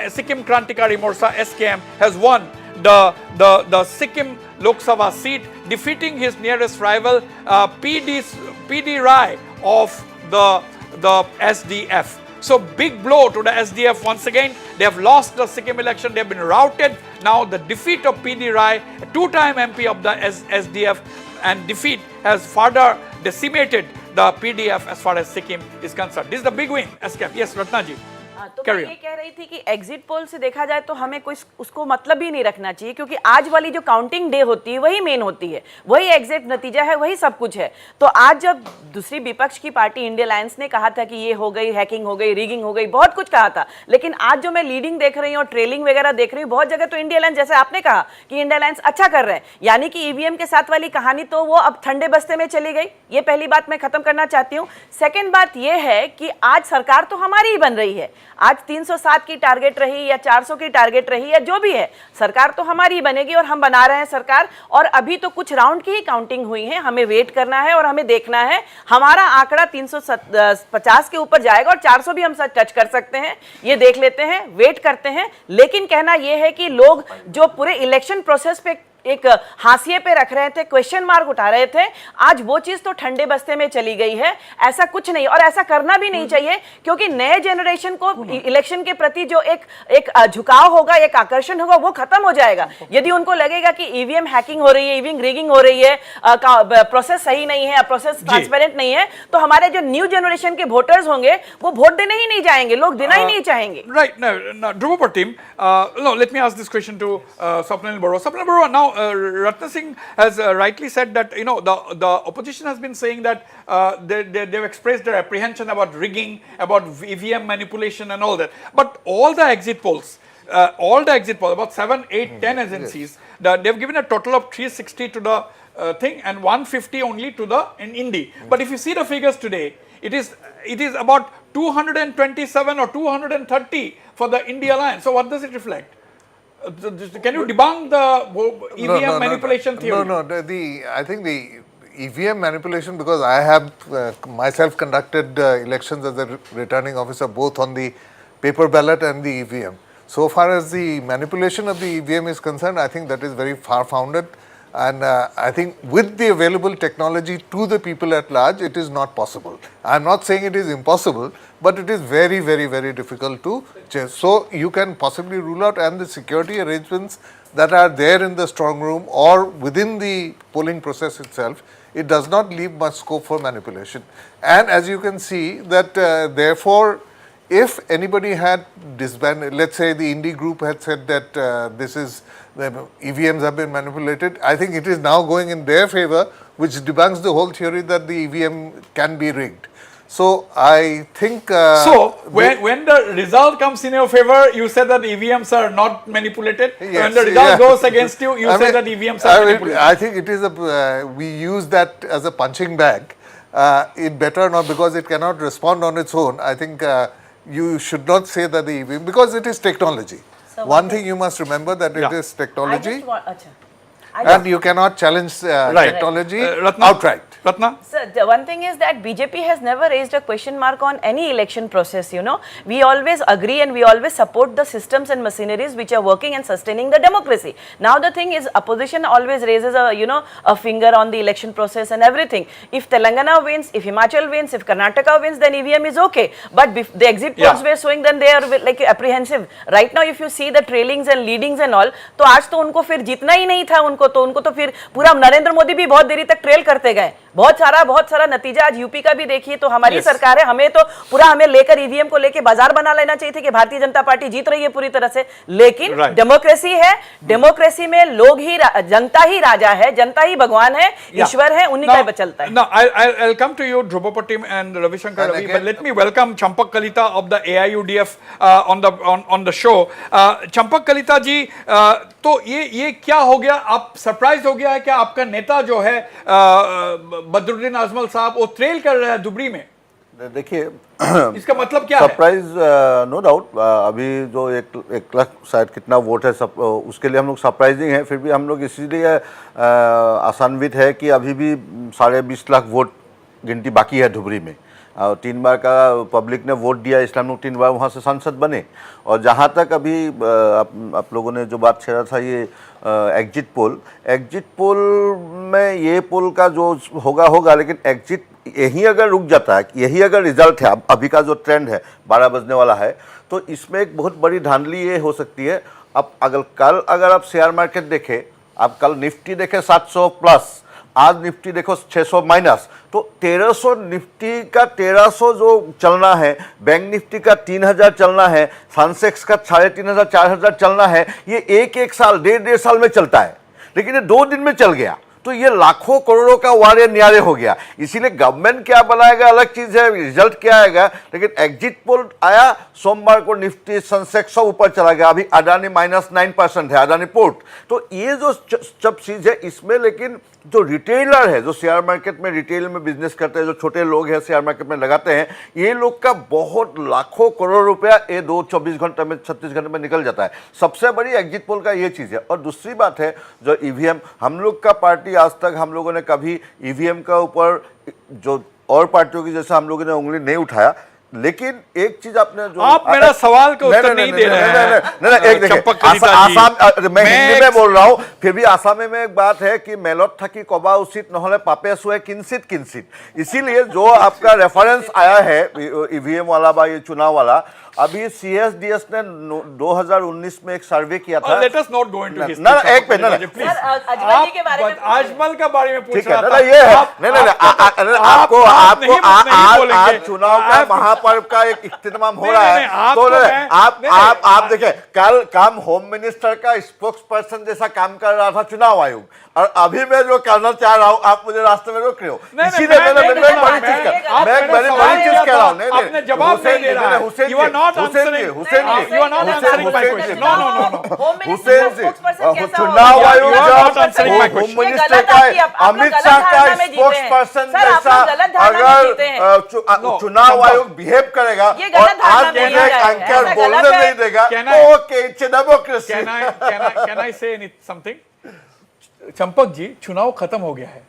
B: Sikkim Krantikari Morcha (SKM) has won the Sikkim Lok Sabha seat, defeating his nearest rival PD Rai of the SDF. So big blow to the SDF once again. They have lost the Sikkim election. They have been routed. Now the defeat of PD Rai, a two-time MP of the SDF, and defeat has further decimated the PDF as far as Sikkim is concerned. This is the big win. SKM. Yes, Ratna ji.
C: तो मैं ये कह रही थी कि exit poll से देखा जाए तो हमें कोई उसको मतलब ही नहीं रखना चाहिए, क्योंकि आज वाली जो काउंटिंग डे होती है वही मेन होती है, वही एग्जैक्ट नतीजा है, वही सब कुछ है। तो आज जब दूसरी विपक्ष की पार्टी इंडिया अलायंस ने कहा था कि ये हो गई, हैकिंग हो गई, रिगिंग हो गई, बहुत कुछ कहा था, लेकिन आज जो मैं लीडिंग देख रही हूँ और ट्रेलिंग वगैरह देख रही हूँ, बहुत जगह तो इंडिया अलायंस, जैसे आपने कहा कि इंडिया अलायंस अच्छा कर रहे हैं, यानी कि ईवीएम के साथ वाली कहानी तो वो अब ठंडे बस्ते में चली गई। ये पहली बात मैं खत्म करना चाहती हूँ। सेकेंड बात ये है कि आज सरकार तो हमारी ही बन रही है, आज 307 की टारगेट रही या 400 की टारगेट रही या जो भी है, सरकार तो हमारी ही बनेगी और हम बना रहे हैं सरकार। और अभी तो कुछ राउंड की ही काउंटिंग हुई है, हमें वेट करना है और हमें देखना है। हमारा आंकड़ा 350 के ऊपर जाएगा और 400 भी हम टच कर सकते हैं, ये देख लेते हैं, वेट करते हैं। लेकिन कहना यह है कि लोग जो पूरे इलेक्शन प्रोसेस पे एक हाशिए पे रख रहे थे, क्वेश्चन मार्क उठा रहे थे, आज वो चीज तो ठंडे बस्ते में चली गई है। ऐसा कुछ नहीं, और ऐसा करना भी नहीं चाहिए, क्योंकि नए जनरेशन को इलेक्शन के प्रति जो एक झुकाव होगा, एक आकर्षण होगा, वो खत्म हो जाएगा। यदि उनको लगेगा कि ईवीएम हैकिंग हो रही है, ईवीएम रिगिंग हो रही है, प्रोसेस सही नहीं है, प्रोसेस ट्रांसपेरेंट नहीं है, तो हमारे जो न्यू जनरेशन के वोटर्स होंगे वो वोट देने ही नहीं जाएंगे, लोग देना ही नहीं चाहेंगे।
B: Right. Now, Dhruva team, no, let me ask this question to Swapnil Barua. Swapnil Barua, now Ratna Singh has rightly said that, you know, the opposition has been saying that they've expressed their apprehension about rigging, about EVM manipulation and all that. But all the exit polls, about 7, 8, 10 agencies, they've given a total of 360 to the thing and 150 only to the Indi. But if you see the figures today, it is about 227 or 230 for the India Alliance. So what does it reflect? Can you debunk the EVM manipulation theory?
F: No. I think the EVM manipulation, because I have myself conducted elections as a returning officer both on the paper ballot and the EVM. So far as the manipulation of the EVM is concerned, I think that is very far-founded. And I think with the available technology to the people at large, it is not possible. I am not saying it is impossible, but it is very, very, very difficult to change. So you can possibly rule out, and the security arrangements that are there in the strong room or within the polling process itself, it does not leave much scope for manipulation. And as you can see that therefore, if anybody had disbanded, let's say the Indie group had said that the EVMs have been manipulated, I think it is now going in their favor, which debunks the whole theory that the EVM can be rigged. So I think...
B: when the result comes in your favor, you say that EVMs are not manipulated.
F: Yes,
B: when the result goes against you, you say that EVMs are manipulated.
F: I think it is we use that as a punching bag. It better not, because it cannot respond on its own. I think you should not say that the EVM, because it is technology.
C: So
F: one thing you must remember, that it is technology,
C: I
F: and you cannot challenge technology outright.
B: Ratna?
C: Sir, the one thing is that BJP has never raised a question mark on any election process, you know. We always agree and we always support the systems and machineries which are working and sustaining the democracy. Now the thing is, opposition always raises a finger on the election process and everything. If Telangana wins, if Himachal wins, if Karnataka wins, then EVM is okay. But the exit polls were showing, then they are like apprehensive. Right now if you see the trailings and leadings and all, तो आज तो उनको फिर जीतना ही नहीं था, उनको तो फिर पूरा नरेंद्र मोदी भी बहुत देरी तक ट्रेल करते गए। बहुत सारा नतीजा आज यूपी का भी देखिए, तो हमारी सरकार है, हमें लेकर ईवीएम को लेके बाजार बना लेना चाहिए था कि भारतीय जनता पार्टी जीत रही है पूरी तरह से, लेकिन डेमोक्रेसी है, डेमोक्रेसी में लोग ही, जनता ही राजा है, जनता ही भगवान है, ईश्वर है, उन्हीं का चलता है।
B: Now I'll come to you, Dhruva team and Ravi Shankar Ravi, but let me welcome Champak Kalita of the AIUDF on the show. Champak Kalita जी, तो ये क्या हो गया? आप सरप्राइज हो गया है क्या? आपका नेता जो है बदरुद्दीन आजमल साहब, वो ट्रेल कर रहा है दुबरी में।
N: देखिए
B: इसका मतलब क्या है?
N: सरप्राइज नो डाउट, अभी जो एक लाख शायद कितना वोट है, सब उसके लिए हम लोग सरप्राइजिंग है। फिर भी हम लोग इसीलिए आसान्वित है कि अभी भी 20.5 लाख वोट गिनती बाकी है धुबरी में। 3 बार का पब्लिक ने वोट दिया, इसलिए हम लोग 3 बार वहाँ से सांसद बने। और जहाँ तक अभी आप लोगों ने जो बात छेड़ा था, ये एग्जिट पोल में ये पोल का जो होगा, लेकिन एग्जिट यही अगर रुक जाता है, यही अगर रिजल्ट है, अभी का जो ट्रेंड है 12 बजने वाला है, तो इसमें एक बहुत बड़ी धांधली ये हो सकती है। अब अगर आप शेयर मार्केट देखें, आप कल निफ्टी देखें 700 प्लस, आज निफ्टी देखो 600 माइनस, तो 1300 निफ्टी का 1300 जो चलना है, बैंक निफ्टी का 3000 चलना है, सेंसेक्स का 3500 4000 चलना है, ये एक साल 1.5 साल में चलता है, लेकिन ये 2 दिन में चल गया। तो ये लाखों करोड़ों का वारे न्यारे हो गया। इसीलिए गवर्नमेंट क्या बनाएगा अलग चीज है, रिजल्ट क्या आएगा, लेकिन एग्जिट पोल आया, सोमवार को निफ्टी सेंसेक्स सब ऊपर चला गया। अभी अडानी -9% है, अडानी पोर्ट। तो ये जो सब चीज है इसमें, लेकिन जो रिटेलर है, जो शेयर मार्केट में रिटेल में बिजनेस करते हैं, जो छोटे लोग हैं शेयर मार्केट में लगाते हैं, ये लोग का बहुत लाखों करोड़ रुपया ये 24 घंटे में 36 घंटे में निकल जाता है। सबसे बड़ी एग्जिट पोल का ये चीज़ है। और दूसरी बात है जो ईवीएम, हम लोग का पार्टी आज तक हम लोगों ने कभी ईवीएम का ऊपर जो और पार्टियों की जैसे हम लोगों ने उंगली नहीं उठाया। लेकिन एक चीज आपने जो
B: आप मेरा सवाल का उत्तर नहीं दे रहे हैं।
N: नहीं, एक देखिए आसाम, मैं हिंदी में बोल रहा हूँ, फिर भी आसामी में एक बात है कि मेलत थकी कबा उचित নহলে पापे सुए किंचित किंचित, इसीलिए जो आपका रेफरेंस आया है ईवीएम वाला बा ये चुनाव वाला, अभी सीएसडीएस ने 2019 में एक सर्वे किया था।
B: Let us not go into history.
N: ना एक पे ना
C: अजमल जी के बारे में,
B: अजमल के बारे में पूछ
N: ठीक
B: रहा
N: है
B: था।
N: ये है नहीं आपको आज चुनाव का महापर्व का एक इख्तिताम हो रहा है, तो आप देखिए कल होम मिनिस्टर का स्पोक्स पर्सन जैसा काम कर रहा था चुनाव आयोग, और अभी मैं जो करना चाह रहा हूँ आप मुझे रास्ते में रोक रहे हो, इसीलिए मैं बड़ी चीज कह रहा हूँ।
B: आपने जवाब नहीं दे रहा है। You are not answering. You are not answering my question. No.
N: चुनाव आयोग होम मिनिस्टर का अमित शाह का स्पोक्स पर्सन जैसा अगर चुनाव आयोग बिहेव करेगा और आज मुझे एंकर बोलने नहीं देगा तो okay, it's democracy.
B: Can I say something? Champak ji, चुनाव खत्म हो गया है,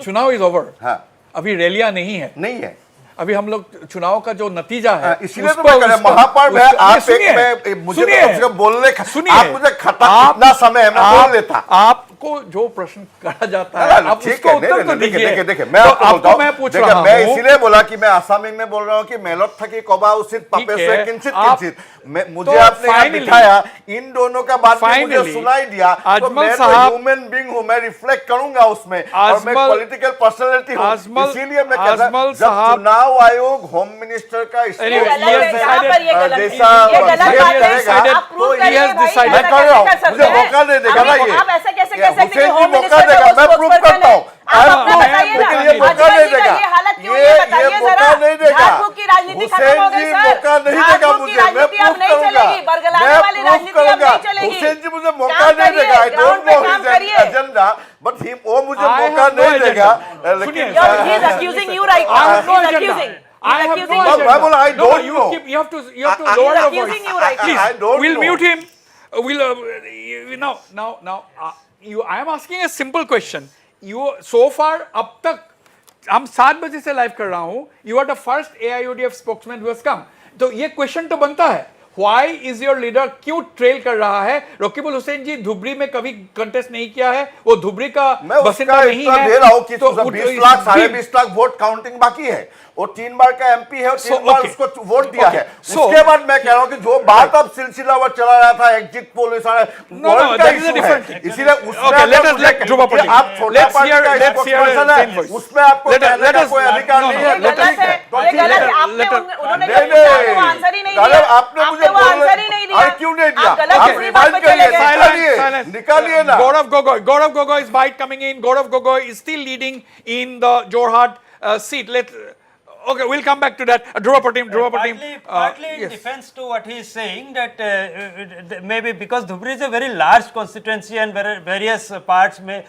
B: चुनाव इज ओवर।
N: हाँ,
B: अभी रैलियां नहीं है। अभी हम लोग चुनाव का जो नतीजा है,
N: इसलिए तो मैं कह रहा हूं महापर्व है। आप मुझे कम से कम बोलने आप मुझे कितना समय मैं बोल लेता।
B: आपको जो प्रश्न करा जाता है आप उसको उत्तर तो दीजिए।
N: देखिए मैं
B: आपको मैं पूछ रहा हूं,
N: मैं इसीलिए बोला कि मैं आसामी में बोल रहा हूं कि मेलत थकी कबा उचित पापे से किंचित किंचित, मुझे आपने यहाँ बिठाया, इन दोनों का बात मुझे सुनाई दिया, तो मैं तो ह्यूमन बीइंग हूं, मैं रिफ्लेक्ट करूंगा उसमें, और मैं पॉलिटिकल पर्सनालिटी हूं, इसीलिए मैं कहता हूं जब चुनाव आयोग होम मिनिस्टर का मुझे मौका नहीं देगा ना, ये हुसैन जी मौका देगा, मैं प्रूव करता हूँ। लेकिन ये मौका नहीं देगा, ये मौका नहीं देगा, हुसैन जी मौका नहीं देगा मुझे, मैं प्रूव करूंगा। हुसैन जी मुझे मौका नहीं देगा, I don't know his agenda, but वो मुझे मौका नहीं देगा। लेकिन
B: I have no
N: agenda. I don't know.
B: You have to lower your voice. Please, we'll mute him. Now, I am asking a simple question. You so far अब तक हम 7 बजे से लाइव कर रहा हूँ. You are the first AIODF spokesman who has come. तो ये क्वेश्चन तो बनता है. Why is your leader क्यों ट्रेल कर रहा है? रकीबुल हुसैन जी धुबरी में कभी कंटेस्ट नहीं किया है, वो धुबरी का बसिंदा नहीं है।
N: दे रहा हूँ कि 20 लाख 20.5 लाख वोट काउंटिंग बाकी है, वो 3 बार का एमपी है और 3 बार उसको वोट दिया है। उसके बाद मैं कह रहा हूँ कि जो बात अब सिलसिलावर चला रहा था एग्जिट पोल सारा इसीलिए आप छोटा उसमें आपको कहने का कोई अधिकार नहीं है। आपने मुझे क्यों नहीं दिया? निकालिए ना।
B: Gaurav Gogoi is bite coming in. Gaurav Gogoi is still leading in the Jorhat seat. Okay, we'll come back to that. Dhruva Patim.
P: Partly in defense to what he is saying, that maybe because Dhubri is a very large constituency and various parts may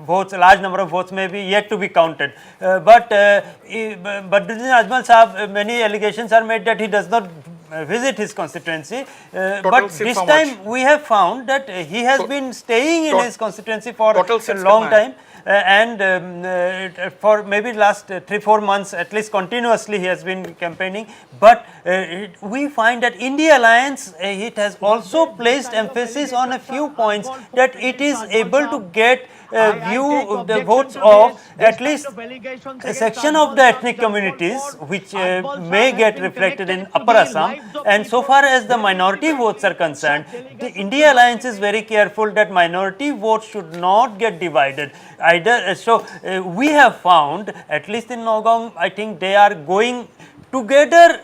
P: votes, large number of votes may be yet to be counted. But Ajmal Sahab, many allegations are made that he does not visit his constituency. But this time we have found that he has been staying in his constituency for a long time. And for maybe last 3-4 months at least continuously he has been campaigning, but we find that India Alliance it has also placed emphasis on a few points, that it is able to get the votes of at least a section of the ethnic communities which may get reflected in Upper Assam, and so far as the minority votes are concerned, the India Alliance is very careful that minority votes should not get divided either. So we have found, at least in Nagaon, I think they are going together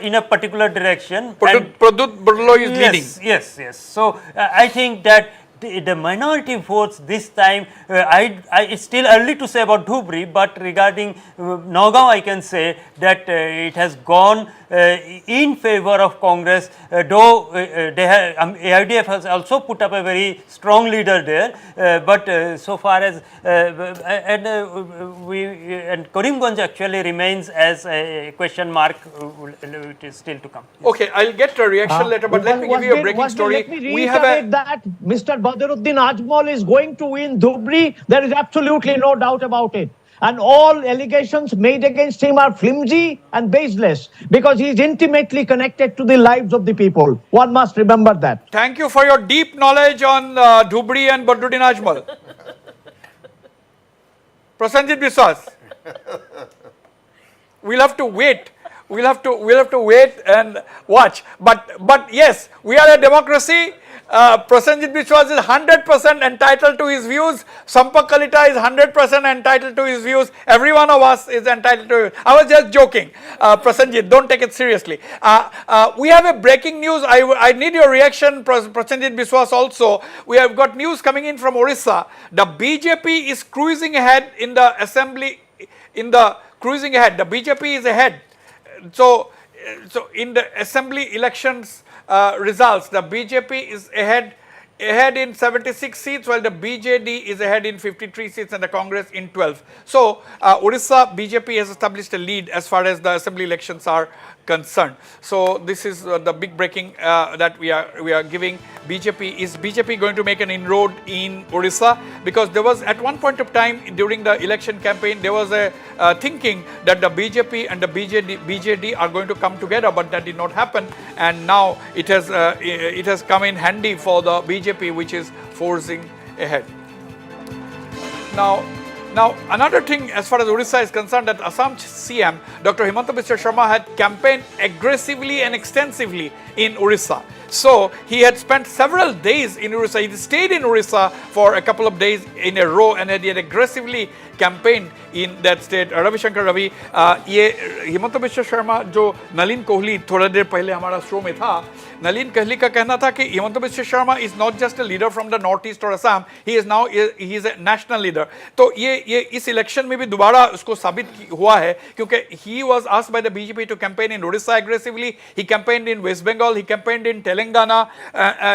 P: in a particular direction.
B: Pradut Burlo is leading.
P: Yes. So I think that the minority votes this time, it's still early to say about Dhubri, but regarding Nagaon I can say that it has gone in favor of Congress, though AIDF has also put up a very strong leader there, but so far as and Karimganj actually remains as a question mark, it is still to come.
B: Okay, I'll get a reaction later, but let me give you a breaking story.
K: We have that Mr. Badruddin Ajmal is going to win Dhubri. There is absolutely no doubt about it. And all allegations made against him are flimsy and baseless because he is intimately connected to the lives of the people. One must remember that.
B: Thank you for your deep knowledge on Dhubri and Badruddin Ajmal. Prasenjit Biswas. We'll have to wait. We'll have to wait and watch. But yes, we are a democracy. Prasenjit Biswas is 100% entitled to his views. Sampak Kalita is 100% entitled to his views. Every one of us is entitled to it. I was just joking. Prasenjit, don't take it seriously. We have a breaking news. I need your reaction, Prasenjit Biswas also. We have got news coming in from Orissa. The BJP is cruising ahead in the assembly, the BJP is ahead. So in the assembly elections results, the BJP is ahead in 76 seats, while the BJD is ahead in 53 seats and the Congress in 12. So Orissa BJP has established a lead as far as the assembly elections are concerned. So this is the big breaking that we are giving. BJP, is BJP going to make an inroad in Orissa? Because there was at one point of time during the election campaign, there was a thinking that the BJP and the BJD are going to come together, but that did not happen. And now it has come in handy for the BJP, which is forcing ahead. Now another thing as far as Orissa is concerned, that Assam CM Dr. Himanta Biswa Sharma had campaigned aggressively and extensively in Orissa. So he had spent several days in Orissa. He stayed in Orissa for a couple of days in a row and he had aggressively campaigned in that state. Ravi Shankar Ravi, ये हिमंत बिश्व शर्मा जो नलिन कोहली थोड़ा देर पहले हमारा show में था, नलिन कोहली का कहना था कि Himanta Biswa Sharma is not just a leader from the northeast or Assam, he is a national leader. तो ये इस इलेक्शन में भी दोबारा उसको साबित हुआ है, क्योंकि he was asked by the BJP to campaign in Orissa aggressively. He campaigned in West Bengal, he campaigned in Telangana,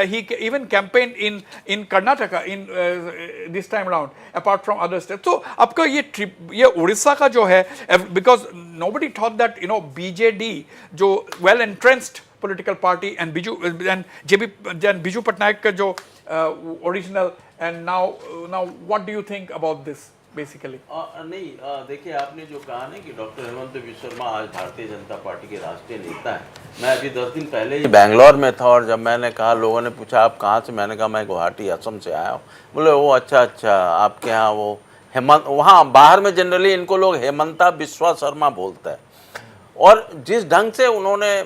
B: he even campaigned in Karnataka in this time around, apart from other states. So आपका ये उड़ीसा का जो है, because nobody thought that BJD जो well entrenched political party and Biju Patnaik का जो original, and now what do you think about this basically?
E: नहीं, देखिए आपने जो कहा ना कि डॉक्टर हेमंत बिश्व शर्मा आज भारतीय जनता पार्टी के राष्ट्रीय नेता हैं। मैं अभी 10 दिन पहले ही बैंगलोर में था और जब मैंने कहा, लोगों ने पूछा आप कहाँ से, मैंने कहा मैं गुवाहाटी असम से आया हूँ। बोले वो अच्छा आपके यहाँ वो हेमंत, वहाँ बाहर में जनरली इनको लोग हेमंता बिश्वा शर्मा बोलता है। और जिस ढंग से उन्होंने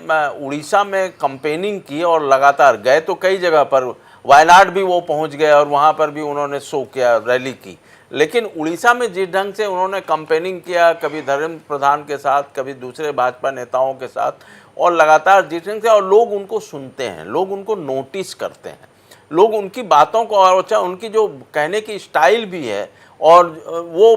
E: उड़ीसा में कंपेनिंग की और लगातार गए तो कई जगह पर, वायनाड भी वो पहुँच गए और वहाँ पर भी उन्होंने शो किया, रैली की। लेकिन उड़ीसा में जिस ढंग से उन्होंने कंपेनिंग किया, कभी धर्मेंद्र प्रधान के साथ, कभी दूसरे भाजपा नेताओं के साथ, और लगातार जिस ढंग से, और लोग उनको सुनते हैं, लोग उनको नोटिस करते हैं, लोग उनकी बातों को, और अच्छा उनकी जो कहने की स्टाइल भी है और वो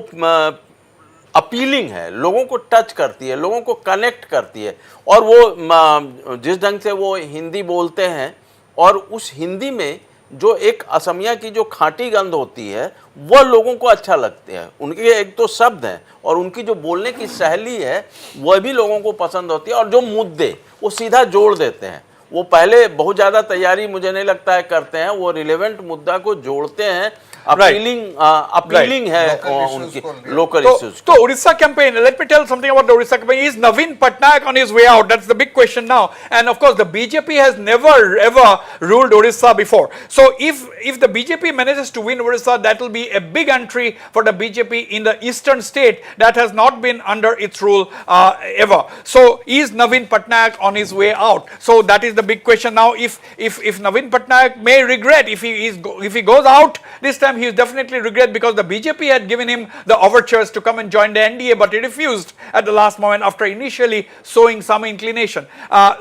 E: अपीलिंग है, लोगों को टच करती है, लोगों को कनेक्ट करती है। और वो जिस ढंग से वो हिंदी बोलते हैं और उस हिंदी में जो एक असमिया की जो खाटी गंध होती है वह लोगों को अच्छा लगते हैं। उनके एक तो शब्द हैं और उनकी जो बोलने की शैली है वह भी लोगों को पसंद होती है, और जो मुद्दे वो सीधा जोड़ देते हैं। वो पहले बहुत ज़्यादा तैयारी मुझे नहीं लगता है करते हैं, वो रिलेवेंट मुद्दा को जोड़ते हैं। अपीलिंग है उनकी local issues.
B: So Orissa campaign, let me tell something about the Orissa campaign. Is Navin Patnaik on his way out? That's the big question now. And of course the BJP has never ever ruled Orissa before. So if the BJP manages to win Orissa, that will be a big entry for the BJP in the eastern state that has not been under its rule ever. So is Navin Patnaik on his way out? So that is the big question now. If Navin Patnaik may regret, if he goes out this time, he is definitely regret, because the BJP had given him the overtures to come and join the NDA, but he refused at the last moment after initially showing some inclination.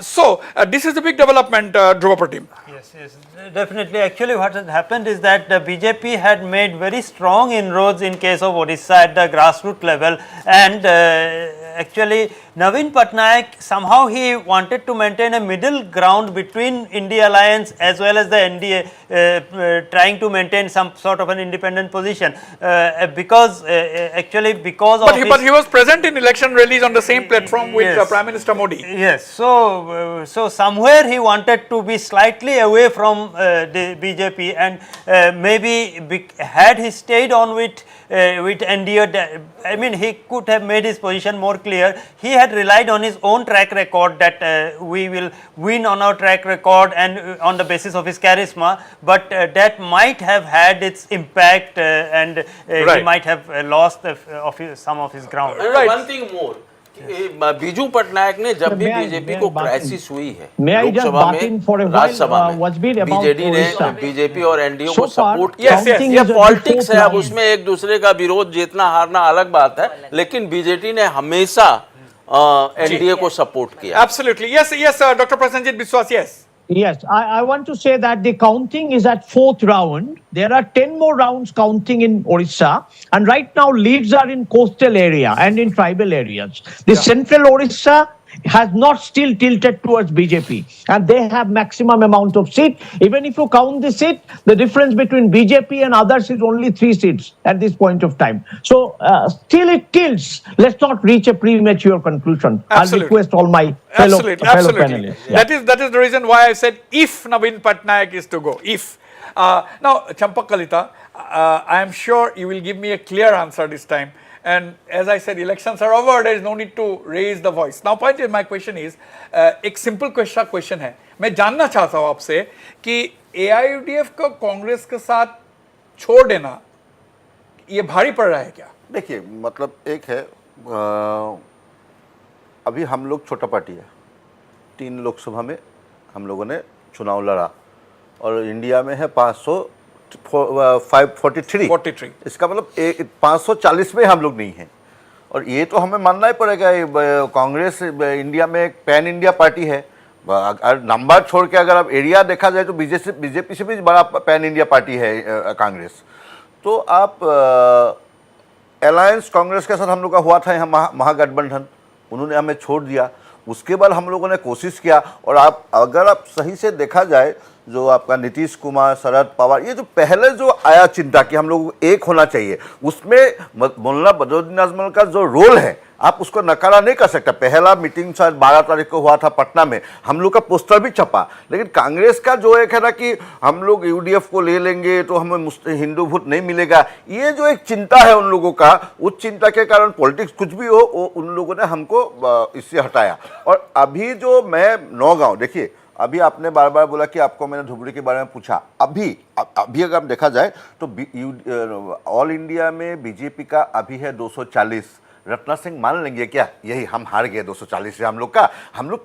B: So this is the big development, Dhruva Pratim.
P: Yes, definitely. Actually, what has happened is that the BJP had made very strong inroads in case of Odisha at the grassroots level, and actually Navin Patnaik, somehow he wanted to maintain a middle ground between India Alliance as well as the NDA, trying to maintain some sort of an independent position, because actually because of
B: but he was present in election rallies on the same platform with
P: Yes.
B: Prime Minister Modi.
P: Yes, so somewhere he wanted to be slightly away from the BJP, and maybe had he stayed on with NDA, I mean he could have made his position more clear. He had relied on his own track record that we will win on our track record and on the basis of his charisma, but that might have had its impact, and he might have lost some of his ground.
E: One thing more, Biju Patnaik ने जब भी BJP को crisis हुई है लोकसभा में, राज्यसभा में, BJD ने BJP और एनडीए को सपोर्ट किया। ये पॉलिटिक्स है, अब उसमें एक दूसरे का विरोध जीतना हारना अलग बात है, लेकिन बीजेडी ने हमेशा एनडीए को सपोर्ट किया।
B: Absolutely, yes, Dr. Prasenjit Biswas, yes.
K: Yes, I want to say that the counting is at 4th round. There are 10 more rounds counting in Orissa, and right now leads are in coastal area and in tribal areas. The central Orissa has not still tilted towards BJP, and they have maximum amount of seat. Even if you count the seat, the difference between BJP and others is only 3 seats at this point of time. So still it tilts. Let's not reach a premature conclusion.
B: Absolutely.
K: I'll request all my fellow panelists.
B: That is the reason why I said if Navin Patnaik is to go. If now Champak Kalita, I am sure you will give me a clear answer this time. And as I said, elections are over. There is no need to raise the voice. Now, point is, my question is, एक simple question है. मैं जानना चाहता हूँ आपसे कि AIUDF को कांग्रेस के साथ छोड़ देना ये भारी पड़ रहा है क्या?
N: देखिए, मतलब एक है, अभी हम लोग छोटा पार्टी है, 3 लोकसभा में हम लोगों ने चुनाव लड़ा और इंडिया में है 543। इसका मतलब 540 में हम लोग नहीं हैं, और ये तो हमें मानना ही पड़ेगा। कांग्रेस इंडिया में एक पैन इंडिया पार्टी है, अगर नंबर छोड़ के अगर आप एरिया देखा जाए तो बीजेपी से भी बड़ा पैन इंडिया पार्टी है कांग्रेस। तो आप अलायंस कांग्रेस के साथ हम लोग का हुआ था यहाँ महागठबंधन, उन्होंने हमें छोड़ दिया। उसके बाद हम लोगों ने कोशिश किया, और अगर आप सही से देखा जाए, जो आपका नीतीश कुमार, शरद पवार, ये जो पहले जो आया चिंता कि हम लोगों को एक होना चाहिए, उसमें मौलाना बदरुद्दीन अजमल का जो रोल है आप उसको नकारा नहीं कर सकता। पहला मीटिंग शायद 12 तारीख को हुआ था पटना में, हम लोग का पोस्टर भी छपा, लेकिन कांग्रेस का जो एक है ना कि हम लोग यूडीएफ को ले लेंगे तो हमें हिंदू वोट नहीं मिलेगा, ये जो एक चिंता है उन लोगों का, उस चिंता के कारण पॉलिटिक्स कुछ भी हो वो उन लोगों ने हमको इससे हटाया। और अभी जो मैं नौगांव, देखिए अभी आपने बार बार बोला कि आपको मैंने धुबरी के बारे में पूछा, अभी अगर देखा जाए तो ऑल इंडिया में बीजेपी का अभी है 240। रत्ना सिंह मान लेंगे क्या यही हम हार गए 240 से, हम लोग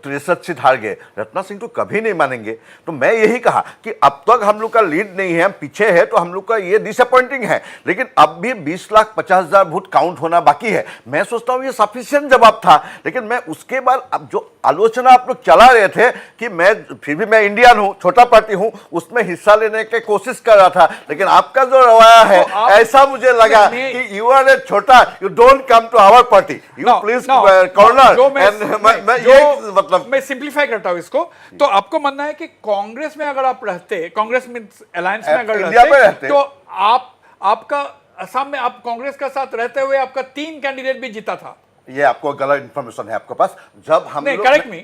N: 63 सीट हार गए, रत्ना सिंह तो कभी नहीं मानेंगे। तो मैं यही कहा कि अब तक हम लोग का लीड नहीं है, हम पीछे है, तो हम लोग का ये डिसअपॉइंटिंग है, लेकिन अब भी 20,50,000 वोट काउंट होना बाकी है। मैं सोचता हूँ ये सफिशिएंट जवाब था, लेकिन मैं उसके बाद अब जो आलोचना आप लोग चला रहे थे कि मैं फिर भी मैं इंडियन हूँ, छोटा पार्टी हूँ, उसमें हिस्सा लेने की कोशिश कर रहा था, लेकिन आपका जो रवैया है ऐसा मुझे लगा कि यू आर ए छोटा, you don't come to our party, you please corner. मतलब
B: मैं सिंप्लीफाई करता हूँ इसको, तो आपको मानना है कि कांग्रेस में अगर आप रहते, कांग्रेस मींस अलायंस में अगर रहते तो आपका असम में आप कांग्रेस के साथ रहते हुए आपका 3 कैंडिडेट भी जीता था।
N: ये आपको गलत इंफॉर्मेशन है आपके पास। जब हम
B: नहीं,
N: लोग
B: नहीं,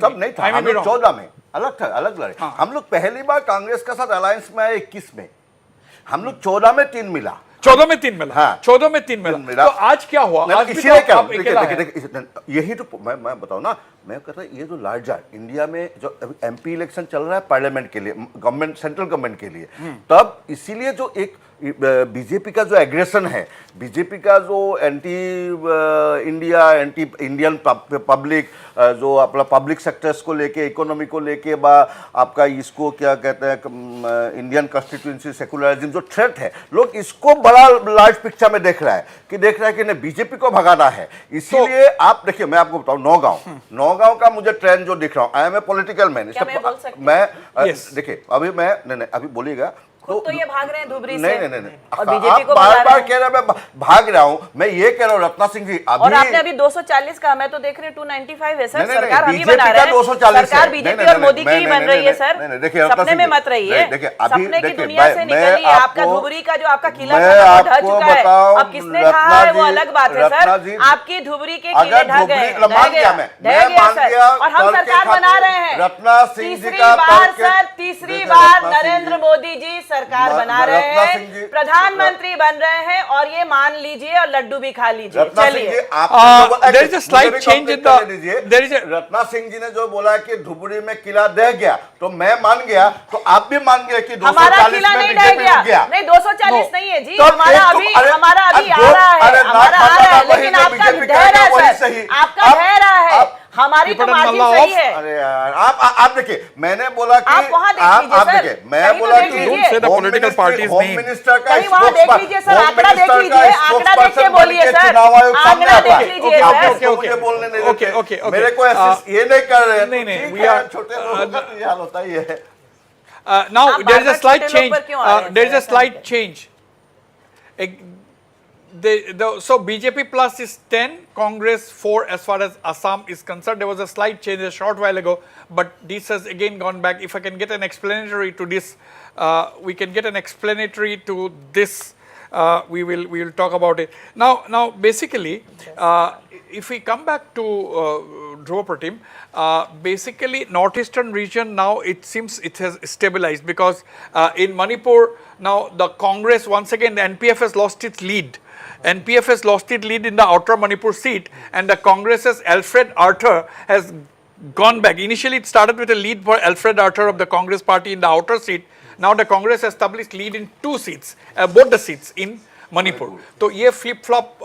N: तब नहीं था, हम लोग 14 में अलग था, अलग लड़े। हम लोग पहली बार कांग्रेस के साथ अलायंस में आए 21 में, हम लोग 14 में 3 मिला,
B: 14 में 3 मिला, हाँ 14 में 3 मिला। तो आज क्या हुआ? आज
N: इसीलिए क्या यही तो मैं बताऊं ना, मैं कहता ये जो लार्जर इंडिया में जो एमपी इलेक्शन चल रहा है पार्लियामेंट के लिए, गवर्नमेंट, सेंट्रल गवर्नमेंट के लिए, तब इसीलिए जो एक बीजेपी का जो एग्रेशन है, बीजेपी का जो anti India, anti Indian public, जो अपना पब्लिक सेक्टर्स को लेके, इकोनॉमी को लेके, आपका इसको क्या कहते हैं इंडियन कॉन्स्टिट्यूएंसी, सेकुलरिज्म जो थ्रेट है, लोग इसको बड़ा लार्ज पिक्चर में देख रहा है कि नहीं बीजेपी को भगाना है। इसीलिए आप देखिए, मैं आपको बताऊं नौगांव का मुझे ट्रेंड जो दिख रहा हूं, I am a political man, मैं देखिए अभी मैं नहीं अभी बोलिएगा
C: खुद तो ये भाग रहे हैं धुबरी से।
N: नहीं
C: और बीजेपी को
N: बार बार कह रहे हैं मैं भाग रहा हूँ। मैं ये कह रहा हूँ रत्ना सिंह जी
C: और आपने अभी 240 कहा, मैं तो देख रही हूँ 295 है सर। सरकार हम ही बना रहे हैं, सरकार बीजेपी और मोदी की ही बन रही है सर।
N: देखिए
C: सपने में मत रहिए, सपने की दुनिया से निकलिए। आपका धुबरी का जो आपका किला था वो ढह चुका है, अब किसने कहा है वो अलग बात है सर। आपकी धुबरी के किले ढह गए, ढह गया सर, और हम सरकार बना रहे हैं।
N: रत्ना सिंह जी का
C: सर तीसरी बार नरेंद्र मोदी जी सरकार बना रहे हैं, प्रधानमंत्री बन रहे हैं, और ये मान लीजिए और लड्डू भी खा लीजिए। चलिए
B: there is a slight change in the there is a
N: Ratna Singh ji ने जो बोला कि धुबरी में किला ढह गया तो मैं मान गया, तो आप भी मान गए कि 240
C: हमारा किला नहीं ढह गया। नहीं 240 नहीं है जी, हमारा अभी आ रहा है, लेकिन आपका ढह रहा है सर, आपका ढह रहा है, हमारी तो मार्जिन सही है।
N: अरे यार आप देखिए, मैंने बोला कि
C: आप वहां देख लीजिए सर,
N: मैं बोला कि होम मिनिस्टर का
C: वहां देख लीजिए सर, आंकड़ा देख लीजिए, आंकड़ा देख के बोलिए सर, आंकड़ा देख लीजिए सर।
N: मुझे बोलने नहीं देते, मेरे को ये नहीं कर रहे। नहीं वी आर छोटे लोग, ये हाल होता ही है।
B: Now there is a slight change. There is a slight change. So BJP plus is 10, Congress 4 as far as Assam is concerned. There was a slight change a short while ago, but this has again gone back. If I can get an explanatory to this, we can get an explanatory to this. We will talk about it. Now basically, if we come back to Dhruva Pratim, basically northeastern region now it seems it has stabilized, because in Manipur now the Congress once again, the NPF has lost its lead. NPF has lost its lead in the outer Manipur seat, and the Congress's Alfred Arthur has gone back. Initially it started with a lead for Alfred Arthur of the Congress party in the outer seat. Now the Congress has established lead in 2 seats, both the seats in Manipur. So ये flip-flop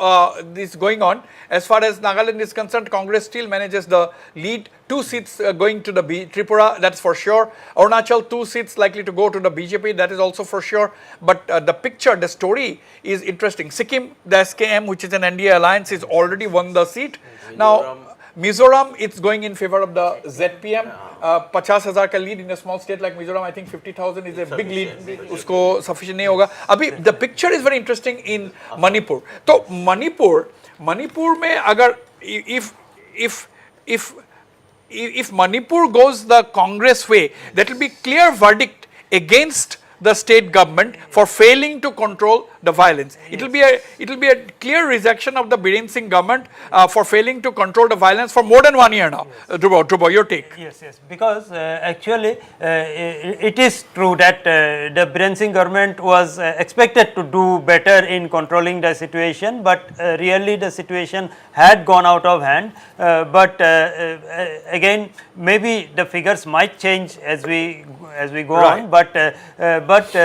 B: is going on. As far as Nagaland is concerned, Congress still manages the lead. 2 seats going to the Tripura, that's for sure. Arunachal, 2 seats likely to go to the BJP, that is also for sure. But the picture, the story is interesting. Sikkim, the SKM, which is an NDA alliance, is already won the seat. Now, Mizoram, it's going in favor of the ZPM. 50,000 का lead in a small state like Mizoram. I think 50,000 is a big lead. उसको sufficient नहीं होगा. अभी the picture is very interesting in Manipur. तो Manipur में अगर if Manipur goes the Congress way, that will be clear verdict against the state government for failing to control the violence. It will be a clear rejection of the Biren Singh government for failing to control the violence for more than 1 year now. Dhruva, your take.
P: Yes, because actually it is true that the Biren Singh government was expected to do better in controlling the situation, but really the situation had gone out of hand. But again, maybe the figures might change as we go on. But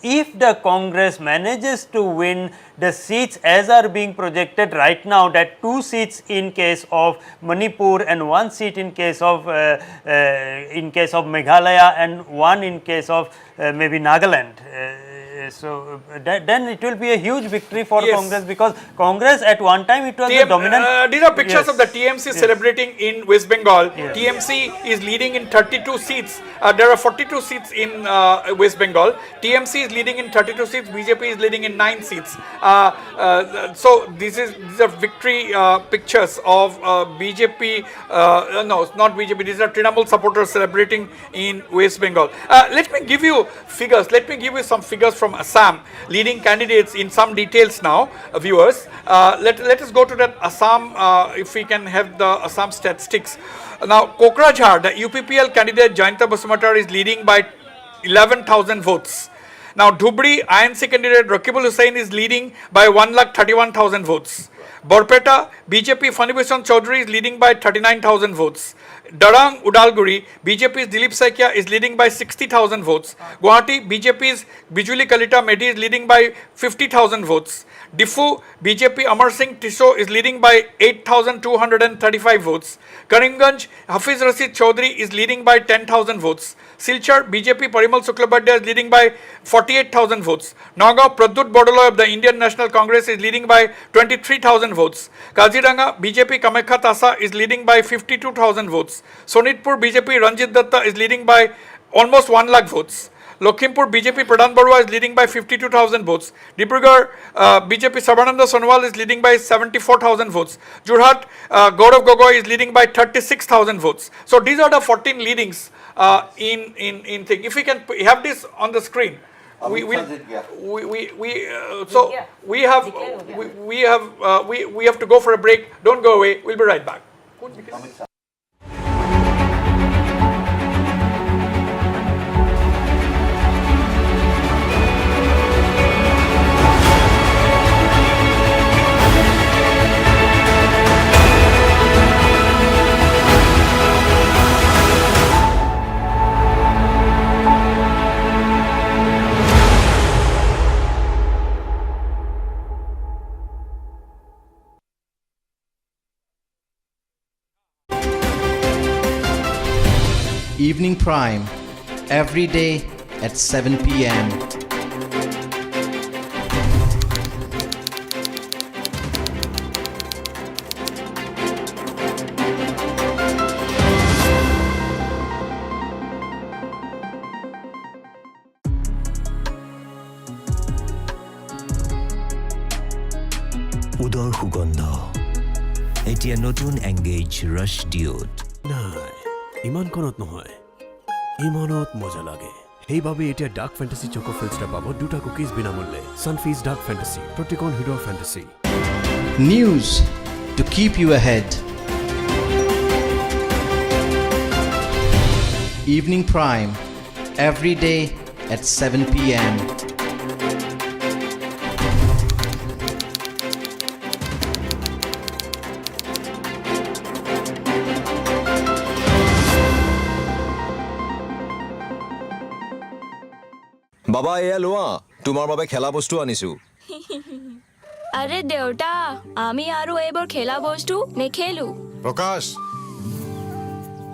P: if the Congress manages to win the seats as are being projected right now, that 2 seats in case of Manipur and 1 seat in case of Meghalaya and 1 in case of maybe Nagaland. So then it will be a huge victory for Congress, because Congress at one time it was the dominant.
B: These are pictures of the TMC celebrating in West Bengal. TMC is leading in 32 seats. There are 42 seats in West Bengal. TMC is leading in 32 seats. BJP is leading in 9 seats. So these are victory pictures of BJP. No, not BJP. These are Trinamool supporters celebrating in West Bengal. Let me give you figures. Let me give you some figures from Assam, leading candidates in some details now, viewers. Let us go to that Assam, if we can have the Assam statistics. Now, Kokrajhar, the UPPL candidate Jayanta Basumatar is leading by 11,000 votes. Now, Dhubri, INC candidate Wasbir Hussain is leading by 1,31,000 votes. Borpeta, BJP Fanibhushan Chaudhary is leading by 39,000 votes. Darang, Udalguri, BJP's Dilip Saikia is leading by 60,000 votes. Guwahati, BJP's Bijuli Kalita Mehdi is leading by 50,000 votes. Diffu, BJP Amar Singh Tiso is leading by 8,235 votes. Karimganj, Hafiz Rashid Chaudhary is leading by 10,000 votes. Silchar, BJP Parimal Suklabadya is leading by 48,000 votes. Nagaon, Pradyut Bodoloy of the Indian National Congress is leading by 23,000 votes. Kaziranga, BJP Kamekha Tasa is leading by 52,000 votes. Sonitpur, BJP Ranjit Datta is leading by almost 1 lakh votes. Lakhimpur BJP Pradhan Barua is leading by 52,000 votes. Dibrugarh BJP Sarbananda Sonowal is leading by 74,000 votes. Jorhat Gaurav Gogoi is leading by 36,000 votes. So these are the 14 leadings in thing. If we can have this on the screen. We have to go for a break. Don't go away. We'll be right back.
A: Evening Prime, every day at 7 p.m.
O: উদৰ সুগন্ধ এতিয়া নতুন engage ৰাছ ডিঅ'ড
J: নাই ইমানকণত নহয় ইমানত মজা লাগে সেইবাবে এতিয়া ডাৰ্ক ফেণ্টাসি চকো ফিল্টাৰ পাব দুটা কুকিজ বিনামূল্যে Sunfeast dark ফেণ্টাসি প্ৰতিকণ হিৰোৰ ফেণ্টাসি
A: News to keep you ahead. Evening Prime, every day at 7 p.m.
R: বাবা এয়া লোৱা তোমাৰ বাবে খেলা বস্তু আনিছো
T: আরে দেউতা আমি আৰু এইবোৰ খেলা বস্তু নেখেলো
W: প্ৰকাশ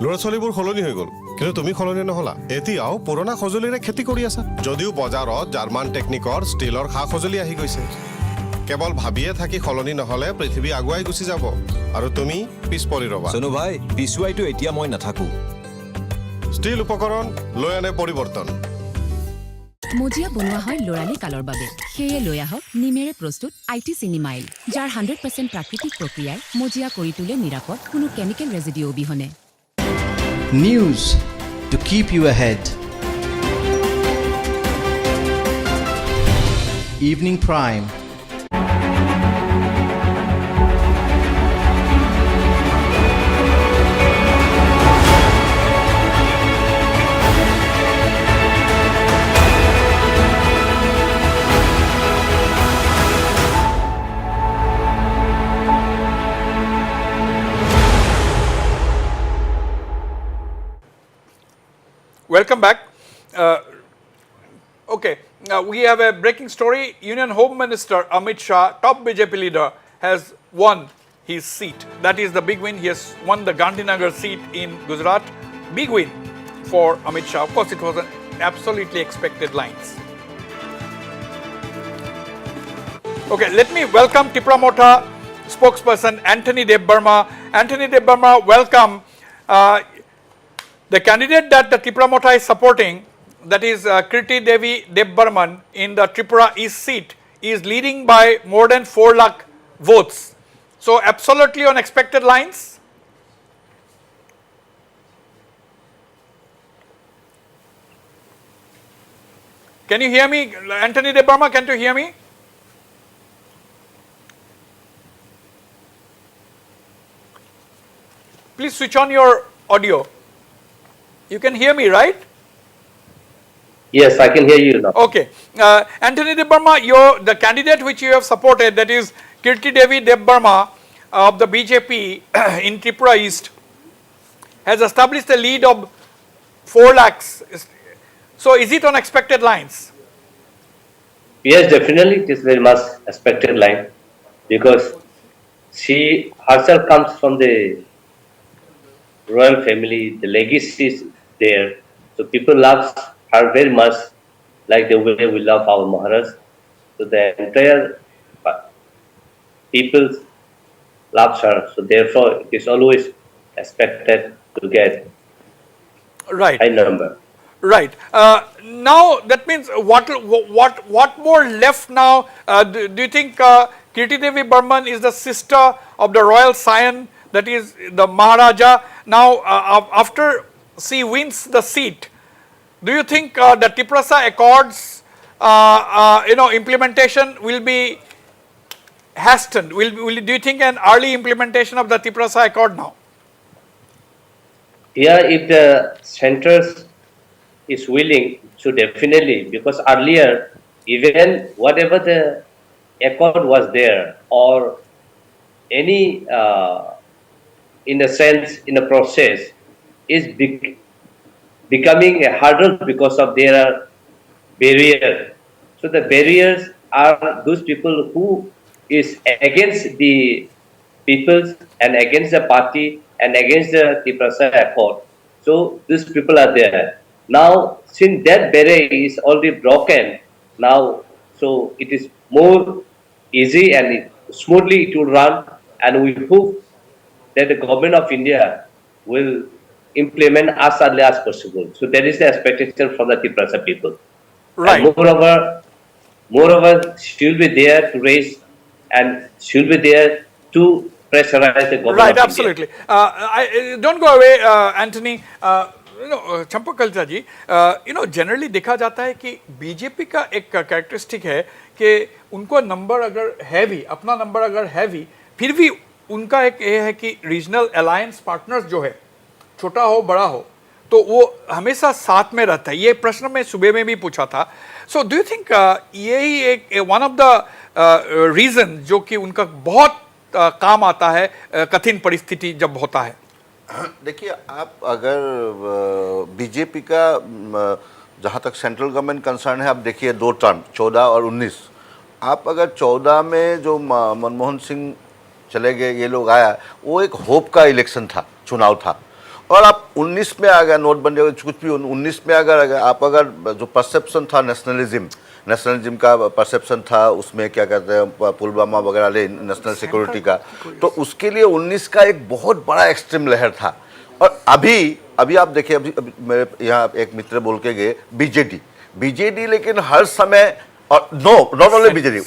W: ল'ৰা ছোৱালীবোৰ সলনি হৈ গ'ল কিন্তু তুমি সলনি নহলা এতিয়াও পুৰণা সঁজুলিৰে খেতি কৰি আছা যদিও বজাৰত জাৰ্মান টেকনিকৰ ষ্টিলৰ খা সঁজুলি আহি গৈছে কেৱল ভাবিয়ে থাকি সলনি নহলে পৃথিৱী আগুৱাই গুচি যাব আৰু তুমি পিছ পৰি ৰবা
R: সোনু ভাই পিছুৱাইটো এতিয়া মই নাথাকো
W: ষ্টিল উপকৰণ লৈ আনে পৰিৱৰ্তন
X: মজিয়া বনোৱা হয় লৰালি কালৰ বাবে সেয়ে লৈ আহক নিমেৰে প্ৰস্তুত আইটি চিনিমাইল যাৰ 100% প্ৰাকৃতিক প্ৰক্ৰিয়াই মজিয়া কৰি তোলে নিৰাপদ কোনো কেমিকেল ৰেজিডিউ অবিহনে
A: News to keep you ahead. Evening Prime.
B: Welcome back. Okay, we have a breaking story. Union Home Minister Amit Shah, top BJP leader, has won his seat. That is the big win. He has won the Gandhinagar seat in Gujarat. Big win for Amit Shah. Of course, it was an absolutely expected lines. Okay, let me welcome Tipramotha spokesperson Anthony Deb Burma. Anthony Deb Burma, welcome. The candidate that the Tipramotha is supporting, that is Kirti Devi Deb Burman in the Tripura East seat, is leading by more than 4 lakh votes. So absolutely on expected lines. Can you hear me, Anthony Deb Burma? Can you hear me? Please switch on your audio. You can hear me, right?
Z: Yes, I can hear you now.
B: Okay. Anthony Deb Burma, the candidate which you have supported, that is Kirti Devi Deb Burma of the BJP in Tripura East, has established a lead of 4 lakhs. So is it on expected lines?
Z: Yes, definitely it is very much expected line because she herself comes from the royal family, the legacy is there. So people love her very much like the way we love our Maharaj. So the entire people loves her. So therefore it is always expected to get
B: right
Z: high number.
B: Right. Now that means what more left now? Do you think Kirti Devi Burman is the sister of the royal scion, that is the Maharaja? Now after she wins the seat, do you think the Tiprasa Accords implementation will be hastened? Do you think an early implementation of the Tiprasa Accord now?
Z: Yeah, if the centers is willing, so definitely, because earlier, even whatever the accord was there, or any, in a sense, in a process, is becoming a hurdle because of their barrier. So the barriers are those people who is against the peoples and against the party and against the Tiprasa Accord. So these people are there. Now, since that barrier is already broken, now, so it is more easy and smoothly it will run, and we hope that the government of India will implement as early as possible. So that is the expectation from the Tiprasa people.
B: Right.
Z: And moreover, she will be there to raise, and she will be there to pressurize the government
B: Right,
Z: of
B: absolutely. Don't go away, Anthony. Champaklata ji, generally देखा जाता है कि BJP का एक characteristic है कि उनको number अगर है भी, अपना नंबर अगर है भी, फिर भी उनका एक ये है कि रीजनल अलायंस पार्टनर्स जो है, छोटा हो बड़ा हो, तो वो हमेशा साथ में रहता है। ये प्रश्न मैं सुबह में भी पूछा था। सो डू यू थिंक यही एक वन ऑफ द रीजन जो कि उनका बहुत काम आता है कठिन परिस्थिति जब होता है?
N: देखिए, आप अगर बीजेपी का जहाँ तक सेंट्रल गवर्नमेंट कंसर्न है, आप देखिए 2 टर्म 14 और 19। आप अगर 14 में जो मनमोहन सिंह चले गए, ये लोग आया, वो एक होप का इलेक्शन था, चुनाव था। और आप 19 में आ गए, नोटबंदी कुछ भी 19 में अगर आप अगर जो परसेप्शन था नेशनलिज्म का परसेप्शन था, उसमें क्या कहते हैं पुलवामा वगैरह ले नेशनल सिक्योरिटी का, तो उसके लिए 19 का एक बहुत बड़ा एक्सट्रीम लहर था। और अभी आप देखिए, अभी मेरे यहाँ एक मित्र बोल के गए बीजेडी, लेकिन हर समय, और नॉट ओनली बीजेडी,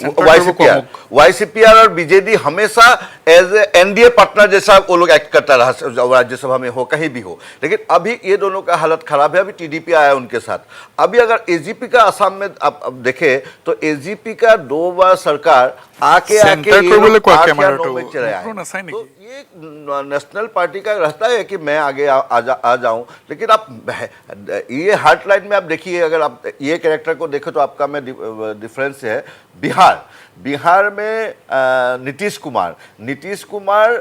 N: वाईसीपीआर और बीजेडी हमेशा एज एनडीए पार्टनर जैसा वो लोग एक्ट करता रहा, राज्यसभा में हो कहीं भी हो। लेकिन अभी ये दोनों का हालत खराब है। अभी टीडीपी आया उनके साथ। अभी अगर एजीपी का असम में आप देखें तो एजीपी का 2 बार सरकार आके ये 8 या 9 में चले आए। तो ये नेशनल पार्टी का रहता है कि मैं आगे आ जाऊं, लेकिन आप ये हार्ट लाइन में आप देखिए, अगर आप ये कैरेक्टर को देखें तो आपका में डिफरेंस है। बिहार में नीतीश कुमार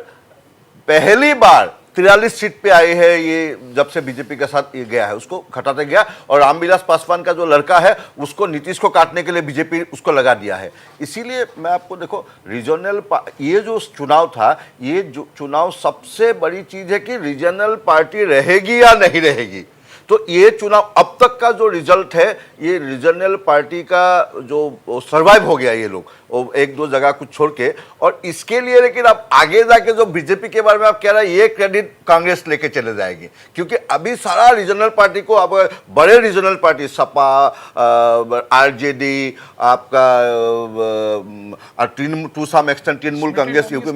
N: पहली बार 43 सीट पे आए हैं, ये जब से बीजेपी के साथ ये गया है, उसको खटाते गया। और रामविलास पासवान का जो लड़का है, उसको नीतीश को काटने के लिए बीजेपी उसको लगा दिया है। इसीलिए मैं आपको देखो, रीजनल ये जो चुनाव था, ये जो चुनाव सबसे बड़ी चीज है कि रीजनल पार्टी रहेगी या नहीं रहेगी। तो ये चुनाव अब तक का जो रिजल्ट है, ये रीजनल पार्टी का जो सर्वाइव हो गया, ये लोग 1-2 जगह कुछ छोड़ के। और इसके लिए लेकिन अब आगे जाके जो बीजेपी के बारे में आप कह रहे हैं, ये क्रेडिट कांग्रेस लेके चले जाएगी, क्योंकि अभी सारा रीजनल पार्टी को, अब बड़े रीजनल पार्टी सपा, आरजेडी, आपका to some extent Trinamool Congress, UP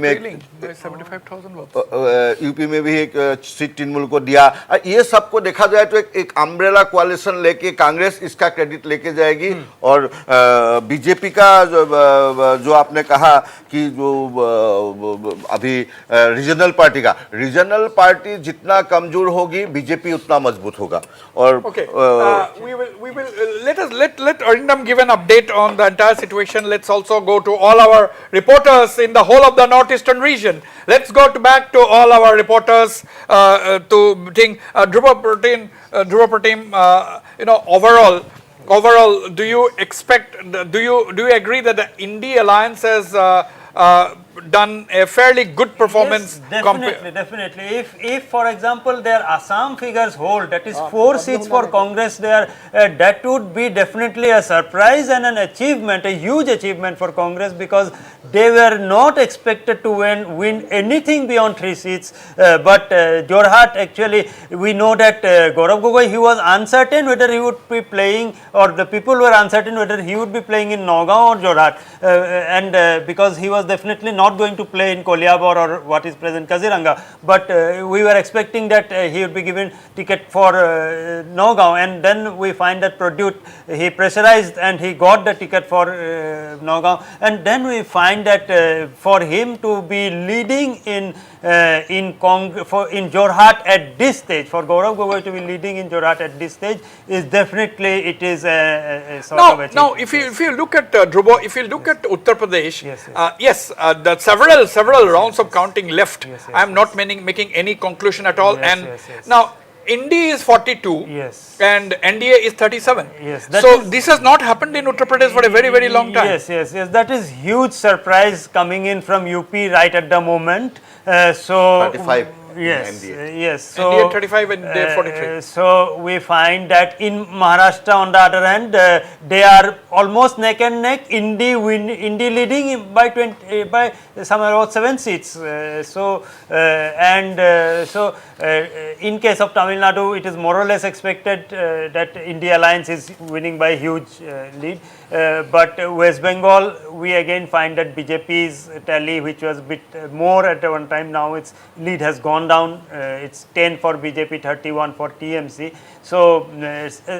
N: में भी एक सीट तृणमूल को दिया। ये सबको देखा जाए तो एक अम्ब्रेला कोalition लेके कांग्रेस इसका क्रेडिट लेके जाएगी। और बीजेपी का जो आपने कहा कि जो अभी रीजनल पार्टी जितना कमजोर होगी, बीजेपी उतना मजबूत होगा। और
B: let Arindam give an update on the entire situation. Let's also go to all our reporters in the whole of the northeastern region. Let's go back to all our reporters to think Dhruva Pratim, overall, do you expect? Do you agree that the India alliance has done a fairly good performance.
P: Yes, definitely. If for example their Assam figures hold, that is 4 seats for Congress there, that would be definitely a surprise and an achievement, a huge achievement for Congress, because they were not expected to win anything beyond 3 seats. But Jorhat, actually, we know that Gaurav Gogoi, he was uncertain whether he would be playing, or the people were uncertain whether he would be playing in Nagaon or Jorhat, and because he was definitely not going to play in Koliabor or what is present Kaziranga, but we were expecting that he would be given ticket for Nagaon, and then we find that Pradyut, he pressurized and he got the ticket for Nagaon, and then we find that for him to be leading in Jorhat at this stage, for Gaurav Gogoi to be leading in Jorhat at this stage, is definitely, it is a sort of achievement.
B: Now, if you look at Dhruvo, if you look at Uttar Pradesh, yes, the several rounds of counting left. I am not making any conclusion at all. Now, Indi is 42 and NDA is 37. So this has not happened in Uttar Pradesh for a very long time.
P: Yes. That is huge surprise coming in from UP right at the moment. So
N: 35.
P: Yes.
B: So NDA 35 and they 43.
P: So we find that in Maharashtra, on the other hand, they are almost neck and neck. Indi leading by somewhere about 7 seats. In case of Tamil Nadu, it is more or less expected that India Alliance is winning by huge lead. But West Bengal, we again find that BJP's tally, which was a bit more at one time, now its lead has gone down. It's 10 for BJP, 31 for TMC. So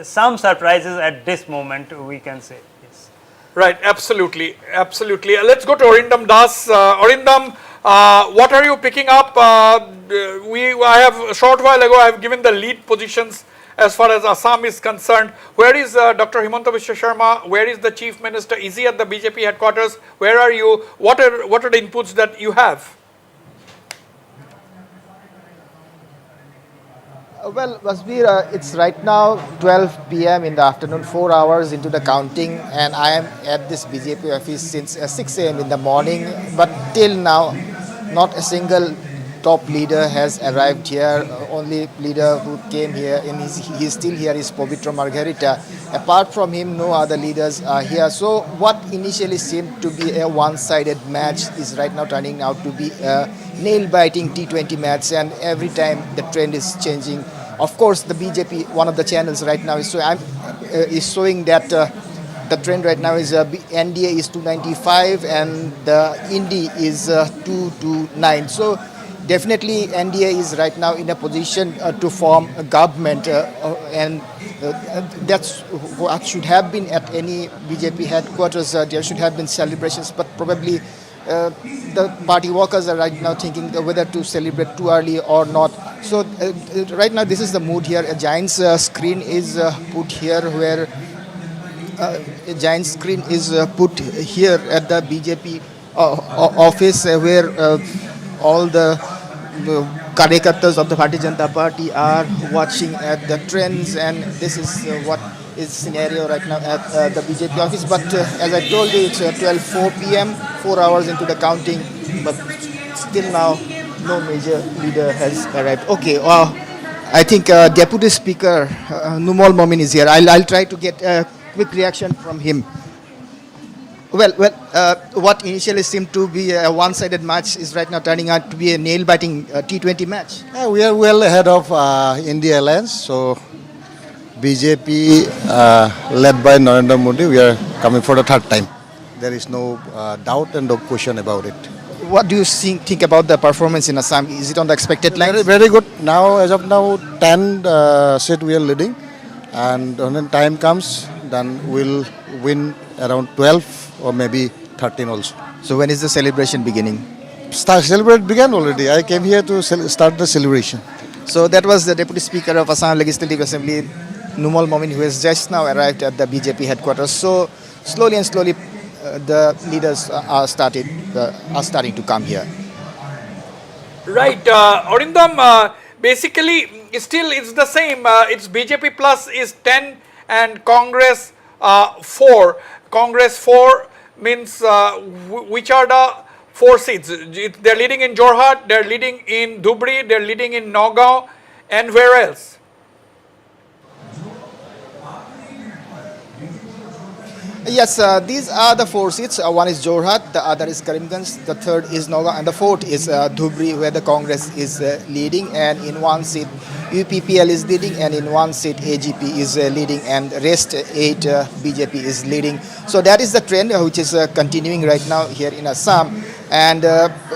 P: some surprises at this moment, we can say. Yes.
B: Right, absolutely. Let's go to Orindam Das. Orindam, what are you picking up? I have a short while ago, I have given the lead positions as far as Assam is concerned. Where is Dr. Himanta Biswa Sharma? Where is the Chief Minister? Is he at the BJP headquarters? Where are you? What are the inputs that you have?
D: Well, Wasbir, it's right now 12 p.m. in the afternoon, 4 hours into the counting, and I am at this BJP office since 6 a.m. in the morning, but till now, not a single top leader has arrived here. Only leader who came here and he's still here is Povitra Margherita. Apart from him, no other leaders are here. So what initially seemed to be a one-sided match is right now turning out to be a nail-biting T20 match, and every time the trend is changing. Of course, the BJP, one of the channels right now is showing that the trend right now is NDA is 295 and the Indi is 229. So definitely NDA is right now in a position to form a government, and that's what should have been at any BJP headquarters. There should have been celebrations, but probably the party workers are right now thinking whether to celebrate too early or not. So right now this is the mood here. A giant screen is put here where a giant screen is put here at the BJP office where all the Karyakartas of the Bharatiya Janata Party are watching at the trends, and this is what is scenario right now at the BJP office. But as I told you, it's 12:04 p.m., 4 hours into the counting, but still now no major leader has arrived. Okay, I think Deputy Speaker Numol Momin is here. I'll try to get a quick reaction from him. Well, what initially seemed to be a one-sided match is right now turning out to be a nail-biting T20 match.
L: Yeah, we are well ahead of India Alliance. So BJP, led by Narendra Modi, we are coming for the third time. There is no doubt and no question about it.
D: What do you think about the performance in Assam? Is it on the expected lines?
L: Very good. Now, as of now, 10 seat we are leading, and when the time comes, then we'll win around 12 or maybe 13 also.
D: So when is the celebration beginning?
L: Celebration began already. I came here to start the celebration.
D: So that was the Deputy Speaker of Assam Legislative Assembly, Numol Momin, who has just now arrived at the BJP headquarters. So slowly the leaders are starting to come here.
B: Right, Orindam, basically still it's the same. It's BJP plus is 10 and Congress 4. Congress 4 means which are the 4 seats. They're leading in Jorhat, they're leading in Dhubri, they're leading in Nagaon, and where else?
D: Yes, these are the 4 seats. One is Jorhat, the other is Karimganj, the third is Nagaon, and the fourth is Dhubri, where the Congress is leading. And in one seat, UPPL is leading, and in one seat, AGP is leading, and rest 8 BJP is leading. So that is the trend which is continuing right now here in Assam. And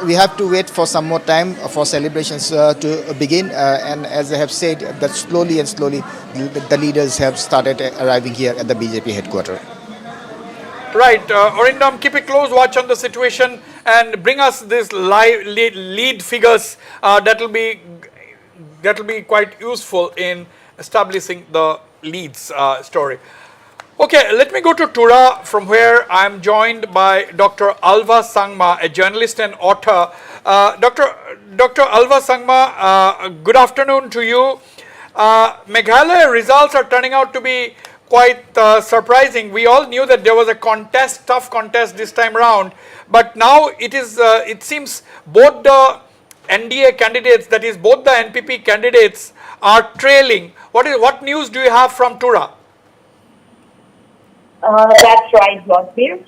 D: we have to wait for some more time for celebrations to begin. And as I have said, that slowly and slowly the leaders have started arriving here at the BJP headquarters.
B: Right, Orindam, keep a close watch on the situation and bring us this live lead figures. That will be quite useful in establishing the leads story. Okay, let me go to Tura, from where I am joined by Dr. Alva Sangma, a journalist and author. Dr. Alva Sangma, good afternoon to you. Meghalaya results are turning out to be quite surprising. We all knew that there was a tough contest this time around, but now it seems both the NDA candidates, that is both the NPP candidates, are trailing. What news do you have from Tura?
M: That's right, Wasbir.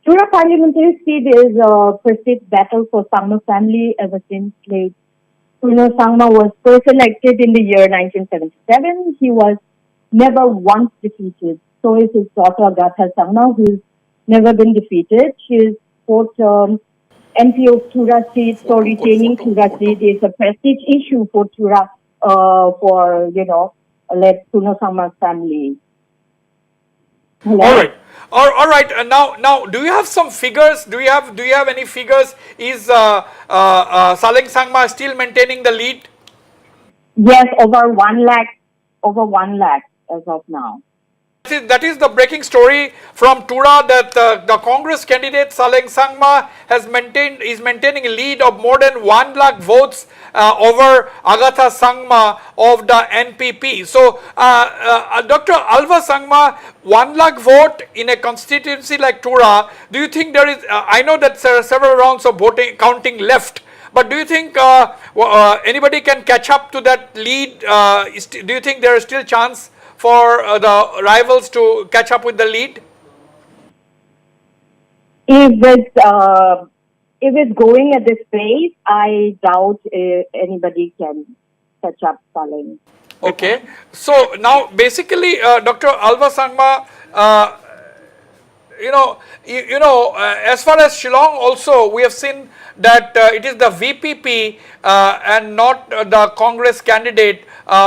M: Tura parliamentary seat is a perceived battle for Sangma family ever since late Sangma was first elected in the year 1977. He was never once defeated. So is his daughter Agatha Sangma, who's never been defeated. She is fourth MP of Tura seat, so retaining Tura seat is a prestige issue for Tura, let Sangma's family. Hello?
B: All right. Now, do you have some figures? Do you have any figures? Is Saleng Sangma still maintaining the lead?
M: Yes, over 1 lakh as of now.
B: That is the breaking story from Tura, that the Congress candidate Saleng Sangma is maintaining a lead of more than 1 lakh votes over Agatha Sangma of the NPP. So, Dr. Alva Sangma, 1 lakh vote in a constituency like Tura, do you think there is, I know that there are several rounds of counting left, but do you think anybody can catch up to that lead? Do you think there is still chance for the rivals to catch up with the lead?
M: If it's going at this pace, I doubt anybody can catch up Saleng.
B: Okay. So now basically, Dr. Alva Sangma, as far as Shillong also, we have seen that it is the VPP and not the Congress candidate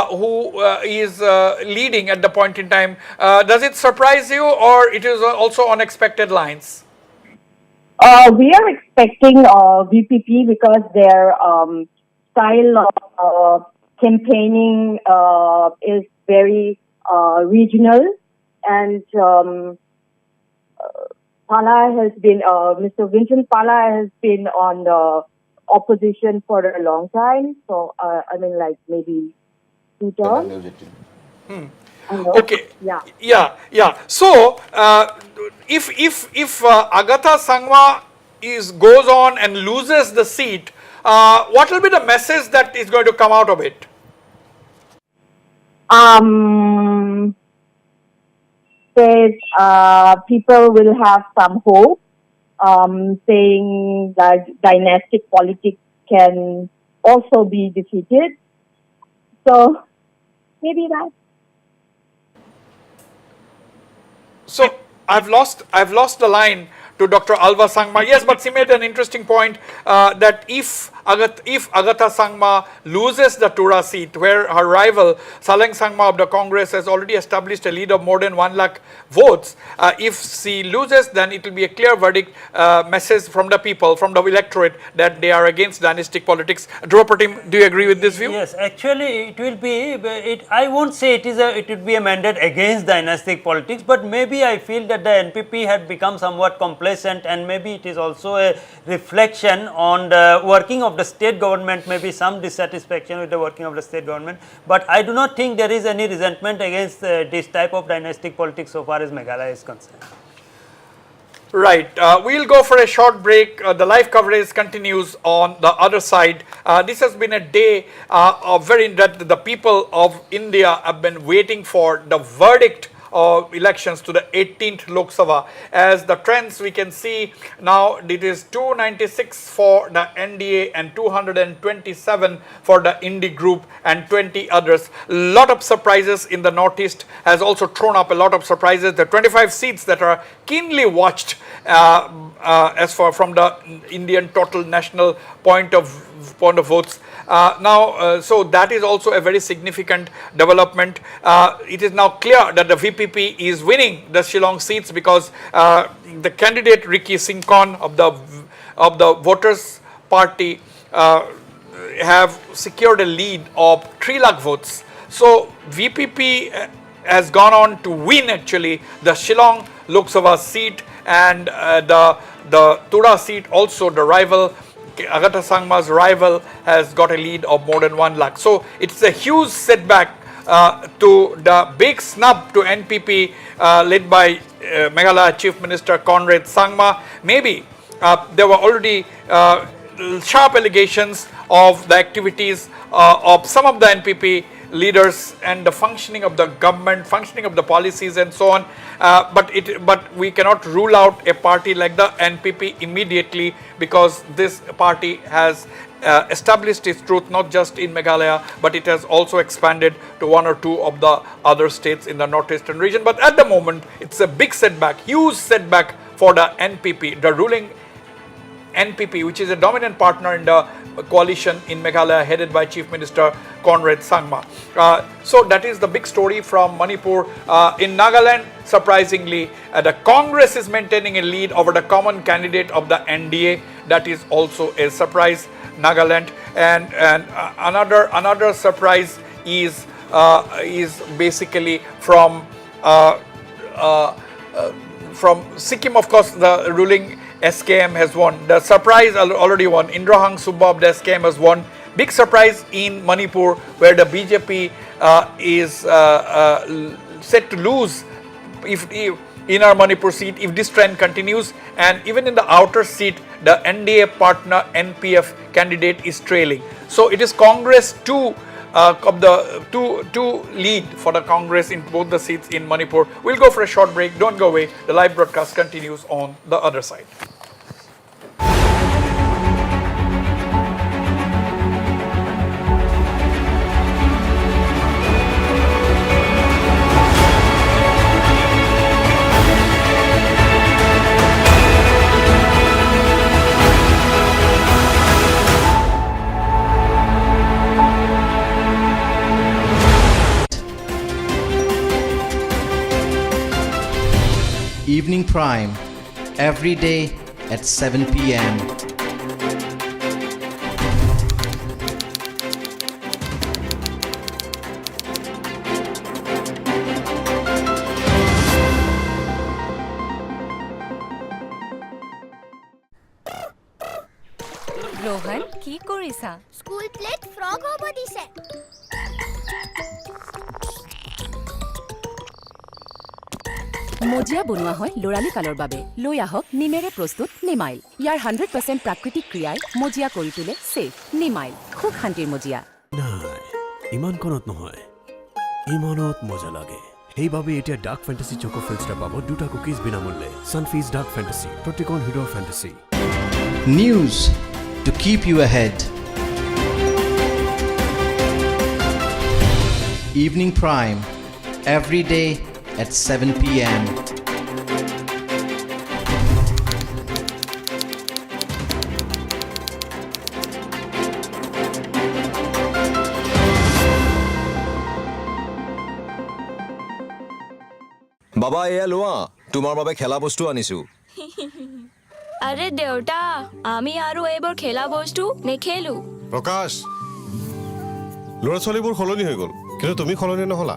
B: who is leading at the point in time. Does it surprise you, or it is also on expected lines?
M: We are expecting VPP because their style of campaigning is very regional, and Pala has been, Mr. Vincent Pala has been on the opposition for a long time. So, maybe 2 terms.
B: Okay. Yeah. So, if Agatha Sangma goes on and loses the seat, what will be the message that is going to come out of it?
M: People will have some hope, saying that dynastic politics can also be defeated. So maybe that.
B: So I've lost the line to Dr. Alva Sangma. Yes, but she made an interesting point that if Agatha Sangma loses the Tura seat, where her rival Saleng Sangma of the Congress has already established a lead of more than 1 lakh votes, if she loses, then it will be a clear verdict message from the people, from the electorate, that they are against dynastic politics. Dropatim, do you agree with this view?
P: Yes, actually it will be, I won't say it would be a mandate against dynastic politics, but maybe I feel that the NPP had become somewhat complacent, and maybe it is also a reflection on the working of the state government, maybe some dissatisfaction with the working of the state government, but I do not think there is any resentment against this type of dynastic politics so far as Meghalaya is concerned.
B: Right. We'll go for a short break. The live coverage continues on the other side. This has been a day of that the people of India have been waiting for the verdict of elections to the 18th Lok Sabha. As the trends we can see now, it is 296 for the NDA and 227 for the Indie group and 20 others. Lot of surprises in the Northeast has also thrown up a lot of surprises. The 25 seats that are keenly watched as for from the Indian total national point of votes. So that is also a very significant development. It is now clear that the VPP is winning the Shillong seats because the candidate Ricky Singhon of the Voters Party have secured a lead of 3 lakh votes. So VPP has gone on to win actually the Shillong Lok Sabha seat and the Tura seat also, the rival Agatha Sangma's rival has got a lead of more than 1 lakh. So it's a huge setback to the big snub to NPP led by Meghalaya Chief Minister Conrad Sangma. Maybe there were already sharp allegations of the activities of some of the NPP leaders and the functioning of the government, functioning of the policies and so on. But we cannot rule out a party like the NPP immediately because this party has established its truth not just in Meghalaya, but it has also expanded to 1 or 2 of the other states in the northeastern region. But at the moment, it's a big setback, huge setback for the NPP, the ruling NPP, which is a dominant partner in the coalition in Meghalaya headed by Chief Minister Conrad Sangma. So that is the big story from Manipur. In Nagaland, surprisingly, the Congress is maintaining a lead over the common candidate of the NDA. That is also a surprise, Nagaland. And another surprise is basically from Sikkim. Of course, the ruling SKM has won. The surprise already won. Indrahang Subba of the SKM has won. Big surprise in Manipur where the BJP is set to lose if in our Manipur seat if this trend continues, and even in the outer seat the NDA partner NPF candidate is trailing. So it is Congress two lead for the Congress in both the seats in Manipur. We'll go for a short break. Don't go away. The live broadcast continues on the other side.
A: Evening Prime, every day at 7 p.m.
H: Rohan, কি কৰিছা?
Q: School plate frog হ'ব দিছে।
X: মজিয়া বনোৱা হয় লৰালি কালৰ বাবে। লৈ আহক নিমেৰে প্ৰস্তুত নিমাইল। ইয়াৰ 100% প্ৰাকৃতিক ক্ৰিয়াই মজিয়া কৰি তোলে সেফ। নিমাইল, খুব শান্তিৰ মজিয়া।
J: নাই, ইমান কণত নহয়, ইমানত মজা লাগে। সেইবাবে এতিয়া ডাৰ্ক ফেণ্টাসি চকো ফিল্টাৰ পাব 2টা কুকিজ বিনামূল্যে। Sunfeast dark ফেণ্টাসি, প্ৰতিকন হিৰোৰ ফেণ্টাসি।
A: News to keep you ahead. Evening Prime, every day at 7 p.m.
R: বাবা এয়া লোৱা, তোমাৰ বাবে খেলা বস্তু আনিছো।
T: আরে দেউতা, আমি আৰু এইবোৰ খেলা বস্তু নেখেলো।
W: প্ৰকাশ, ল'ৰা ছোৱালীবোৰ সলনি হৈ গ'ল, কিন্তু তুমি সলনি নহলা।